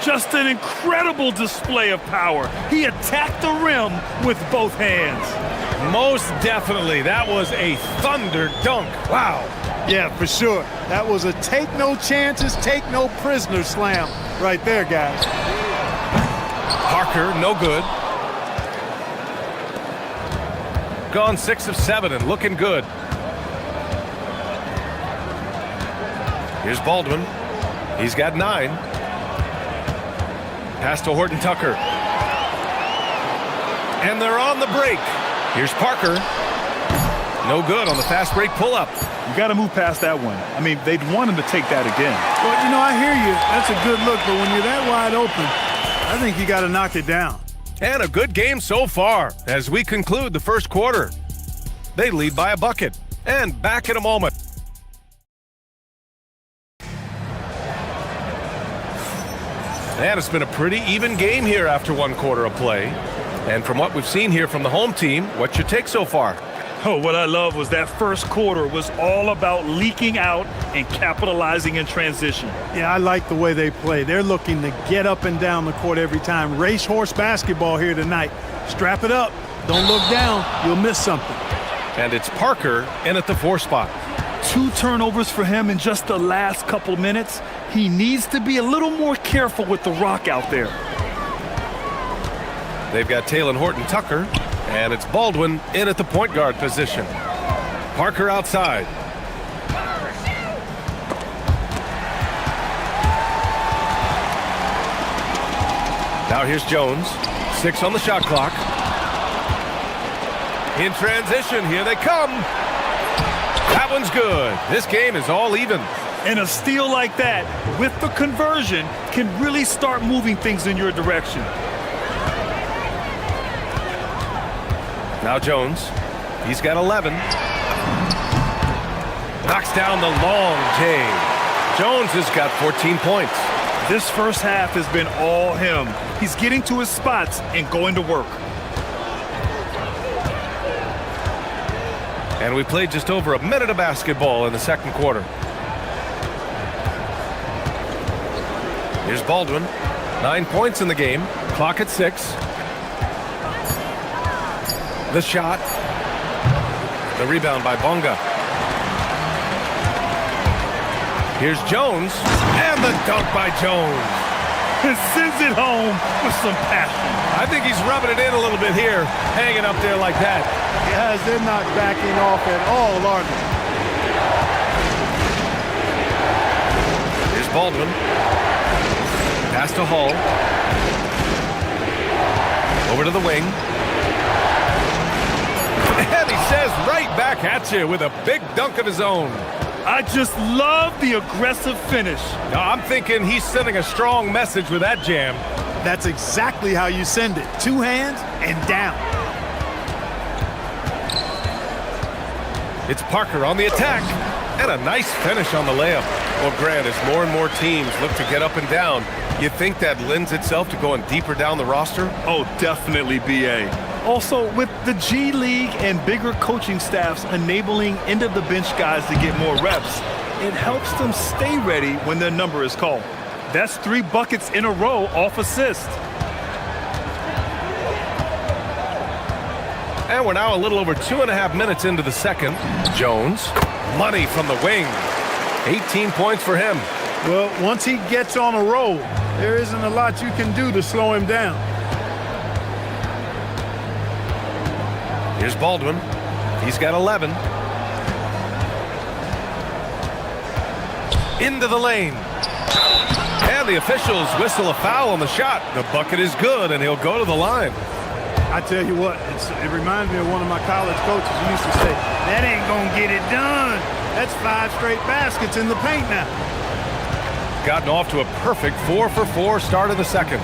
Just an incredible display of power. He attacked the rim with both hands. Most definitely. That was a thunder dunk. Wow. Yeah, for sure. That was a take no chances, take no prisoner slam right there, guys. Parker, no good. Gone 6 of 7 and looking good. Here's Baldwin. He's got 9. Pass to Horton Tucker. And they're on the break. Here's Parker. No good on the fast break pull-up. You got to move past that one. I mean, they'd want him to take that again. Well, you know, I hear you. That's a good look, but when you're that wide open, I think you got to knock it down. And a good game so far as we conclude the first quarter. They lead by a bucket. And back in a moment. And it's been a pretty even game here after 1 quarter of play. And from what we've seen here from the home team, what's your take so far? Oh, what I love was that first quarter was all about leaking out and capitalizing in transition. Yeah, I like the way they play. They're looking to get up and down the court every time. Racehorse basketball here tonight. Strap it up. Don't look down. You'll miss something. And it's Parker in at the 4 spot. 2 turnovers for him in just the last couple minutes. He needs to be a little more careful with the rock out there. They've got Taylor Horton Tucker, and it's Baldwin in at the point guard position. Parker outside. Now here's Jones. 6 on the shot clock. In transition, here they come. That one's good. This game is all even. And a steal like that, with the conversion, can really start moving things in your direction. Now Jones. He's got 11. Knocks down the long J. Jones has got 14 points. This first half has been all him. He's getting to his spots and going to work. And we played just over a minute of basketball in the second quarter. Here's Baldwin. 9 points in the game. Clock at 6. The shot. The rebound by Bonga. Here's Jones. And the dunk by Jones. And sends it home with some passion. I think he's rubbing it in a little bit here, hanging up there like that. Guys, they're not backing off at all, are they? Here's Baldwin. Pass to Hall. Over to the wing. And he says right back at you with a big dunk of his own. I just love the aggressive finish. Now, I'm thinking he's sending a strong message with that jam. That's exactly how you send it. 2 hands and down. It's Parker on the attack. And a nice finish on the layup. Well, Grant, as more and more teams look to get up and down, you think that lends itself to going deeper down the roster? Oh, definitely, B.A. Also, with the G League and bigger coaching staffs enabling end-of-the-bench guys to get more reps, it helps them stay ready when their number is called. That's 3 buckets in a row off assist. And we're now a little over 2.5 minutes into the second. Jones, money from the wing. 18 points for him. Well, once he gets on a roll, there isn't a lot you can do to slow him down. Here's Baldwin. He's got 11. Into the lane. And the officials whistle a foul on the shot. The bucket is good, and he'll go to the line. I tell you what, it reminds me of one of my college coaches who used to say, that ain't gonna get it done. That's 5 straight baskets in the paint now. Gotten off to a perfect 4-for-4 start of the second.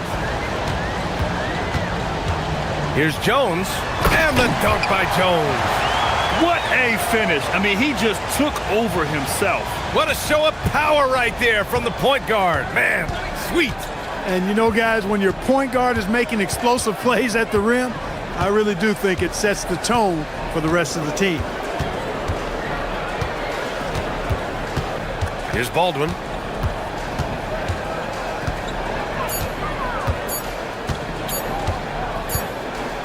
Here's Jones, and the dunk by Jones. What a finish. I mean, he just took over himself. What a show of power right there from the point guard. Man, sweet. And you know, guys, when your point guard is making explosive plays at the rim, I really do think it sets the tone for the rest of the team. Here's Baldwin.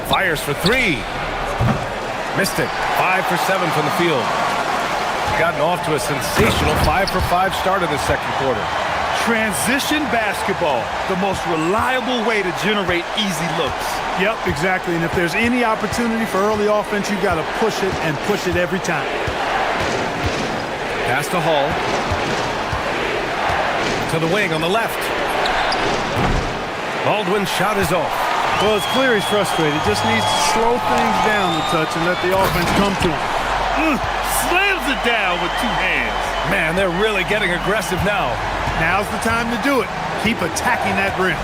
Fires for 3. Missed it. 5 for 7 from the field. Gotten off to a sensational 5-for-5 start in the second quarter. Transition basketball, the most reliable way to generate easy looks. Yep, exactly. And if there's any opportunity for early offense, you've got to push it and push it every time. Pass to Hall. To the wing on the left. Baldwin's shot is off. Well, it's clear he's frustrated. Just needs to slow things down a touch and let the offense come to him. Slams it down with 2 hands. Man, they're really getting aggressive now. Now's the time to do it. Keep attacking that rim.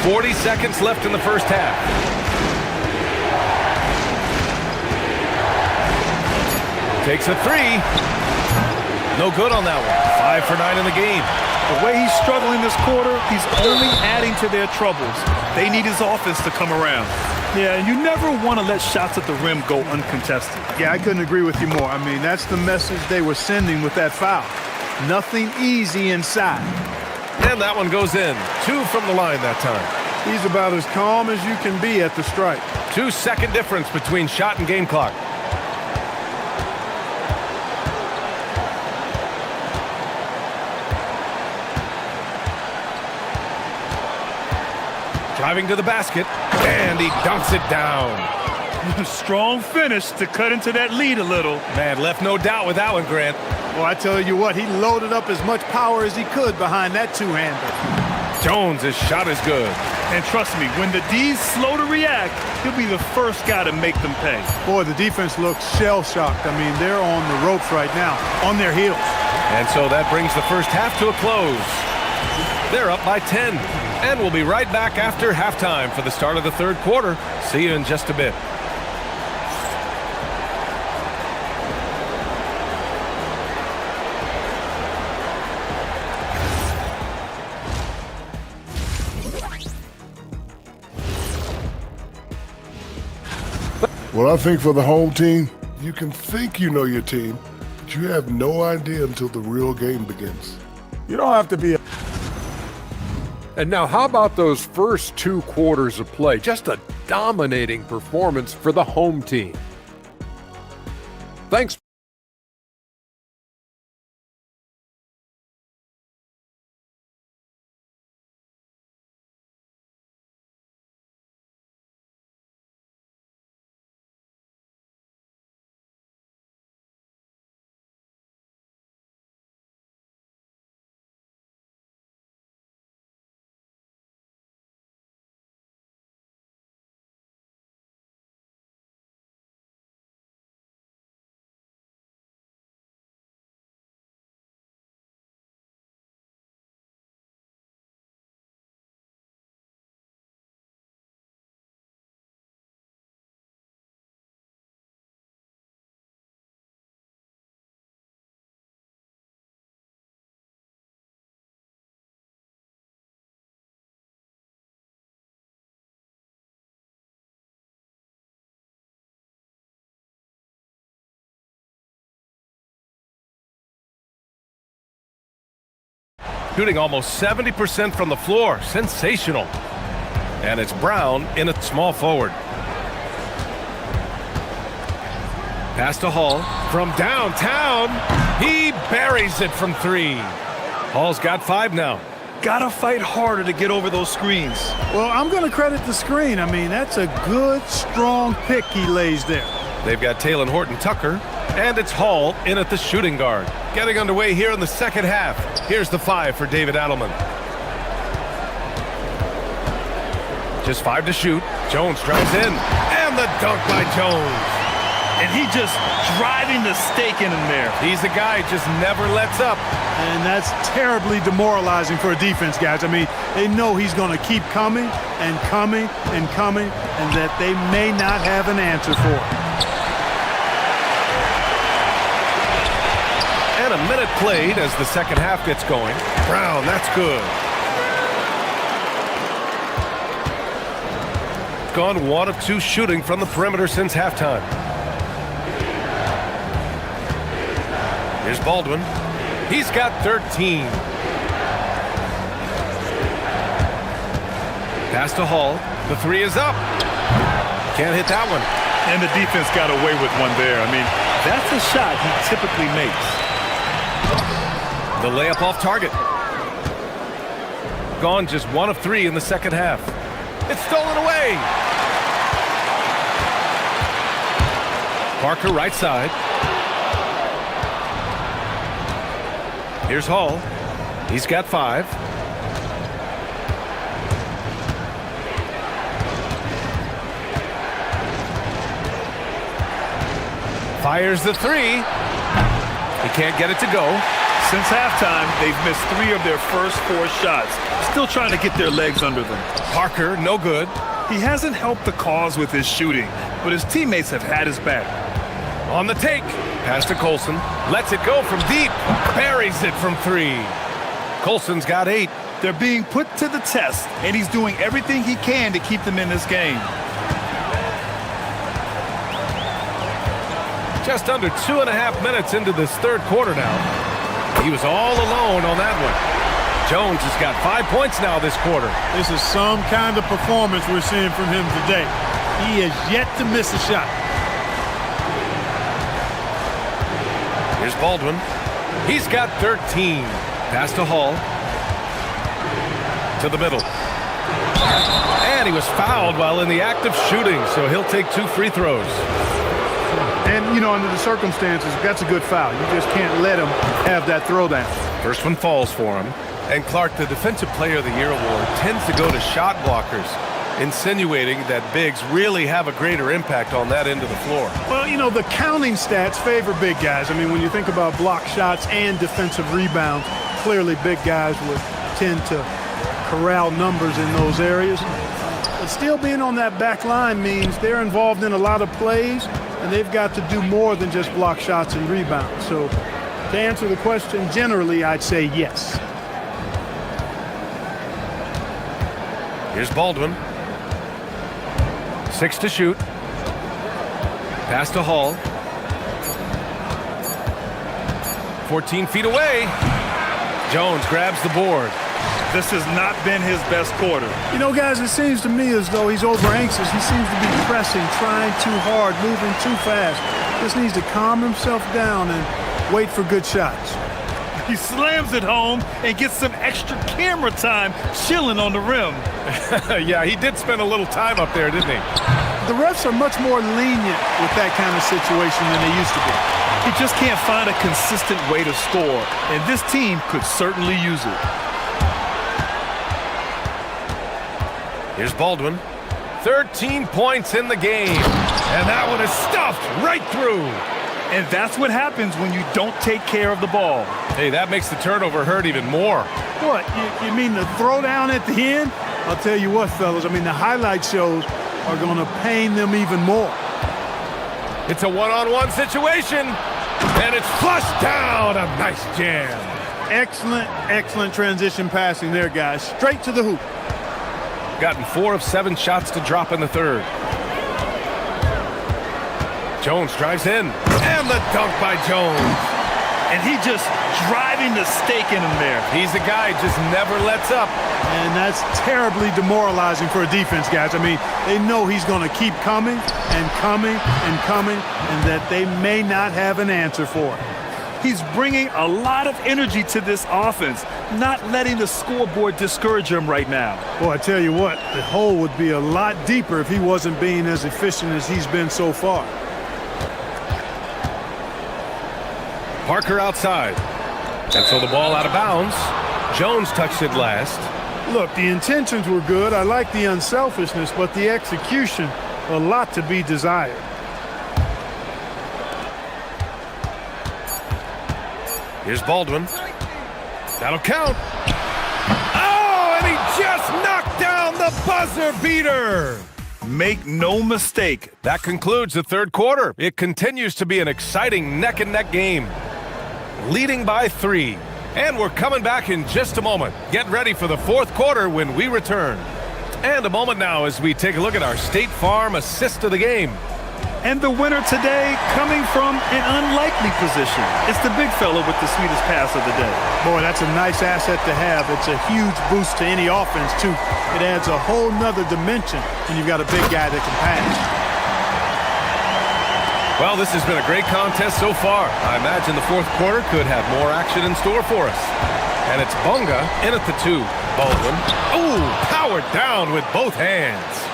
.40 seconds left in the first half. Takes a 3. No good on that one. 5 for 9 in the game. The way he's struggling this quarter, he's only adding to their troubles. They need his offense to come around. Yeah, and you never want to let shots at the rim go uncontested. Yeah, I couldn't agree with you more. I mean, that's the message they were sending with that foul. Nothing easy inside. And that one goes in. 2 from the line that time. He's about as calm as you can be at the strike. 2-second difference between shot and game clock. Driving to the basket, and he dunks it down. Strong finish to cut into that lead a little. Man, left no doubt with that one, Grant. Well, I tell you what, he loaded up as much power as he could behind that 2-hander. Jones' shot is good. And trust me, when the D's slow to react, he'll be the first guy to make them pay. Boy, the defense looks shell-shocked. I mean, they're on the ropes right now, on their heels. And so that brings the first half to a close. They're up by 10. And we'll be right back after halftime for the start of the third quarter. See you in just a bit. Well, I think for the home team, you can think you know your team, but you have no idea until the real game begins. You don't have to be a... And now, how about those first 2 quarters of play? Just a dominating performance for the home team. Thanks. Shooting almost 70% from the floor. Sensational. And it's Brown in a small forward. Pass to Hall from downtown. He buries it from 3. Hall's got 5 now. Gotta fight harder to get over those screens. Well, I'm going to credit the screen. I mean, that's a good, strong pick he lays there. They've got Talon Horton-Tucker, and it's Hall in at the shooting guard. Getting underway here in the second half. Here's the 5 for David Adelman. Just 5 to shoot. Jones drives in, and the dunk by Jones. And he just driving the stake in him there. He's a guy who just never lets up. And that's terribly demoralizing for a defense, guys. I mean, they know he's going to keep coming and coming and coming, and that they may not have an answer for it. And a minute played as the second half gets going. Brown, that's good. Gone 1 of 2 shooting from the perimeter since halftime. Here's Baldwin. He's got 13. Pass to Hall. The 3 is up. Can't hit that one. And the defense got away with one there. I mean, that's a shot he typically makes. The layup off target. Gone just 1 of 3 in the second half. It's stolen away. Parker right side. Here's Hall. He's got 5. Fires the 3. He can't get it to go. Since halftime, they've missed 3 of their first 4 shots. Still trying to get their legs under them. Parker, no good. He hasn't helped the cause with his shooting, but his teammates have had his back. On the take. Pass to Colson. Lets it go from deep. Buries it from 3. Colson's got 8. They're being put to the test, and he's doing everything he can to keep them in this game. Just under 2.5 minutes into this third quarter now. He was all alone on that one. Jones has got 5 points now this quarter. This is some kind of performance we're seeing from him today. He has yet to miss a shot. Here's Baldwin. He's got 13. Pass to Hall. To the middle. And he was fouled while in the act of shooting, so he'll take 2 free throws. And, you know, under the circumstances, that's a good foul. You just can't let him have that throwdown. First one falls for him. And Clark, the Defensive Player of the Year award tends to go to shot blockers, insinuating that bigs really have a greater impact on that end of the floor. Well, you know, the counting stats favor big guys. I mean, when you think about block shots and defensive rebounds, clearly big guys would tend to corral numbers in those areas. But still being on that back line means they're involved in a lot of plays, and they've got to do more than just block shots and rebounds. So to answer the question, generally, I'd say yes. Here's Baldwin. 6 to shoot. Pass to Hall. 14 feet away. Jones grabs the board. This has not been his best quarter. You know, guys, it seems to me as though he's over-anxious. He seems to be pressing, trying too hard, moving too fast. Just needs to calm himself down and wait for good shots. He slams it home and gets some extra camera time chilling on the rim. Yeah, he did spend a little time up there, didn't he? The refs are much more lenient with that kind of situation than they used to be. He just can't find a consistent way to score, and this team could certainly use it. Here's Baldwin. 13 points in the game. And that one is stuffed right through. And that's what happens when you don't take care of the ball. Hey, that makes the turnover hurt even more. What, you mean the throwdown at the end? I'll tell you what, fellas, I mean, the highlight shows are going to pain them even more. It's a one-on-one situation, and it's flushed down. A nice jam. Excellent, excellent transition passing there, guys. Straight to the hoop. Gotten 4 of 7 shots to drop in the third. Jones drives in, and the dunk by Jones. And he just driving the stake in him there. He's a guy who just never lets up. And that's terribly demoralizing for a defense, guys. I mean, they know he's going to keep coming and coming and coming, and that they may not have an answer for it. He's bringing a lot of energy to this offense, not letting the scoreboard discourage him right now. Boy, I tell you what, the hole would be a lot deeper if he wasn't being as efficient as he's been so far. Parker outside. And so the ball out of bounds. Jones touched it last. Look, the intentions were good. I like the unselfishness, but the execution, a lot to be desired. Here's Baldwin. That'll count. Oh, and he just knocked down the buzzer beater. Make no mistake. That concludes the third quarter. It continues to be an exciting neck-and-neck game. Leading by 3. And we're coming back in just a moment. Get ready for the fourth quarter when we return. And a moment now as we take a look at our State Farm assist of the game. And the winner today coming from an unlikely position. It's the big fella with the sweetest pass of the day. Boy, that's a nice asset to have. It's a huge boost to any offense, too. It adds a whole nother dimension when you've got a big guy that can pass. Well, this has been a great contest so far. I imagine the fourth quarter could have more action in store for us. And it's Bunga in at the 2. Baldwin. Oh, powered down with both hands.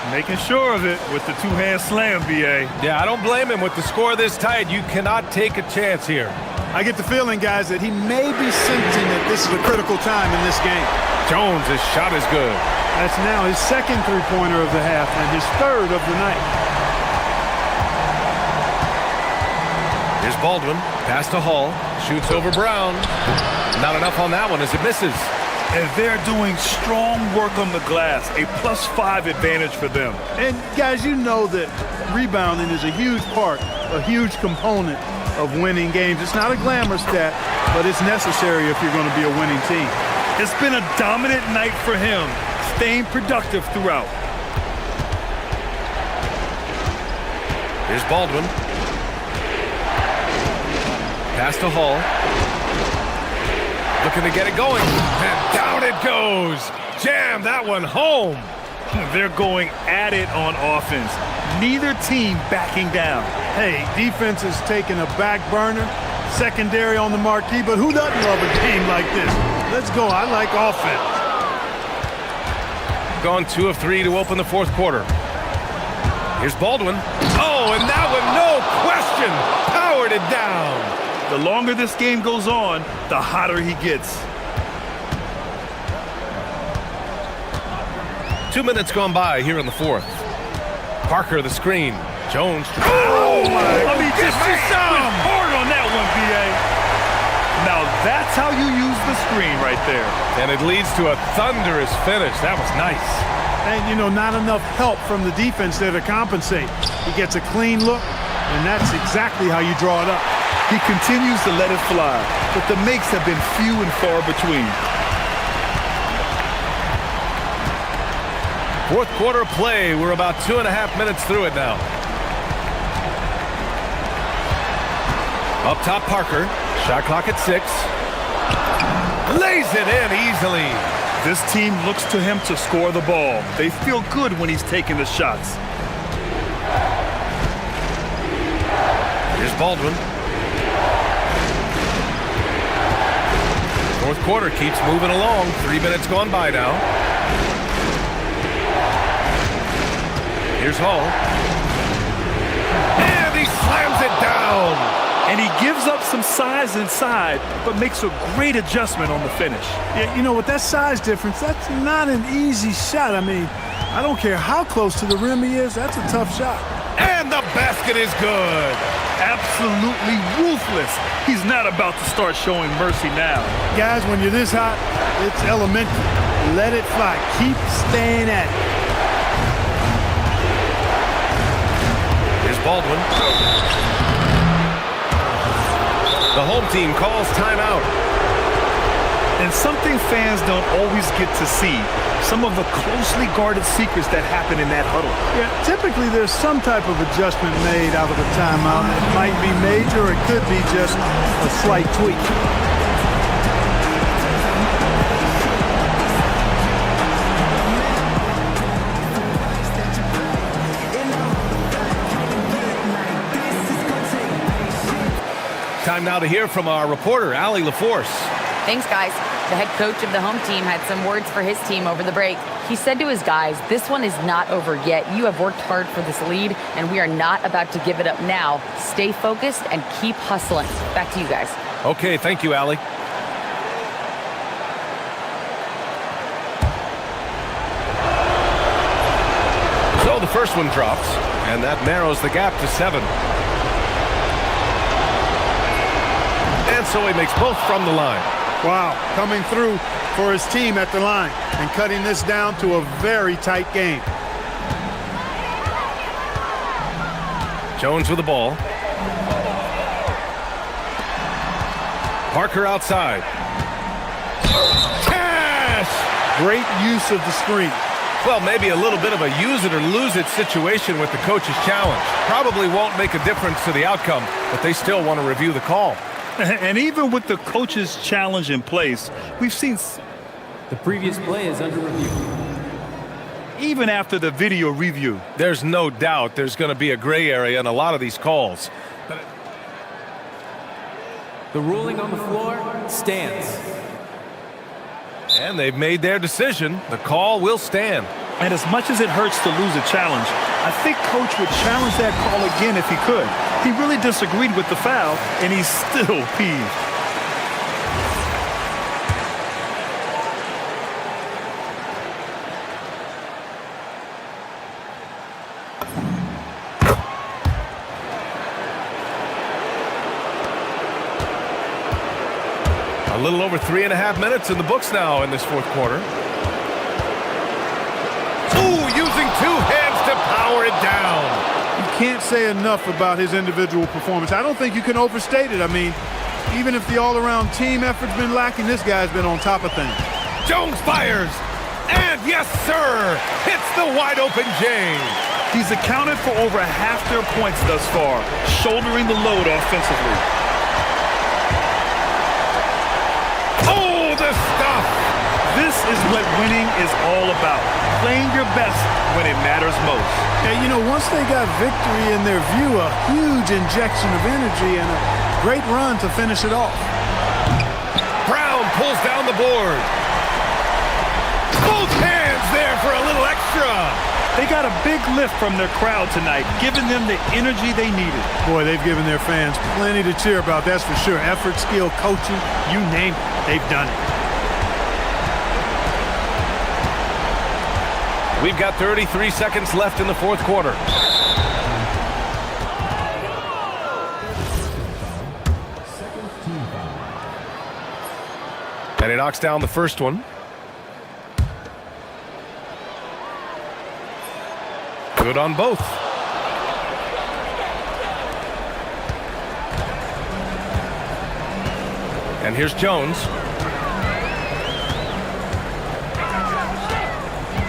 Making sure of it with the two-hand slam, B.A. Yeah, I don't blame him. With the score this tight, you cannot take a chance here. I get the feeling, guys, that he may be sensing that this is a critical time in this game. Jones' shot is good. That's now his second three-pointer of the half and his third of the night. Here's Baldwin. Pass to Hall. Shoots over Brown. Not enough on that one as it misses. And they're doing strong work on the glass, a +5 advantage for them. And guys, you know that rebounding is a huge part, a huge component of winning games. It's not a glamour stat, but it's necessary if you're going to be a winning team. It's been a dominant night for him, staying productive throughout. Here's Baldwin. Pass to Hall. Looking to get it going. And down it goes. Jam that one home. They're going at it on offense. Neither team backing down. Hey, defense is taking a back burner, secondary on the marquee, but who doesn't love a game like this? Let's go. I like offense. Gone 2 of 3 to open the fourth quarter. Here's Baldwin. Oh, and that one, no question, powered it down. The longer this game goes on, the hotter he gets. 2 minutes gone by here in the fourth. Parker the screen. Jones. Oh my! I mean, just hard on that one, B.A. Now that's how you use the screen right there. And it leads to a thunderous finish. That was nice. And, you know, not enough help from the defense there to compensate. He gets a clean look, and that's exactly how you draw it up. He continues to let it fly, but the makes have been few and far between. Fourth quarter play. We're about 2.5 minutes through it now. Up top, Parker. Shot clock at 6. Lays it in easily. This team looks to him to score the ball. They feel good when he's taking the shots. Here's Baldwin. Fourth quarter keeps moving along. 3 minutes gone by now. Here's Hall. And he slams it down. And he gives up some size inside, but makes a great adjustment on the finish. Yeah, you know, with that size difference, that's not an easy shot. I mean, I don't care how close to the rim he is, that's a tough shot. And the basket is good. Absolutely ruthless. He's not about to start showing mercy now. Guys, when you're this hot, it's elementary. Let it fly. Keep staying at it. Here's Baldwin. The home team calls timeout. And something fans don't always get to see, some of the closely guarded secrets that happen in that huddle. Yeah, typically there's some type of adjustment made out of the timeout. It might be major, or it could be just a slight tweak. Time now to hear from our reporter, Allie LaForce. Thanks, guys. The head coach of the home team had some words for his team over the break. He said to his guys, this one is not over yet. You have worked hard for this lead, and we are not about to give it up now. Stay focused and keep hustling. Back to you guys. Okay, thank you, Allie. So the first one drops, and that narrows the gap to 7. And so he makes both from the line. Wow, coming through for his team at the line and cutting this down to a very tight game. Jones with the ball. Parker outside. Cash! Great use of the screen. Well, maybe a little bit of a use it or lose it situation with the coach's challenge. Probably won't make a difference to the outcome, but they still want to review the call. And even with the coach's challenge in place, we've seen... The previous play is under review. Even after the video review. There's no doubt there's going to be a gray area in a lot of these calls. The ruling on the floor stands. And they've made their decision. The call will stand. And as much as it hurts to lose a challenge, I think Coach would challenge that call again if he could. He really disagreed with the foul, and he's still peeved. A little over 3.5 minutes in the books now in this fourth quarter. Ooh, using two hands to power it down. You can't say enough about his individual performance. I don't think you can overstate it. I mean, even if the all-around team effort's been lacking, this guy's been on top of things. Jones fires. And yes, sir, hits the wide-open James. He's accounted for over half their points thus far, shouldering the load offensively. Oh, the stuff! This is what winning is all about. Playing your best when it matters most. Yeah, you know, once they got victory in their view, a huge injection of energy and a great run to finish it off. Brown pulls down the board. Both hands there for a little extra. They got a big lift from their crowd tonight, giving them the energy they needed. Boy, they've given their fans plenty to cheer about, that's for sure. Effort, skill, coaching, you name it, they've done it. We've got 33 seconds left in the fourth quarter. And he knocks down the first one. Good on both. And here's Jones.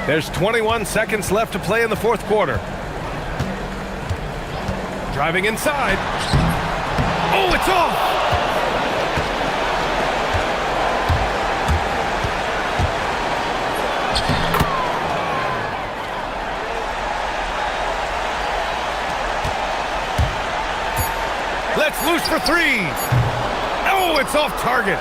There's 21 seconds left to play in the fourth quarter. Driving inside. Oh, it's off! Let's loose for three. Oh, it's off target.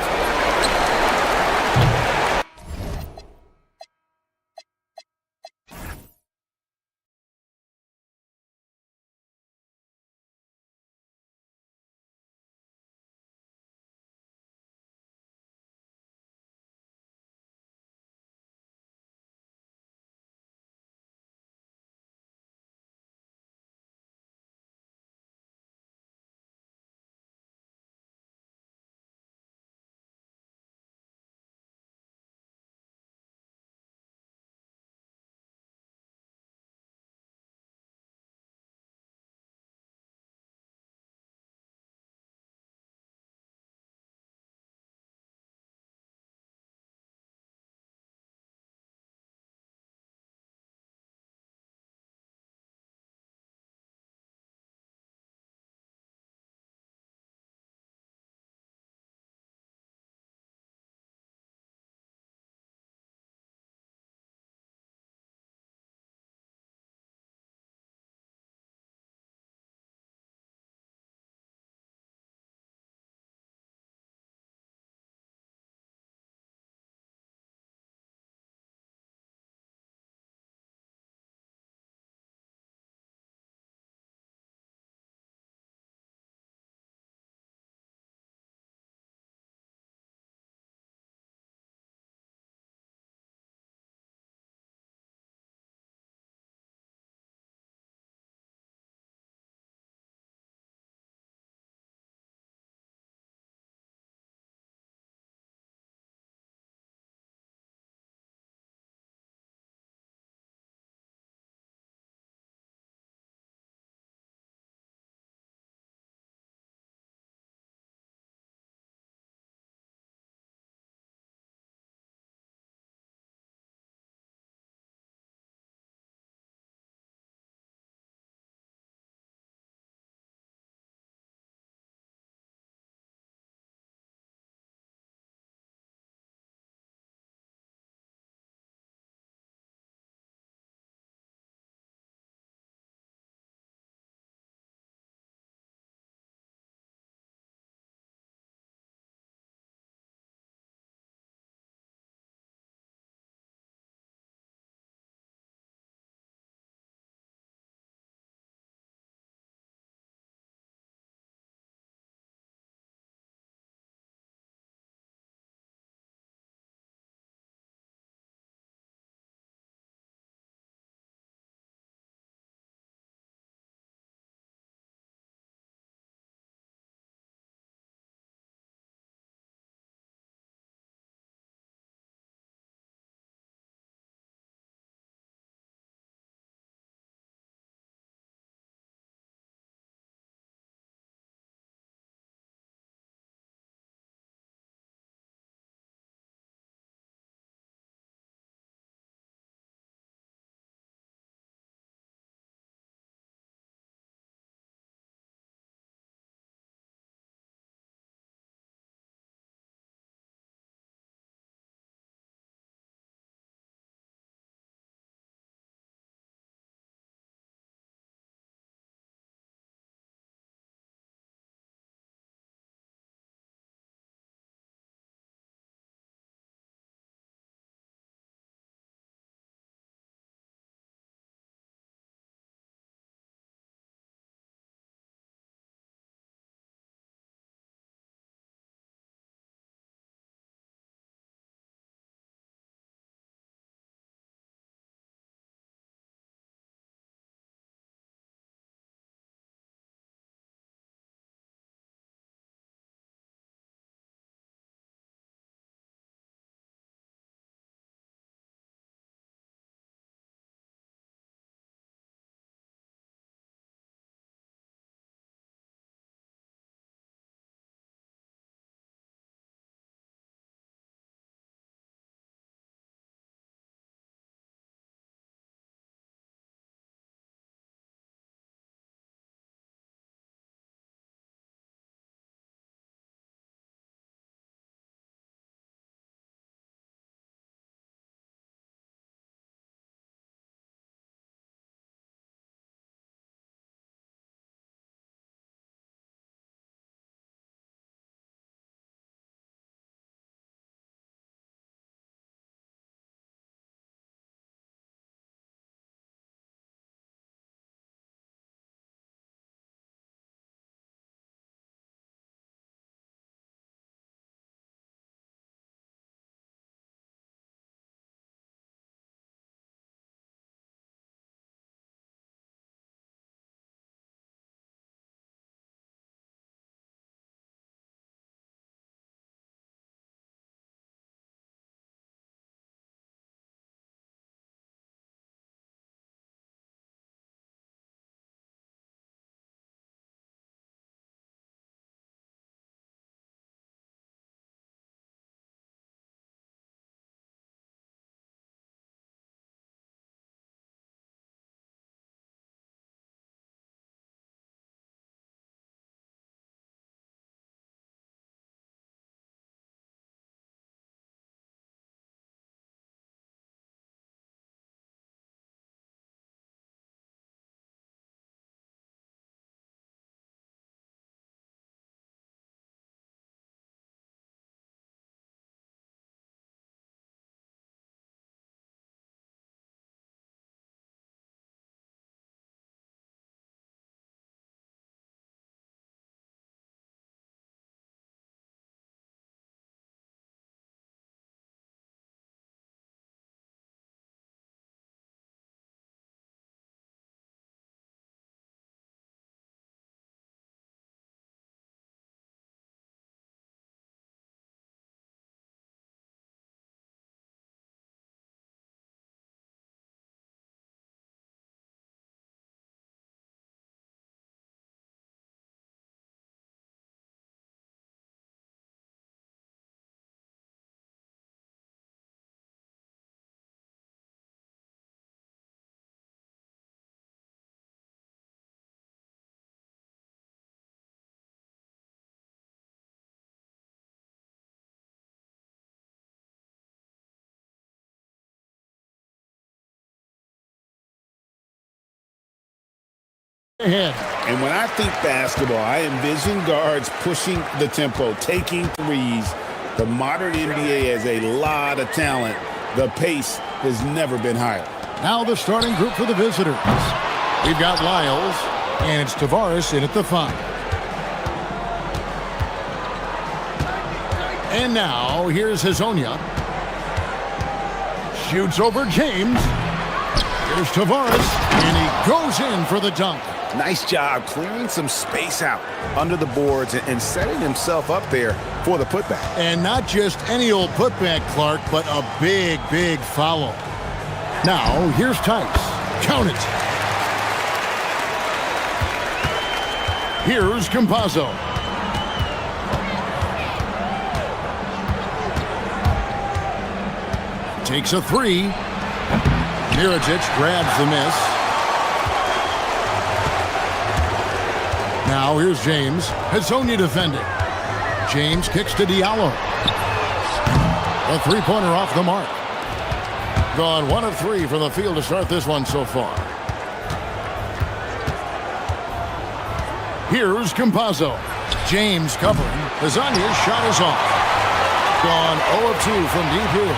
ahead. And when I think basketball, I envision guards pushing the tempo, taking threes. The modern NBA has a lot of talent. The pace has never been higher. Now the starting group for the visitors. We've got Lyles, and it's Tavares in at the 5. And now here's Hazonia. Shoots over James. Here's Tavares, and he goes in for the dunk. Nice job clearing some space out under the boards and setting himself up there for the putback. And not just any old putback, Clark, but a big, big follow. Now, here's Tice. Count it. Here's Campazzo. Takes a 3. Mirijic grabs the miss. Now here's James. Hazonia defending. James kicks to Diallo. A three-pointer off the mark. Gone 1 of 3 from the field to start this one so far. Here's Campazzo. James covering. Hazonia's shot is off. Gone 0 of 2 from deep here.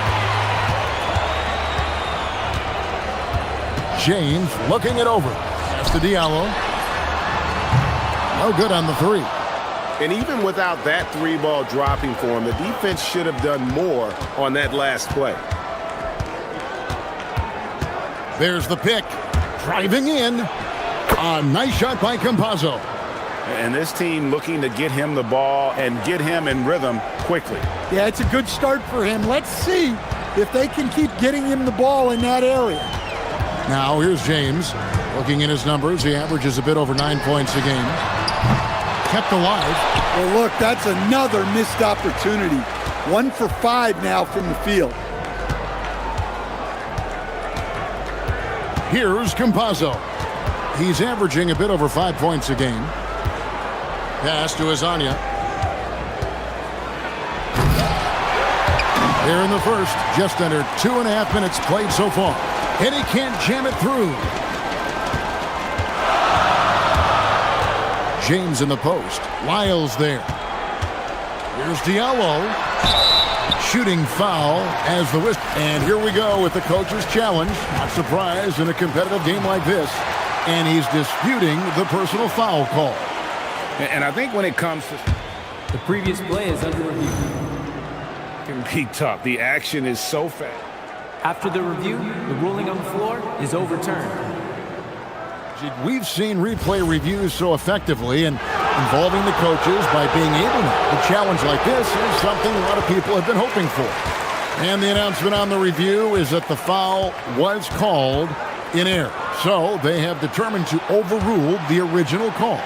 James looking it over. Pass to Diallo. No good on the 3. And even without that 3-ball dropping for him, the defense should have done more on that last play. There's the pick. Driving in. A nice shot by Campazzo. And this team looking to get him the ball and get him in rhythm quickly. Yeah, it's a good start for him. Let's see if they can keep getting him the ball in that area. Now here's James. Looking at his numbers, he averages a bit over 9 points a game. Kept alive. Well, look, that's another missed opportunity. 1 for 5 now from the field. Here's Campazzo. He's averaging a bit over 5 points a game. Pass to Hazonia. Here in the first, just under 2.5 minutes played so far. And he can't jam it through. James in the post. Lyles there. Here's Diallo. Shooting foul as the whistle. And here we go with the coach's challenge. Not surprised in a competitive game like this. And he's disputing the personal foul call. And I think when it comes to... The previous play is under review. It can be tough. The action is so fast. After the review, the ruling on the floor is overturned. We've seen replay reviews so effectively and involving the coaches by being able to challenge like this is something a lot of people have been hoping for. And the announcement on the review is that the foul was called in error. So they have determined to overrule the original call.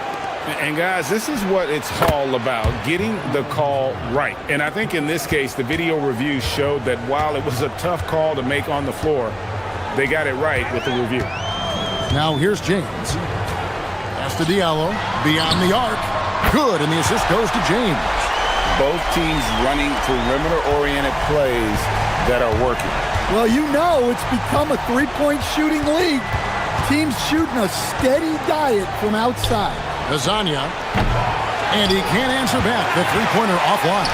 And guys, this is what it's all about, getting the call right. And I think in this case, the video review showed that while it was a tough call to make on the floor, they got it right with the review. Now here's James. Pass to Diallo. Beyond the arc. Good, and the assist goes to James. Both teams running perimeter-oriented plays that are working. Well, you know it's become a three-point shooting league. Teams shooting a steady diet from outside. Hazonia, and he can't answer back. The three-pointer offline.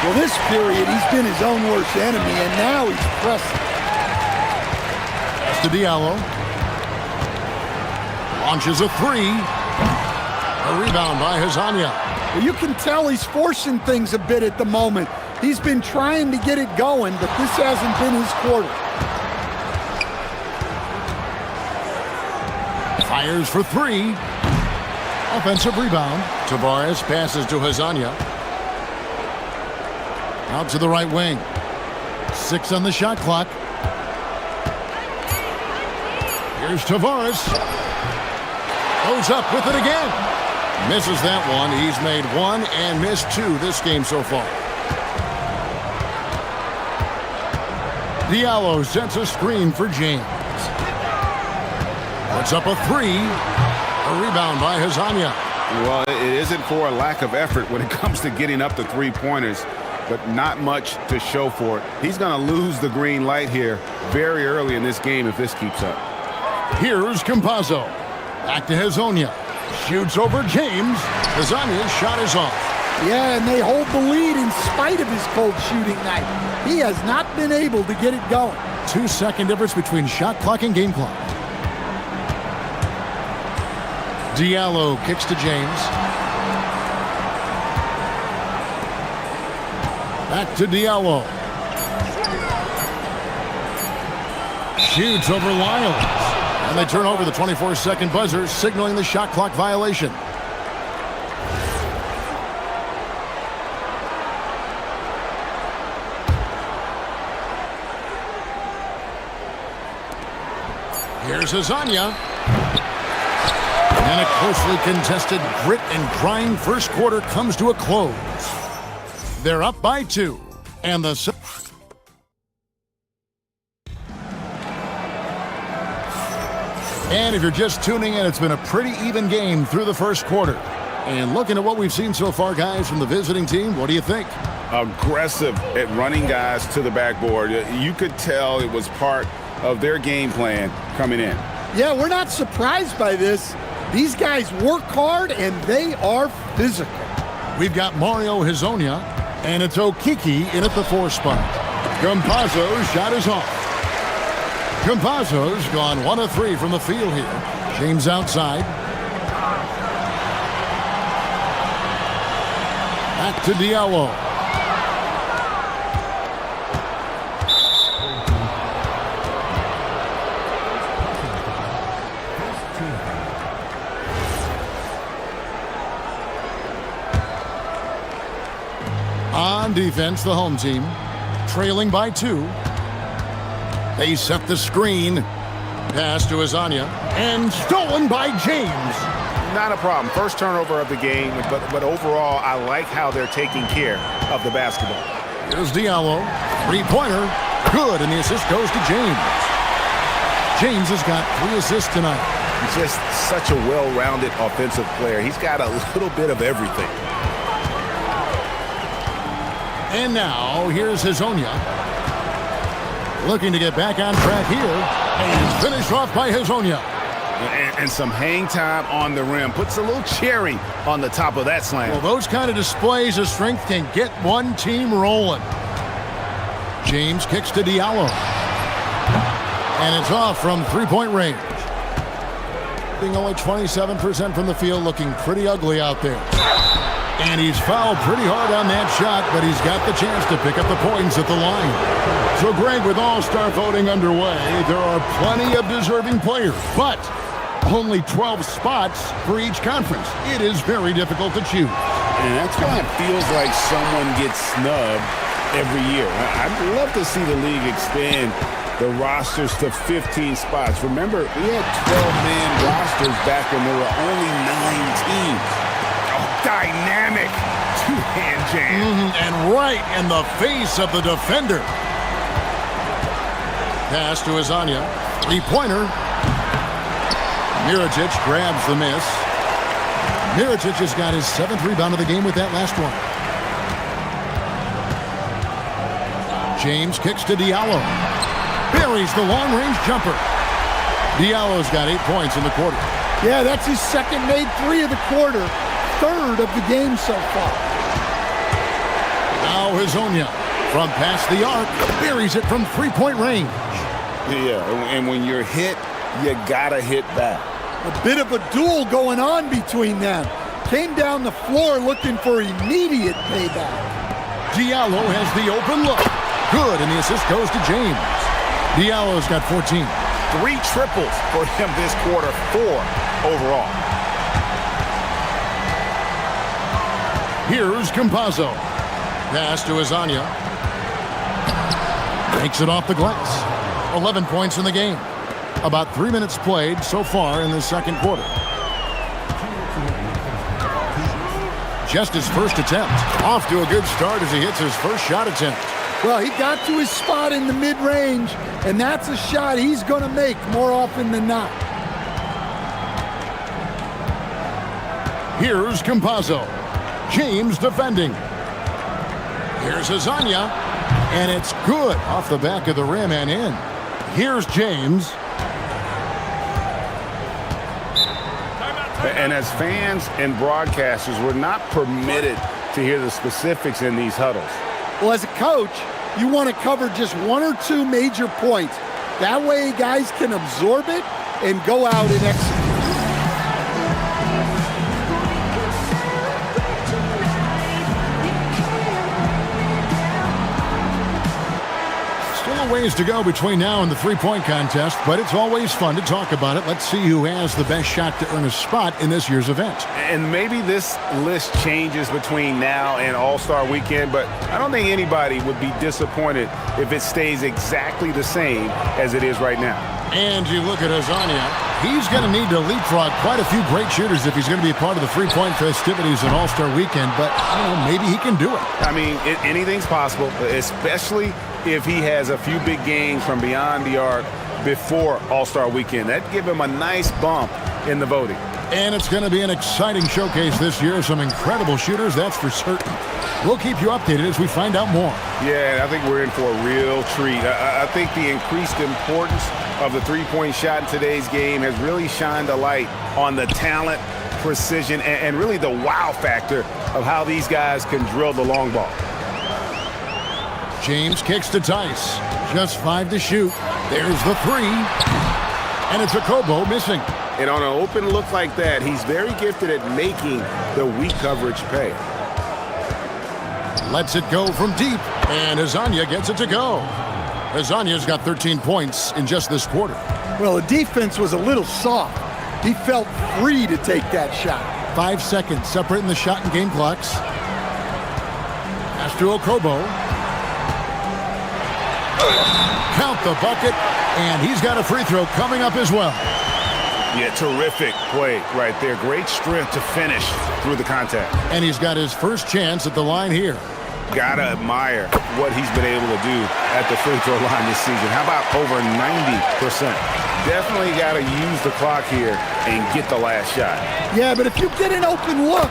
Well, this period, he's been his own worst enemy, and now he's pressing. Pass to Diallo. Launches a 3. A rebound by Hazonia. Well, you can tell he's forcing things a bit at the moment. He's been trying to get it going, but this hasn't been his quarter. Fires for 3. Offensive rebound. Tavares passes to Hazonia. Out to the right wing. 6 on the shot clock. Here's Tavares. Goes up with it again. Misses that one. He's made 1 and missed 2 this game so far. Diallo sets a screen for James. Puts up a 3. A rebound by Hazonia. Well, it isn't for a lack of effort when it comes to getting up to three-pointers, but not much to show for it. He's going to lose the green light here very early in this game if this keeps up. Here's Campazzo. Back to Hazonia. Shoots over James. Hazonia's shot is off. Yeah, and they hold the lead in spite of his cold shooting night. He has not been able to get it going. 2-second difference between shot clock and game clock. Diallo kicks to James. Back to Diallo. Shoots over Lyles. And they turn over the 24-second buzzer, signaling the shot clock violation. Here's Hazonia. And a closely contested grit and grind first quarter comes to a close. They're up by 2. And the... And if you're just tuning in, it's been a pretty even game through the first quarter. And looking at what we've seen so far, guys, from the visiting team, what do you think? Aggressive at running guys to the backboard. You could tell it was part of their game plan coming in. Yeah, we're not surprised by this. These guys work hard, and they are physical. We've got Mario Hazonia, and it's Okiki in at the 4 spot. Campazzo's shot is off. Campazzo's gone 1 of 3 from the field here. James outside. Back to Diallo. On defense, the home team, trailing by 2. They set the screen. Pass to Hazonia. And stolen by James. Not a problem. First turnover of the game, but overall, I like how they're taking care of the basketball. Here's Diallo. 3-pointer. Good, and the assist goes to James. James has got 3 assists tonight. He's just such a well-rounded offensive player. He's got a little bit of everything. And now, here's Hazonia. Looking to get back on track here. And it's finished off by Hazonia. And some hang time on the rim. Puts a little cherry on the top of that slam. Well, those kind of displays of strength can get one team rolling. James kicks to Diallo. And it's off from 3-point range. Being only 27% from the field, looking pretty ugly out there. And he's fouled pretty hard on that shot, but he's got the chance to pick up the points at the line. So, Greg, with All-Star voting underway, there are plenty of deserving players, but only 12 spots for each conference. It is very difficult to choose. And that's why it feels like someone gets snubbed every year. I'd love to see the league expand the rosters to 15 spots. Remember, we had 12-man rosters back when there were only 9 teams. Dynamic two-hand jam. And right in the face of the defender. Pass to Hazonia. 3-pointer. Mirajic grabs the miss. Mirajic has got his 7th rebound of the game with that last one. James kicks to Diallo. Buries the long-range jumper. Diallo's got 8 points in the quarter. Yeah, that's his second made 3 of the quarter. 3rd of the game so far. Now Hazonia from past the arc, buries it from 3-point range. Yeah, and when you're hit, you gotta hit back. A bit of a duel going on between them. Came down the floor looking for immediate payback. Diallo has the open look. Good, and the assist goes to James. Diallo's got 14. 3 triples for him this quarter, 4 overall. Here's Campazzo. Pass to Hazonia. Takes it off the glass. 11 points in the game. About 3 minutes played so far in the second quarter. Just his first attempt. Off to a good start as he hits his first shot attempt. Well, he got to his spot in the mid-range, and that's a shot he's going to make more often than not. Here's Campazzo. James defending. Here's Hazonia, and it's good off the back of the rim and in. Here's James. And as fans and broadcasters, we're not permitted to hear the specifics in these huddles. Well, as a coach, you want to cover just one or two major points. That way guys can absorb it and go out and execute. Still a ways to go between now and the three-point contest, but it's always fun to talk about it. Let's see who has the best shot to earn a spot in this year's event. And maybe this list changes between now and All-Star Weekend, but I don't think anybody would be disappointed if it stays exactly the same as it is right now. And you look at Azania. He's going to need to leapfrog quite a few great shooters if he's going to be a part of the three-point festivities in All-Star Weekend, but maybe he can do it. I mean, anything's possible, especially if he has a few big games from beyond the arc before All-Star Weekend. That'd give him a nice bump in the voting. And it's going to be an exciting showcase this year. Some incredible shooters, that's for certain. We'll keep you updated as we find out more. Yeah, I think we're in for a real treat. I think the increased importance of the three-point shot in today's game has really shined a light on the talent, precision, and really the wow factor of how these guys can drill the long ball. James kicks to Tice. Just 5 to shoot. There's the three. And it's a Kobo missing. And on an open look like that, he's very gifted at making the weak coverage pay. Lets it go from deep. And Azania gets it to go. Azania's got 13 points in just this quarter. Well, the defense was a little soft. He felt free to take that shot. 5 seconds separating the shot and game clocks. Pass to Okobo. Count the bucket, and he's got a free throw coming up as well. Yeah, terrific play right there. Great strength to finish through the contact. And he's got his first chance at the line here. Gotta admire what he's been able to do at the free throw line this season. How about over 90%? Definitely gotta use the clock here and get the last shot. Yeah, but if you get an open look,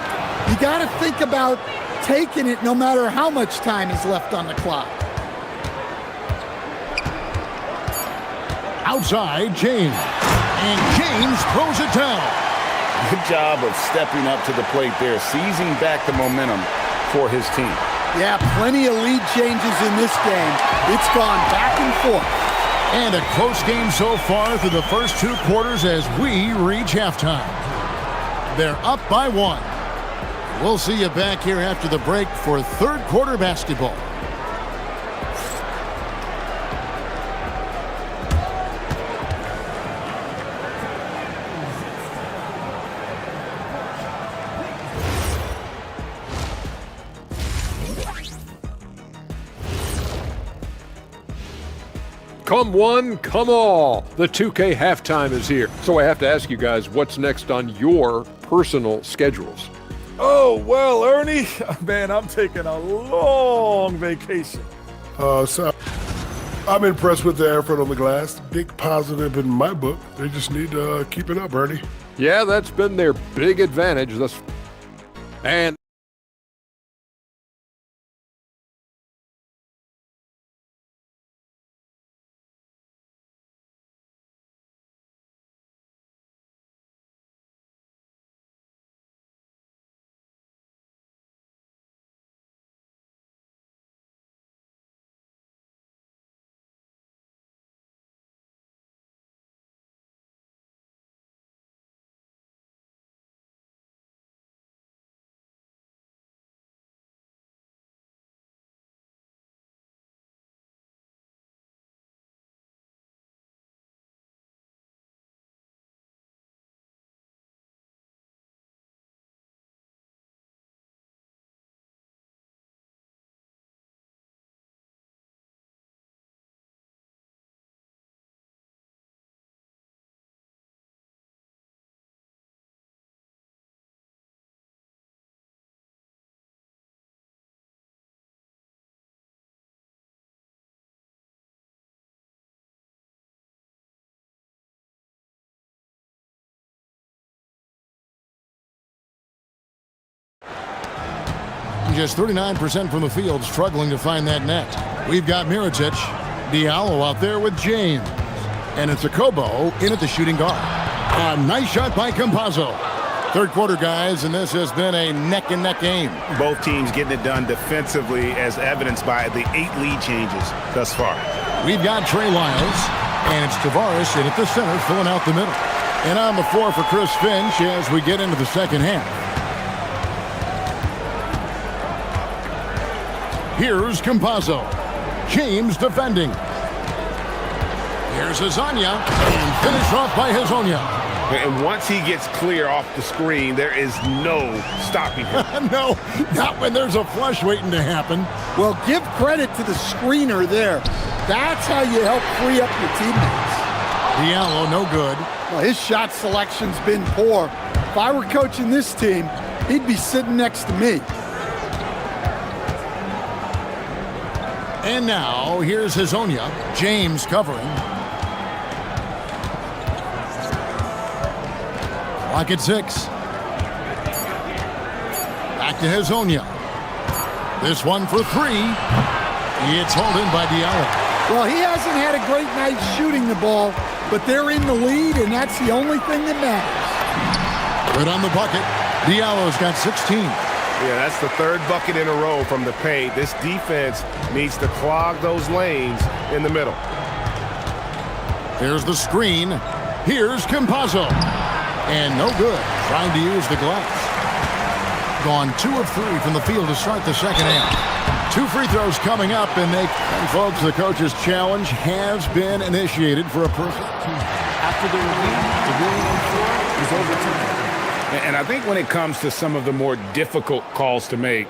you gotta think about taking it no matter how much time is left on the clock. Outside, James. And James throws it down. Good job of stepping up to the plate there, seizing back the momentum for his team. Yeah, plenty of lead changes in this game. It's gone back and forth. And a close game so far through the first 2 quarters as we reach halftime. They're up by 1. We'll see you back here after the break for third quarter basketball. Come one, come all. The 2K halftime is here. So I have to ask you guys, what's next on your personal schedules? Oh, well, Ernie, man, I'm taking a long vacation. So I'm impressed with the effort on the glass. Big positive in my book. They just need to keep it up, Ernie. Yeah, that's been their big advantage. And just 39% from the field, struggling to find that net. We've got Mirotic, Diallo out there with James. And it's a Kobo in at the shooting guard. A nice shot by Campazzo. Third quarter, guys, and this has been a neck-and-neck game. Both teams getting it done defensively, as evidenced by the 8 lead changes thus far. We've got Trey Lyles, and it's Tavares in at the center, filling out the middle. And on the floor for Chris Finch as we get into the second half. Here's Campazzo. James defending. Here's Hezonja, and finished off by Hezonja. And once he gets clear off the screen, there is no stopping him. No, not when there's a flush waiting to happen. Well, give credit to the screener there. That's how you help free up your teammates. Diallo, no good. Well, his shot selection's been poor. If I were coaching this team, he'd be sitting next to me. And now, here's Hezonja. James covering. Clock at 6. Back to Hezonja. This one for 3. It's hauled in by Diallo. Well, he hasn't had a great night shooting the ball, but they're in the lead, and that's the only thing that matters. Good on the bucket. Diallo's got 16. Yeah, that's the third bucket in a row from the paint. This defense needs to clog those lanes in the middle. Here's the screen. Here's Campazzo. And no good. Trying to use the glass. Gone 2 of 3 from the field to start the second half. 2 free throws coming up, and folks, the coach's challenge has been initiated for a person. After the review, the ruling on the floor is overturned. And I think when it comes to some of the more difficult calls to make,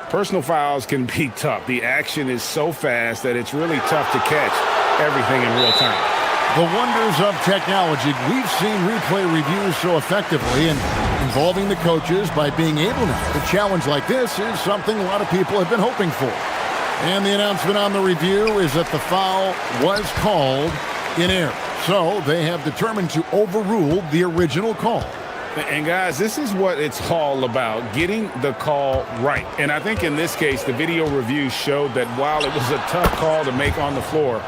personal fouls can be tough. The action is so fast that it's really tough to catch everything in real time. The wonders of technology. We've seen replay reviews so effectively, and involving the coaches by being able to challenge like this is something a lot of people have been hoping for. And the announcement on the review is that the foul was called in error. So they have determined to overrule the original call. And guys, this is what it's all about, getting the call right. And I think in this case, the video review showed that while it was a tough call to make on the floor,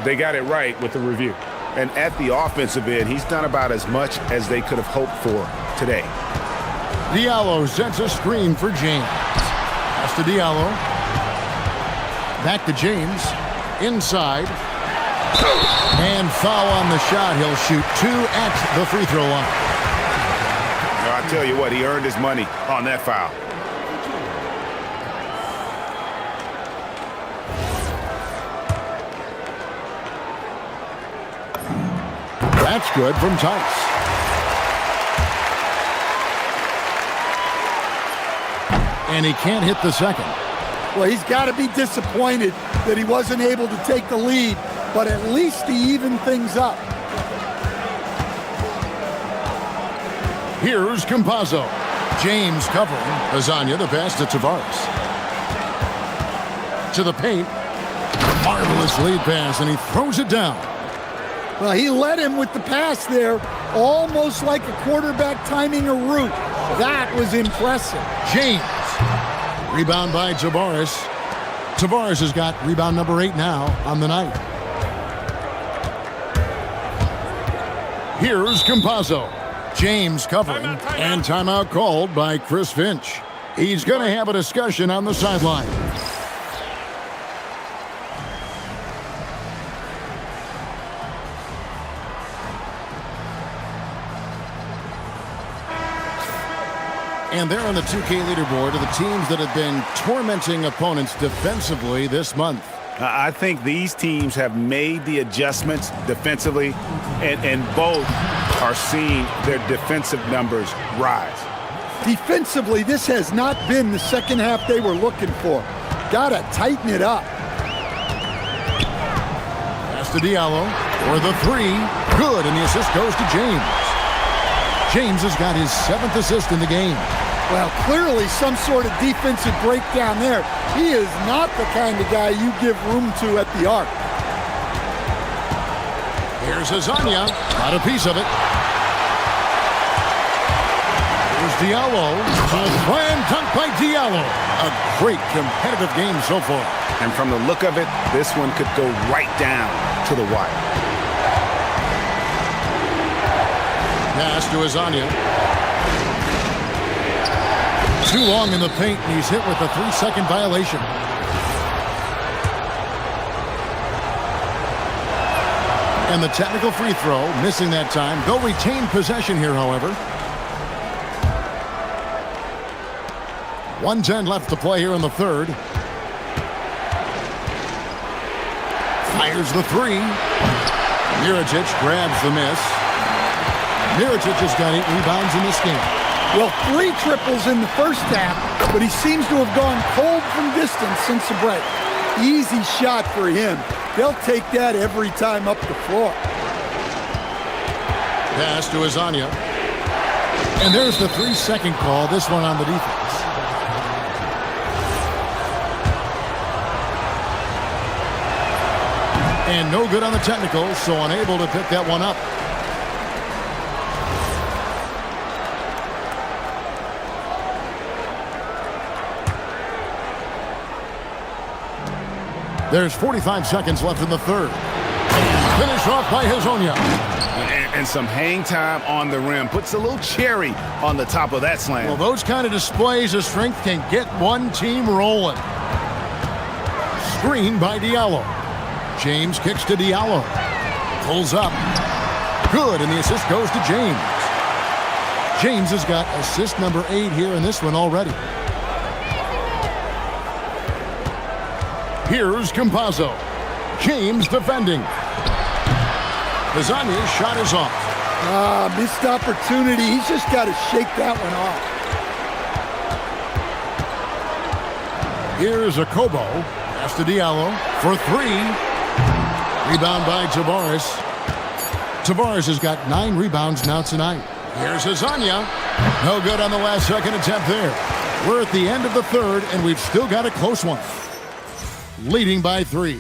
they got it right with the review. And at the offensive end, he's done about as much as they could have hoped for today. Diallo sets a screen for James. Pass to Diallo. Back to James. Inside. And foul on the shot. He'll shoot 2 at the free throw line. Now, I tell you what, he earned his money on that foul. That's good from Tice. And he can't hit the second. Well, he's got to be disappointed that he wasn't able to take the lead, but at least he evened things up. Here's Campazzo. James covering. Hezonja, the pass to Tavares. To the paint. Marvelous lead pass, and he throws it down. Well, he led him with the pass there, almost like a quarterback timing a route. That was impressive. James. Rebound by Tavares. Tavares has got rebound number 8 now on the night. Here's Campazzo. James covering, and timeout called by Chris Finch. He's going to have a discussion on the sideline. And they're on the 2K leaderboard of the teams that have been tormenting opponents defensively this month. I think these teams have made the adjustments defensively, and both are seeing their defensive numbers rise. Defensively, this has not been the second half they were looking for. Got to tighten it up. Pass to Diallo for the 3. Good, and the assist goes to James. James has got his 7th assist in the game. Well, clearly some sort of defensive breakdown there. He is not the kind of guy you give room to at the arc. Here's Hezonja. Got a piece of it. Here's Diallo. A slam dunk by Diallo. A great competitive game so far. And from the look of it, this one could go right down to the wire. Pass to Hezonja. Too long in the paint, and he's hit with a 3-second violation. And the technical free throw, missing that time. They'll retain possession here, however. 1:10 left to play here in the third. Fires the three. Mirotic grabs the miss. Mirotic has got 8 rebounds in this game. Well, 3 triples in the first half, but he seems to have gone cold from distance since the break. Easy shot for him. They'll take that every time up the floor. Pass to Azania. And there's the 3-second call, this one on the defense. And no good on the technical, so unable to pick that one up. There's 45 seconds left in the third. Finish off by Hazonia. And some hang time on the rim. Puts a little cherry on the top of that slam. Well, those kind of displays of strength can get one team rolling. Screen by Diallo. James kicks to Diallo. Pulls up. Good, and the assist goes to James. James has got assist number 8 here in this one already. Here's Campazzo. James defending. Hazounia's shot is off. Missed opportunity. He's just got to shake that one off. Here's Akobo. Pass to Diallo for 3. Rebound by Tavares. Tavares has got 9 rebounds now tonight. Here's Hazonia. No good on the last second attempt there. We're at the end of the third, and we've still got a close one. Leading by 3.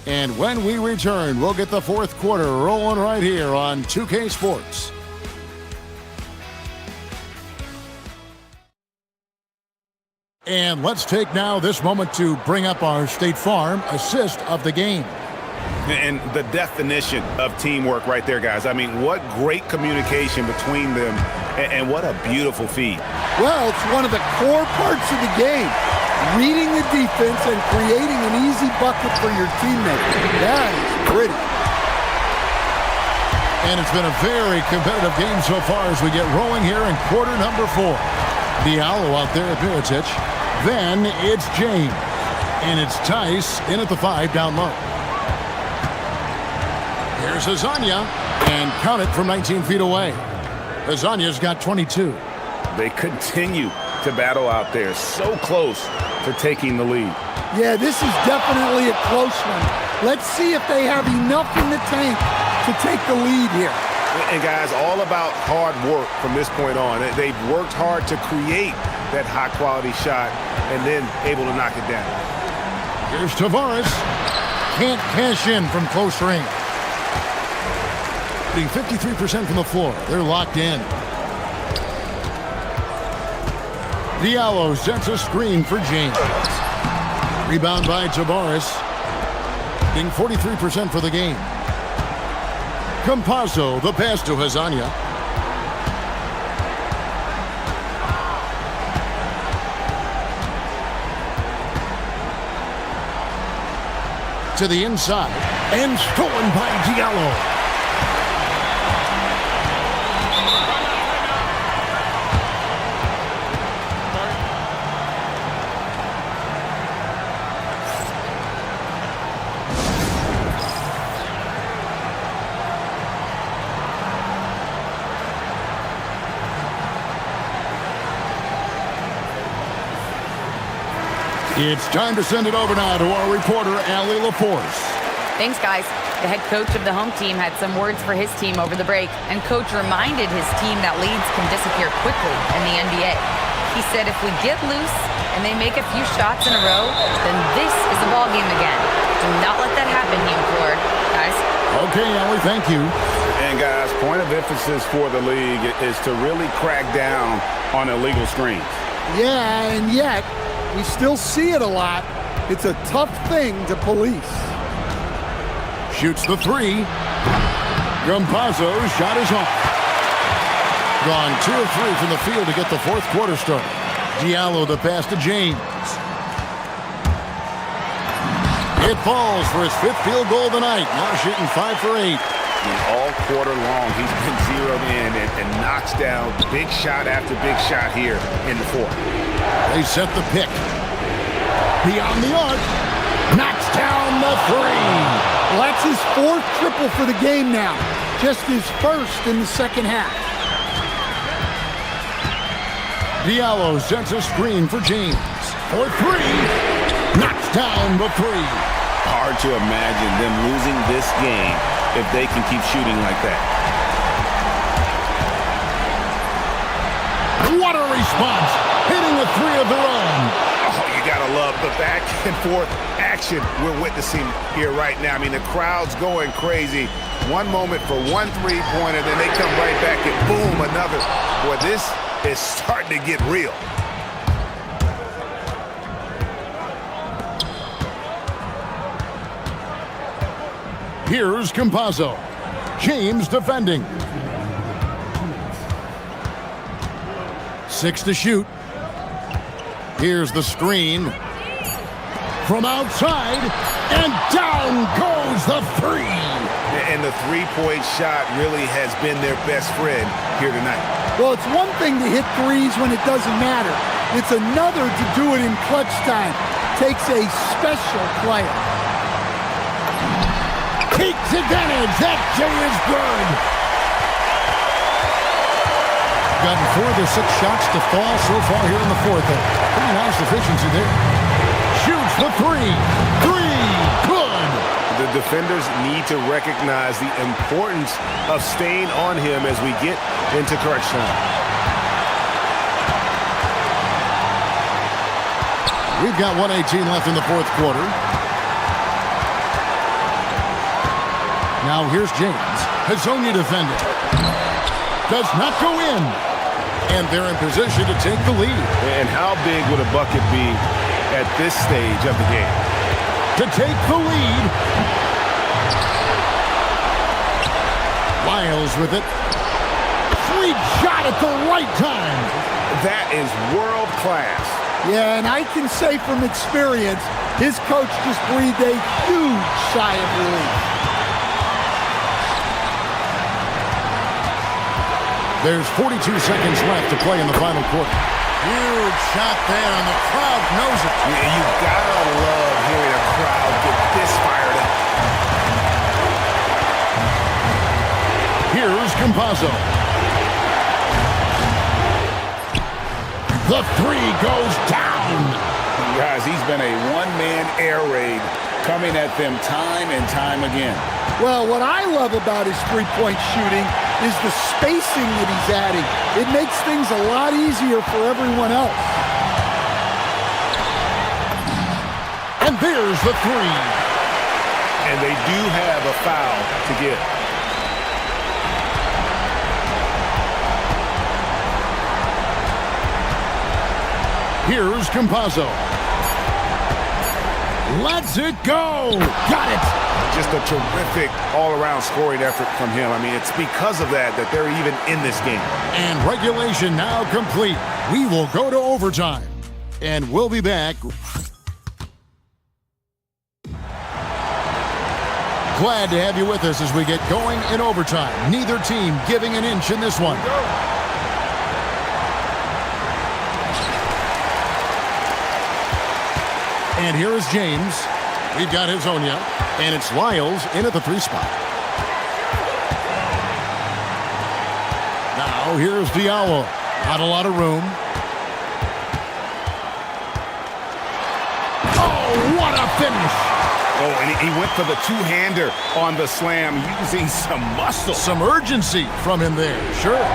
And when we return, we'll get the fourth quarter rolling right here on 2K Sports. And let's take now this moment to bring up our State Farm assist of the game. And the definition of teamwork right there, guys. I mean, what great communication between them, and what a beautiful feed. Well, it's one of the core parts of the game. Reading the defense and creating an easy bucket for your teammate. That is pretty. And it's been a very competitive game so far as we get rolling here in quarter number 4. Diallo out there at Mirotic. Then it's James. And it's Tice in at the 5 down low. Here's Hazonia. And count it from 19 feet away. Hazonia's got 22. They continue to battle out there. So close to taking the lead. Yeah, this is definitely a close one. Let's see if they have enough in the tank to take the lead here. And guys, all about hard work from this point on. They've worked hard to create that high-quality shot and then able to knock it down. Here's Tavares. Can't cash in from close range. Being 53% from the floor. They're locked in. Diallo sets a screen for James. Rebound by Tavares. Being 43% for the game. Campazzo, the pass to Hazonia. To the inside. And stolen by Diallo. It's time to send it over now to our reporter, Allie LaForce. Thanks, guys. The head coach of the home team had some words for his team over the break, and coach reminded his team that leads can disappear quickly in the NBA. He said if we get loose and they make a few shots in a row, then this is a ball game again. Do not let that happen, he implored. Guys? Okay, Allie, thank you. And guys, point of emphasis for the league is to really crack down on illegal screens. Yeah, and yet we still see it a lot. It's a tough thing to police. Shoots the 3. Campazzo's shot is off. Gone 2 of 3 from the field to get the fourth quarter started. Diallo the pass to James. It falls for his 5th field goal of the night. Now shooting 5 for 8. All quarter long, he's been zeroed in and knocks down big shot after big shot here in the 4th. They set the pick. Beyond the arc. Knocks down the 3. Well, that's his 4th triple for the game now. Just his 1st in the second half. Diallo sets a screen for James. For 3. Knocks down the 3. Hard to imagine them losing this game if they can keep shooting like that. What a response! Hitting a 3 of their own. Oh, you gotta love the back and forth action we're witnessing here right now. I mean, the crowd's going crazy. One moment for one 3-pointer, then they come right back and boom, another. Boy, this is starting to get real. Here's Campazzo. James defending. 6 to shoot. Here's the screen. From outside, and down goes the 3. And the 3-point shot really has been their best friend here tonight. Well, it's one thing to hit threes when it doesn't matter. It's another to do it in clutch time. Takes a special player. Takes advantage. That J is good. Gotten 4 of the 6 shots to fall so far here in the 4th. Pretty nice efficiency there. Shoots the 3. 3. Good. The defenders need to recognize the importance of staying on him as we get into crunch time. We've got 1:18 left in the 4th quarter. Now here's James. Hazonia defending. Does not go in. And they're in position to take the lead. And how big would a bucket be at this stage of the game? To take the lead. Lyles with it. Sweet shot at the right time. That is world class. Yeah, and I can say from experience, his coach just breathed a huge sigh of relief. There's 42 seconds left to play in the final quarter. Huge shot there, and the crowd knows it. Yeah, you gotta love hearing a crowd get this fired up. Here's Campazzo. The 3 goes down. Guys, he's been a one-man air raid coming at them time and time again. Well, what I love about his three-point shooting is the spacing that he's adding. It makes things a lot easier for everyone else. And there's the 3. And they do have a foul to give. Here's Campazzo. Let's it go. Got it. Just a terrific all-around scoring effort from him. I mean, it's because of that they're even in this game. And regulation now complete. We will go to overtime. And we'll be back. Glad to have you with us as we get going in overtime. Neither team giving an inch in this one. And here is James. We've got Hazonia. And it's Lyles in at the 3 spot. Now here's Diallo. Not a lot of room. Oh, what a finish. Oh, and he went for the two-hander on the slam, using some muscle. Some urgency from him there, sure.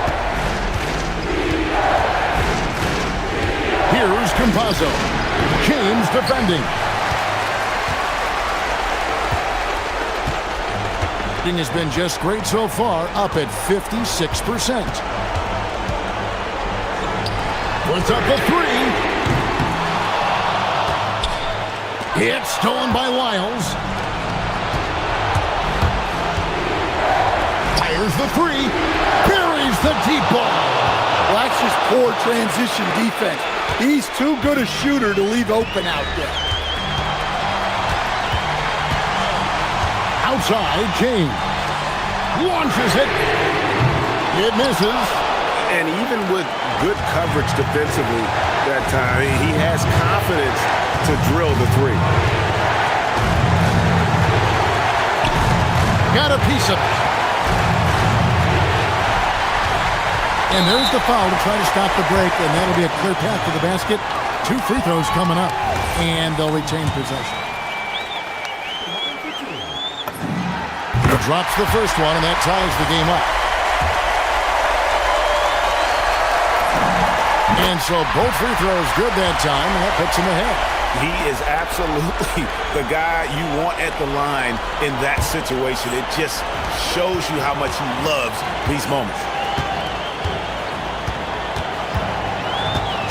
Here's Campazzo. James defending. Has been just great so far, up at 56%. Puts up a 3. It's stolen by Lyles. Fires the 3. Buries the deep ball. Well, that's just poor transition defense. He's too good a shooter to leave open out there. Outside, James launches it. It misses. And even with good coverage defensively that time, he has confidence to drill the three. Got a piece of it. And there's the foul to try to stop the break, and that'll be a clear path to the basket. 2 free throws coming up, and they'll retain possession. He drops the first one, and that ties the game up. And so both free throws good that time, and that puts him ahead. He is absolutely the guy you want at the line in that situation. It just shows you how much he loves these moments.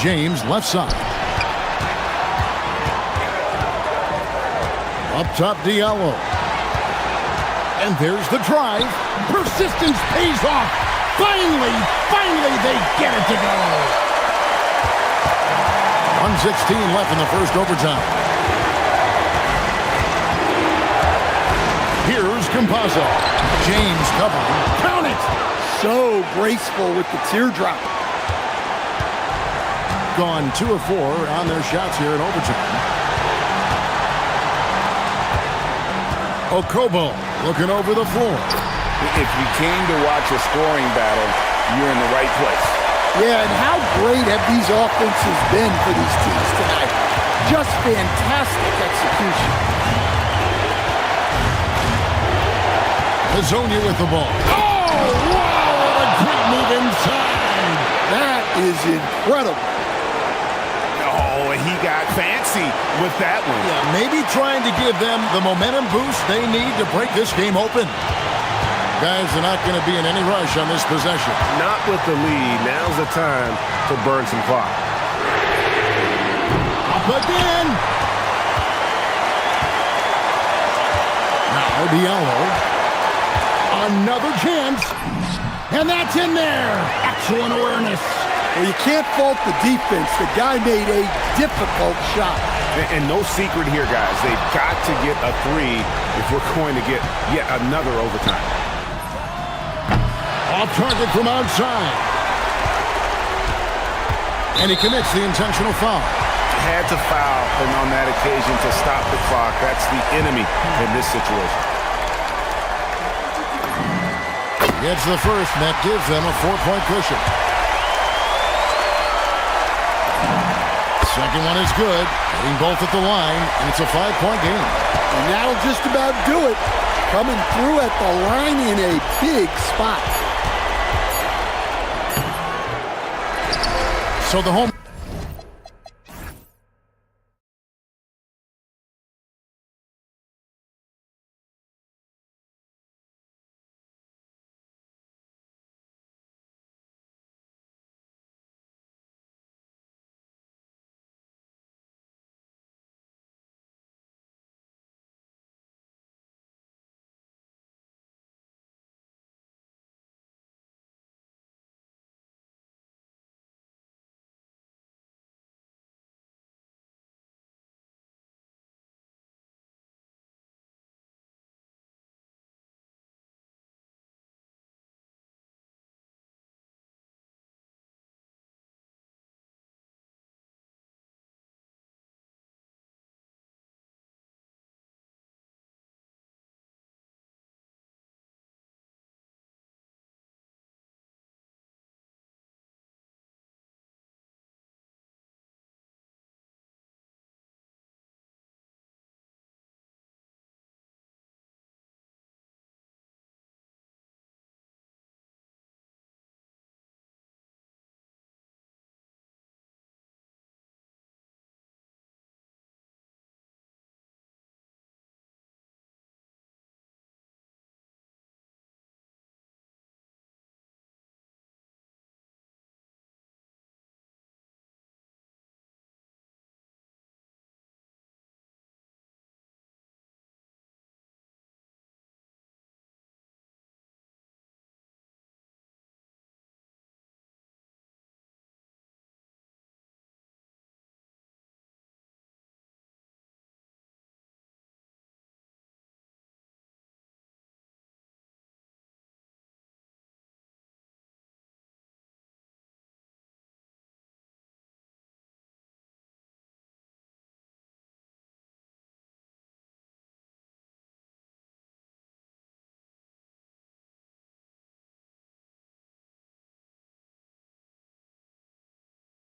James, left side. Up top, Diallo. And there's the drive. Persistence pays off. Finally, they get it to go. 1:16 left in the first overtime. Here's Campazzo. James covering. Count it! So graceful with the teardrop. Gone 2 of 4 on their shots here in overtime. Okobo looking over the floor. If you came to watch a scoring battle, you're in the right place. Yeah, and how great have these offenses been for these teams tonight? Just fantastic execution. Hazonia with the ball. Oh, wow, what a great move inside. That is incredible. Oh, and he got fancy with that one. Yeah, maybe trying to give them the momentum boost they need to break this game open. Guys are not going to be in any rush on this possession. Not with the lead. Now's the time to burn some clock. Up again. Now Diallo. Another chance. And that's in there. Excellent awareness. Well, you can't fault the defense. The guy made a difficult shot. And no secret here, guys. They've got to get a 3 if we're going to get yet another overtime. Off target from outside. And he commits the intentional foul. Had to foul on that occasion to stop the clock. That's the enemy in this situation. Gets the first, and that gives them a 4-point cushion. Second one is good. Hitting both at the line, and it's a 5-point game. And that'll just about do it. Coming through at the line in a big spot. So the home